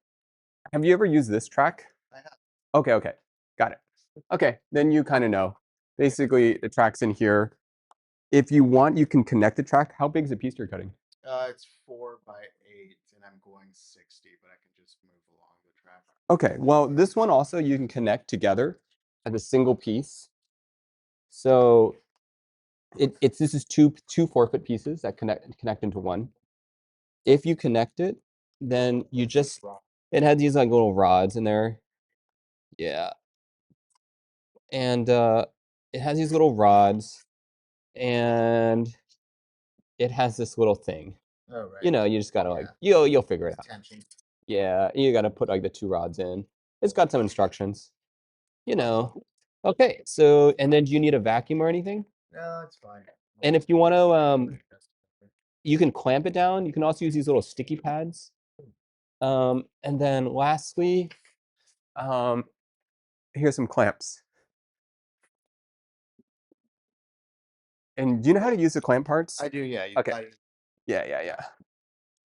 have you ever used this track? I have. Okay, okay. Got it. Okay, then you kind of know. Basically, the track's in here. If you want, you can connect the track. How big is the piece you're cutting? It's 4 by 8, and I'm going 60, but I can just move along the track. Okay, well, this one also you can connect together as a single piece. So this is two 4-foot pieces that connect into one. If you connect it, then you just it has these like little rods in there. Yeah. And it has these little rods and it has this little thing. Oh, You right. know, you just gotta like Yeah. you'll figure it It's out. tension. Yeah, you gotta put like the two rods in. It's got some instructions. You know. Okay, so and then do you need a vacuum or anything? No, it's fine. And if you want to, you can clamp it down. You can also use these little sticky pads. And then lastly, um, here's some clamps. And do you know how to use the clamp parts? I do, yeah. Okay. Yeah, yeah, yeah.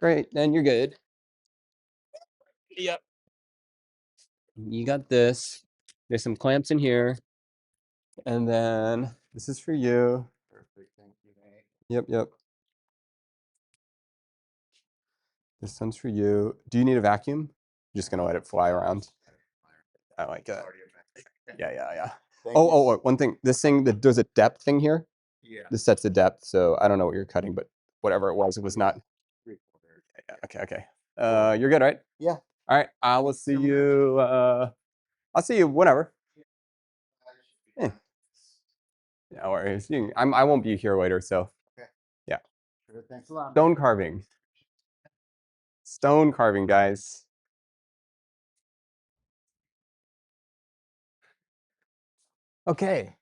Great. Then you're good. Yep. You got this. There's some clamps in here. And then this is for you. Perfect. Thank you, Nate. Yep, yep. This one's for you. Do you need a vacuum? I'm just gonna let it fly around. I like it. Yeah, yeah, yeah. Thank Oh, you. oh, one thing. This thing that there's a depth thing here. Yeah. This sets the depth, so I don't know what you're cutting, but whatever it was not. 3/4. Yeah, okay, okay. You're good, right? Yeah. All right. I will see you. I'll see you whenever. Eh, no worries. I won't be here later, so Okay. yeah. Sure. Thanks a lot, man. Stone carving. Stone carving, guys. Okay.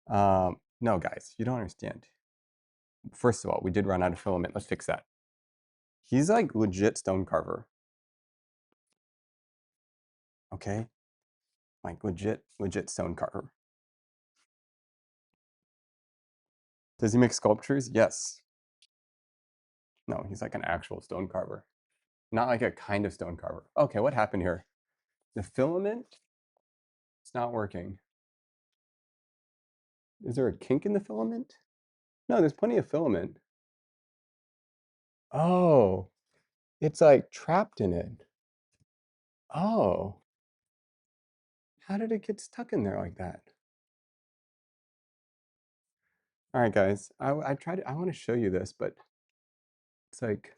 No, guys, you don't understand. First of all, we did run out of filament. Let's fix that. He's like legit stone carver. Okay? Like legit stone carver. Does he make sculptures? Yes. No, he's like an actual stone carver. Not like a kind of stone carver. Okay, what happened here? The filament? It's not working. Is there a kink in the filament? No, there's plenty of filament. Oh, it's like trapped in it. Oh, how did it get stuck in there like that? All right, guys, I tried, I want to show you this, but it's like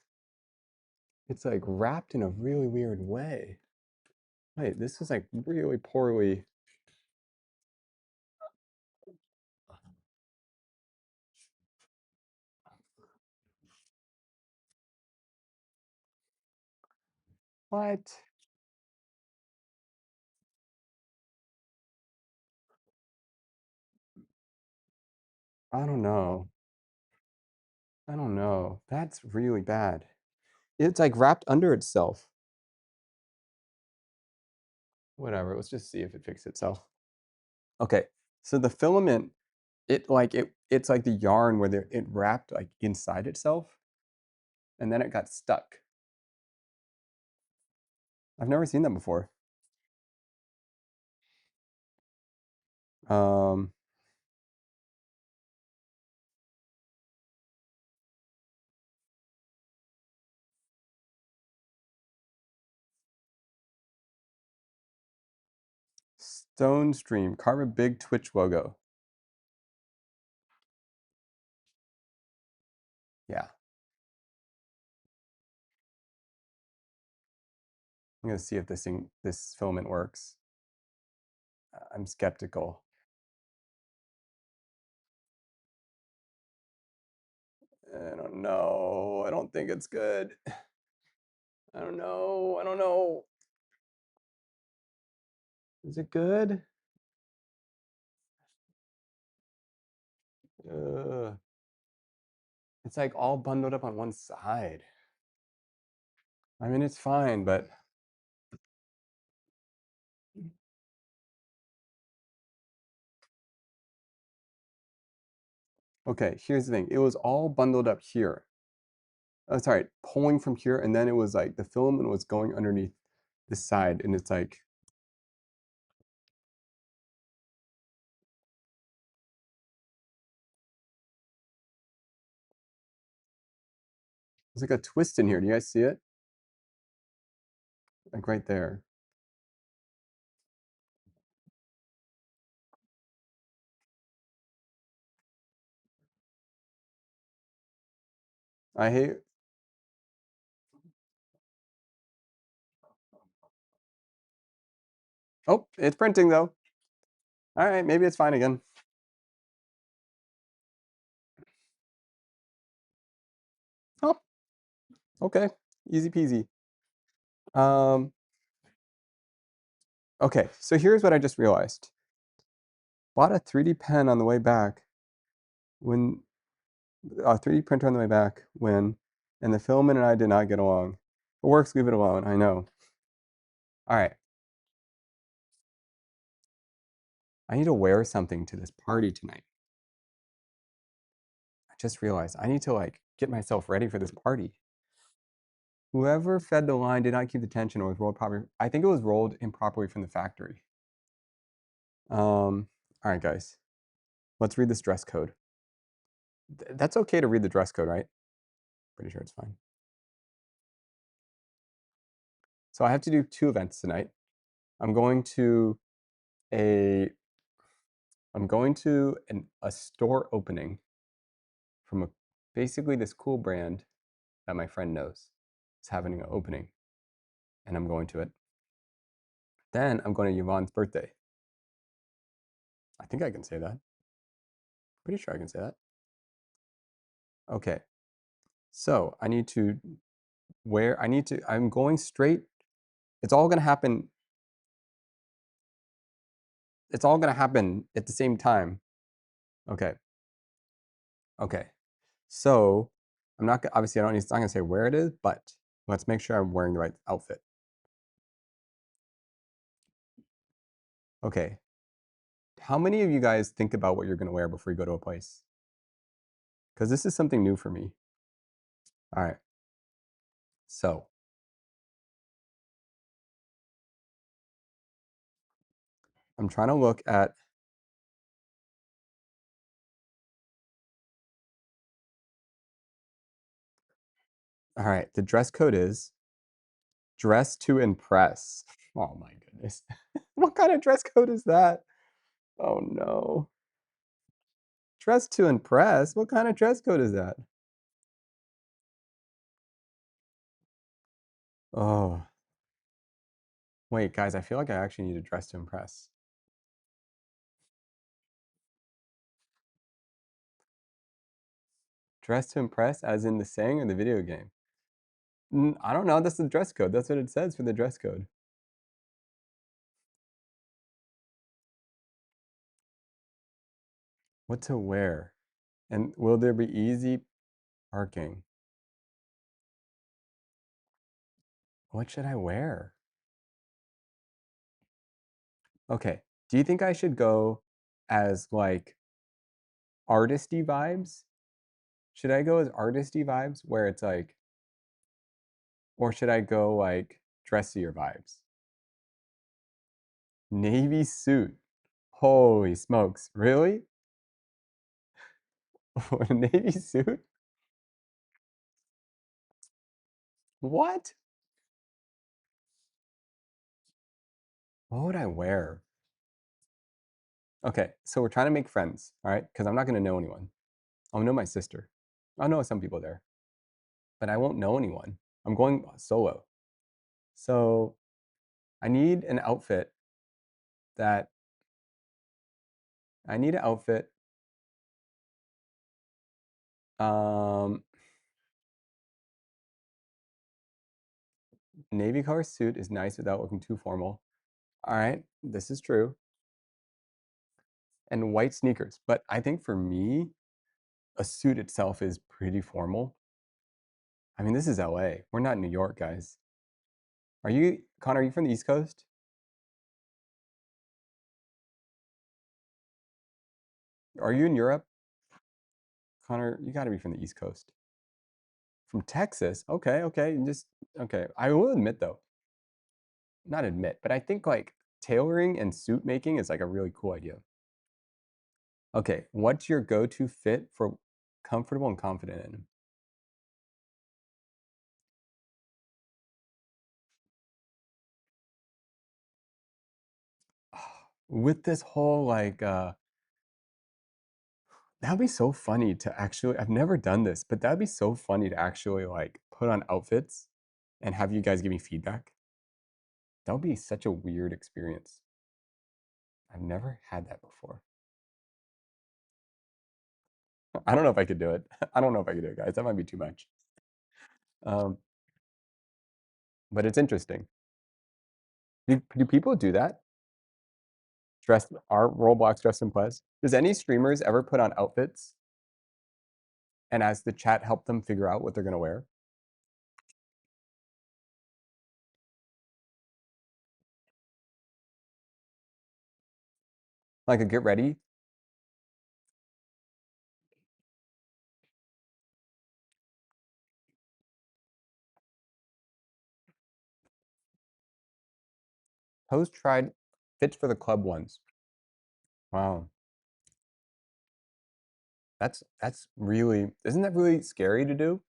wrapped in a really weird way. Wait, this is like really poorly. What? I don't know. I don't know. That's really bad. It's like wrapped under itself. Whatever, let's just see if it fixes itself. Okay, so the filament, it's like the yarn where it wrapped like inside itself, and then it got stuck. I've never seen that before. Um, Stone Stream, carve a big Twitch logo. Yeah, I'm gonna see if this filament works. I'm skeptical. I don't know. I don't think it's good. I don't know. I don't know. Is it good? It's like all bundled up on one side. I mean, it's fine, but okay, here's the thing. It was all bundled up here. Oh, sorry, pulling from here, and then it was like the filament was going underneath the side, and it's like there's like a twist in here. Do you guys see it? Like right there. I hate. Oh, it's printing though. All right, maybe it's fine again. Oh, okay, easy peasy. Um, okay, so here's what I just realized. Bought a 3D pen on the way back when a 3D printer on the way back when, and the filament and I did not get along. It works, leave it alone. I know. All right, I need to wear something to this party tonight. I just realized I need to like get myself ready for this party. Whoever fed the line did not keep the tension or was rolled properly. I think it was rolled improperly from the factory. All right, guys, let's read this dress code. That's okay to read the dress code, right? Pretty sure it's fine. So I have to do 2 events tonight. I'm going to a a store opening from basically this cool brand that my friend knows. It's having an opening, and I'm going to it. Then I'm going to Yvonne's birthday. I think I can say that. Pretty sure I can say that. Okay. So I need to I'm going straight. It's all going to happen. It's all going to happen at the same time. Okay. Okay. So I'm not, obviously I don't need, it's not going to say where it is, but let's make sure I'm wearing the right outfit. Okay. How many of you guys think about what you're going to wear before you go to a place? Because this is something new for me. All right. So I'm trying to look at, all right, the dress code is dress to impress. Oh my goodness. What kind of dress code is that? Oh no. Dress to impress? What kind of dress code is that? Oh, wait, guys, I feel like I actually need to dress to impress. Dress to impress, as in the saying or the video game? I don't know. That's the dress code. That's what it says for the dress code. What to wear? And will there be easy parking? What should I wear? Okay. Do you think I should go as like artisty vibes? Should I go as artisty vibes where it's like, or should I go like dressier vibes? Navy suit. Holy smokes. Really? A navy suit? What? What would I wear? Okay, so we're trying to make friends, all right? Because I'm not gonna know anyone. I'll know my sister. I'll know some people there, but I won't know anyone. I'm going solo. So I need an outfit that I need an outfit. Um, Navy color suit is nice without looking too formal. All right, this is true. And white sneakers. But I think for me, a suit itself is pretty formal. I mean, this is LA. We're not in New York, guys. Are you, Connor, are you from the East Coast? Are you in Europe? Connor, you gotta be from the East Coast. From Texas? Okay, okay. Just okay. I will admit though, not admit, but I think like tailoring and suit making is like a really cool idea. Okay, what's your go-to fit for comfortable and confident in? With this whole like that'd be so funny to actually I've never done this, but that'd be so funny to actually like put on outfits and have you guys give me feedback. That would be such a weird experience. I've never had that before. I don't know if I could do it. I don't know if I could do it, guys. That might be too much. Um, but it's interesting. Do people do that? Dress are Roblox dressed in place? Does any streamers ever put on outfits and as the chat help them figure out what they're gonna wear? Like a get ready? Post tried fits for the club ones. Wow. That's really isn't that really scary to do?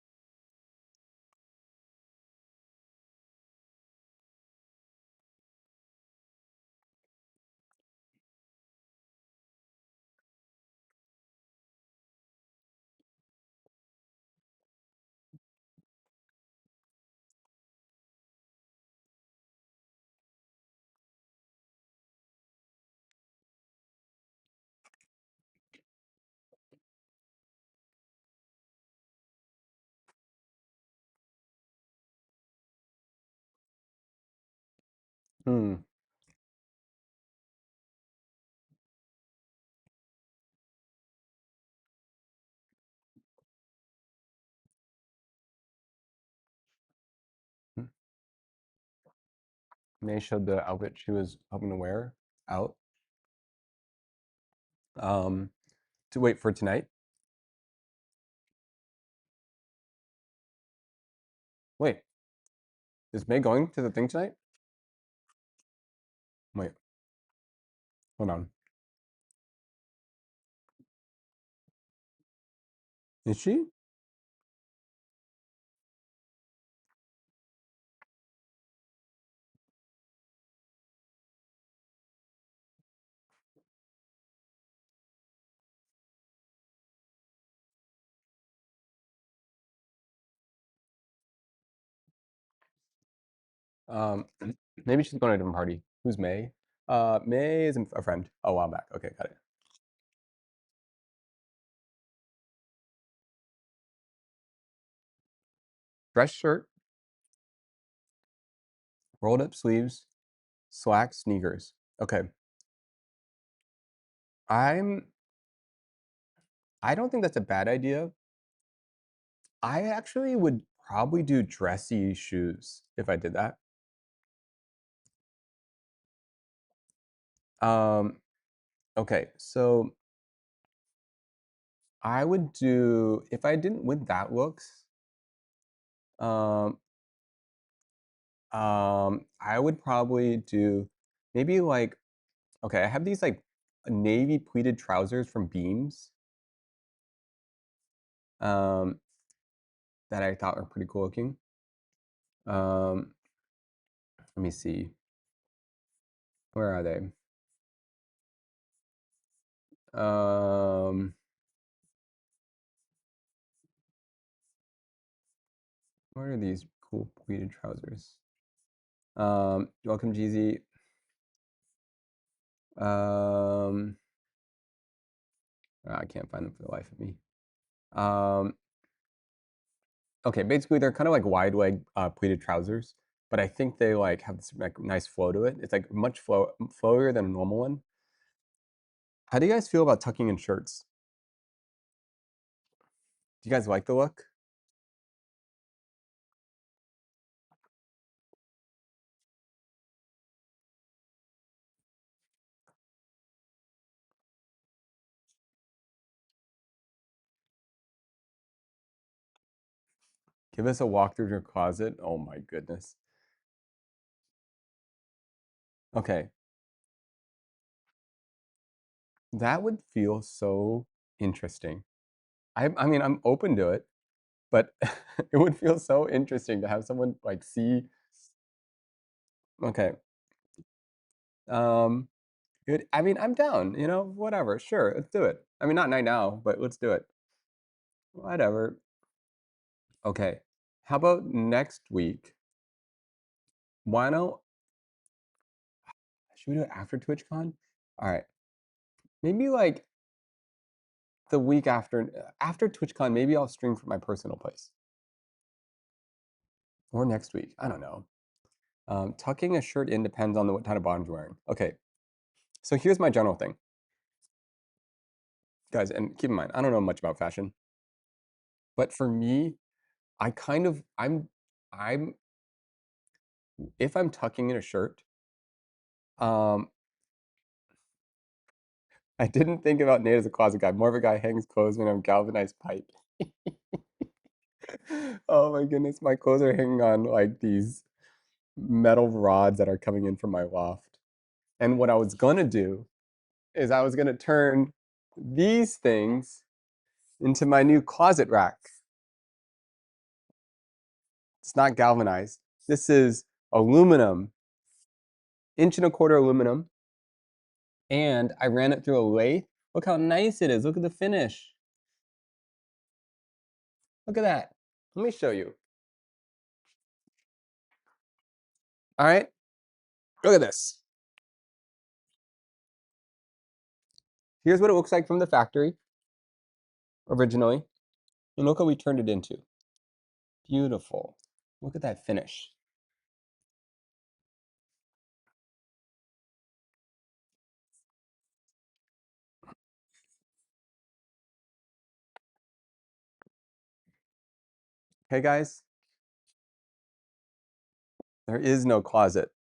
Hmm. May showed the outfit she was hoping to wear out. Um, to wait for tonight. Wait, is May going to the thing tonight? Wait, hold on. Is she? Um, maybe she's going to a different party. Who's May? May is a friend. A while back. Okay, got it. Dress shirt. Rolled up sleeves, slacks, sneakers. Okay. I'm I don't think that's a bad idea. I actually would probably do dressy shoes if I did that. Um, okay, so I would do if I didn't with that looks, um, I would probably do maybe like okay, I have these like navy pleated trousers from Beams, um, that I thought were pretty cool looking. Um, let me see. Where are they? Um, what are these cool pleated trousers? Welcome Jeezy. Um, I can't find them for the life of me. Um, okay, basically they're kind of like wide leg pleated trousers, but I think they like have this like nice flow to it. It's like much flowier than a normal one. How do you guys feel about tucking in shirts? Do you guys like the look? Give us a walk through your closet. Oh my goodness. Okay, that would feel so interesting. I mean, I'm open to it, but it would feel so interesting to have someone like see. Okay, um, good. I mean, I'm down. Whatever. Sure, let's do it. I mean, not right now, but let's do it. Whatever. Okay. How about next week? Why don't should we do it after TwitchCon? All right. Maybe like the week after TwitchCon. Maybe I'll stream from my personal place or next week. I don't know. Tucking a shirt in depends on what kind of bottoms you're wearing. Okay. So here's my general thing, guys, and keep in mind, I don't know much about fashion, but for me, I kind of I'm if I'm tucking in a shirt, um, I didn't think about Nate as a closet guy. More of a guy hangs clothes when I'm galvanized pipe. Oh my goodness, my clothes are hanging on like these metal rods that are coming in from my loft. And what I was gonna do is I was gonna turn these things into my new closet rack. It's not galvanized. This is aluminum, inch and a quarter aluminum. And I ran it through a lathe. Look how nice it is. Look at the finish. Look at that. Let me show you. All right, look at this. Here's what it looks like from the factory originally. And look what we turned it into. Beautiful. Look at that finish. Okay, guys, there is no closet.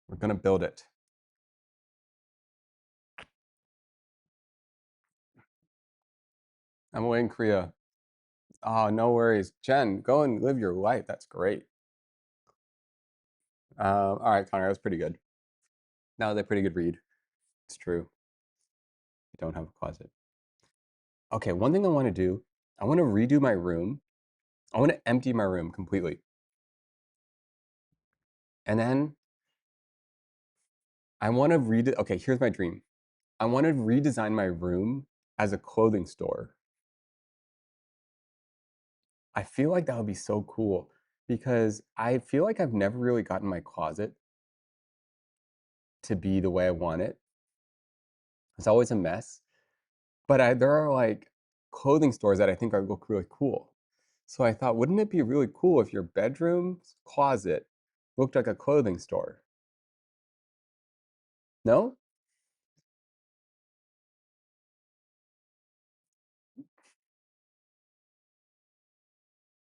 We're gonna build it. I'm away in Korea. Oh, no worries. Jen, go and live your life. That's great. All right, Connor, that was pretty good. That was a pretty good read. It's true. I don't have a closet. Okay, one thing I want to do, I want to redo my room. I want to empty my room completely. And then I want to read okay, here's my dream. I want to redesign my room as a clothing store. I feel like that would be so cool because I feel like I've never really gotten my closet to be the way I want it. It's always a mess. But there are like clothing stores that I think are look really cool. So I thought, wouldn't it be really cool if your bedroom's closet looked like a clothing store? No?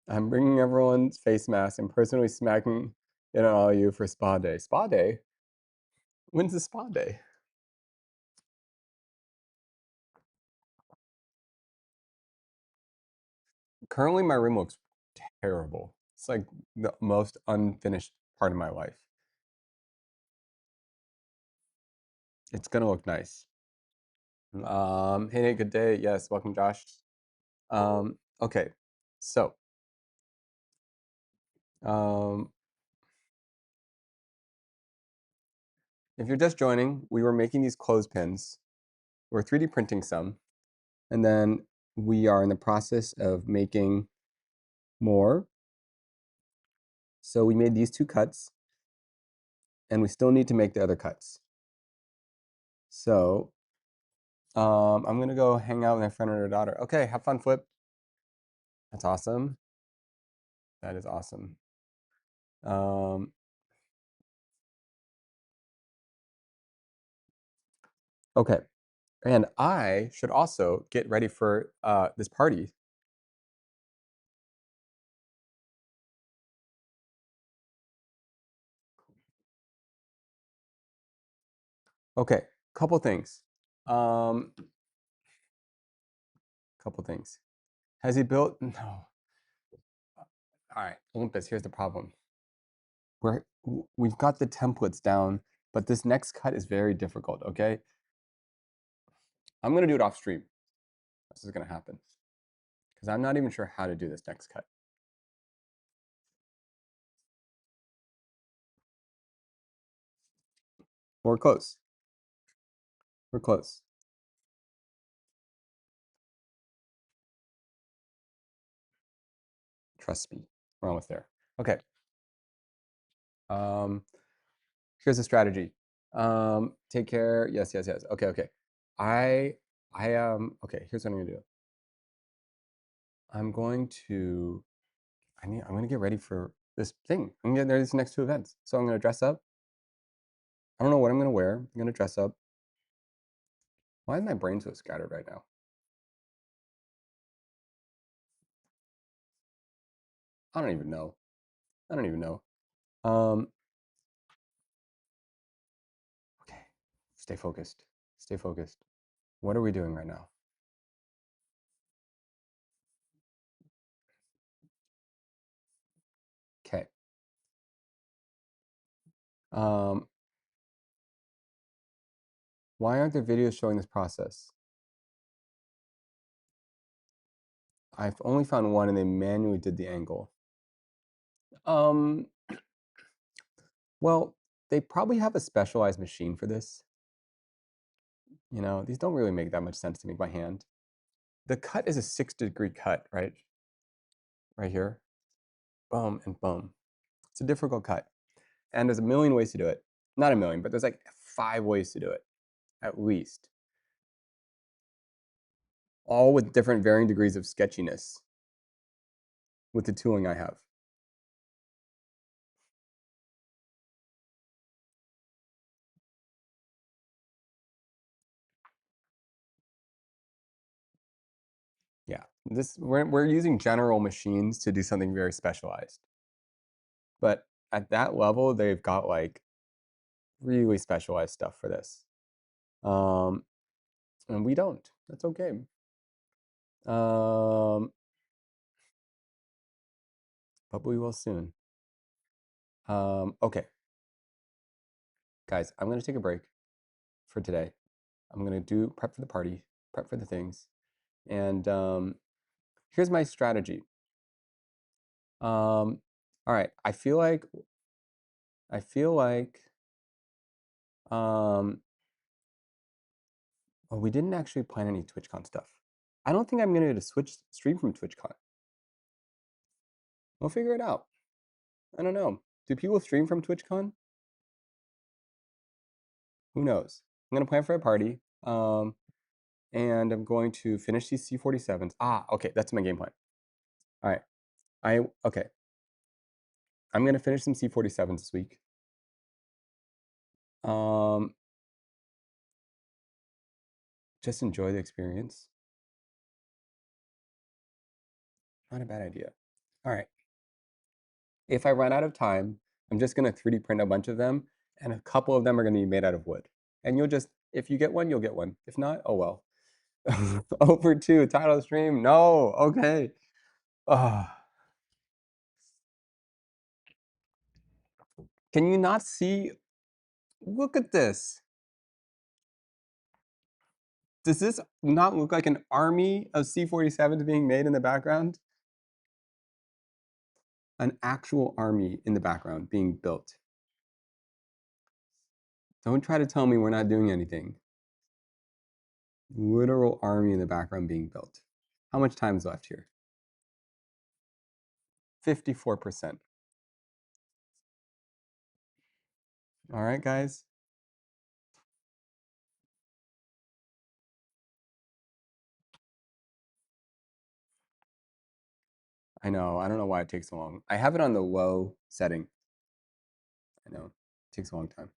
I'm bringing everyone's face mask and personally smacking it on all you for spa day. Spa day? When's the spa day? Currently, my room looks terrible. It's like the most unfinished part of my life. It's gonna look nice. Hey Nate, good day. Yes, welcome, Josh. Okay, so um, if you're just joining, we were making these clothespins. We're 3D printing some, and then we are in the process of making more. So we made these 2 cuts, and we still need to make the other cuts. So I'm gonna go hang out with my friend and her daughter. Okay, have fun, Flip. That's awesome. That is awesome. Um, okay, and I should also get ready for this party. Okay, couple things. Um, couple things. Has he built? No. All right, Olympus. Here's the problem. We've got the templates down, but this next cut is very difficult. Okay, I'm gonna do it off stream. This is gonna happen because I'm not even sure how to do this next cut. We're close. We're close. Trust me, we're almost there. Okay. Um, here's a strategy. Take care. Yes, yes, yes. Okay, okay. Okay, here's what I'm gonna do. I'm going to I'm gonna get ready for this thing. I'm gonna get there these next 2 events. So I'm gonna dress up. I don't know what I'm gonna wear. I'm gonna dress up. Why is my brain so scattered right now? I don't even know. I don't even know. Um, okay. Stay focused. Stay focused. What are we doing right now? Okay. Um, why aren't there videos showing this process? I've only found one and they manually did the angle. Um, well, they probably have a specialized machine for this. You know, these don't really make that much sense to me by hand. The cut is a 6-degree cut, right? Right here. Boom and boom. It's a difficult cut. And there's a million ways to do it. Not a million, but there's like 5 ways to do it, at least. All with different varying degrees of sketchiness with the tooling I have. Yeah, we're using general machines to do something very specialized. But at that level, they've got like really specialized stuff for this. Um, and we don't. That's okay. But we will soon. Okay, guys, I'm gonna take a break for today. I'm gonna do prep for the party, prep for the things, and here's my strategy. All right, I feel like um, well, we didn't actually plan any TwitchCon stuff. I don't think I'm gonna switch stream from TwitchCon. We'll figure it out. I don't know. Do people stream from TwitchCon? Who knows? I'm gonna plan for a party. And I'm going to finish these C47s. Ah, okay, that's my game plan. All right. Okay. I'm gonna finish some C47s this week. Um, just enjoy the experience. Not a bad idea. All right. If I run out of time, I'm just gonna 3D print a bunch of them, and a couple of them are gonna be made out of wood. And you'll just, if you get one, you'll get one. If not, oh well. Over to title of the stream. No, okay. Can you not see? Look at this. Does this not look like an army of C47s being made in the background? An actual army in the background being built. Don't try to tell me we're not doing anything. Literal army in the background being built. How much time is left here? 54%. All right, guys. I know. I don't know why it takes so long. I have it on the low setting. I know. It takes a long time.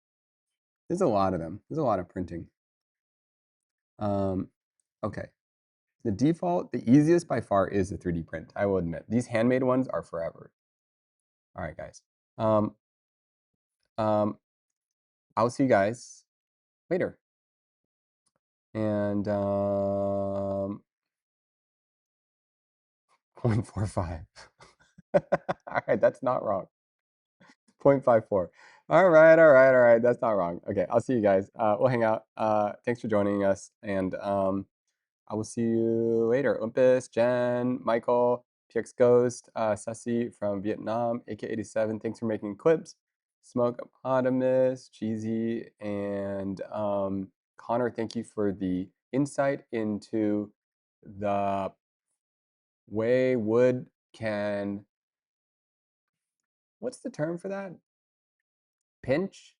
There's a lot of them. There's a lot of printing. Okay. The default, the easiest by far is the 3D print. I will admit. These handmade ones are forever. All right, guys. Um, I'll see you guys later. And 0.45. All right, that's not wrong. 0.54. All right, all right, all right. That's not wrong. Okay, I'll see you guys. We'll hang out. Thanks for joining us, and I will see you later. Olympus, Jen, Michael, PX Ghost, Sussy from Vietnam, AK87. Thanks for making clips. Smoke Eponymous, Cheesy, and Connor. Thank you for the insight into the way wood can. What's the term for that? Pinch,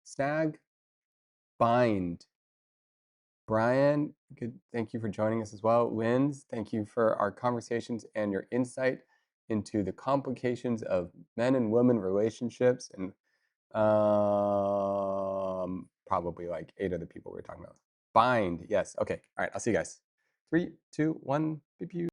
snag, bind. Brian, good. Thank you for joining us as well. Linz, thank you for our conversations and your insight into the complications of men and women relationships and probably like 8 other people we were talking about. Bind, yes. Okay. All right. I'll see you guys. 3, 2, 1. Beep, beep.